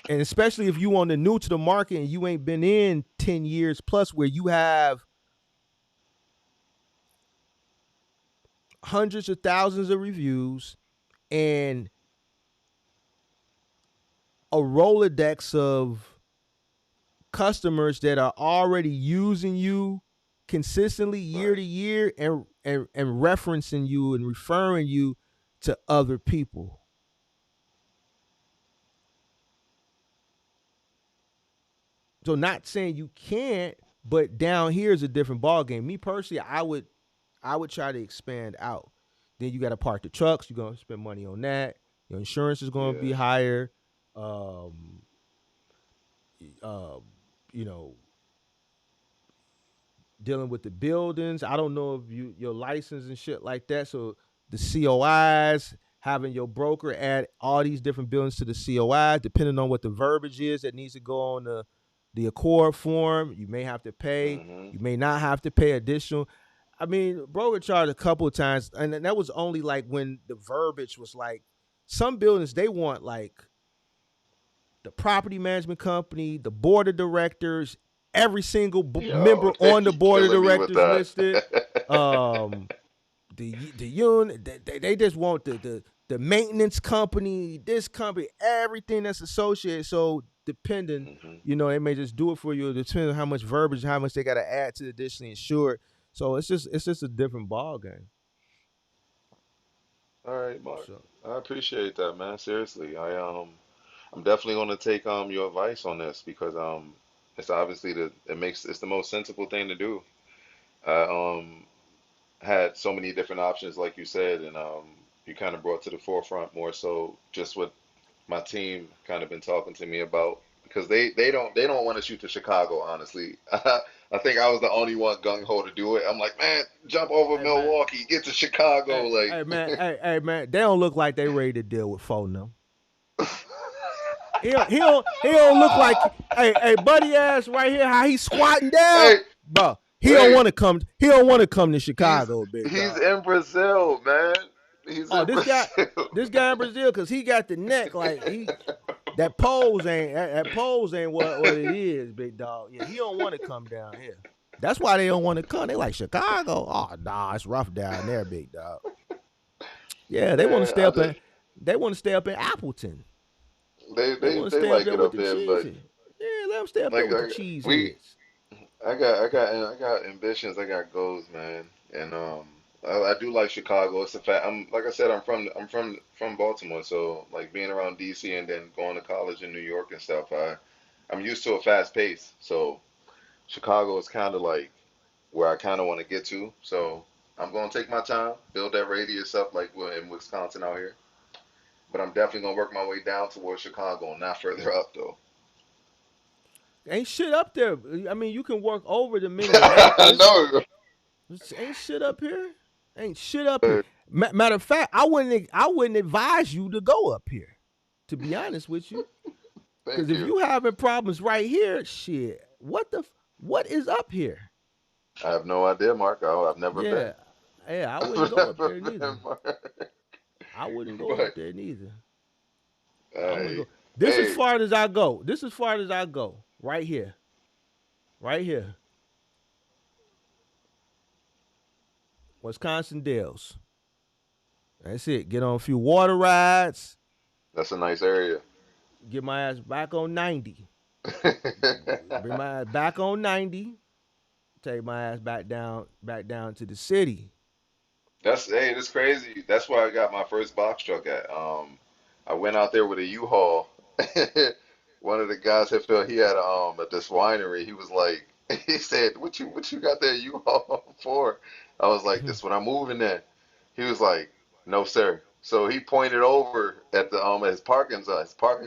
and especially if you on the new to the market and you ain't been in 10 years plus, where you have hundreds of thousands of reviews and a Rolodex of customers that are already using you consistently year Right. to year, and referencing you and referring you to other people. So not saying you can't, but down here is a different ball game. Me personally, I would try to expand out. Then you got to park the trucks. You're gonna spend money on that. Your insurance is gonna be Yeah. higher. Um, uh, you know, dealing with the buildings. I don't know if your license and shit like that. So the COIs, having your broker add all these different buildings to the COIs, depending on what the verbiage is that needs to go on the Accord form, you may have to pay. Hmm. You may not have to pay additional. I mean, broker charged a couple of times, and that was only like when the verbiage was like, some buildings they want like the property management company, the board of directors, every single Yo, member on the you board of killing me with directors that. listed. Um, the unit, they just want the maintenance company, this company, everything that's associated. So depending, Hmm. they may just do it for you. Depending on how much verbiage, how much they got to add to additionally insured. So it's just a different ball game. All right, Mark. So I appreciate that, man. Seriously, I'm definitely gonna take your advice on this because it's obviously it's the most sensible thing to do. I had so many different options, like you said, and you kind of brought to the forefront more so just what my team kind of been talking to me about because they don't want to shoot to Chicago, honestly. I think I was the only one gung ho to do it. I'm like, man, jump over hey man, Milwaukee, get to Chicago, hey man, like. hey man, they don't look like they ready to deal with phone them. He don't look like, hey buddy ass right here, how he squatting down, Hey, bro. He don't wait, want to come. He don't want to come to he's Chicago, big he's dog. in Brazil, man. He's Oh, in this guy, Brazil. this guy in Brazil, because he got the neck like he, that pose ain't what it is, big dog. Yeah, he don't want to come down here. That's why they don't want to come. They like Chicago. Oh nah, it's rough down there, big dog. Yeah, they want to Man, stay up in. They want to stay up in Appleton. they They they want to they stay up like there it with up the there, but cheesehead. Yeah, let them stay up there like, with the like we cheeseheads. I got ambitions, I got goals, man, and I do like Chicago. It's a fact. I'm like I said, I'm from Baltimore, so like being around DC and then going to college in New York and stuff. I'm used to a fast pace, so Chicago is kind of like where I kind of want to get to. So I'm gonna take my time, build that radius up like we're in Wisconsin out here. But I'm definitely gonna work my way down towards Chicago, not further up though. Ain't shit up there. I mean, you can work over to I Minneapolis. know. Ain't shit up here. Ain't shit up here. Matter of fact, I wouldn't advise you to go up here. To be honest with you, because Thank if you. you having problems right here, shit, what is up here? I have no idea, Mark. I've never been. Yeah, yeah, I wouldn't I've go up never there been, neither. Mark. I wouldn't go up But there neither. I wouldn't hey, go. This as hey, far as I go. This as far as I go. Right here. Right here. Wisconsin Dells. That's it. Get on a few water rides. that's a nice area. Get my ass back on 90. Bring my ass back on 90. Take my ass back down to the city. That's crazy. That's where I got my first box truck at. I went out there with a U-Haul. One of the guys had felt he had at this winery. He was like, he said, "What you got that U-Haul for?" I was like, "This what I'm moving in." He was like, "No, sir." So he pointed over at the at his parking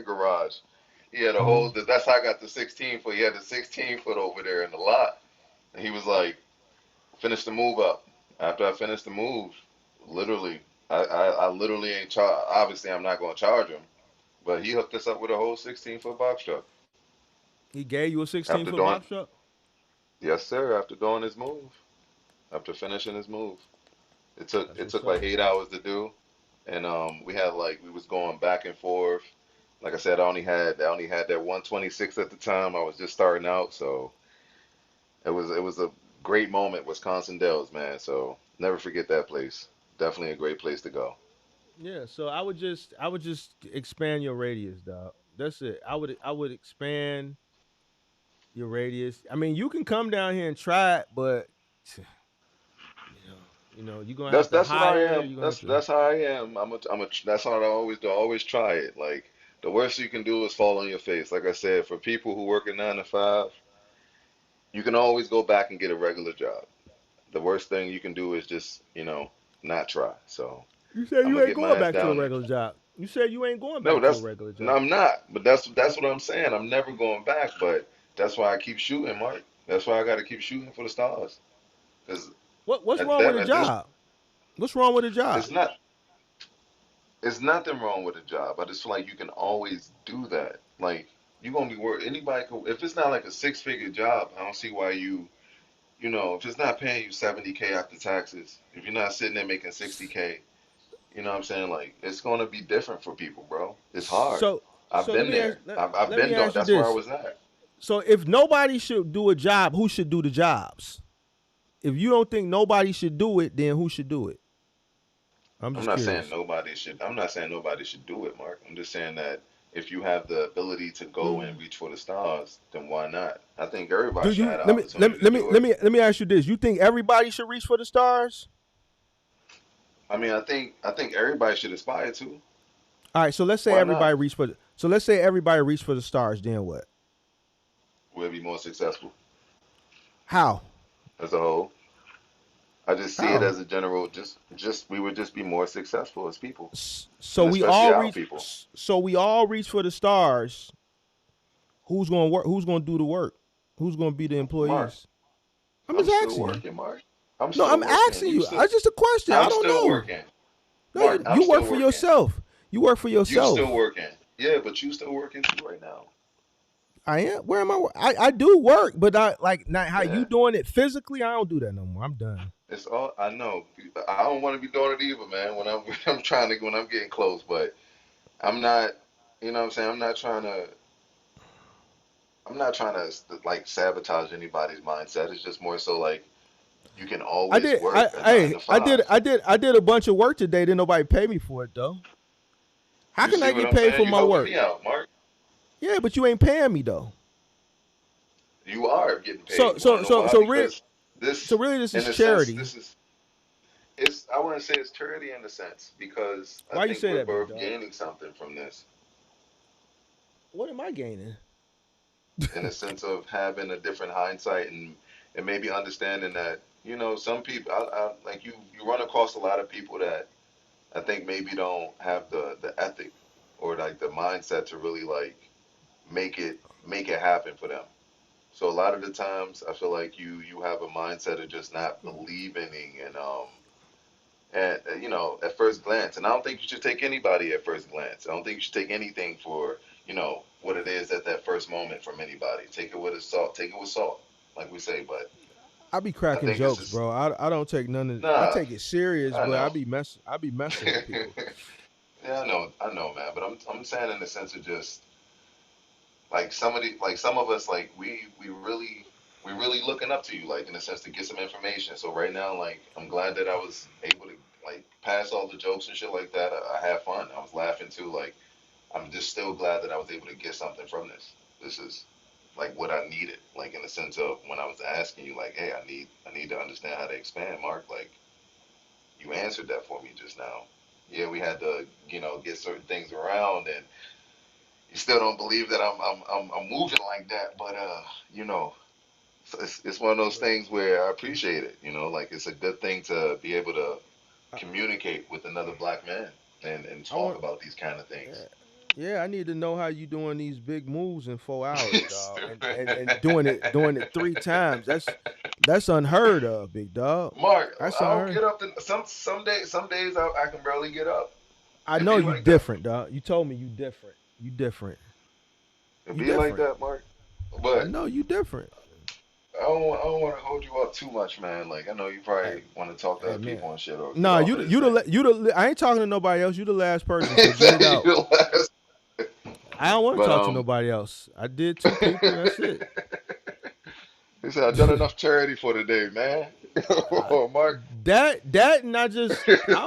garage. He had a whole. That's how I got the 16 foot. He had the 16 foot over there in the lot, and he was like, "Finish the move up." After I finished the move, literally, I literally ain't charge. Obviously, I'm not going to charge him, but he hooked us up with a whole 16-foot box truck He gave you a 16 after foot doing. box truck? Yes, sir. After doing his move, after finishing his move, it took That's it what's took like up. 8 hours to do, and we was going back and forth. Like I said, I only had that 126 at the time. I was just starting out, so it was a great moment, Wisconsin Dells, man. So never forget that place. Definitely a great place to go. Yeah, so I would just expand your radius, dog. That's it. I would expand your radius. I mean, you can come down here and try it, but you're gonna have That's to that's what I hire. am. You're gonna have That's to. that's how I am. That's what I always do. I always try it. Like the worst you can do is fall on your face. Like I said, for people who work a 9 to 5, you can always go back and get a regular job. The worst thing you can do is just not try. So You said I'm you gonna ain't get my going ass back to a down there. regular job. You said you ain't going No, back to a that's regular no, job. I'm not. But that's what I'm saying. I'm never going back. But that's why I keep shooting, Mark. That's why I got to keep shooting for the stars. Because What's wrong with a at this, job? What's wrong with a job? it's not. It's nothing wrong with a job. I just feel like you can always do that. Like you're gonna be work. Anybody could. If it's not like a 6 figure job, I don't see why if it's not paying you 70K after taxes, if you're not sitting there making 60K, you know what I'm saying? Like it's gonna be different for people, bro. It's hard. So I've so let been me ask there. I've let me been there. ask you That's where I this. was at. So if nobody should do a job, who should do the jobs? If you don't think nobody should do it, then who should do it? I'm I'm just not saying curious. nobody should. I'm not saying nobody should do it, Mark. I'm just saying that if you have the ability to go and reach for the stars, then why not? I think everybody Do should you have the let me let me opportunity to let me do let it. me let me ask you this? You think everybody should reach for the stars? I mean, I think everybody should aspire to. All right, so let's say Why not? everybody reach for so let's say everybody reach for the stars, then what? We'll be more successful How? as a whole. I just see it How? as a general. Just we would just be more successful as people, So and we especially all our reach people. so we all reach for the stars. Who's going to work? Who's going to do the work? Who's going to be the Mark, employees? I'm I'm just still asking you. working, Mark. I'm No, still I'm working. asking You you. still, It's just a question. I I'm don't still know. working, No, Mark. I'm you work still for working. yourself. You work for You still yourself. working. Yeah, but you still working too right now. I am. Where am I? I do work, but I like not how you Yeah. doing it physically. I don't do that no more. I'm done. It's all I know. I don't want to be doing it either, man. When I'm when I'm getting close, but I'm not. You know what I'm saying? I'm not trying to like sabotage anybody's mindset. It's just more so like you can I always did. work a nine to I did. five. I did a bunch of work today. Didn't nobody pay me for it though. How You can see I what get I'm paid for saying? You my helping work? me out, Mark. Yeah, but you ain't paying me though. You are getting paid. So You want so to know so why? so really Because this, so really this in is a sense, charity. this is. It's. I wouldn't say it's charity in a sense because I Why you think say we're that, big both dog? gaining something from this. What am I gaining? In a sense of having a different hindsight and maybe understanding that some people like you run across a lot of people that I think maybe don't have the ethic or like the mindset to really like make it make it happen for them. So a lot of the times I feel like you have a mindset of just not believing and at first glance. And I don't think you should take anybody at first glance. I don't think you should take anything for what it is at that first moment from anybody. Take it with a salt. Take it with salt, like we say. But I be I cracking think this jokes, is bro. I don't take none of. I nah. take it serious, I but know. I be messing with people. Yeah, I know, man. But I'm saying in the sense of just like somebody, like some of us, like we really looking up to you, like in a sense to get some information. So right now, like I'm glad that I was able to like pass all the jokes and shit like that. I had fun. I was laughing too. Like I'm just still glad that I was able to get something from this. This is like what I needed, like in the sense of when I was asking you, like, hey, I need to understand how to expand, Mark. Like you answered that for me just now. Yeah, we had to, get certain things around, and you still don't believe that I'm moving like that, but you know, it's one of those Look, things where I appreciate it. Like it's a good thing to be able to I, communicate with another black man and I talk want. about these kind of Yeah, things. yeah, I need to know how you doing these big moves in 4 hours, dog, and Stupid. doing it 3 times. That's unheard of, big dog. Mark, That's I'll unheard. get up. Some days I can barely get up. I It know be you like that. different, dog. You told me you different. You different. It You be like different. that, Mark. I But know you different. I don't want to hold you up too much, man. Like I know you Hey, probably want to talk to hey other man. people and shit, or get Nah, off of this thing. I ain't talking to nobody else. You the last person. So get it You out. the last. I don't want to But talk to nobody else. I did two people. That's it. he said I've done enough charity for today, man. I, Mark. that and I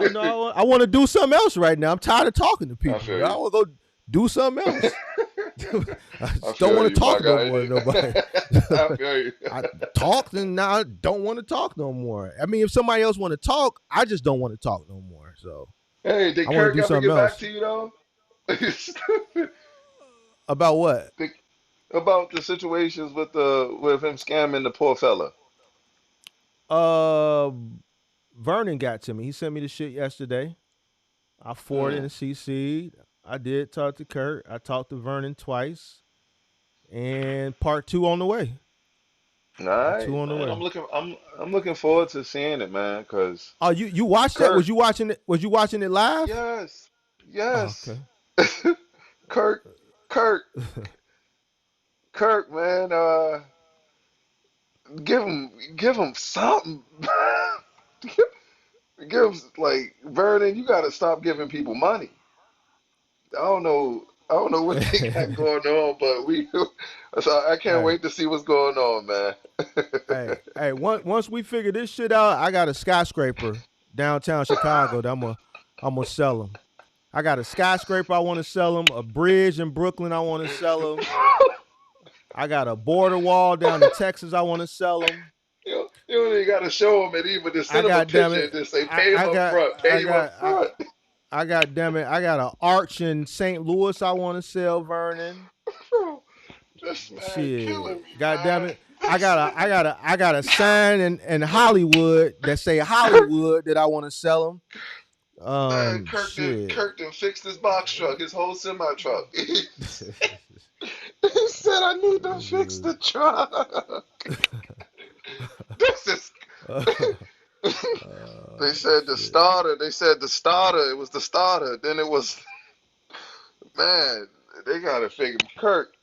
don't know. I want to do something else right now. I'm tired of talking to I people. feel I you. want to go do something else. I I just don't feel want you, to talk Mark. no more to nobody. I feel you. I talked and now I don't want to talk no more. I mean, if somebody else want to talk, I just don't want to talk no more. So Hey, did I want to Kirk do ever something get back else. to you though? About what? About the situations with him scamming the poor fella. Uh, Vernon got to me. He sent me the shit yesterday. I forwarded Hmm. and CC'd. I did talk to Kurt. I talked to Vernon twice, and part two on the way. All Part right, two on the man. way. I'm looking forward to seeing it, man. Cause Oh, you watched that? Kirk, Was you watching it? Was you watching it live? yes, Oh, yes. okay. Kirk, Kirk, Kirk, man. Give him something. Give him like Vernon. You got to stop giving people money. I don't know what they got going on, but we. So I can't Hey, wait to see what's going on, man. hey. Once we figure this shit out, I got a skyscraper downtown Chicago that I'm gonna sell them. I got a skyscraper I want to sell them. A bridge in Brooklyn I want to sell them. I got a border wall down in Texas I want to sell them. You don't even got to show them it either. Just I send them a got damn picture and it. just say, I, pay him I up got front. Pay I him up got front. I got damn it. I got an arch in St. Louis I want to sell, Vernon. Bro, this man killing Shit. me, God damn man. it. I got a sign in Hollywood that say Hollywood that I want to sell them. Man, Shit. Kirk done fixed his box truck, his whole semi truck. He said, I need to fix the truck. This is. They said the Shit. starter. They said the starter. It was the starter. Then it was, man, they got to figure. Kirk,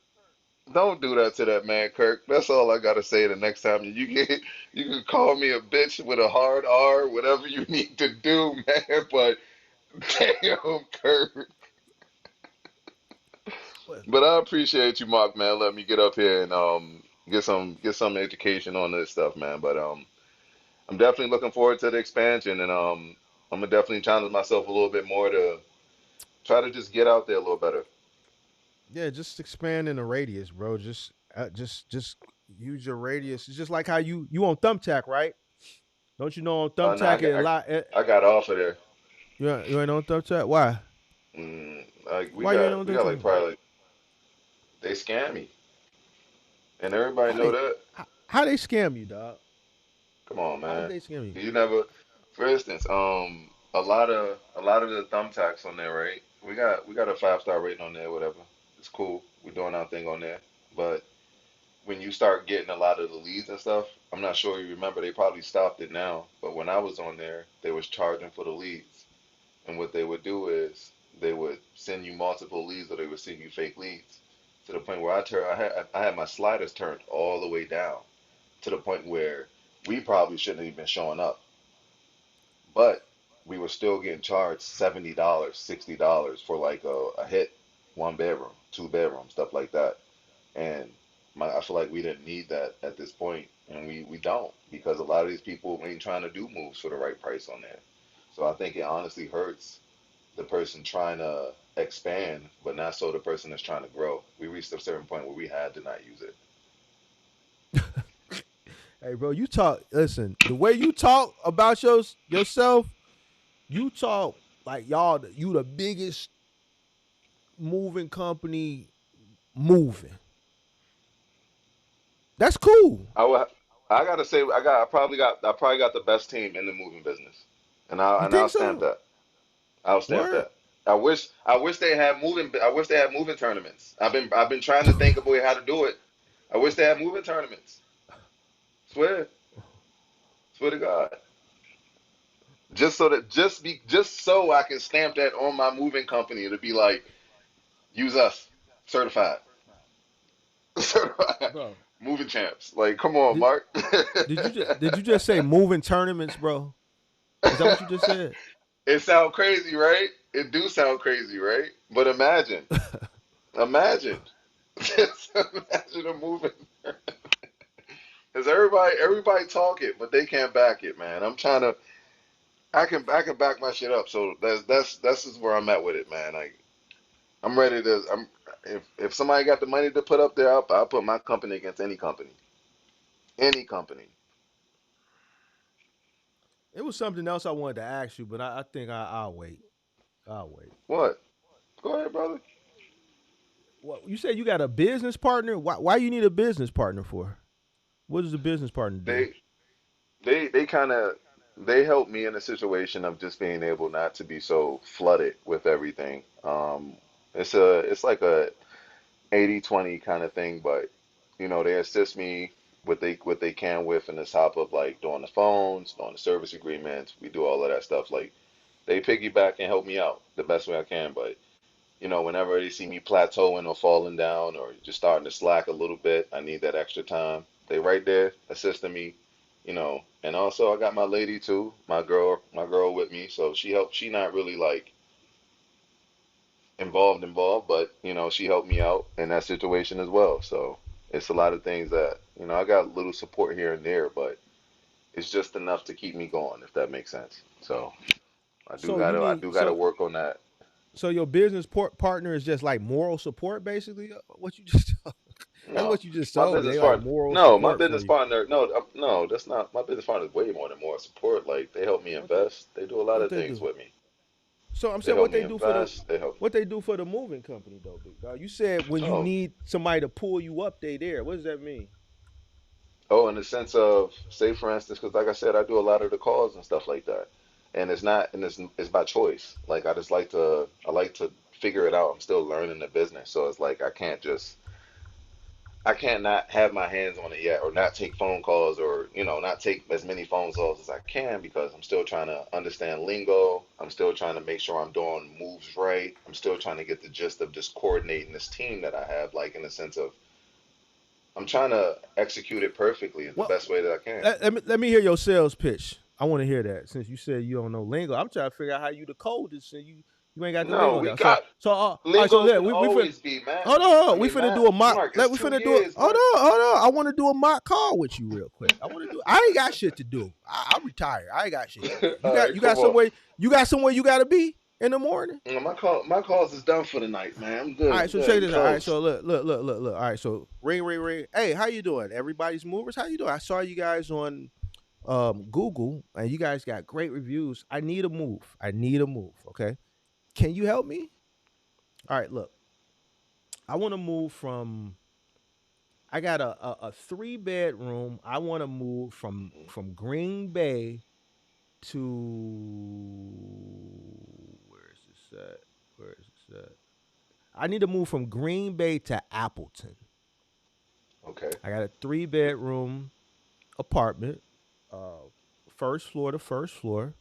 don't do that to that man, Kirk. That's all I got to say the next time you can call me a bitch with a hard R, whatever you need to do, man. But damn, Kirk. What? But I appreciate you, Mark, man. Let me get up here and get some education on this stuff, man. But I'm definitely looking forward to the expansion, and I'm gonna definitely challenge myself a little bit more to try to just get out there a little better. Yeah, just expand in the radius, bro. Just use your radius. It's just like how you on Thumbtack, right? Don't you know on No, Thumbtack it a lot? I got off of there. You ain't on Thumbtack? Why? Like Why you ain't on we got like Thumbtack? probably like, they scam me, and everybody How know they that. how they scam you, dog? Come on, How did man. they scam you? You never, for instance, a lot of the thumbtacks on there, right? We got a 5-star rating on there, whatever. It's cool. We're doing our thing on there, but when you start getting a lot of the leads and stuff, I'm not sure you remember, they probably stopped it now, but when I was on there, they was charging for the leads. And what they would do is they would send you multiple leads or they would send you fake leads to the point where I had my sliders turned all the way down to the point where we probably shouldn't have even been showing up. But we were still getting charged $70, $60 for like a hit, one bedroom, two bedroom, stuff like that. And I feel like we didn't need that at this point, and we don't because a lot of these people ain't trying to do moves for the right price on there. So I think it honestly hurts the person trying to expand, but not so the person that's trying to grow. We reached a certain point where we had to not use it. Hey, bro, you talk. Listen, the way you talk about yourself, you talk like you the biggest moving company moving. That's cool. I would, I gotta say, I probably got the best team in the moving business, You and I'll think stamp so? that. I'll stamp Word. that. I wish they had moving. I wish they had moving tournaments. I've been trying to think of a way how to do it. I wish they had moving tournaments. Swear, swear to God. Just so that just so I can stamp that on my moving company to be like, use us, certified, certified, Bro, moving champs. Like, come on, did Mark. did you just say moving tournaments, bro? Is that what you just said? It sounds crazy, right? It do sound crazy, right? But imagine, just imagine a moving. Because everybody talk it, but they can't back it, man. I'm trying to. I can back my shit up. So that's just where I'm at with it, man. Like I'm ready to. I'm if somebody got the money to put up there, I'll put my company against any company, any company. It was something else I wanted to ask you, but I think I'll wait. I'll wait. What? Go ahead, brother. What you said? You got a business partner? Why you need a business partner for? What does the business partner do? They they kind of they help me in a situation of just being able not to be so flooded with everything. It's like a 80-20 kind of thing, but they assist me what they can with in the top of like doing the phones, doing the service agreements. We do all of that stuff. Like they piggyback and help me out the best way I can, but whenever they see me plateauing or falling down or just starting to slack a little bit, I need that extra time. They right there assisting me, And also I got my lady too, my girl with me, so she helped. She not really like involved, but she helped me out in that situation as well. So it's a lot of things that I got a little support here and there, but it's just enough to keep me going, if that makes sense. So So you I need do gotta work on that. so your business partner is just like moral support, basically. What you just that's No, what you just my told me. business They like partner. moral No, my support for business you. partner. No, no, that's not my business partner. Is way more than more support. Like they help me What they invest. They do a lot what of they things do? with me. So I'm They saying help what me they do for the invest. They help. what they do for the moving company though, big dog. You said when you Oh, need somebody to pull you up, they there. What does that mean? oh, in the sense of, say for instance, because like I said, I do a lot of the calls and stuff like that, and it's not, and it's by choice. Like I like to figure it out. I'm still learning the business, so it's like I can't not have my hands on it yet, or not take phone calls, or not take as many phone calls as I can because I'm still trying to understand lingo. I'm still trying to make sure I'm doing moves right. I'm still trying to get the gist of just coordinating this team that I have, like in the sense of I'm trying to execute it perfectly the Well, best way that I can. let me hear your sales pitch. I want to hear that since you said you don't know lingo. I'm trying to figure out how you the coldest and you ain't got the No, lingo we down. So got all right. So lingos yeah, can we finna always be, man. hold I on. We mean, finna Matt, do a mock. Mark, it's We two finna do it. years, Mark. Hold on. I want to do a mock call with you real quick. I want to do. I ain't got shit to do. I'm retired. I ain't got shit to do. You All got right, you come got on. somewhere you got to be in the morning. My calls is done for the night, man. I'm All good. right, I'm so good. check We this out. All right, close. so look. All right, so ring. Hey, how you doing? Everybody's movers. How you doing? I saw you guys on Google, and you guys got great reviews. I need a move. Okay, can you help me? All right, look, I want to move from. I got a 3 bedroom. I want to move from Green Bay to where is this at? Where is this at? I need to move from Green Bay to Appleton. Okay. I got a 3 bedroom apartment, uh, first floor to first floor.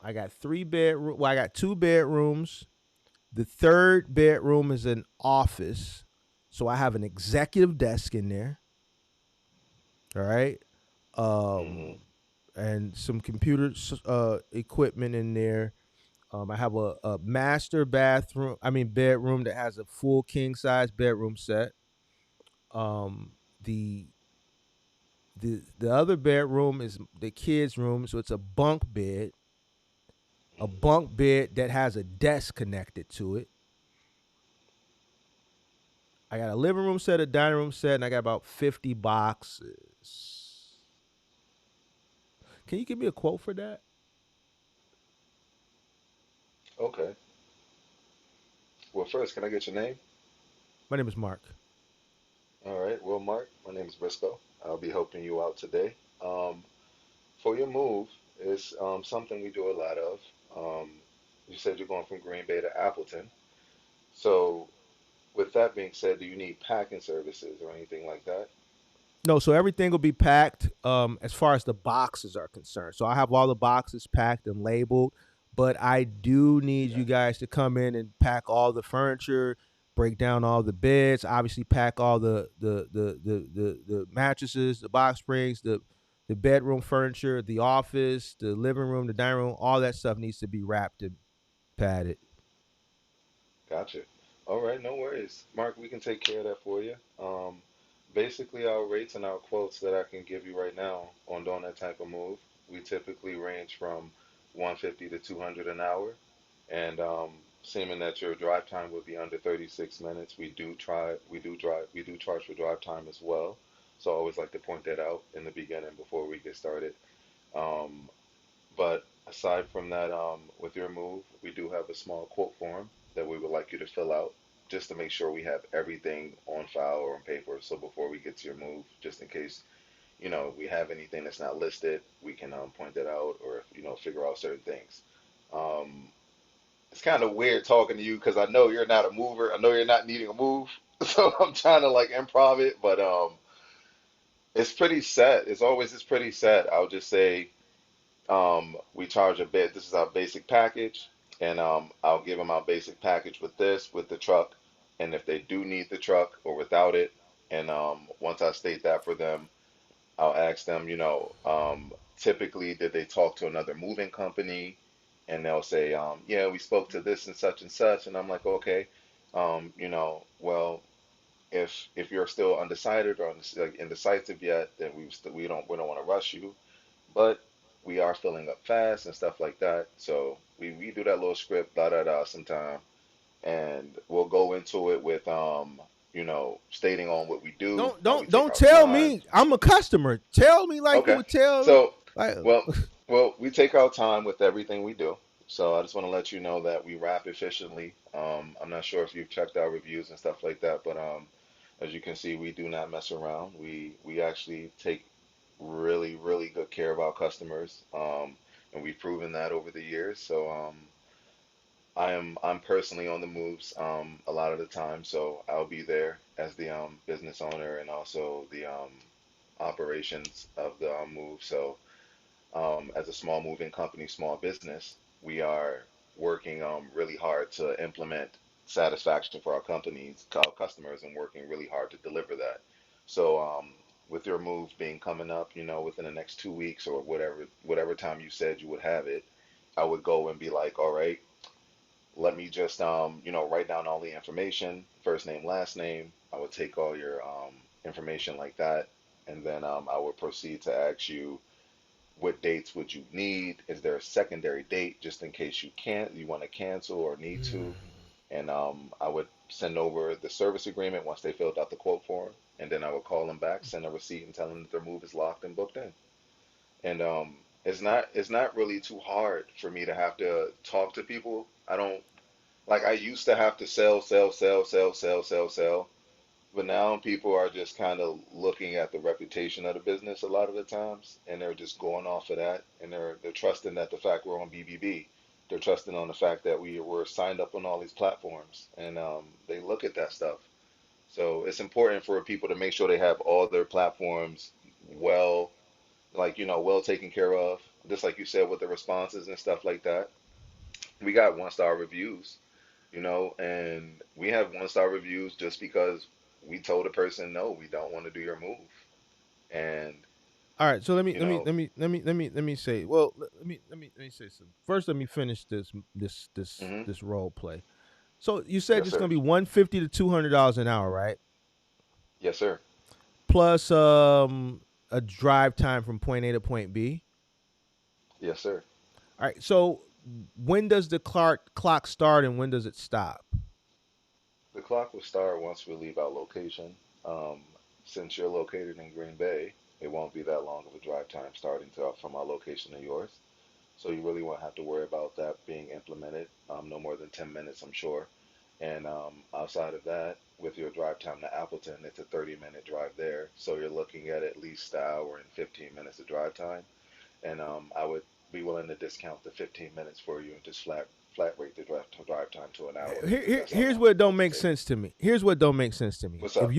I got 3 bedroom. Well, I got 2 bedrooms. The third bedroom is an office, so I have an executive desk in there. All right, Mm-hmm. um, and some computer equipment in there. I have a master bathroom. I mean bedroom that has a full king size bedroom set. Um, the the other bedroom is the kids' room, so it's a bunk bed that has a desk connected to it. I got a living room set, a dining room set, and I got about 50 boxes. Can you give me a quote for that? Okay. Well, first, can I get your name? My name is Mark. All right. Well, Mark, my name is Briscoe. I'll be helping you out today. For your move, it's something we do a lot of. Um, you said you're going from Green Bay to Appleton. So, with that being said, do you need packing services or anything like that? No, so everything will be packed as far as the boxes are concerned. So I have all the boxes packed and labeled, but I do need Okay. you guys to come in and pack all the furniture, break down all the beds, obviously pack all the mattresses, the box springs, the bedroom furniture, the office, the living room, the dining room, all that stuff needs to be wrapped and padded. Gotcha. All right, no worries. Mark, we can take care of that for you. Basically, our rates and our quotes that I can give you right now on doing that type of move, we typically range from 150 to 200 an hour. And seeming that your drive time would be under 36 minutes, we do charge for drive time as well. So I always like to point that out in the beginning before we get started. Um, but aside from that, with your move, we do have a small quote form that we would like you to fill out just to make sure we have everything on file or on paper. So before we get to your move, just in case, we have anything that's not listed, we can point that out or, figure out certain things. Um, it's kind of weird talking to you because I know you're not a mover. I know you're not needing a move. So I'm trying to like improv it, but it's pretty set. It's pretty set. I'll just say we charge a bit. This is our basic package, and I'll give them our basic package with this, with the truck, and if they do need the truck or without it, and once I state that for them, I'll ask them, typically did they talk to another moving company, and they'll say, yeah, we spoke to this and such, and I'm like, okay, well, if you're still undecided or like indecisive yet, then we don't want to rush you, but we are filling up fast and stuff like that. So we do that little script, da da da, sometime, and we'll go into it with stating on what we do, Don't how we don't take don't our tell time. me I'm a customer. Tell me like you Okay, would tell so like well, well, we take our time with everything we do. So I just want to let you know that we rap efficiently. I'm not sure if you've checked our reviews and stuff like that, but as you can see, we do not mess around. We actually take really, really good care of our customers, and we've proven that over the years. So I'm personally on the moves a lot of the time, so I'll be there as the business owner and also the operations of the move. So as a small moving company, small business, we are working really hard to implement satisfaction for our companies, our customers, and working really hard to deliver that. So, with your move being coming up, within the next 2 weeks or whatever time you said you would have it, I would go and be like, all right, let me just write down all the information, first name, last name. I would take all your information like that, and then I would proceed to ask you what dates would you need? Is there a secondary date just in case you want to cancel or need to? And I would send over the service agreement once they filled out the quote form, and then I would call them back, send a receipt, and tell them that their move is locked and booked in. And it's not really too hard for me to have to talk to people. I don't like I used to have to sell, sell, sell, sell, sell, sell, sell. But now people are just kind of looking at the reputation of the business a lot of the times, and they're just going off of that, and they're trusting that the fact we're on BBB, they're trusting on the fact that we're signed up on all these platforms, and they look at that stuff. So it's important for people to make sure they have all their platforms well, like, well taken care of. Just like you said with the responses and stuff like that. We got 1-star reviews, and we have 1-star reviews just because we told a person, no, we don't want to do your move. And, All right, so let me you let me know, let me let me let me let me say. Well, let me say something. First, let me finish hmm this role play. So you said yes, it's gonna sir. be $150 to $200 an hour, right? Yes, sir. Plus a drive time from point A to point B. Yes, sir. All right. So when does the clock start and when does it stop? The clock will start once we leave our location. Um, since you're located in Green Bay, it won't be that long of a drive time starting from our location to yours. So you really won't have to worry about that being implemented. No more than 10 minutes, I'm sure. And outside of that, with your drive time to Appleton, it's a 30-minute drive there. So you're looking at least an hour and 15 minutes of drive time. And I would be willing to discount the 15 minutes for you and just flat rate the drive time to an hour if that's how Here's long what it's don't going to make take. sense to me. Here's what don't make sense to me. What's up?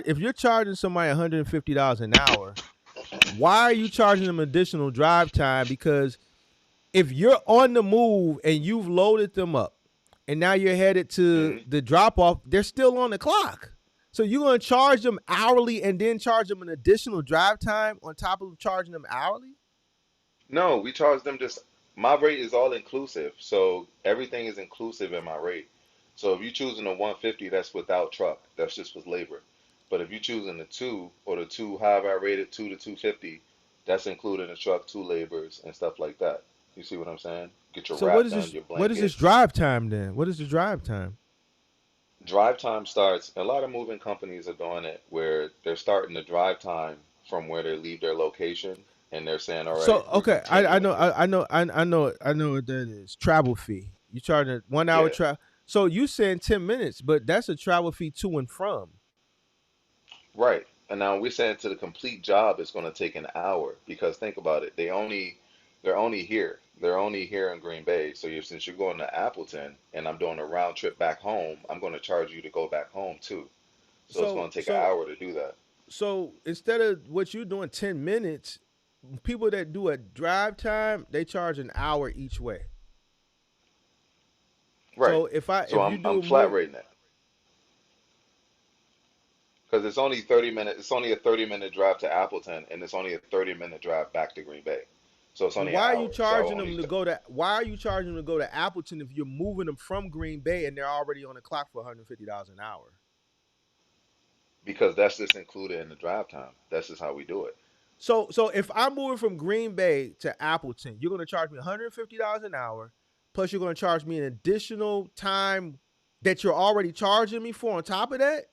If you're charging somebody $150 an hour, why are you charging them additional drive time? Because if you're on the move and you've loaded them up and now you're headed to hmm the drop off, they're still on the clock. So you're going to charge them hourly and then charge them an additional drive time on top of charging them hourly? No, we charge them just, my rate is all inclusive. So everything is inclusive in my rate. So if you're choosing a 150, that's without truck. That's just with labor. But if you're choosing the two or the two, however I rated, 2 to 250, that's including the truck, two labors and stuff like that. You see what I'm saying? Get your So what wrap is done, this your what is this blankets. drive time then? What is the drive time? Drive time starts, a lot of moving companies are doing it where they're starting the drive time from where they leave their location and they're saying, all right, So we're okay, I continuing know this. I know what that is. Travel fee. You charge a 1 hour Yeah. travel. So you saying 10 minutes, but that's a travel fee to and from. Right. And now we're saying to the complete job it's going to take an hour because think about it. They're only here. They're only here in Green Bay. So since you're going to Appleton and I'm doing a round trip back home, I'm going to charge you to go back home too. So it's So going to take an so hour to do that. so instead of what you're doing 10 minutes, people that do a drive time they charge an hour each way. Right. So So if you I'm do a flat move, rating it because it's only 30 minutes. It's only a 30-minute drive to Appleton and it's only a 30-minute drive back to Green Bay. So it's but only an why are you hour. So I will charging only them to go to why are you charging them to go to Appleton if you're moving them from Green Bay and they're already on the clock for $150 an hour? because that's just included in the drive time. That's just how we do it. So if I'm moving from Green Bay to Appleton, you're gonna charge me $150 an hour, plus you're gonna charge me an additional time that you're already charging me for on top of that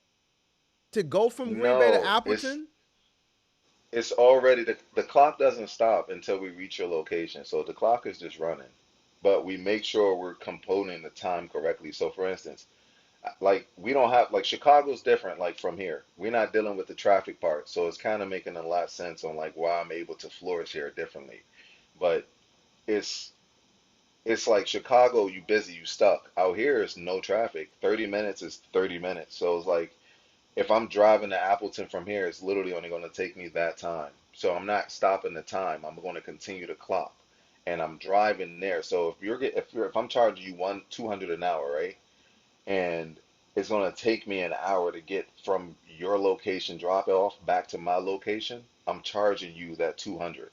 to go from Green Bay to No, it's Appleton. it's already the clock doesn't stop until we reach your location. So the clock is just running. But we make sure we're component the time correctly. So for instance, like we don't have like Chicago's different like from here. We're not dealing with the traffic part. So it's kind of making a lot of sense on like why I'm able to flourish here differently. But it's it's like Chicago, you busy, you stuck. Out here is no traffic. 30 minutes is 30 minutes. So it's like if I'm driving to Appleton from here, it's literally only going to take me that time. So I'm not stopping the time. I'm going to continue to clock, and I'm driving there. So if I'm charging you 200 an hour, right, and it's going to take me an hour to get from your location drop off back to my location, I'm charging you that 200.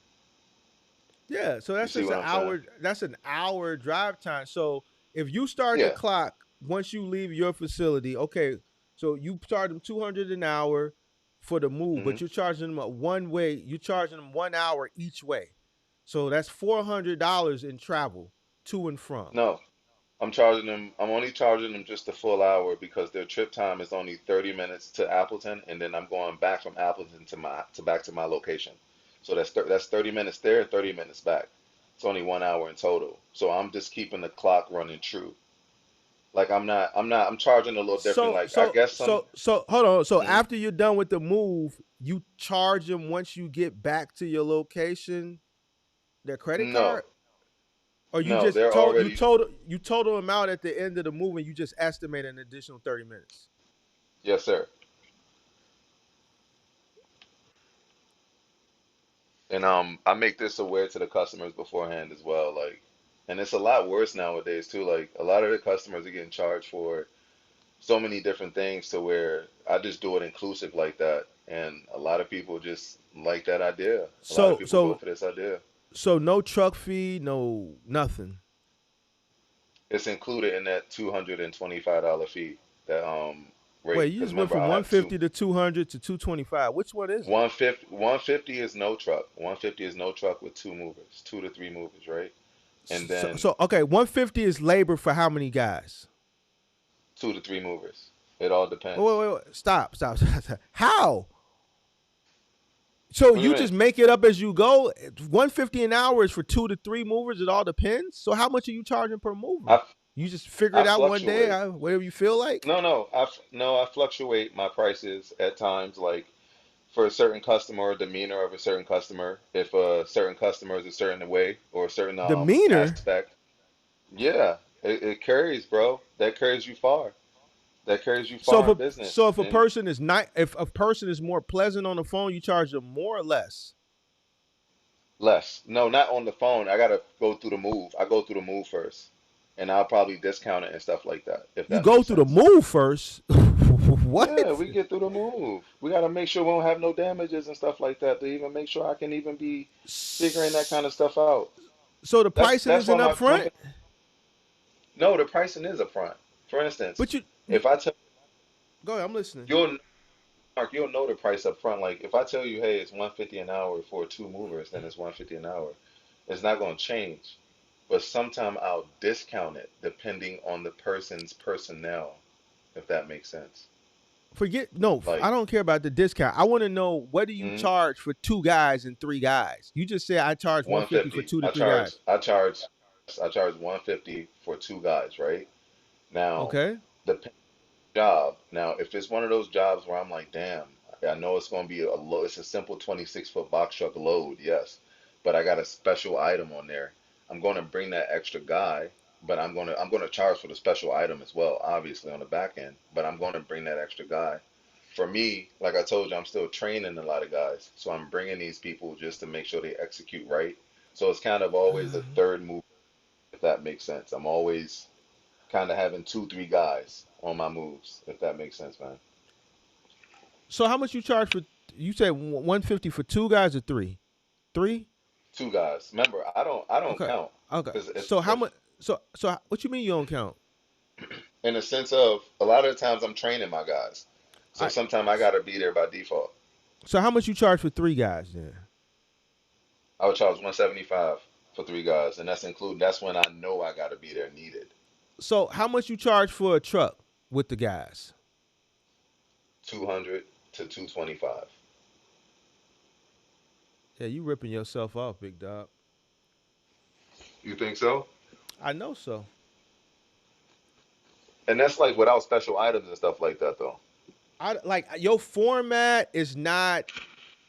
Yeah, so You that's see just what an I'm saying? hour. That's an hour drive time. So if you start the Yeah. clock once you leave your facility, okay. So you charge them 200 an hour for the move, hmm but you're charging them a one way. You're charging them 1 hour each way. So that's $400 in travel to and from. No, I'm charging them. I'm only charging them just the full hour because their trip time is only 30 minutes to Appleton, and then I'm going back from Appleton to back to my location. So that's 30 minutes there, 30 minutes back. It's only 1 hour in total. So I'm just keeping the clock running true. Like I'm charging a little different. So Like I so guess some. so so hold on. So Mhm. after you're done with the move, you charge them once you get back to your location their credit No, card, or you no, just they're already. you total them out at the end of the move and you just estimate an additional 30 minutes. Yes, sir. And I make this aware to the customers beforehand as well. Like, and it's a lot worse nowadays too. Like a lot of the customers are getting charged for so many different things to where I just do it inclusive like that. And a lot of people just like that idea. A lot of So people go so for this idea. so no truck fee, no nothing. It's included in that $225 fee, that Wait, rate. you Because just went remember, from I have two. 150 to 200 to 225. Which one is it? 150 is no truck. 150 is no truck with two movers, 2 to 3 movers, right? And then So okay, 150 is labor for how many guys? 2 to 3 movers. It all Wait, depends. wait, wait. Stop. How? So What do you you mean? just make it up as you go. 150 an hour is for 2 to 3 movers. It all depends. So how much are you charging per mover? I You just figure I it out one day, fluctuate. whatever you feel like. No, I fluctuate my prices at times, like for a certain customer or demeanor of a certain customer. If a certain customer is a certain way or a certain Demeanor. aspect, yeah, it carries, bro. That carries you far. That carries you So far if in a, so business. if a And person is not, if a person is more pleasant on the phone, you charge them more or less. less. No, not on the phone. I gotta go through the move. I go through the move first, and I'll probably discount it and stuff like that, if You that go makes through the sense. move first. Yeah, What? we get through the move. We gotta make sure we don't have no damages and stuff like that to even make sure I can even be figuring that kind of stuff out. So the That's pricing that's isn't why up my front, company. No, the pricing is upfront. For instance, but you if I tell go ahead. I'm listening. you'll Mark, you'll know the price up front. Like if I tell you, hey, it's 150 an hour for 2 movers, then it's 150 an hour. It's not gonna change. But sometime I'll discount it depending on the person's personnel, if that makes sense. Forget no. I Like, don't care about the discount. I want to know what do you mm, charge for 2 guys and 3 guys? You just said I charge 150 for 150. two to I three charge, guys. I charge, I charge 150 for 2 guys, right? Now, Okay. the job. Now, if it's one of those jobs where I'm like, damn, I know it's going to be a low, it's a simple 26-foot box truck load, yes, but I got a special item on there. I'm going to bring that extra guy, but I'm going to charge for the special item as well, obviously on the back end, but I'm going to bring that extra guy. For me, like I told you, I'm still training a lot of guys, so I'm bringing these people just to make sure they execute right. So it's kind of always a third move, if that makes sense. I'm always kind of having 2, 3 guys on my moves, if that makes sense, man. So how much you charge for? You said 150 for 2 guys or three? Three? 2 guys. Remember, I don't Okay. count Okay. because So how if much? So what you mean you don't count? in the sense of a lot of the times I'm training my guys, All so right. sometimes I gotta be there by default. So how much you charge for 3 guys then? I would charge 175 for 3 guys, and that's when I know I gotta be there needed. So how much you charge for a truck with the guys? 200 to 225. Yeah, you ripping yourself off, big dog. You think so? I know so. And that's like without special items and stuff like that, though. I like your format is not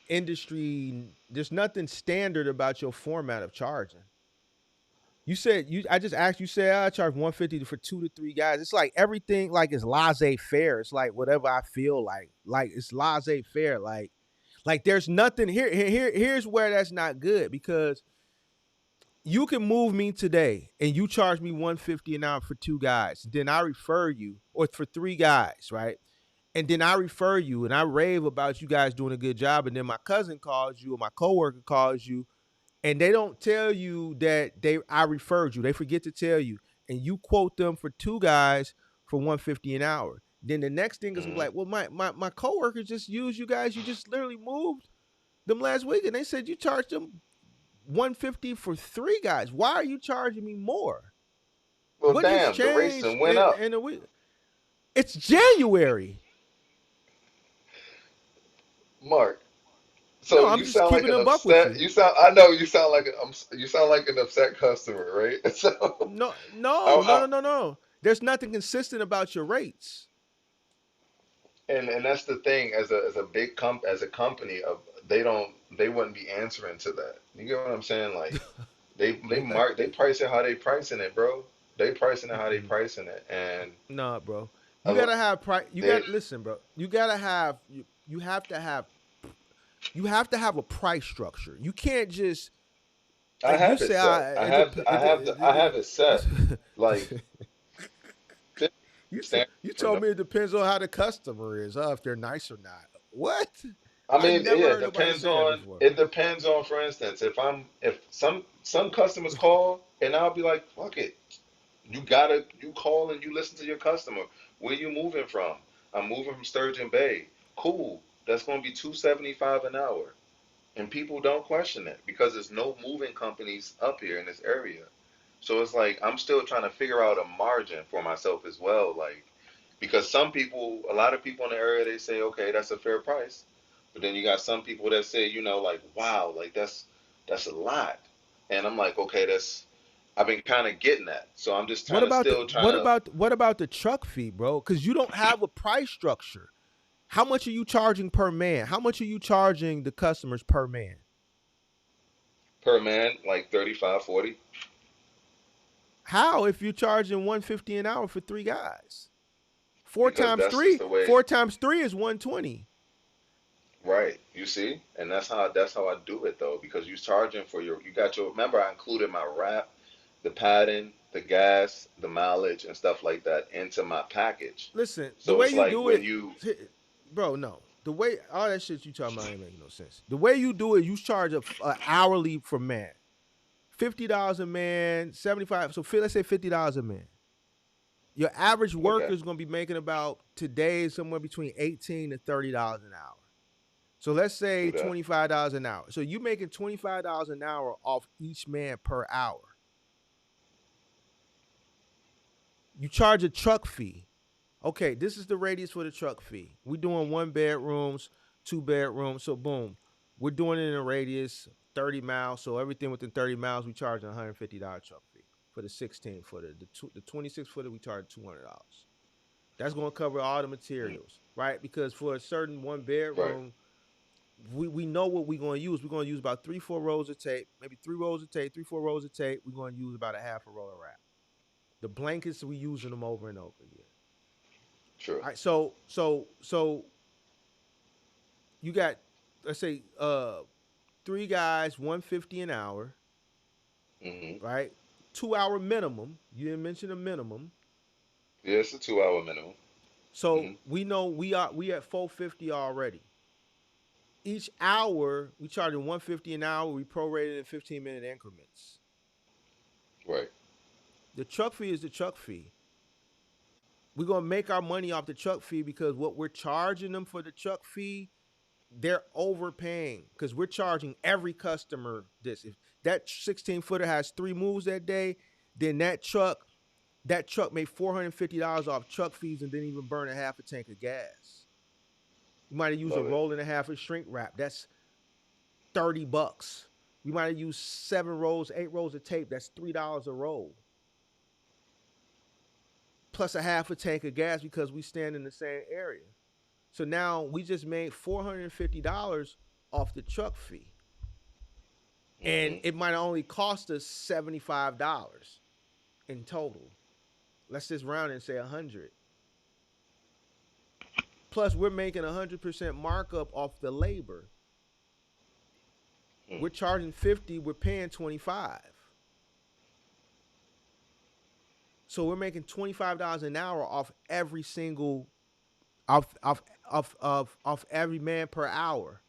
industry. There's nothing standard about your format of charging. You said you. I just asked. You said I charge 150 for 2 to 3 guys. It's like everything like it's laissez faire. It's like whatever I feel like. Like it's laissez faire. Like there's nothing Here's where that's not good because you can move me today and you charge me 150 an hour for 2 guys. Then I refer you, or for 3 guys, right? And then I refer you and I rave about you guys doing a good job. And then my cousin calls you or my coworker calls you and they don't tell you that I referred you. They forget to tell you. And you quote them for 2 guys for 150 an hour. Then the next thing is Hmm. like, well, my coworker just used you guys. You just literally moved them last week. And they said you charged them 150 for 3 guys. Why are you charging me more? Well, What has damn, the race changed done went up. in a week? It's January. Mark. No, So I'm you just sound like keeping an a buck with upset. you. I know you sound like an upset customer, right? So, No, I, no, no, I, no, no, no. There's nothing consistent about your rates. and that's the thing. As a big as a company of they wouldn't be answering to that. You get what I'm saying? Like they price it how they pricing it, bro. They pricing it how they Mm-mm. pricing it, and Nah, bro. a You lo- gotta have price. You they got listen, bro. You gotta have you. You have to have. You have to have a price structure. You can't just I like you have it say. set. I have it set. Like 50 You for no. told me it depends on how the customer is, if they're nice or not. What? I I mean, never yeah, heard nobody say that before. it depends on, for instance, if some customers call and I'll be like, fuck it. You call and you listen to your customer. Where you moving from? I'm moving from Sturgeon Bay. Cool. That's gonna be 275 an hour. And people don't question it because there's no moving companies up here in this area. So it's like I'm still trying to figure out a margin for myself as well. Like because a lot of people in the area, they say, okay, that's a fair price. But then you got some people that say, like, wow, like that's a lot. And I'm like, okay, I've been kind of getting that. So I'm just What trying to about the still trying to what about the truck fee, bro? Because you don't have a price structure. How much are you charging per man? How much are you charging the customers per man? per man like 35, 40 How if you're charging 150 an hour for 3 guys? Four because times that's just three, the way. 4 times 3 is 120. Right. You see? And that's how I do it though, because you charging for you got your remember I included my wrap, the padding, the gas, the mileage and stuff like that into my package. Listen, the So way it's you like do when it, you bro, no. The way all that shit you talking about ain't making no sense. The way you do it, you charge a hourly for man. $50 a man, 75. So let's say $50 a man. Your average worker okay, is going to be making about today somewhere between $18 to $30 an hour. So let's say do that. $25 an hour. So you making $25 an hour off each man per hour. You charge a truck fee. Okay, this is the radius for the truck fee. We're doing 1 bedrooms, 2 bedrooms. So boom, we're doing it in a radius 30 miles. So everything within 30 miles, we charge a $150 truck fee for the 16 footer. The 26 footer, we charge $200. That's going to cover all the Mm, materials, right? Because for a certain one right. bedroom, we know what we're going to use. We're going to use about 3, 4 rolls of tape, maybe 3 rolls of tape, 3, 4 rolls of tape. We're going to use about a half a roll of wrap. The blankets, we using them over and over again. Sure. All right, so you got, let's say 3 guys, 150 an hour, Hmm. right? 2 hour minimum. You didn't mention a minimum. Yeah, it's a 2 hour minimum. So Hmm. we know we at 450 already. Each hour we charging 150 an hour. We prorated in 15-minute increments. Right. The truck fee is the truck fee. We're gonna make our money off the truck fee because what we're charging them for the truck fee, they're overpaying because we're charging every customer this. If that 16 footer has 3 moves that day, then that truck made $450 off truck fees and didn't even burn a half a tank of gas. You might have used a Love it. roll and a half of shrink wrap. That's $30. We might have used 7 rolls, 8 rolls of tape. That's $3 a roll. Plus a half a tank of gas because we stand in the same area. So now we just made $450 off the truck fee. And Hmm. it might only cost us $75 in total. Let's just round and say 100. Plus, we're making 100% markup off the labor. Mm. We're charging 50, we're paying 25. So we're making $25 an hour off every single off every man per hour.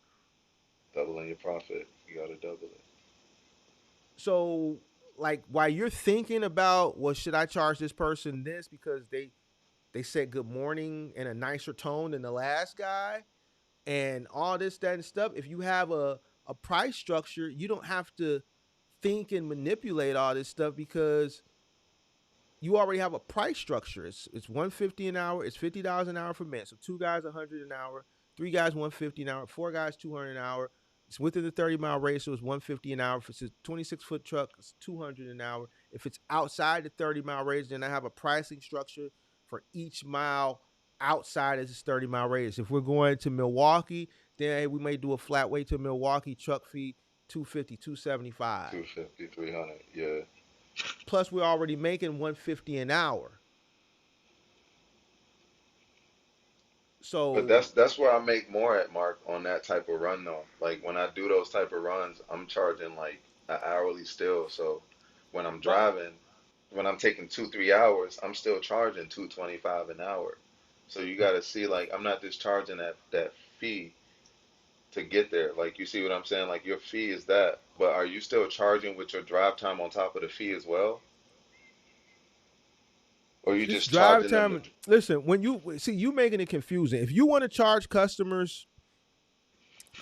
Doubling your profit. You gotta double it. So like while you're thinking about, well, should I charge this person this because they said good morning in a nicer tone than the last guy and all this, that, and stuff. If you have a price structure, you don't have to think and manipulate all this stuff because you already have a price structure. It's 150 an hour. It's $50 an hour for men. So 2 guys 100 an hour, 3 guys 150 an hour, 4 guys 200 an hour. It's within the 30-mile radius, so it's 150 an hour. If it's a 26-foot truck, it's 200 an hour. If it's outside the 30-mile radius, then I have a pricing structure for each mile outside of this 30-mile radius. If we're going to Milwaukee, then hey, we may do a flat weight to Milwaukee truck fee 250, 275. 250, 300. Yeah. Plus, we're already making 150 an hour. But So that's where I make more at, Mark, on that type of run though. Like when I do those type of runs, I'm charging like an hourly still. So when I'm right. driving, when I'm taking 2 3 hours, I'm still charging 225 an hour. So you got to see like I'm not just charging that fee to get there. Like you see what I'm saying? Like your fee is that, but are you still charging with your drive time on top of the fee as well, or are you This just drive charging them to? time. Listen, when you see you making it confusing. If you want to charge customers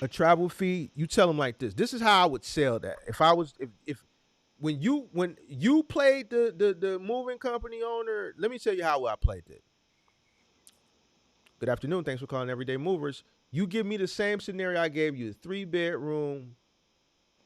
a travel fee, you tell them like this. This is how I would sell that. If I was if when you played the moving company owner, let me tell you how I played it. Good afternoon. Thanks for calling Everyday Movers. You give me the same scenario I gave you: 3 bedroom,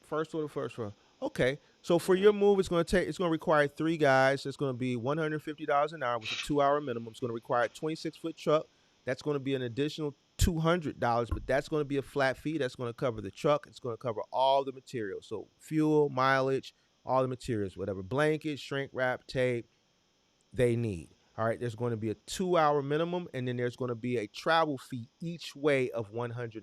first floor to first floor. Okay, so for your Mhm. move, it's going to require 3 guys. It's going to be $150 an hour with a 2 hour minimum. It's going to require a 26-foot truck. That's going to be an additional $200, but that's going to be a flat fee. That's going to cover the truck. It's going to cover all the materials, so fuel, mileage, all the materials, whatever blanket, shrink wrap, tape, they need. All right, there's going to be a 2 hour minimum, and then there's going to be a travel fee each way of $150.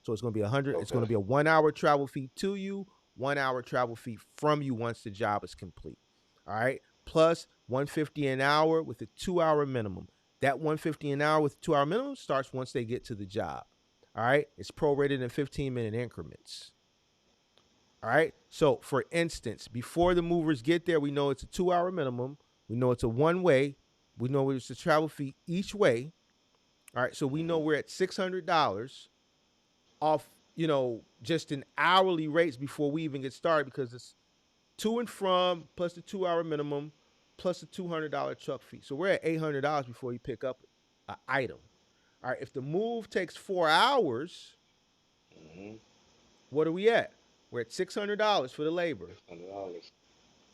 So it's going to be It's going Okay. to be a 1 hour travel fee to you, 1 hour travel fee from you once the job is complete. All right, plus 150 an hour with a 2 hour minimum. That 150 an hour with 2 hour minimum starts once they get to the job. All right, it's prorated in 15-minute increments. All right. So, for instance, before the movers get there, we know it's a 2 hour minimum. We know it's a one way. We know it's a travel fee each way. All right. So we know Mhm. we're at $600 off, just in hourly rates before we even get started because it's to and from plus the 2 hour minimum plus a $200 truck fee. So we're at $800 before you pick up an item. All right. If the move takes 4 hours, Mhm. what are we at? We're at $600 for the labor $600.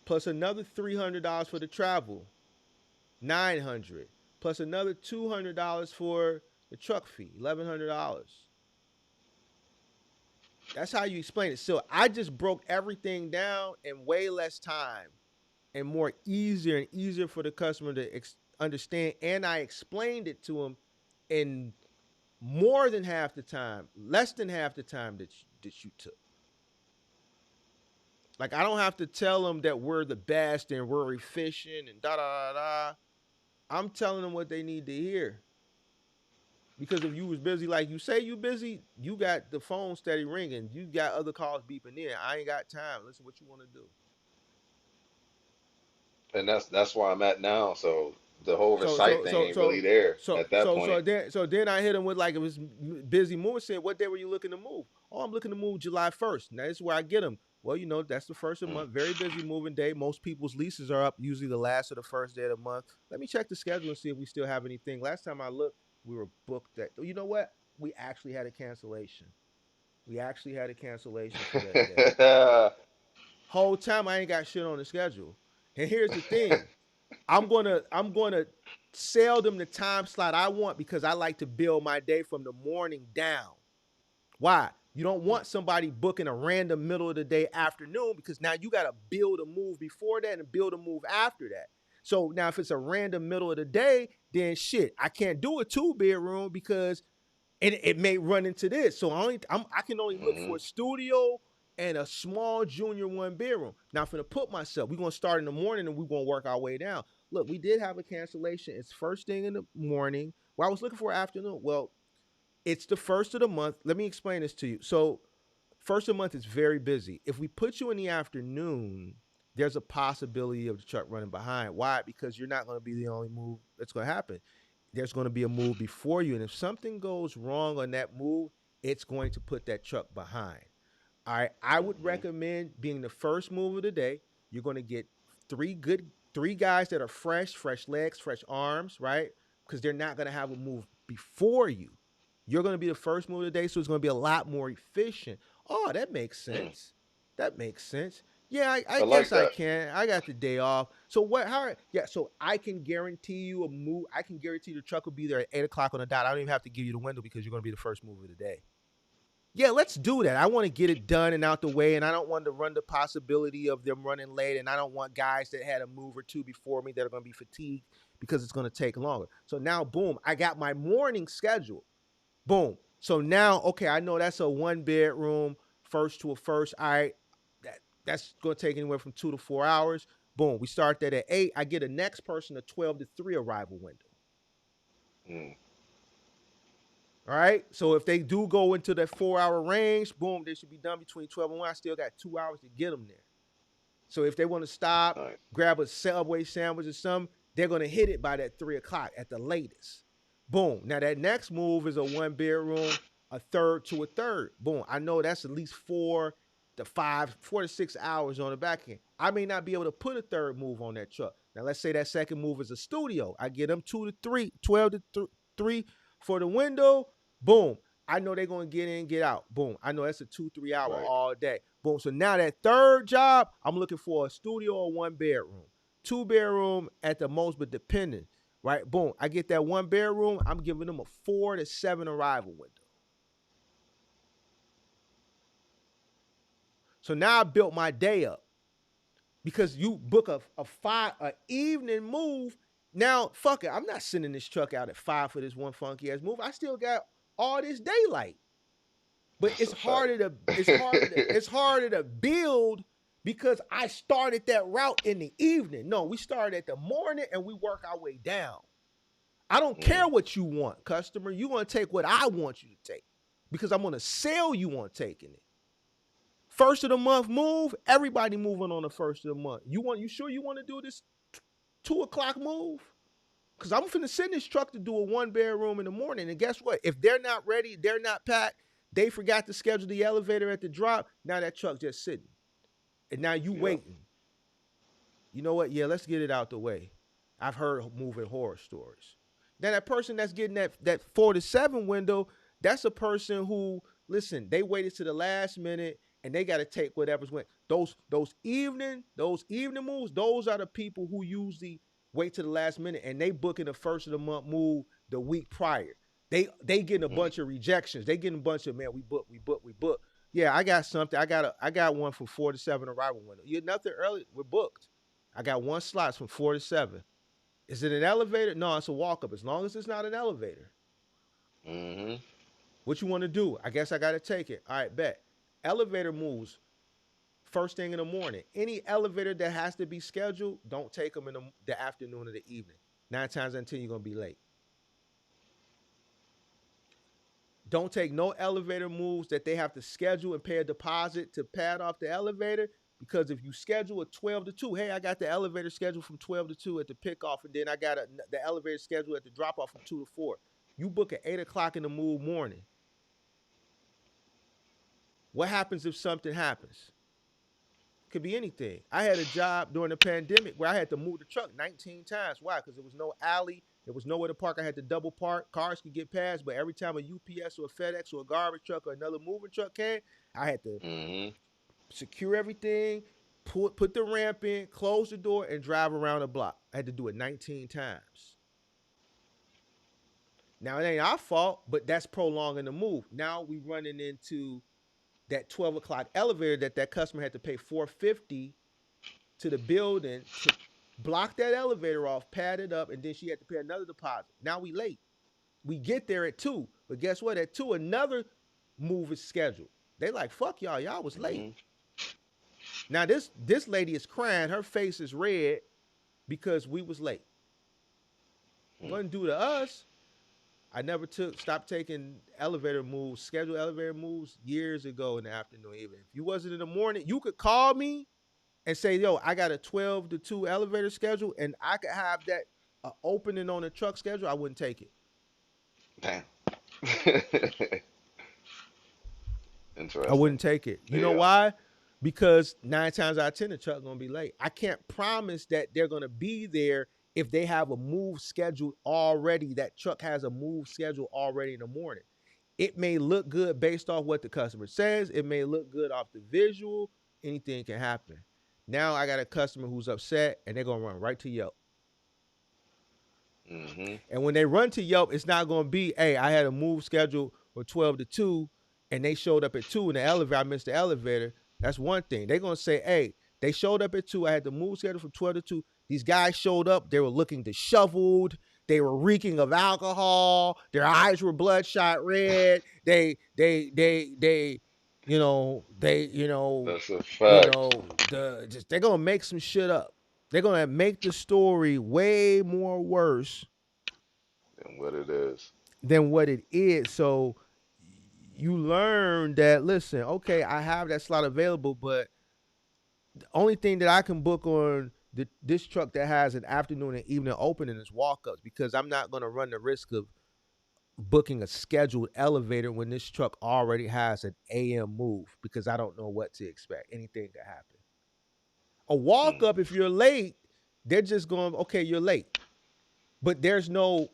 plus another $300 for the travel, 900, plus another $200 for the truck fee, $1,100. That's how you explain it. So I just broke everything down in way less time and more easier and easier for the customer to understand. And I explained it to them in more than half the time, less than half the time that you took. Like I don't have to tell them that we're the best and we're efficient and da da da da. I'm telling them what they need to hear. Because if you was busy, like you say you busy, you got the phone steady ringing. You got other calls beeping in. I ain't got time. Listen, what you want to do? And that's where I'm at now. So the whole So recite so thing so ain't really so there so at that so point. so then so then I hit him with like it was busy moving. Said, what day were you looking to move? Oh, I'm looking to move July 1st. Now this is where I get him. Well, that's the first of the Mm. month. Very busy moving day. Most people's leases are up usually the last or the first day of the month. Let me check the schedule and see if we still have anything. Last time I looked, we were booked. That you know what? We actually had a cancellation. We actually had a cancellation for that day. Whole time I ain't got shit on the schedule. And here's the thing. I'm gonna sell them the time slot I want because I like to build my day from the morning down. Why? You don't want somebody booking a random middle of the day afternoon because now you gotta build a move before that and build a move after that. So now if it's a random middle of the day, then shit, I can't do a 2 bedroom because and it may run into this. So I can only look Hmm. for a studio and a small junior 1 bedroom. Now I'm gonna put myself. We're gonna start in the morning and we're gonna work our way down. Look, we did have a cancellation. It's first thing in the morning. Well, I was looking for afternoon. Well, it's the first of the month. Let me explain this to you. So first of the month is very busy. If we put you in the afternoon, there's a possibility of the truck running behind. Why? Because you're not going to be the only move that's going to happen. There's going to be a move before you. And if something goes wrong on that move, it's going to put that truck behind. All right. I would Hmm. recommend being the first move of the day. You're going to get three guys that are fresh legs, fresh arms, right? Because they're not going to have a move before you. You're going to be the first move of the day, so it's going to be a lot more efficient. Oh, that makes Mm. sense. That makes sense. Yeah, I I like guess I that. can. I got the day off. So what? How? Yeah. So I can guarantee you a move. I can guarantee the truck will be there at 8 o'clock on the dot. I don't even have to give you the window because you're going to be the first move of the day. Yeah, let's do that. I want to get it done and out the way, and I don't want to run the possibility of them running late, and I don't want guys that had a move or two before me that are going to be fatigued because it's going to take longer. So now, boom, I got my morning schedule. Boom. So now, okay, I know that's a 1 bedroom, first to a first. All right, that's going to take anywhere from 2 to 4 hours. Boom, we start that at 8. I get a next person a 12 to 3 arrival window. Mm. All right. So if they do go into that 4 hour range, boom, they should be done between 12 and 1. I still got 2 hours to get them there. So if they want to stop, Right. grab a Subway sandwich or something, they're going to hit it by that 3 o'clock at the latest. Boom. Now that next move is a 1 bedroom, a third to a third. Boom. I know that's at least 4 to 6 hours on the back end. I may not be able to put a third move on that truck. Now let's say that second move is a studio. I get them 2 to 3, 12 to 3 for the window. Boom. I know they're going to get in, get out. Boom. I know that's a 2-3 hour Right. all day. Boom. So now that third job, I'm looking for a studio or 1 bedroom. 2 bedroom at the most, but depending. Right? Boom. I get that 1 bedroom. I'm giving them a 4 to 7 arrival window. So now I built my day up. Because you book a evening move. Now, fuck it. I'm not sending this truck out at 5 for this one funky ass move. I still got all this daylight. But That's a fact. it's harder to build because I started that route in the evening. No, we started at the morning and we work our way down. I don't care what you want, customer. You want to take what I want you to take because I'm going to sell you on taking it. First of the month move, everybody moving on the first of the month. You sure you want to do this 2 o'clock move? Because I'm finna send this truck to do a 1 bedroom in the morning. And guess what? If they're not ready, they're not packed, they forgot to schedule the elevator at the drop, now that truck just sitting. And now you waiting. You know what? Yeah, let's get it out the way. I've heard moving horror stories. Now that person that's getting that 4 to 7 window, that's a person who, listen, they waited to the last minute and they got to take whatever's went. Those evening moves, those are the people who usually wait to the last minute and they booking the first of the month move the week prior. They getting a bunch of rejections. They getting a bunch of, man, we book. Yeah, I got something. I got one from 4 to 7 arrival window. You're nothing early. We're booked. I got one slot from 4 to 7. Is it an elevator? No, it's a walk up. As long as it's not an elevator. Mm-hmm. What you want to do? I guess I got to take it. All right, bet. Elevator moves first thing in the morning. Any elevator that has to be scheduled, don't take them in the afternoon or the evening. 9 times out of 10, you're going to be late. Don't take no elevator moves that they have to schedule and pay a deposit to pad off the elevator. Because if you schedule a 12 to 2, hey, I got the elevator scheduled from 12 to 2 at the pickoff, and then I got the elevator scheduled at the drop off from 2 to 4. You book at 8 o'clock in the move morning. What happens if something happens? Could be anything. I had a job during the pandemic where I had to move the truck 19 times. Why? Because there was no alley. There was nowhere to park. I had to double park. Cars could get past, but every time a UPS or a FedEx or a garbage truck or another moving truck came, I had to secure everything, put the ramp in, close the door, and drive around the block. I had to do it 19 times. Now, it ain't our fault, but that's prolonging the move. Now we running into that 12 o'clock elevator that customer had to pay $450 to the building to block that elevator off, pad it up, and then she had to pay another deposit. Now we late. We get there at 2, but guess what? At 2, another move is scheduled. They like, fuck y'all. Y'all was late. Now this lady is crying. Her face is red because we was late. Wasn't due to us. I never stopped taking elevator moves, scheduled elevator moves years ago in the afternoon. Even if you wasn't in the morning, you could call me and say, yo, I got a 12 to 2 elevator schedule, and I could have that opening on the truck schedule. I wouldn't take it. Damn. Interesting. I wouldn't take it. You know why? Because 9 times out of 10, the truck gonna be late. I can't promise that they're gonna be there if they have a move scheduled already. That truck has a move scheduled already in the morning. It may look good based off what the customer says. It may look good off the visual. Anything can happen. Now I got a customer who's upset, and they're gonna run right to Yelp. And when they run to Yelp, it's not gonna be, hey, I had a move scheduled for 12 to 2, and they showed up at 2 in the elevator. I missed the elevator. That's one thing. They're gonna say, hey, they showed up at 2. I had the move scheduled from 12 to 2. These guys showed up. They were looking disheveled. They were reeking of alcohol. Their eyes were bloodshot red. They, That's a fact. they're gonna make some shit up. They're gonna make the story way more worse And what it is. than what it is. So you learn that, listen, okay, I have that slot available, but the only thing that I can book on this truck that has an afternoon and evening opening is walk-ups, because I'm not going to run the risk of booking a scheduled elevator when this truck already has an AM move, because I don't know what to expect. Anything could happen. A walk-up, if you're late, they're just going, okay, you're late. But there's no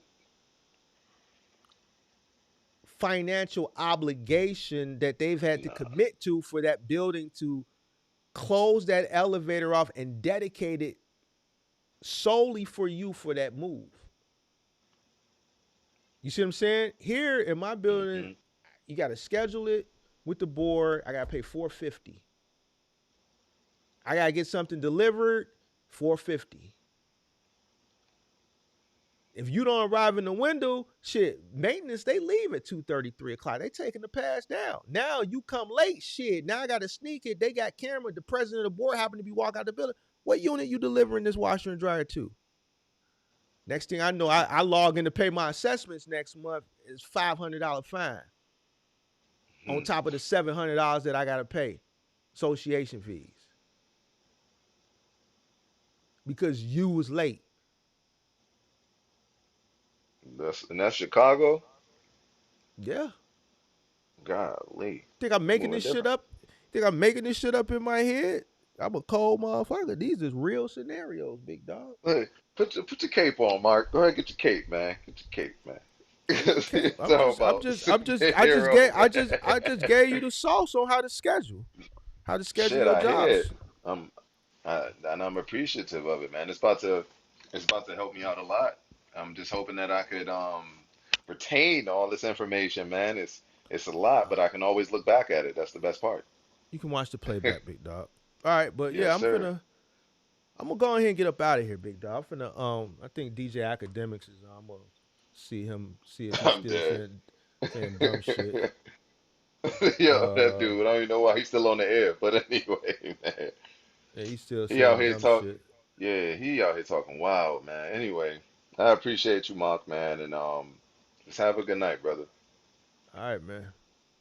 financial obligation that they've had to commit to for that building to close that elevator off and dedicate it solely for you for that move. You see what I'm saying? Here in my building, you got to schedule it with the board. I got to pay $450. I got to get something delivered, $450. If you don't arrive in the window, shit, maintenance, they leave at 2:30, 3 o'clock. They taking the pass down. Now you come late, shit. Now I got to sneak it. They got camera. The president of the board happened to be walking out the building. What unit you delivering this washer and dryer to? Next thing I know, I log in to pay my assessments next month. It's $500 fine on top of the $700 that I got to pay, association fees, because you was late. That's Chicago. Yeah. Golly, Think I'm making moving this shit different. up? Think I'm making this shit up in my head? I'm a cold motherfucker. These is real scenarios, big dog. Hey, put your cape on, Mark. Go ahead, get your cape, man. Get your cape, man. Ain't no cape. It's all about I just gave you the sauce on how to schedule Shit, your I hear it. jobs. I'm and I'm appreciative of it, man. It's about to help me out a lot. I'm just hoping that I could retain all this information, man. It's a lot, but I can always look back at it. That's the best part. You can watch the playback, big dog. All right, but yeah, Yes, sir. I'm gonna go ahead and get up out of here, big dog. I'm finna I think DJ Academics is on. I'm gonna see if he's I'm still dead. saying dumb shit. Yo, that Uh, dude. I don't even know why he's still on the air, but anyway, man. yeah, he's still He out saying here dumb talk. shit. Yeah, he out here talking wild, man. Anyway, I appreciate you, Mark, man, and just have a good night, brother. All right, man.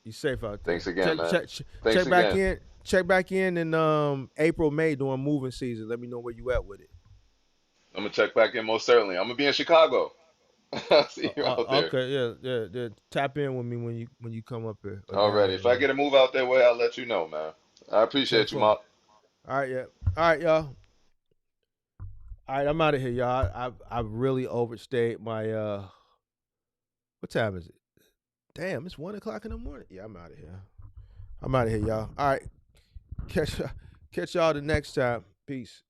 You safe out there. Thanks again, man. Thanks Check back again. in. Check back in April, May during moving season. Let me know where you at with it. I'm gonna check back in most certainly. I'm gonna be in Chicago. I'll see you out there. Okay, yeah. Tap in with me when you come up here or down Alrighty. here, If I man. get a move out that way, I'll let you know, man. I appreciate you, 10-4. Mark. All right, yeah. All right, y'all. All right, I'm out of here, y'all. I've really overstayed my what time is it? Damn, it's 1 o'clock in the morning. Yeah, I'm out of here. I'm out of here, y'all. All right. Catch y'all the next time. Peace.